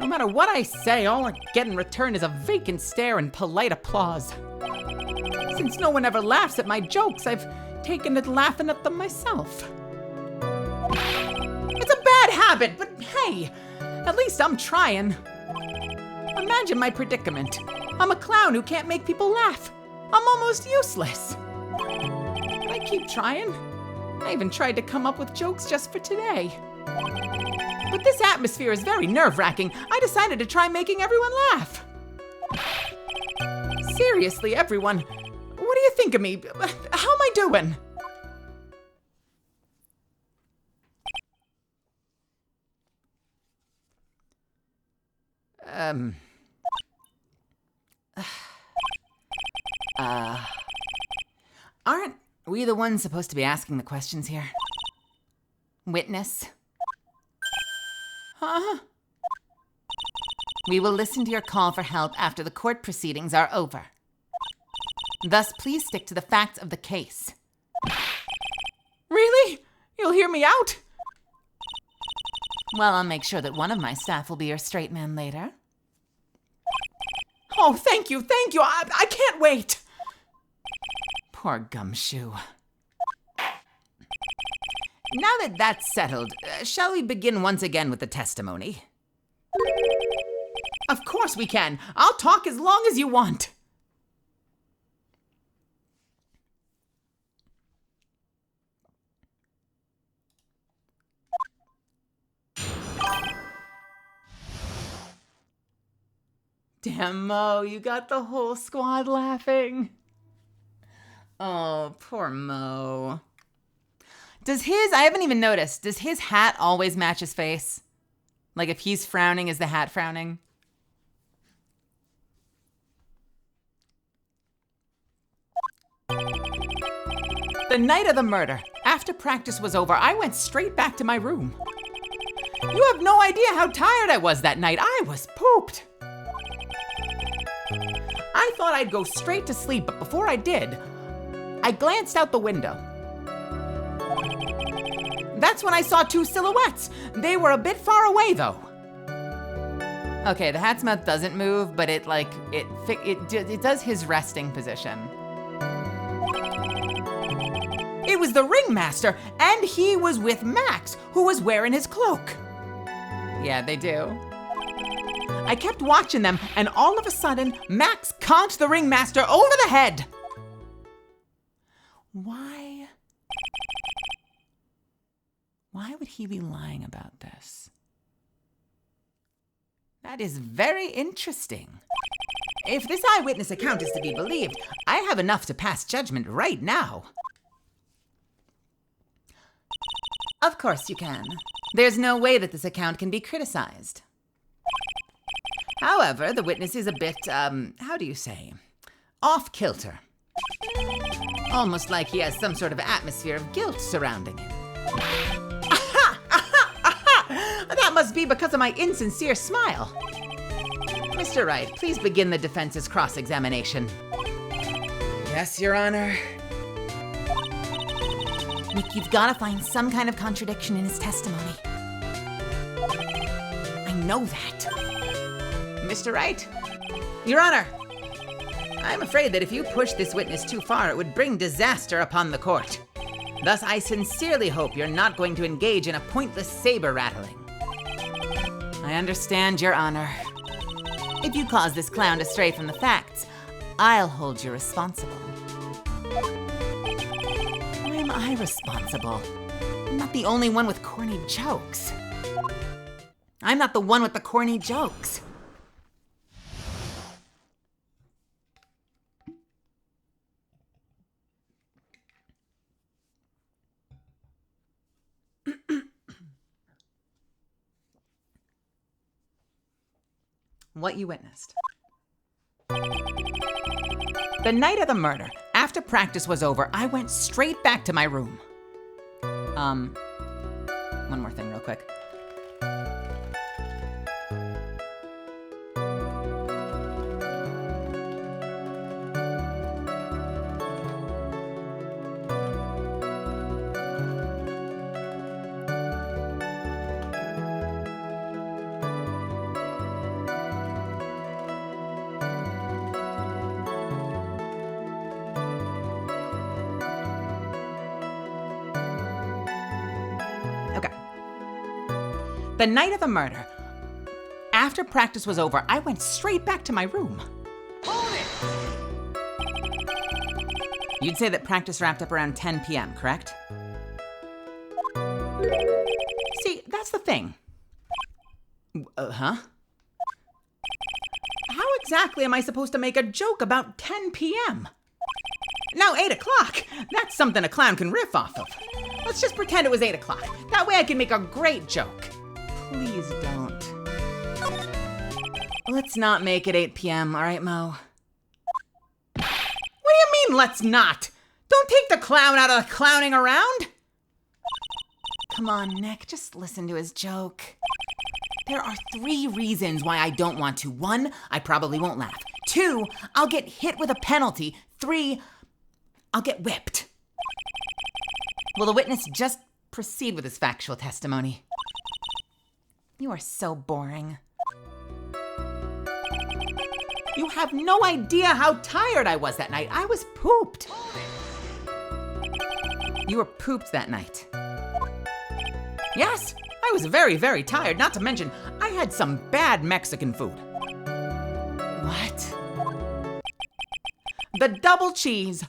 No matter what I say, all I get in return is a vacant stare and polite applause. Since no one ever laughs at my jokes, I've taken to laughing at them myself. It's a bad habit, but hey, at least I'm trying. Imagine my predicament. I'm a clown who can't make people laugh. I'm almost useless. But I keep trying. I even tried to come up with jokes just for today. But this atmosphere is very nerve-wracking. I decided to try making everyone laugh. Seriously, everyone. What do you think of me? How am I doing? Aren't we the ones supposed to be asking the questions here? Witness. Huh? We will listen to your call for help after the court proceedings are over. Thus, please stick to the facts of the case. Really? You'll hear me out? Well, I'll make sure that one of my staff will be your straight man later. Oh, thank you. I can't wait. Poor gumshoe. Now that that's settled, shall we begin once again with the testimony? Of course we can. I'll talk as long as you want. Damn, Mo, you got the whole squad laughing. Oh, poor Mo. I haven't even noticed, does his hat always match his face? Like if he's frowning, is the hat frowning? The night of the murder, after practice was over, I went straight back to my room. You have no idea how tired I was that night. I was pooped. I thought I'd go straight to sleep, but before I did, I glanced out the window. That's when I saw two silhouettes. They were a bit far away, though. Okay, the hat's mouth doesn't move, but it does his resting position. It was the ringmaster, and he was with Max, who was wearing his cloak. Yeah, they do. I kept watching them, and all of a sudden, Max conked the ringmaster over the head. Why would he be lying about this? That is very interesting. If this eyewitness account is to be believed, I have enough to pass judgment right now. Of course you can. There's no way that this account can be criticized. However, the witness is a bit, how do you say, off-kilter. Almost like he has some sort of atmosphere of guilt surrounding him. That must be because of my insincere smile. Mr. Wright, please begin the defense's cross-examination. Yes, Your Honor. Nick, you've got to find some kind of contradiction in his testimony. I know that. Mr. Wright? Your Honor, I'm afraid that if you push this witness too far, it would bring disaster upon the court. Thus, I sincerely hope you're not going to engage in a pointless saber rattling. I understand, Your Honor. If you cause this clown to stray from the facts, I'll hold you responsible. Why am I responsible? I'm not the only one with corny jokes. I'm not the one with the corny jokes. What you witnessed. The night of the murder, after practice was over, I went straight back to my room. One more thing real quick. The night of the murder, after practice was over, I went straight back to my room. You'd say that practice wrapped up around 10 p.m., correct? See, that's the thing. Huh? How exactly am I supposed to make a joke about 10 p.m.? Now, 8 o'clock, that's something a clown can riff off of. Let's just pretend it was 8 o'clock. That way I can make a great joke. Please don't. Let's not make it 8 p.m., all right, Mo? What do you mean, let's not? Don't take the clown out of the clowning around. come on, Nick, just listen to his joke. There are 3 reasons why I don't want to. 1, I probably won't laugh. 2, I'll get hit with a penalty. 3, I'll get whipped. Will the witness just proceed with his factual testimony? You are so boring. You have no idea how tired I was that night. I was pooped. You were pooped that night. Yes, I was very, very tired. Not to mention, I had some bad Mexican food. What? The double cheese,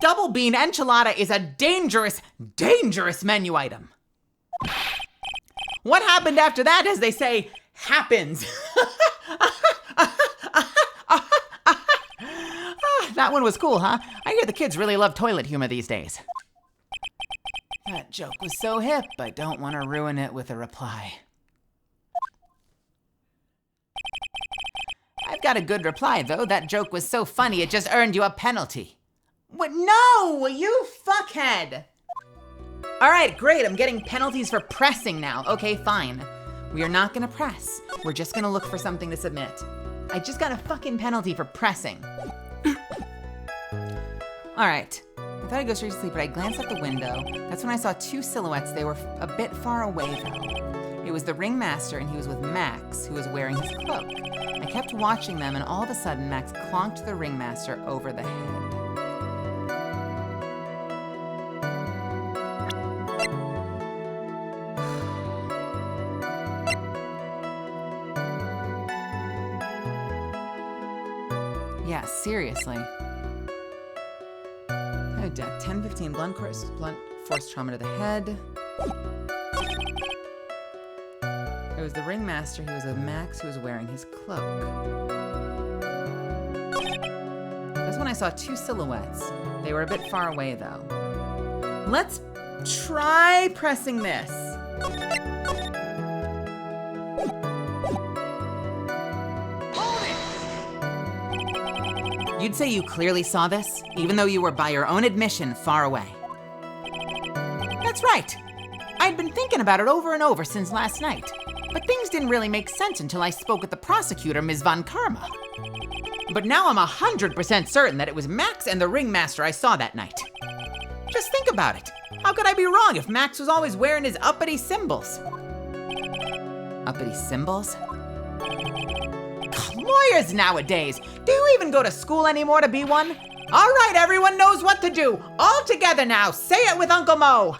double bean enchilada is a dangerous, dangerous menu item. What happened after that, as they say, happens. That one was cool, huh? I hear the kids really love toilet humor these days. That joke was so hip, I don't want to ruin it with a reply. I've got a good reply, though. That joke was so funny, it just earned you a penalty. What? No, you fuckhead. All right, great. I'm getting penalties for pressing now. Okay, fine. We are not going to press. We're just going to look for something to submit. I just got a fucking penalty for pressing. All right. I thought I'd go straight to sleep, but I glanced out the window. That's when I saw 2 silhouettes. They were a bit far away, though. It was the ringmaster, and he was with Max, who was wearing his cloak. I kept watching them, and all of a sudden, Max clonked the ringmaster over the head. Yeah, seriously. Death. 10-15 blunt force trauma to the head. It was the ringmaster. He was with Max, who was wearing his cloak. That's when I saw 2 silhouettes. They were a bit far away, though. Let's try pressing this. You'd say you clearly saw this, even though you were, by your own admission, far away. That's right. I'd been thinking about it over and over since last night, but things didn't really make sense until I spoke with the prosecutor, Ms. Von Karma. But now I'm 100% certain that it was Max and the ringmaster I saw that night. Just think about it. How could I be wrong if Max was always wearing his uppity symbols? Uppity symbols? Lawyers nowadays. Do you even go to school anymore to be one? All right, everyone knows what to do. All together now. Say it with Uncle Mo.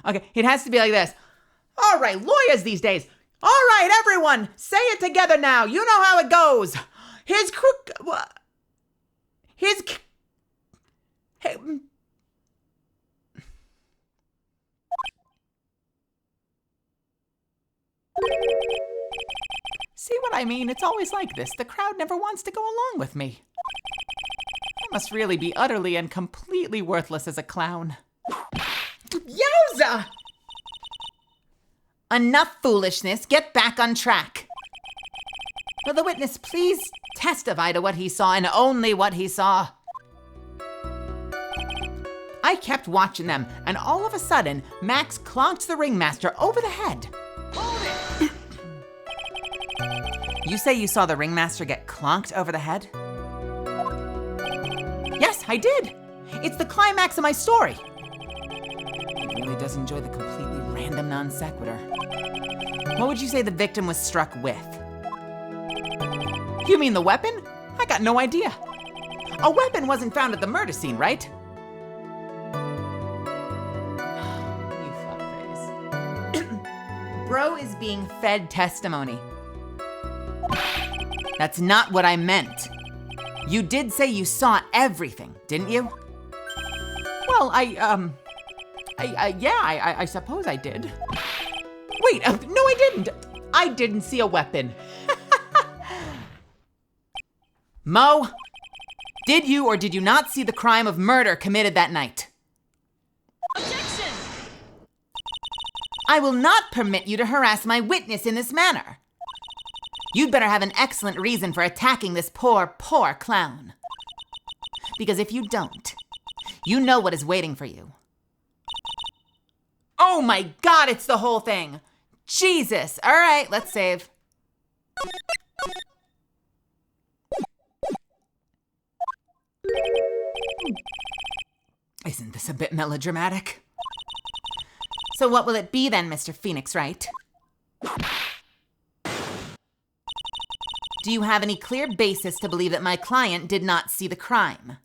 Okay, it has to be like this. All right, lawyers these days. All right, everyone. Say it together now. You know how it goes. His crook... His... Hey... See what I mean? It's always like this. The crowd never wants to go along with me. I must really be utterly and completely worthless as a clown. Yowza! Enough foolishness. Get back on track. Will the witness please testify to what he saw and only what he saw? I kept watching them, and all of a sudden, Max clonked the ringmaster over the head. You say you saw the ringmaster get clonked over the head? Yes, I did. It's the climax of my story. He really does enjoy the completely random non sequitur. What would you say the victim was struck with? You mean the weapon? I got no idea. A weapon wasn't found at the murder scene, right? You fuckface. Bro is being fed testimony. That's not what I meant. You did say you saw everything, didn't you? Well, I suppose I did. Wait, no, I didn't. I didn't see a weapon. Mo, did you or did you not see the crime of murder committed that night? Objection! I will not permit you to harass my witness in this manner. You'd better have an excellent reason for attacking this poor, poor clown. Because if you don't, you know what is waiting for you. Oh my God, it's the whole thing. Jesus. All right, let's save. Isn't this a bit melodramatic? So what will it be then, Mr. Phoenix Wright? Do you have any clear basis to believe that my client did not see the crime?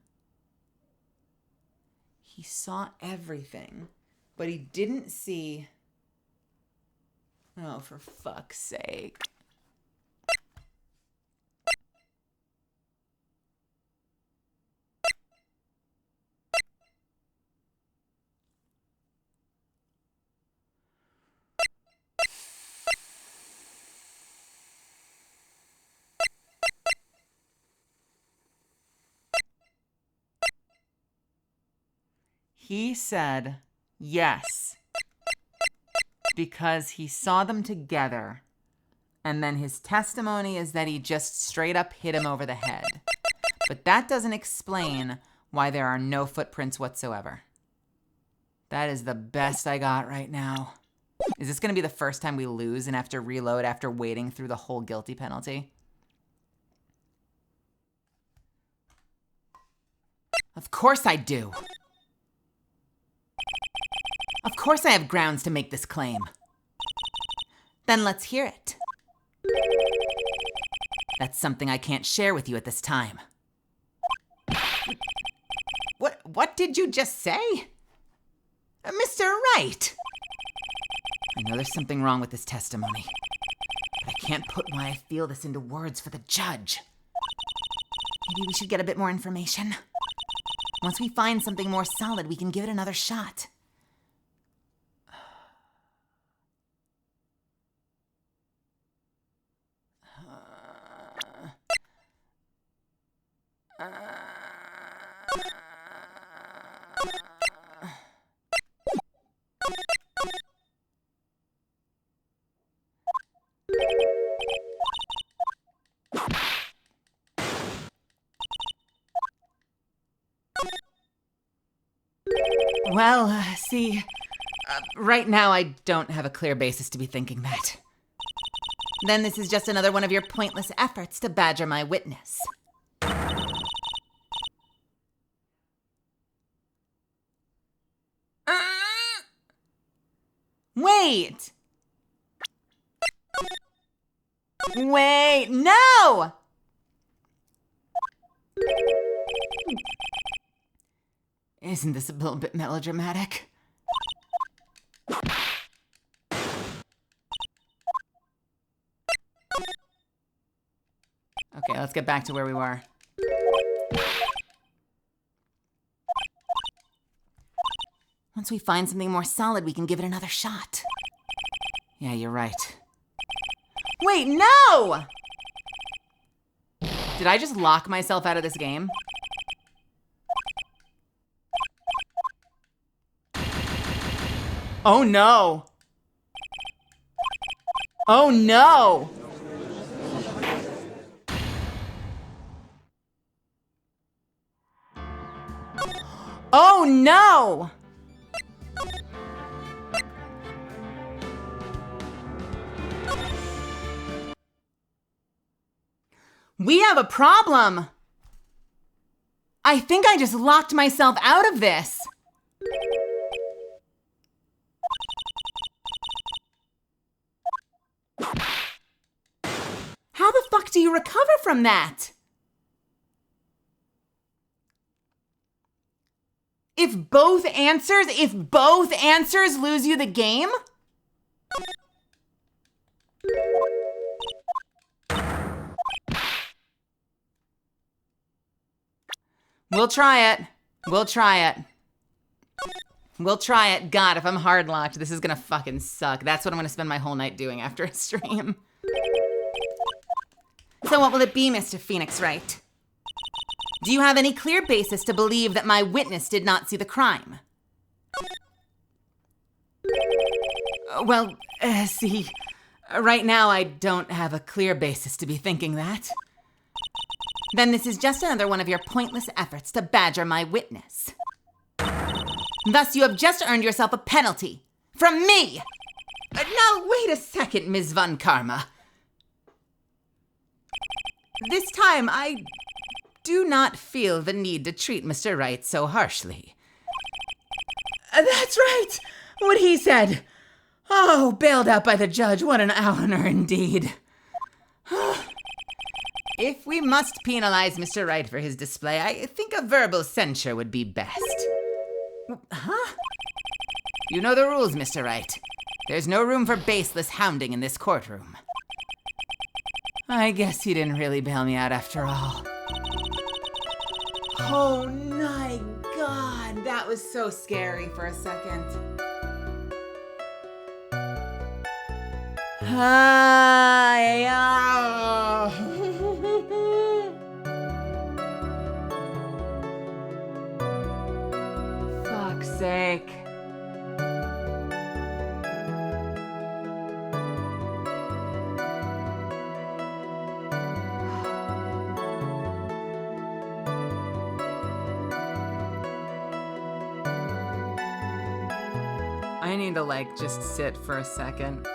He saw everything, but he didn't see... Oh, for fuck's sake. He said yes because he saw them together, and then his testimony is that he just straight up hit him over the head. But that doesn't explain why there are no footprints whatsoever. That is the best I got right now. Is this going to be the first time we lose and have to reload after waiting through the whole guilty penalty? Of course I do. Of course I have grounds to make this claim. Then let's hear it. That's something I can't share with you at this time. What did you just say? Mr. Wright! I know there's something wrong with this testimony, but I can't put why I feel this into words for the judge. Maybe we should get a bit more information. Once we find something more solid, we can give it another shot. Well, see, right now I don't have a clear basis to be thinking that. Then this is just another one of your pointless efforts to badger my witness. Wait! Wait, no! Isn't this a little bit melodramatic? Okay, let's get back to where we were. Once we find something more solid, we can give it another shot. Yeah, you're right. Wait, no! Did I just lock myself out of this game? Oh no! Oh no! Oh no! We have a problem! I think I just locked myself out of this. How the fuck do you recover from that? If both answers lose you the game? We'll try it. We'll try it. We'll try it. God, if I'm hard locked, this is gonna fucking suck. That's what I'm gonna spend my whole night doing after a stream. So what will it be, Mr. Phoenix Wright? Do you have any clear basis to believe that my witness did not see the crime? Well, see, right now I don't have a clear basis to be thinking that. Then this is just another one of your pointless efforts to badger my witness. Thus, you have just earned yourself a penalty From me! Now, wait a second, Ms. Von Karma. This time, I do not feel the need to treat Mr. Wright so harshly. That's right! What he said. Oh, bailed out by the judge. What an honor indeed. If we must penalize Mr. Wright for his display, I think a verbal censure would be best. Huh? You know the rules, Mr. Wright. There's no room for baseless hounding in this courtroom. I guess he didn't really bail me out after all. Oh my God, that was so scary for a second. Fuck's sake. I need to just sit for a second.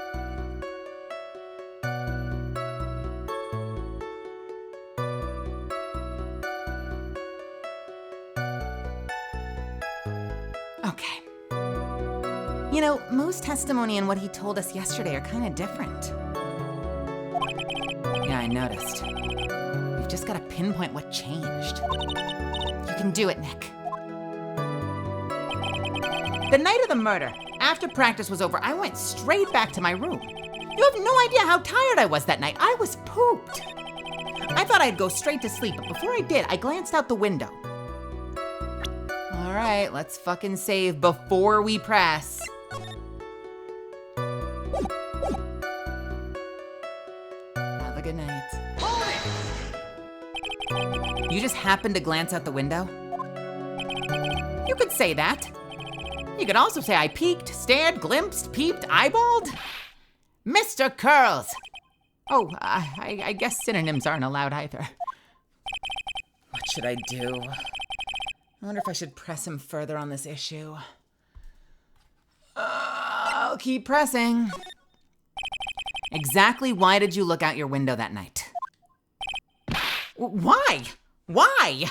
Okay. You know, Mo's testimony and what he told us yesterday are kind of different. Yeah, I noticed. We've just got to pinpoint what changed. You can do it, Nick. The night of the murder, after practice was over, I went straight back to my room. You have no idea how tired I was that night. I was pooped. I thought I'd go straight to sleep, but before I did, I glanced out the window. All right, let's fucking save before we press. Have a good night. You just happened to glance out the window? You could say that. You could also say I peeked, stared, glimpsed, peeped, eyeballed. Mr. Curls. Oh, I guess synonyms aren't allowed either. What should I do? I wonder if I should press him further on this issue. I'll keep pressing. Exactly why did you look out your window that night? Why? Why?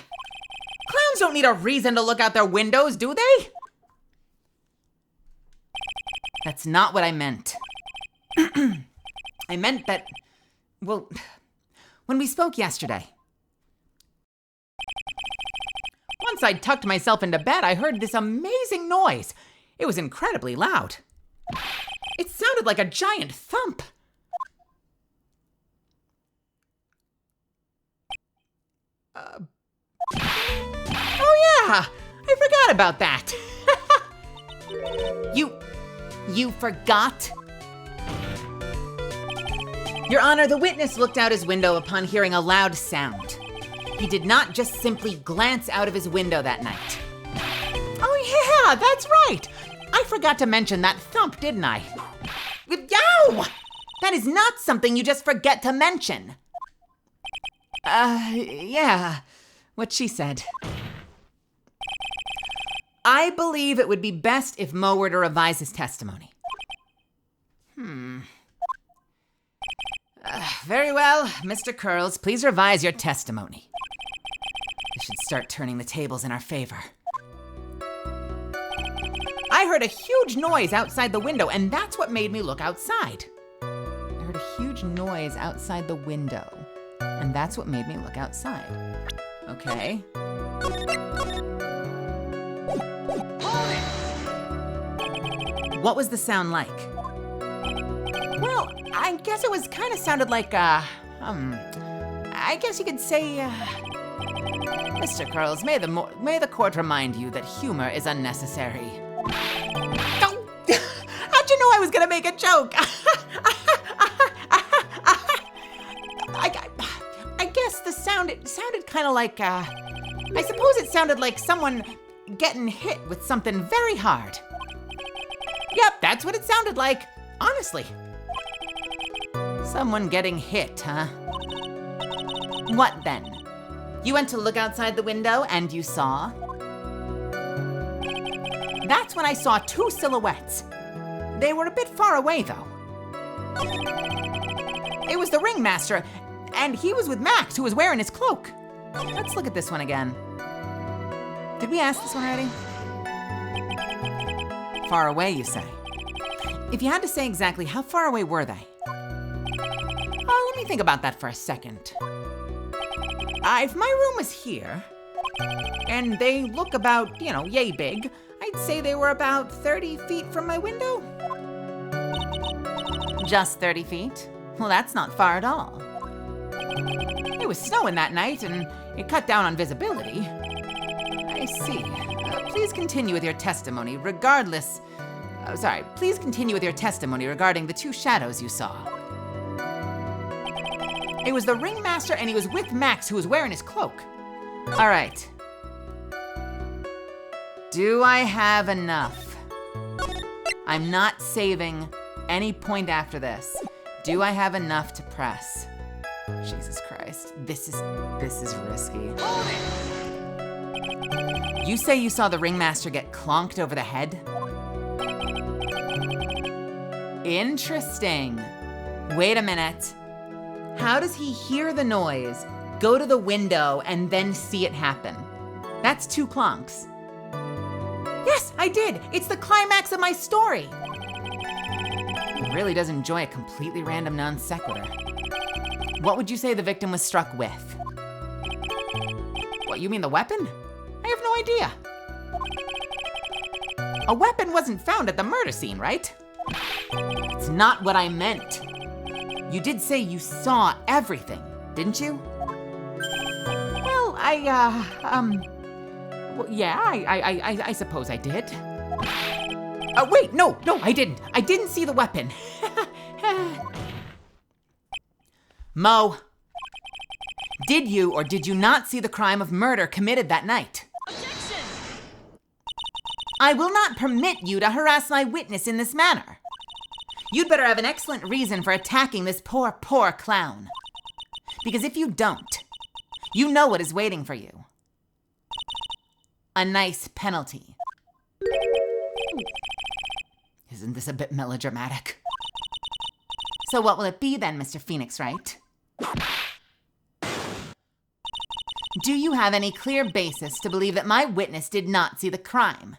Clowns don't need a reason to look out their windows, do they? That's not what I meant. I meant that, well, when we spoke yesterday, once I'd tucked myself into bed, I heard this amazing noise. It was incredibly loud. It sounded like a giant thump. Oh yeah, I forgot about that. You forgot? Your Honor, the witness looked out his window upon hearing a loud sound. He did not just simply glance out of his window that night. Oh yeah, that's right. I forgot to mention that thump, didn't I? Yow! That is not something you just forget to mention. Yeah, what she said. I believe it would be best if Mo were to revise his testimony. Very well, Mr. Curls, please revise your testimony. I should start turning the tables in our favor. I heard a huge noise outside the window, and that's what made me look outside. I heard a huge noise outside the window, and that's what made me look outside. Okay. What was the sound like? Well, I guess it was kind of sounded like, I guess you could say, Mr. Curls, may the court remind you that humor is unnecessary. Oh, how'd you know I was gonna make a joke? I guess the sound, it sounded kind of like, I suppose it sounded like someone getting hit with something very hard. Yep, that's what it sounded like, honestly. Someone getting hit, huh? What then? You went to look outside the window and you saw? That's when I saw two silhouettes. They were a bit far away, though. It was the ringmaster, and he was with Max, who was wearing his cloak. Let's look at this one again. Did we ask this one already? Far away, you say? If you had to say exactly how far away were they? Let me think about that for a second. If my room was here, and they look about, yay big, I'd say they were about 30 feet from my window. Just 30 feet? Well, that's not far at all. It was snowing that night, and it cut down on visibility. I see. Please continue with your testimony, please continue with your testimony regarding the two shadows you saw. It was the ringmaster, and he was with Max, who was wearing his cloak. All right. Do I have enough? I'm not saving any point after this. Do I have enough to press? Jesus Christ, this is risky. You say you saw the ringmaster get clonked over the head? Interesting. Wait a minute. How does he hear the noise, go to the window, and then see it happen? That's 2 clonks. Yes, I did. It's the climax of my story. He really does enjoy a completely random non sequitur. What would you say the victim was struck with? What, you mean the weapon? I have no idea. A weapon wasn't found at the murder scene, right? It's not what I meant. You did say you saw everything, didn't you? Well, I suppose I did. Wait, no, I didn't. I didn't see the weapon. Mo, did you or did you not see the crime of murder committed that night? Objection! I will not permit you to harass my witness in this manner. You'd better have an excellent reason for attacking this poor clown. Because if you don't, you know what is waiting for you. A nice penalty. Isn't this a bit melodramatic? So what will it be then, Mr. Phoenix Wright? Do you have any clear basis to believe that my witness did not see the crime?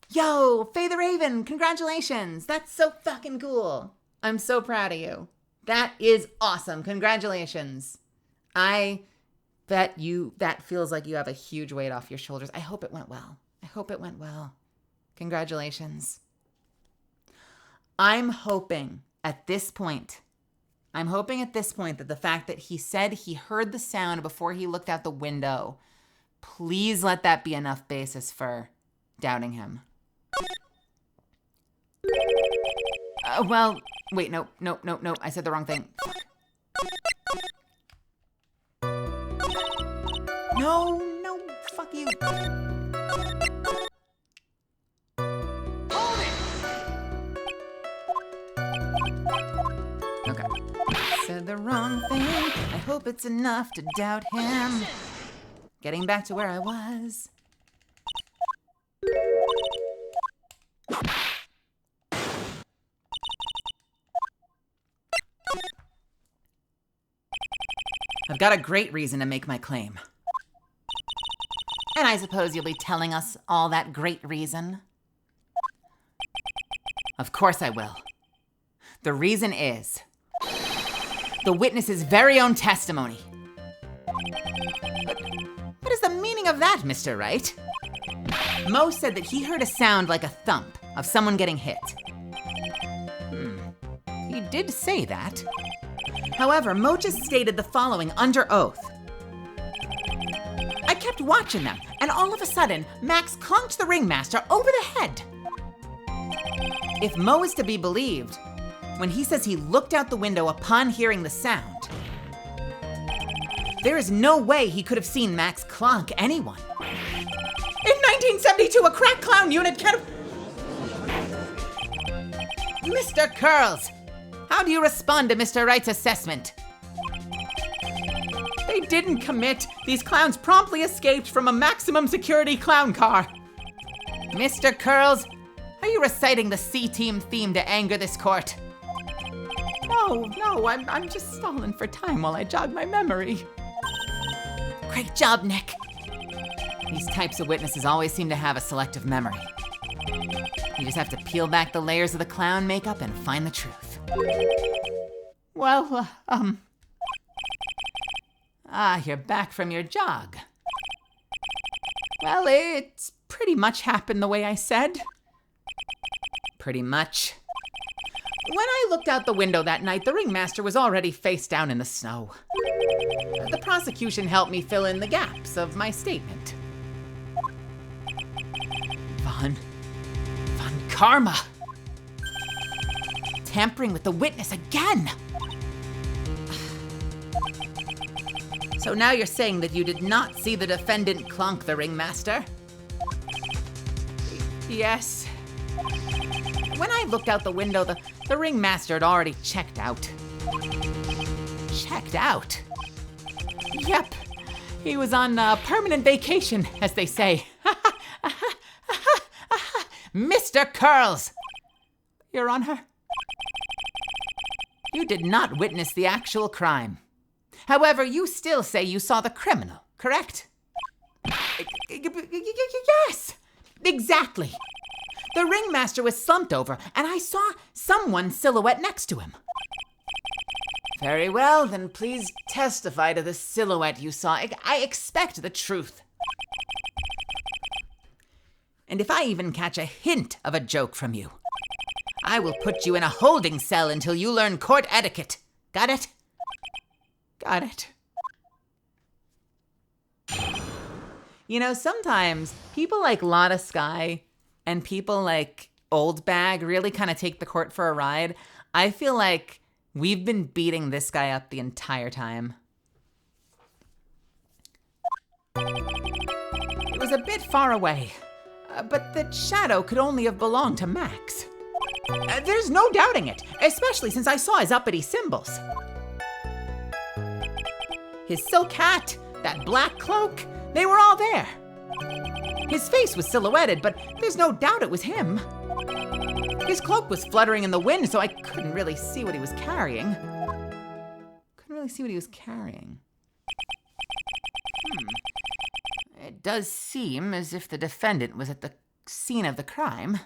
Yo, Faye the Raven, congratulations. That's so fucking cool. I'm so proud of you. That is awesome. Congratulations. I bet that feels like you have a huge weight off your shoulders. I hope it went well. Congratulations. I'm hoping at this point that the fact that he said he heard the sound before he looked out the window, please let that be enough basis for doubting him. Wait, no, I said the wrong thing. No, fuck you. Okay. Said the wrong thing. I hope it's enough to doubt him. Getting back to where I was. I've got a great reason to make my claim. And I suppose you'll be telling us all that great reason? Of course I will. The reason is the witness's very own testimony. But what is the meaning of that, Mr. Wright? Mo said that he heard a sound like a thump of someone getting hit. He did say that. However, Mo just stated the following under oath. I kept watching them, and all of a sudden, Max conked the ringmaster over the head. If Mo is to be believed, when he says he looked out the window upon hearing the sound, there is no way he could have seen Max clonk anyone. In 1972, a crack clown unit can... Mr. Curls, how do you respond to Mr. Wright's assessment? They didn't commit. These clowns promptly escaped from a maximum security clown car. Mr. Curls, Are you reciting the C-Team theme to anger this court? No, I'm just stalling for time while I jog my memory. Great job, Nick. These types of witnesses always seem to have a selective memory. You just have to peel back the layers of the clown makeup and find the truth. Well, you're back from your jog. Well, it's pretty much happened the way I said. Pretty much. When I looked out the window that night, the ringmaster was already face down in the snow. The prosecution helped me fill in the gaps of my statement. Von Karma. Tampering with the witness again. So now you're saying that you did not see the defendant clunk the ringmaster? Yes. When I looked out the window, the ringmaster had already checked out. Checked out? Yep. He was on permanent vacation, as they say. Mr. Curls! Your Honor, you did not witness the actual crime. However, you still say you saw the criminal, correct? Yes, exactly. The ringmaster was slumped over, and I saw someone's silhouette next to him. Very well, then please testify to the silhouette you saw. I expect the truth. And if I even catch a hint of a joke from you, I will put you in a holding cell until you learn court etiquette. Got it? Got it. You know, sometimes people like Lotta Sky and people like Old Bag really kind of take the court for a ride. I feel like we've been beating this guy up the entire time. It was a bit far away, but the shadow could only have belonged to Max. There's no doubting it, especially since I saw his uppity symbols. His silk hat, that black cloak, they were all there. His face was silhouetted, but there's no doubt it was him. His cloak was fluttering in the wind, so I couldn't really see what he was carrying. It does seem as if the defendant was at the scene of the crime.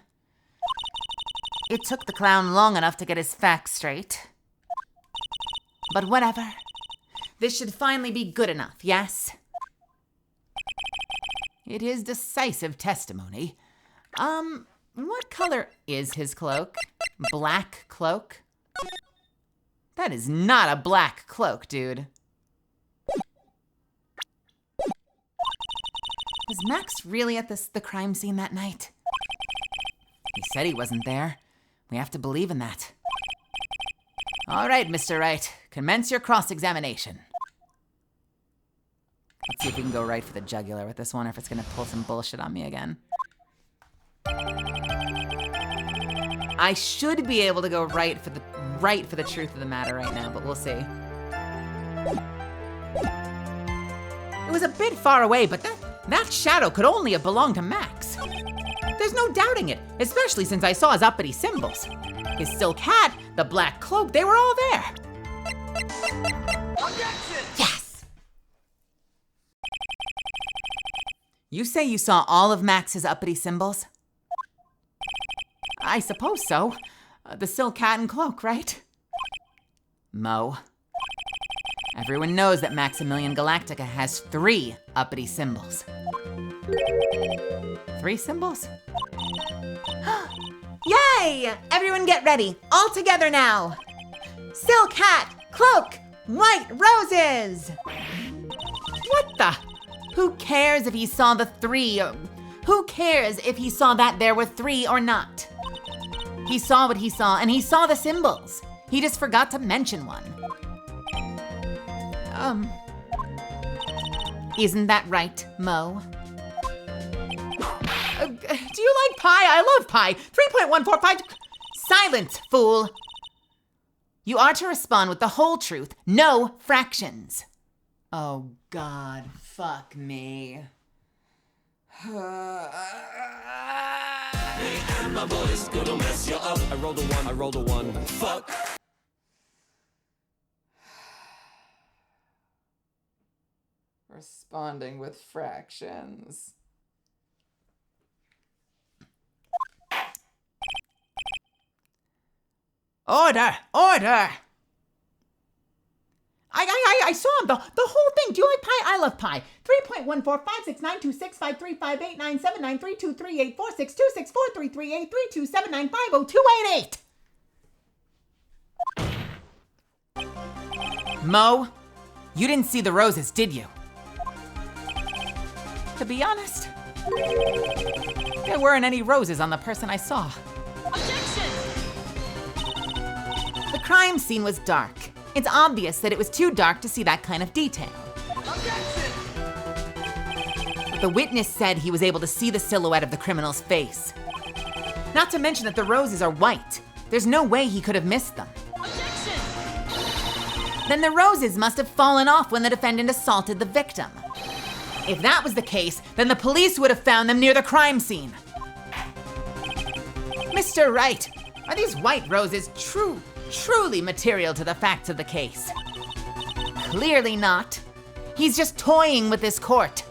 It took the clown long enough to get his facts straight. But whatever. This should finally be good enough, yes? It is decisive testimony. What color is his cloak? Black cloak? That is not a black cloak, dude. Was Max really at the crime scene that night? He said he wasn't there. We have to believe in that. All right, Mr. Wright, commence your cross-examination. Let's see if we can go right for the jugular with this one, or if it's gonna pull some bullshit on me again. I should be able to go right for the truth of the matter right now, but we'll see. It was a bit far away, but that shadow could only have belonged to Max. There's no doubting it, especially since I saw his uppity symbols. His silk hat, the black cloak, they were all there. Objection! Yes! You say you saw all of Max's uppity symbols? I suppose so. The silk hat and cloak, right? Mo. Everyone knows that Maximilian Galactica has 3 uppity symbols. 3 symbols? Yay! Everyone get ready. All together now. Silk hat, cloak, white roses. What the? Who cares if he saw the 3? Who cares if he saw that there were 3 or not? He saw what he saw, and he saw the symbols. He just forgot to mention one. Isn't that right, Mo? Do you like pie? I love pie. 3.145. Silence, fool. You are to respond with the whole truth, no fractions. Oh, God, fuck me. I rolled a one. Fuck. Responding with fractions. Order! Order! I saw him, the whole thing. Do you like pie? I love pie. 3.1456926533584626433842795028. Mo, you didn't see the roses, did you? To be honest, there weren't any roses on the person I saw. The crime scene was dark. It's obvious that it was too dark to see that kind of detail. The witness said he was able to see the silhouette of the criminal's face. Not to mention that the roses are white. There's no way he could have missed them. Then the roses must have fallen off when the defendant assaulted the victim. If that was the case, then the police would have found them near the crime scene. Mr. Wright, are these white roses truly material to the facts of the case? Clearly not. He's just toying with this court.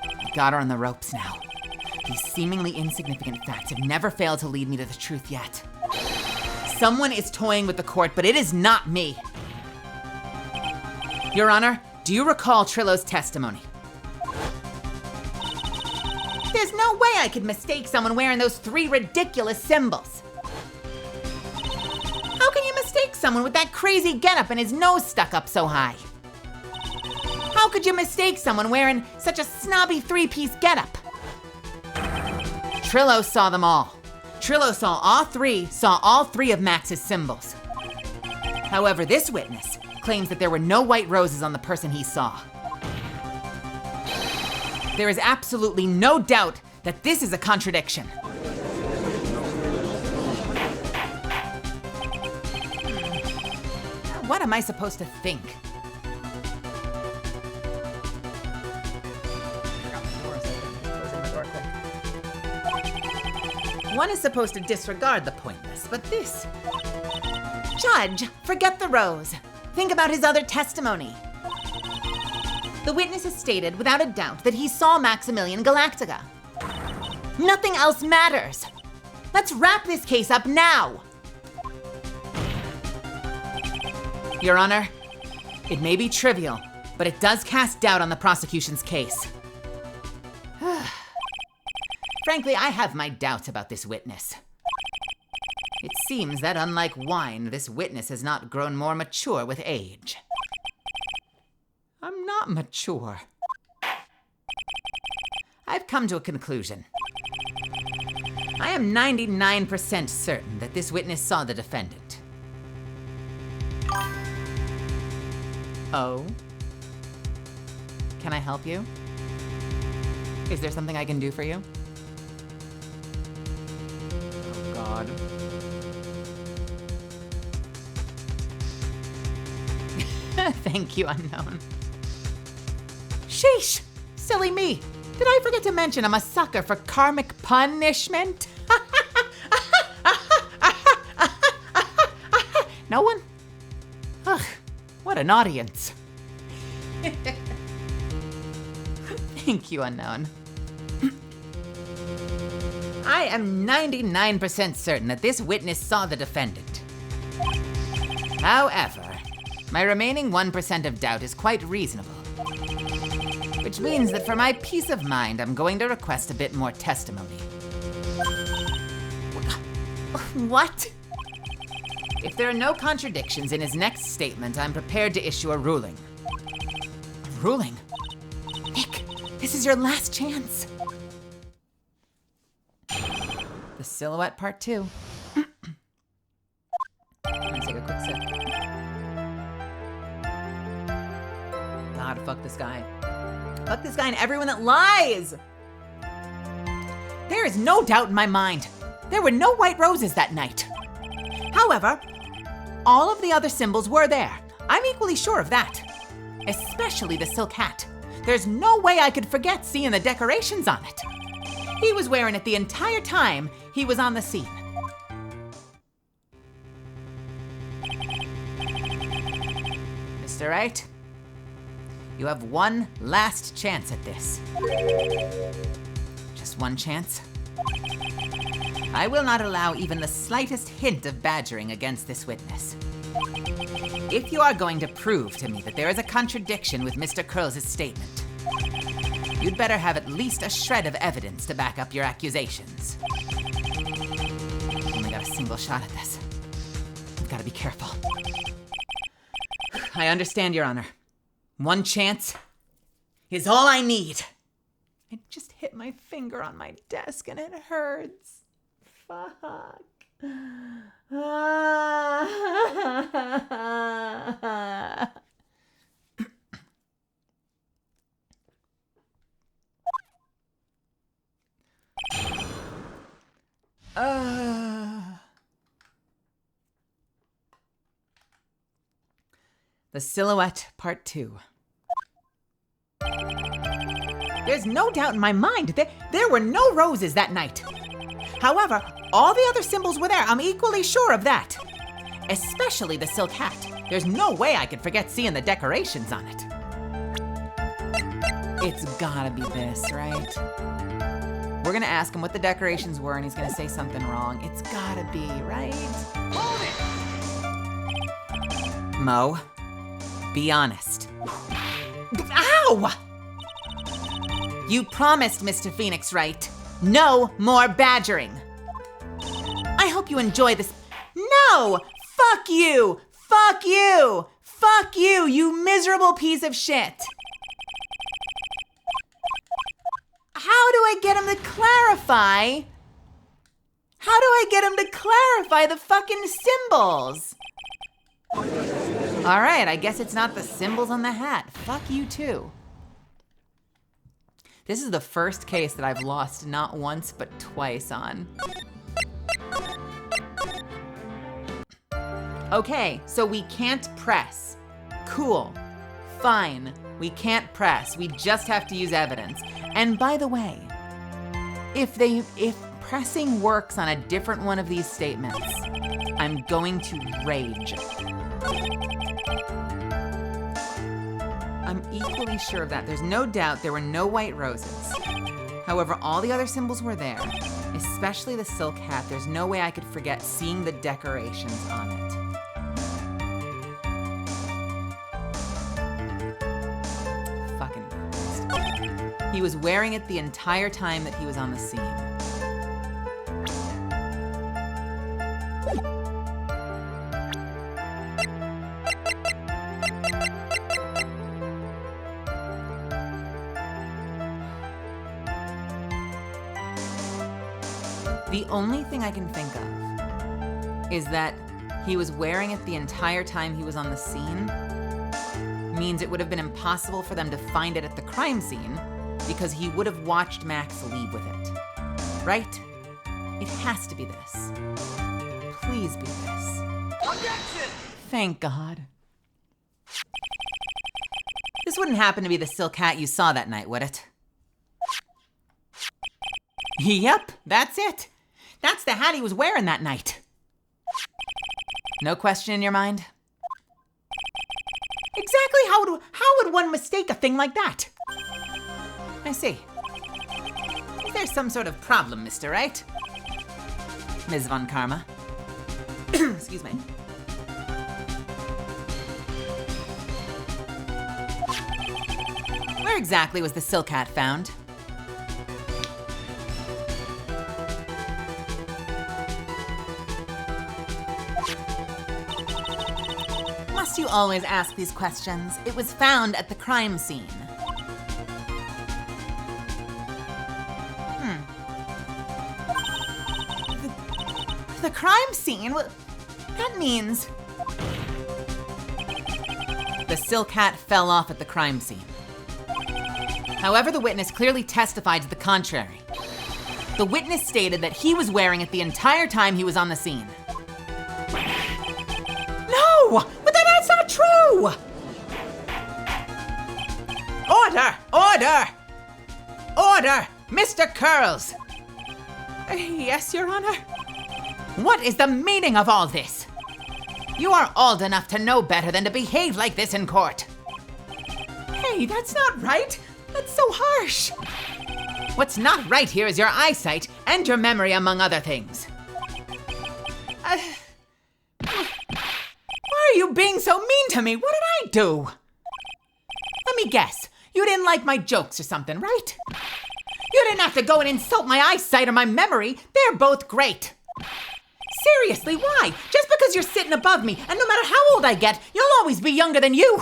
I got her on the ropes now. These seemingly insignificant facts have never failed to lead me to the truth yet. Someone is toying with the court, but it is not me. Your Honor, do you recall Trillo's testimony? There's no way I could mistake someone wearing those 3 ridiculous symbols. How can you mistake someone with that crazy getup and his nose stuck up so high? How could you mistake someone wearing such a snobby 3-piece getup? Trillo saw them all. Trillo saw all three of Max's symbols. However, this witness claims that there were no white roses on the person he saw. There is absolutely no doubt that this is a contradiction. What am I supposed to think? One is supposed to disregard the pointless, but this... Judge, forget the rose. Think about his other testimony. The witness has stated without a doubt that he saw Maximilian Galactica. Nothing else matters. Let's wrap this case up now. Your Honor, it may be trivial, but it does cast doubt on the prosecution's case. Frankly, I have my doubts about this witness. It seems that unlike wine, this witness has not grown more mature with age. I'm not mature. I've come to a conclusion. I am 99% certain that this witness saw the defendant. Oh? Can I help you? Is there something I can do for you? Oh, God. Thank you, unknown. Sheesh! Silly me! Did I forget to mention I'm a sucker for karmic punishment? No one? Ugh, what an audience. Thank you, unknown. I am 99% certain that this witness saw the defendant. However, my remaining 1% of doubt is quite reasonable. Which means that for my peace of mind, I'm going to request a bit more testimony. What? If there are no contradictions in his next statement, I'm prepared to issue a ruling. A ruling? Nick, this is your last chance. The silhouette part 2. Let me take a quick sip. God, fuck this guy. Fuck this guy and everyone that lies! There is no doubt in my mind. There were no white roses that night. However, all of the other symbols were there. I'm equally sure of that. Especially the silk hat. There's no way I could forget seeing the decorations on it. He was wearing it the entire time he was on the scene. Mr. Wright, you have one last chance at this. Just one chance. I will not allow even the slightest hint of badgering against this witness. If you are going to prove to me that there is a contradiction with Mr. Curls' statement, you'd better have at least a shred of evidence to back up your accusations. Only got a single shot at this. I've got to be careful. I understand, Your Honor. One chance is all I need. I just hit my finger on my desk and it hurts. Fuck. The Silhouette, Part 2. There's no doubt in my mind there were no roses that night. However, all the other symbols were there. I'm equally sure of that. Especially the silk hat. There's no way I could forget seeing the decorations on it. It's gotta be this, right? We're gonna ask him what the decorations were and he's gonna say something wrong. It's gotta be, right? Hold it! Mo, be honest. Ow! You promised, Mr. Phoenix, right? No more badgering. I hope you enjoy this. No! Fuck you! Fuck you! Fuck you, you miserable piece of shit! How do I get him to clarify? How do I get him to clarify the fucking symbols? All right, I guess it's not the symbols on the hat. Fuck you too. This is the first case that I've lost not once, but twice on. Okay, so we can't press. Cool, fine, we can't press. We just have to use evidence. And by the way, if pressing works on a different one of these statements, I'm going to rage. I'm equally sure of that. There's no doubt there were no white roses. However, all the other symbols were there, especially the silk hat. There's no way I could forget seeing the decorations on it. Fucking Christ. He was wearing it the entire time that he was on the scene. The only thing I can think of is that he was wearing it the entire time he was on the scene, means it would have been impossible for them to find it at the crime scene because he would have watched Max leave with it. Right? It has to be this. Please be this. Objection! Thank God. This wouldn't happen to be the silk hat you saw that night, would it? Yep, that's it. That's the hat he was wearing that night. No question in your mind? Exactly how would one mistake a thing like that? I see. Is there some sort of problem, Mr. Wright? Ms. Von Karma. Excuse me. Where exactly was the silk hat found? Must you always ask these questions? It was found at the crime scene. The crime scene? That means... The silk hat fell off at the crime scene. However, the witness clearly testified to the contrary. The witness stated that he was wearing it the entire time he was on the scene. No! But that's not true! Order! Order! Order! Mr. Curls! Yes, Your Honor? What is the meaning of all this? You are old enough to know better than to behave like this in court. Hey, that's not right. That's so harsh. What's not right here is your eyesight and your memory, among other things. Why are you being so mean to me? What did I do? Let me guess. You didn't like my jokes or something, right? You didn't have to go and insult my eyesight or my memory. They're both great. Seriously, why? Just because you're sitting above me, and no matter how old I get, you'll always be younger than you.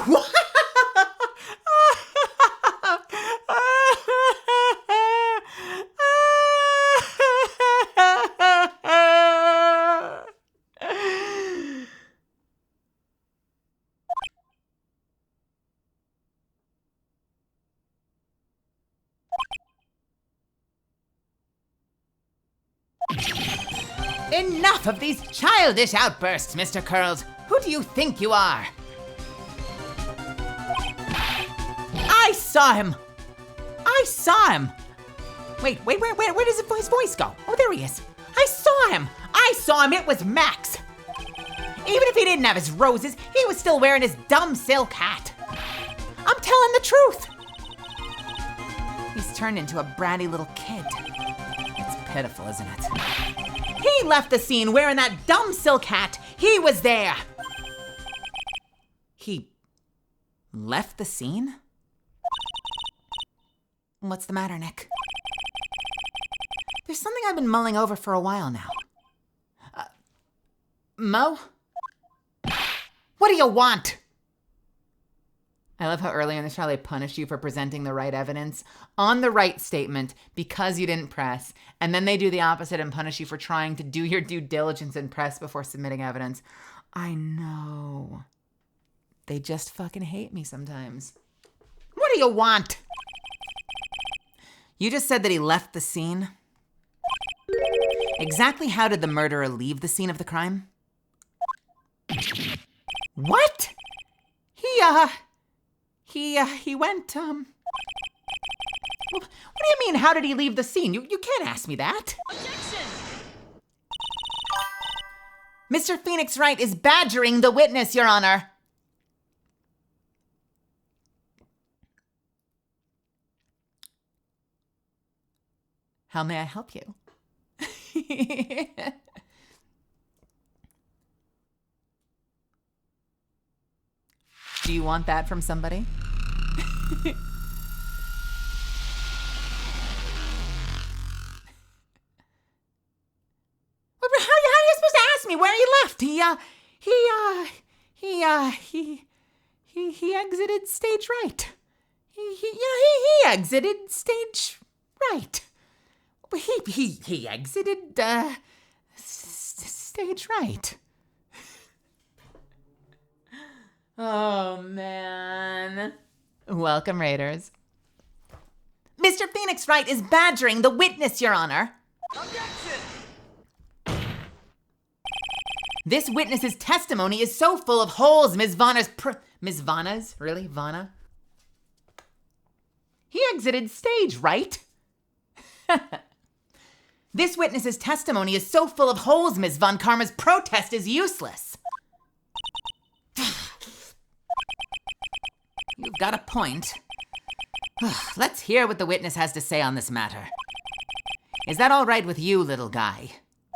Enough of these childish outbursts, Mr. Curls. Who do you think you are? I saw him. I saw him. Wait, where does his voice go? Oh, there he is. I saw him. It was Max. Even if he didn't have his roses, he was still wearing his dumb silk hat. I'm telling the truth. He's turned into a bratty little kid. It's pitiful, isn't it? He left the scene wearing that dumb silk hat. He was there. He left the scene? What's the matter, Nick? There's something I've been mulling over for a while now. Mo? What do you want? I love how earlier in the trial they punish you for presenting the right evidence on the right statement because you didn't press, and then they do the opposite and punish you for trying to do your due diligence and press before submitting evidence. I know. They just fucking hate me sometimes. What do you want? You just said that he left the scene. Exactly how did the murderer leave the scene of the crime? What? He went, What do you mean, how did he leave the scene? You can't ask me that. Objection! Mr. Phoenix Wright is badgering the witness, Your Honor. How may I help you? Do you want that from somebody? How are you supposed to ask me where he left? He exited stage right. He exited stage right. He exited stage right. Oh, man. Welcome, Raiders. Mr. Phoenix Wright is badgering the witness, Your Honor. Objection! This witness's testimony is so full of holes, Ms. Vanna's Ms. Vanna's? Really? Vanna? He exited stage right. This witness's testimony is so full of holes, Ms. Von Karma's protest is useless. You've got a point. Let's hear what the witness has to say on this matter. Is that all right with you, little guy?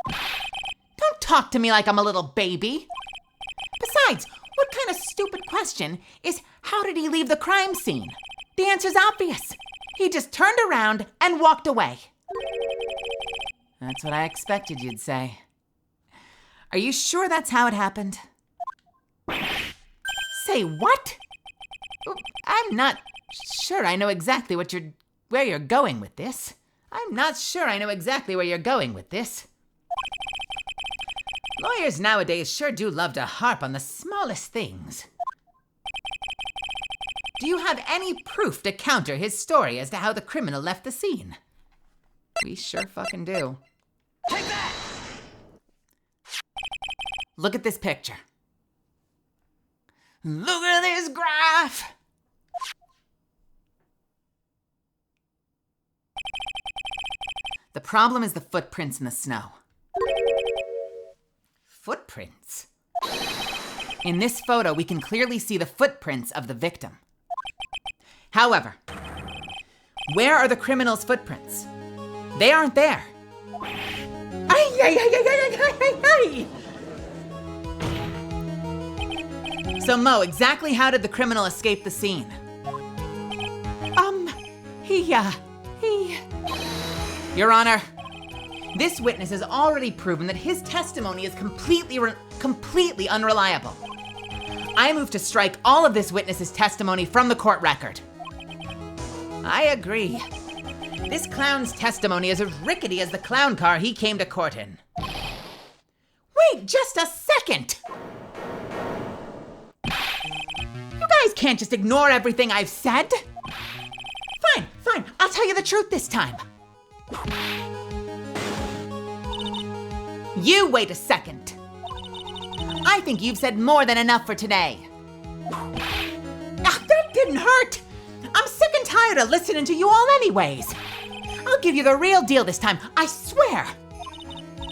Don't talk to me like I'm a little baby. Besides, what kind of stupid question is, how did he leave the crime scene? The answer's obvious. He just turned around and walked away. That's what I expected you'd say. Are you sure that's how it happened? Say what? I'm not sure I know exactly where you're going with this. I'm not sure I know exactly where you're going with this. Lawyers nowadays sure do love to harp on the smallest things. Do you have any proof to counter his story as to how the criminal left the scene? We sure fucking do. Take that! Look at this picture. Look at this graph! The problem is the footprints in the snow. Footprints? In this photo, we can clearly see the footprints of the victim. However, where are the criminal's footprints? They aren't there. Ay, ay, ay, ay, ay, ay, ay, ay. So Mo, exactly how did the criminal escape the scene? Your Honor, this witness has already proven that his testimony is completely unreliable. I move to strike all of this witness's testimony from the court record. I agree. This clown's testimony is as rickety as the clown car he came to court in. Wait just a second! You guys can't just ignore everything I've said. Fine, I'll tell you the truth this time. You wait a second. I think you've said more than enough for today. That didn't hurt. I'm sick and tired of listening to you all anyways. I'll give you the real deal this time, I swear.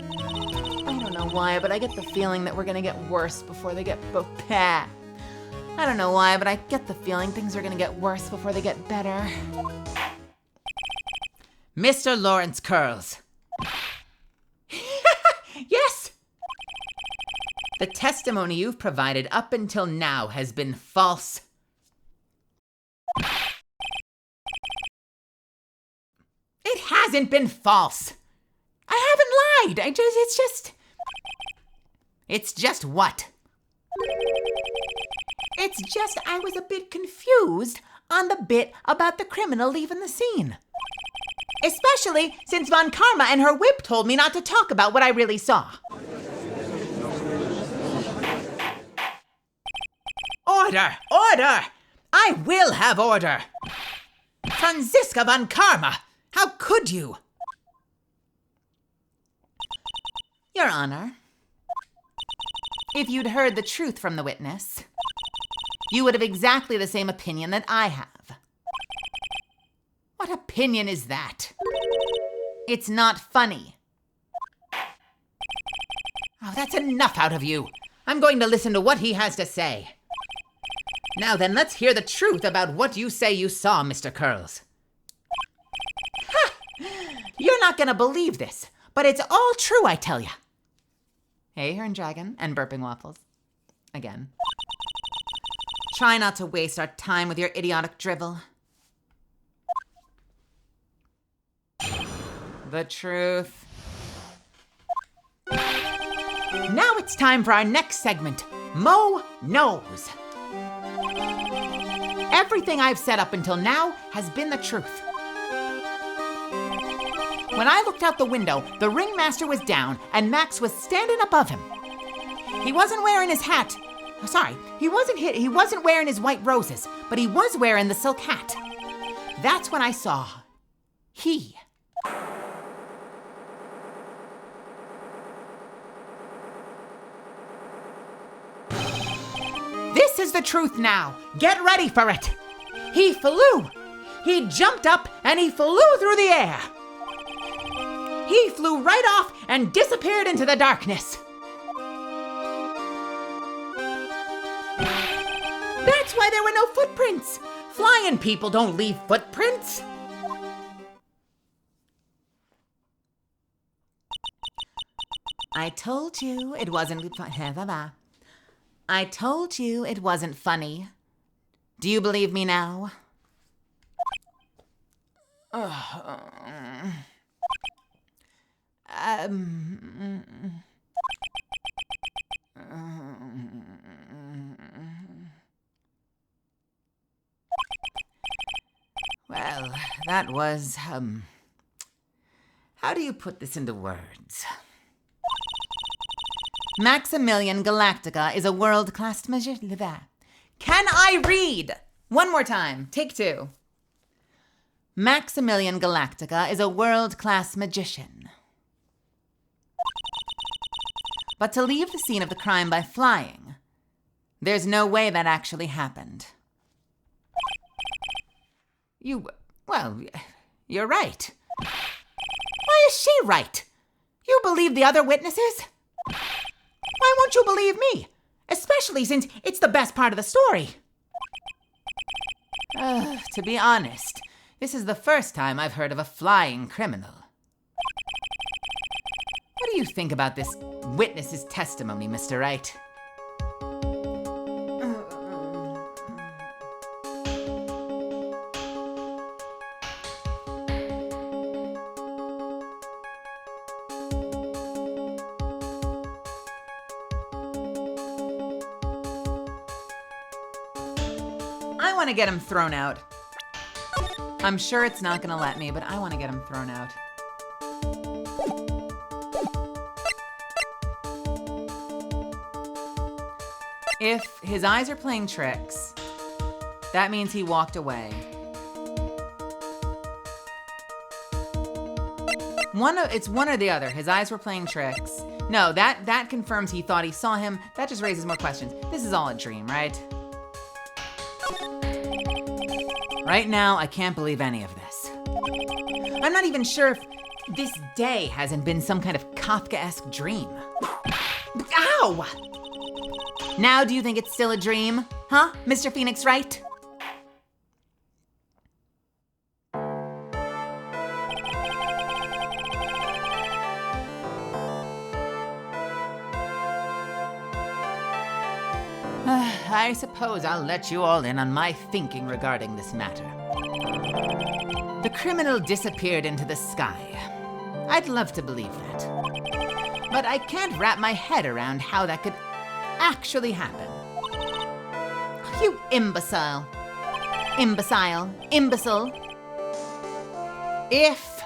I don't know why, but I get the feeling that we're gonna get worse before they get I don't know why, but I get the feeling things are gonna get worse before they get better. Mr. Lawrence Curls. Yes! The testimony you've provided up until now has been false. It hasn't been false. I haven't lied. It's just what? It's just I was a bit confused on the bit about the criminal leaving the scene. Especially since Von Karma and her whip told me not to talk about what I really saw. Order! Order! I will have order! Franziska Von Karma! How could you? Your Honor, if you'd heard the truth from the witness, you would have exactly the same opinion that I have. What opinion is that? It's not funny. Oh, that's enough out of you. I'm going to listen to what he has to say. Now then, let's hear the truth about what you say you saw, Mr. Curls. Ha! You're not gonna believe this, but it's all true, I tell ya. Hey, Heron Dragon and Burping Waffles. Again. Try not to waste our time with your idiotic drivel. The truth. Now it's time for our next segment, Mo Knows. Everything I've said up until now has been the truth. When I looked out the window, the ringmaster was down and Max was standing above him. He wasn't wearing his hat. He wasn't wearing his white roses, but he was wearing the silk hat. That's when I saw he. This is the truth now. Get ready for it. He flew. He jumped up and he flew through the air. He flew right off and disappeared into the darkness. That's why there were no footprints. Flying people don't leave footprints. I told you it wasn't I told you it wasn't funny. Do you believe me now? Well, that was, how do you put this into words? Maximilian Galactica is a world-class magician. Can I read? One more time. Take two. Maximilian Galactica is a world-class magician. But to leave the scene of the crime by flying, there's no way that actually happened. Well, you're right. Why is she right? You believe the other witnesses? Why won't you believe me? Especially since it's the best part of the story. To be honest, this is the first time I've heard of a flying criminal. What do you think about this witness's testimony, Mr. Wright? I want to get him thrown out. I'm sure it's not going to let me, but I want to get him thrown out. If his eyes are playing tricks, that means he walked away. It's one or the other. His eyes were playing tricks. No, that confirms he thought he saw him. That just raises more questions. This is all a dream, right? Right now, I can't believe any of this. I'm not even sure if this day hasn't been some kind of Kafkaesque dream. Ow! Now do you think it's still a dream? Huh, Mr. Phoenix Wright? I suppose I'll let you all in on my thinking regarding this matter. The criminal disappeared into the sky. I'd love to believe that. But I can't wrap my head around how that could actually happen. You imbecile. Imbecile. Imbecile. If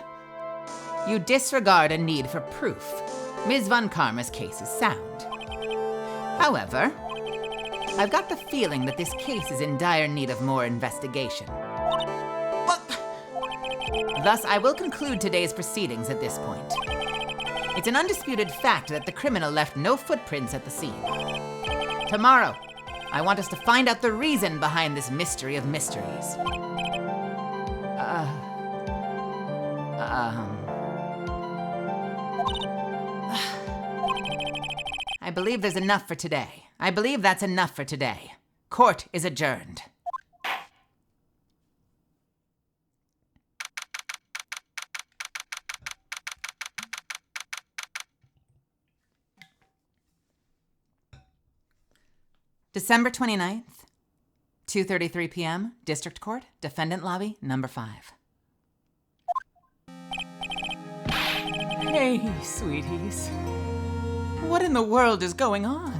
you disregard a need for proof, Ms. Von Karma's case is sound. However, I've got the feeling that this case is in dire need of more investigation. Thus, I will conclude today's proceedings at this point. It's an undisputed fact that the criminal left no footprints at the scene. Tomorrow, I want us to find out the reason behind this mystery of mysteries. I believe there's enough for today. I believe that's enough for today. Court is adjourned. December 29th, 2:33 p.m., District Court, Defendant Lobby, number 5. Hey, sweeties. What in the world is going on?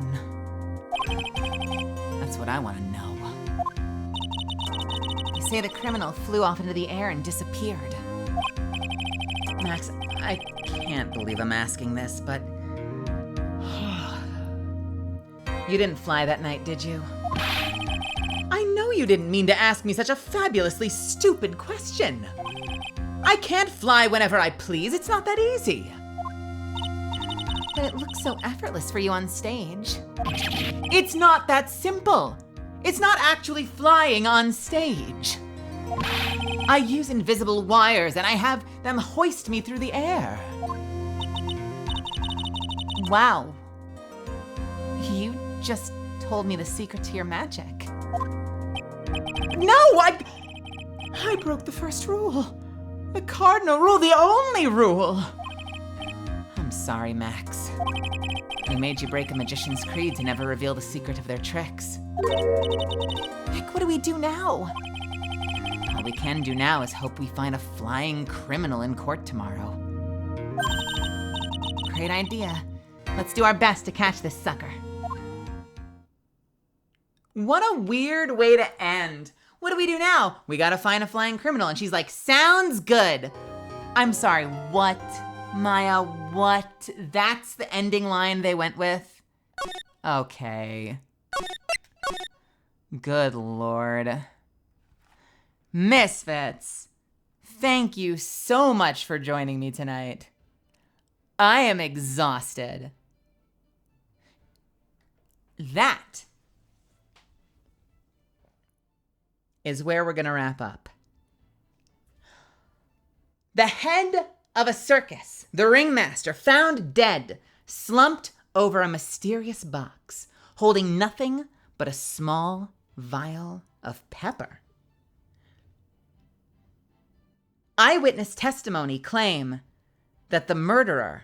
That's what I want to know. They say the criminal flew off into the air and disappeared. Max, I can't believe I'm asking this, but... You didn't fly that night, did you? I know you didn't mean to ask me such a fabulously stupid question. I can't fly whenever I please. It's not that easy. But it looks so effortless for you on stage. It's not that simple. It's not actually flying on stage. I use invisible wires and I have them hoist me through the air. Wow. You just told me the secret to your magic. No, I broke the first rule. The cardinal rule, the only rule. I'm sorry, Max. They made you break a magician's creed to never reveal the secret of their tricks. Nick, what do we do now? All we can do now is hope we find a flying criminal in court tomorrow. Great idea. Let's do our best to catch this sucker. What a weird way to end. What do we do now? We gotta find a flying criminal. And she's like, sounds good. I'm sorry, what? Maya, what? That's the ending line they went with? Okay. Good Lord. Misfits, thank you so much for joining me tonight. I am exhausted. That is where we're gonna wrap up. The head of a circus, the ringmaster, found dead, slumped over a mysterious box, holding nothing but a small vial of pepper. Eyewitness testimony claim that the murderer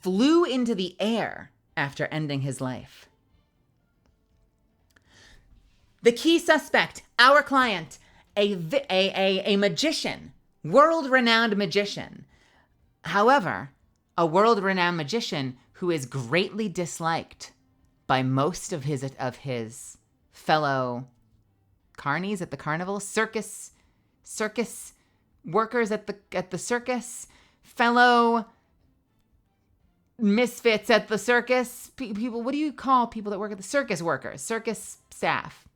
flew into the air after ending his life. The key suspect, our client, a magician, world-renowned magician. However, a world-renowned magician who is greatly disliked by most of his fellow carnies at the carnival, circus workers at the circus, fellow misfits at the circus, people, what do you call people that work at the circus workers, circus staff?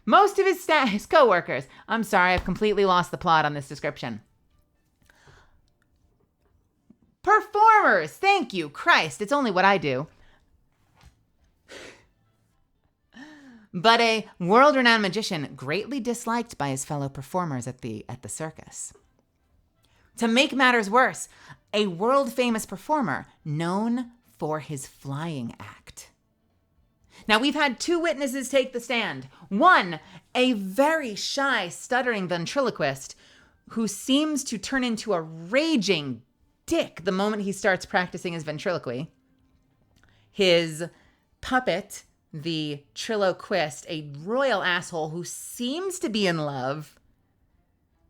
Most of his staff, his co-workers. I'm sorry, I've completely lost the plot on this description. Performers, thank you, Christ, it's only what I do. But a world-renowned magician greatly disliked by his fellow performers at the circus. To make matters worse, a world-famous performer known for his flying act. Now, we've had 2 witnesses take the stand. One, a very shy, stuttering ventriloquist who seems to turn into a raging dick the moment he starts practicing his ventriloquy. His puppet, the triloquist, a royal asshole who seems to be in love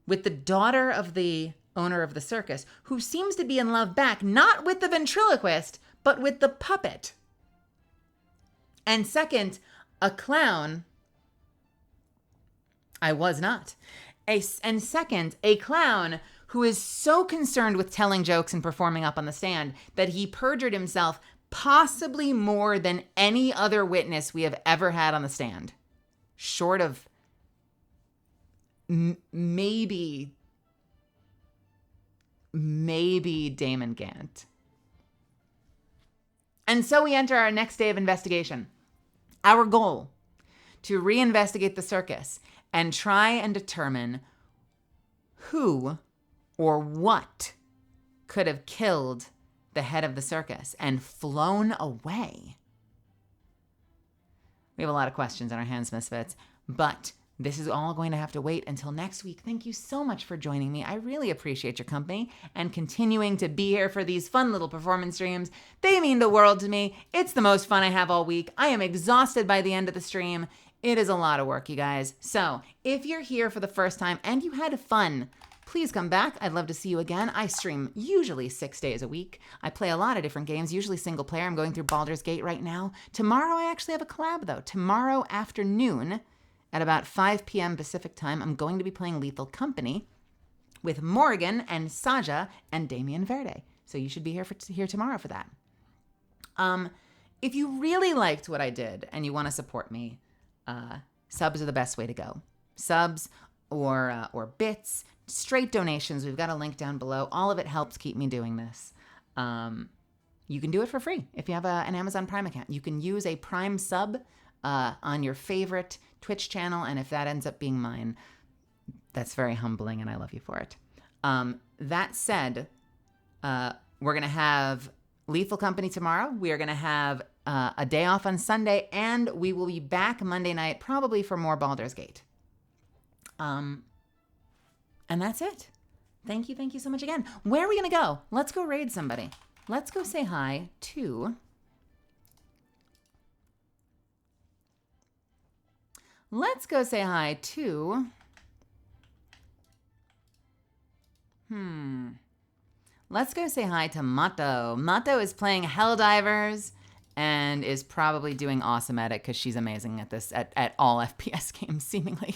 with the daughter of the owner of the circus, who seems to be in love back, not with the ventriloquist, but with the puppet. And second, a clown. I was not. And second, a clown who is so concerned with telling jokes and performing up on the stand that he perjured himself possibly more than any other witness we have ever had on the stand. Short of maybe Damon Gant. And so we enter our next day of investigation. Our goal, to reinvestigate the circus and try and determine who or what could have killed the head of the circus and flown away. We have a lot of questions on our hands, Misfits, but this is all going to have to wait until next week. Thank you so much for joining me. I really appreciate your company and continuing to be here for these fun little performance streams. They mean the world to me. It's the most fun I have all week. I am exhausted by the end of the stream. It is a lot of work, you guys. So if you're here for the first time and you had fun, please come back. I'd love to see you again. I stream usually 6 days a week. I play a lot of different games, usually single player. I'm going through Baldur's Gate right now. Tomorrow I actually have a collab though. Tomorrow afternoon at about 5 p.m. Pacific time, I'm going to be playing Lethal Company with Morgan and Saja and Damian Verde. So you should be here tomorrow for that. If you really liked what I did and you want to support me, subs are the best way to go. Subs or bits, straight donations. We've got a link down below. All of it helps keep me doing this. You can do it for free if you have an Amazon Prime account. You can use a Prime sub on your favorite Twitch channel, and if that ends up being mine, that's very humbling, and I love you for it. That said, we're going to have Lethal Company tomorrow. We are going to have a day off on Sunday, and we will be back Monday night, probably for more Baldur's Gate. And that's it. Thank you so much again. Where are we going to go? Let's go raid somebody. Let's go say hi to... Let's go say hi to... Let's go say hi to Mato. Mato is playing Helldivers and is probably doing awesome at it because she's amazing at this, at all FPS games, seemingly.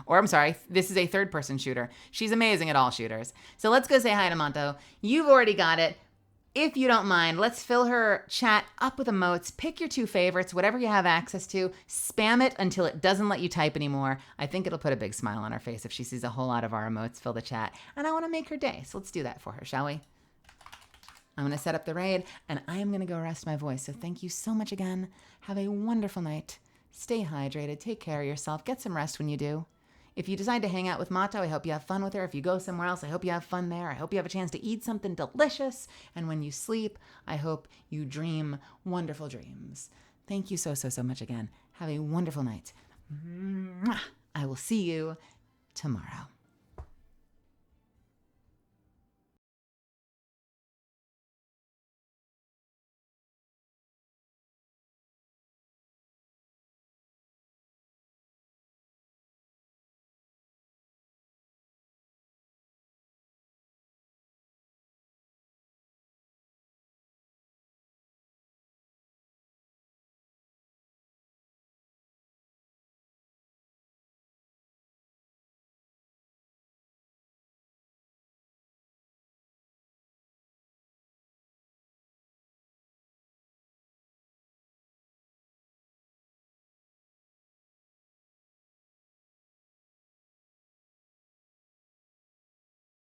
Or I'm sorry, this is a third-person shooter. She's amazing at all shooters. So let's go say hi to Mato. You've already got it. If you don't mind, let's fill her chat up with emotes. Pick your 2 favorites, whatever you have access to. Spam it until it doesn't let you type anymore. I think it'll put a big smile on her face if she sees a whole lot of our emotes fill the chat. And I want to make her day, so let's do that for her, shall we? I'm going to set up the raid, and I am going to go rest my voice. So thank you so much again. Have a wonderful night. Stay hydrated. Take care of yourself. Get some rest when you do. If you decide to hang out with Mato, I hope you have fun with her. If you go somewhere else, I hope you have fun there. I hope you have a chance to eat something delicious. And when you sleep, I hope you dream wonderful dreams. Thank you so much again. Have a wonderful night. Mwah. I will see you tomorrow.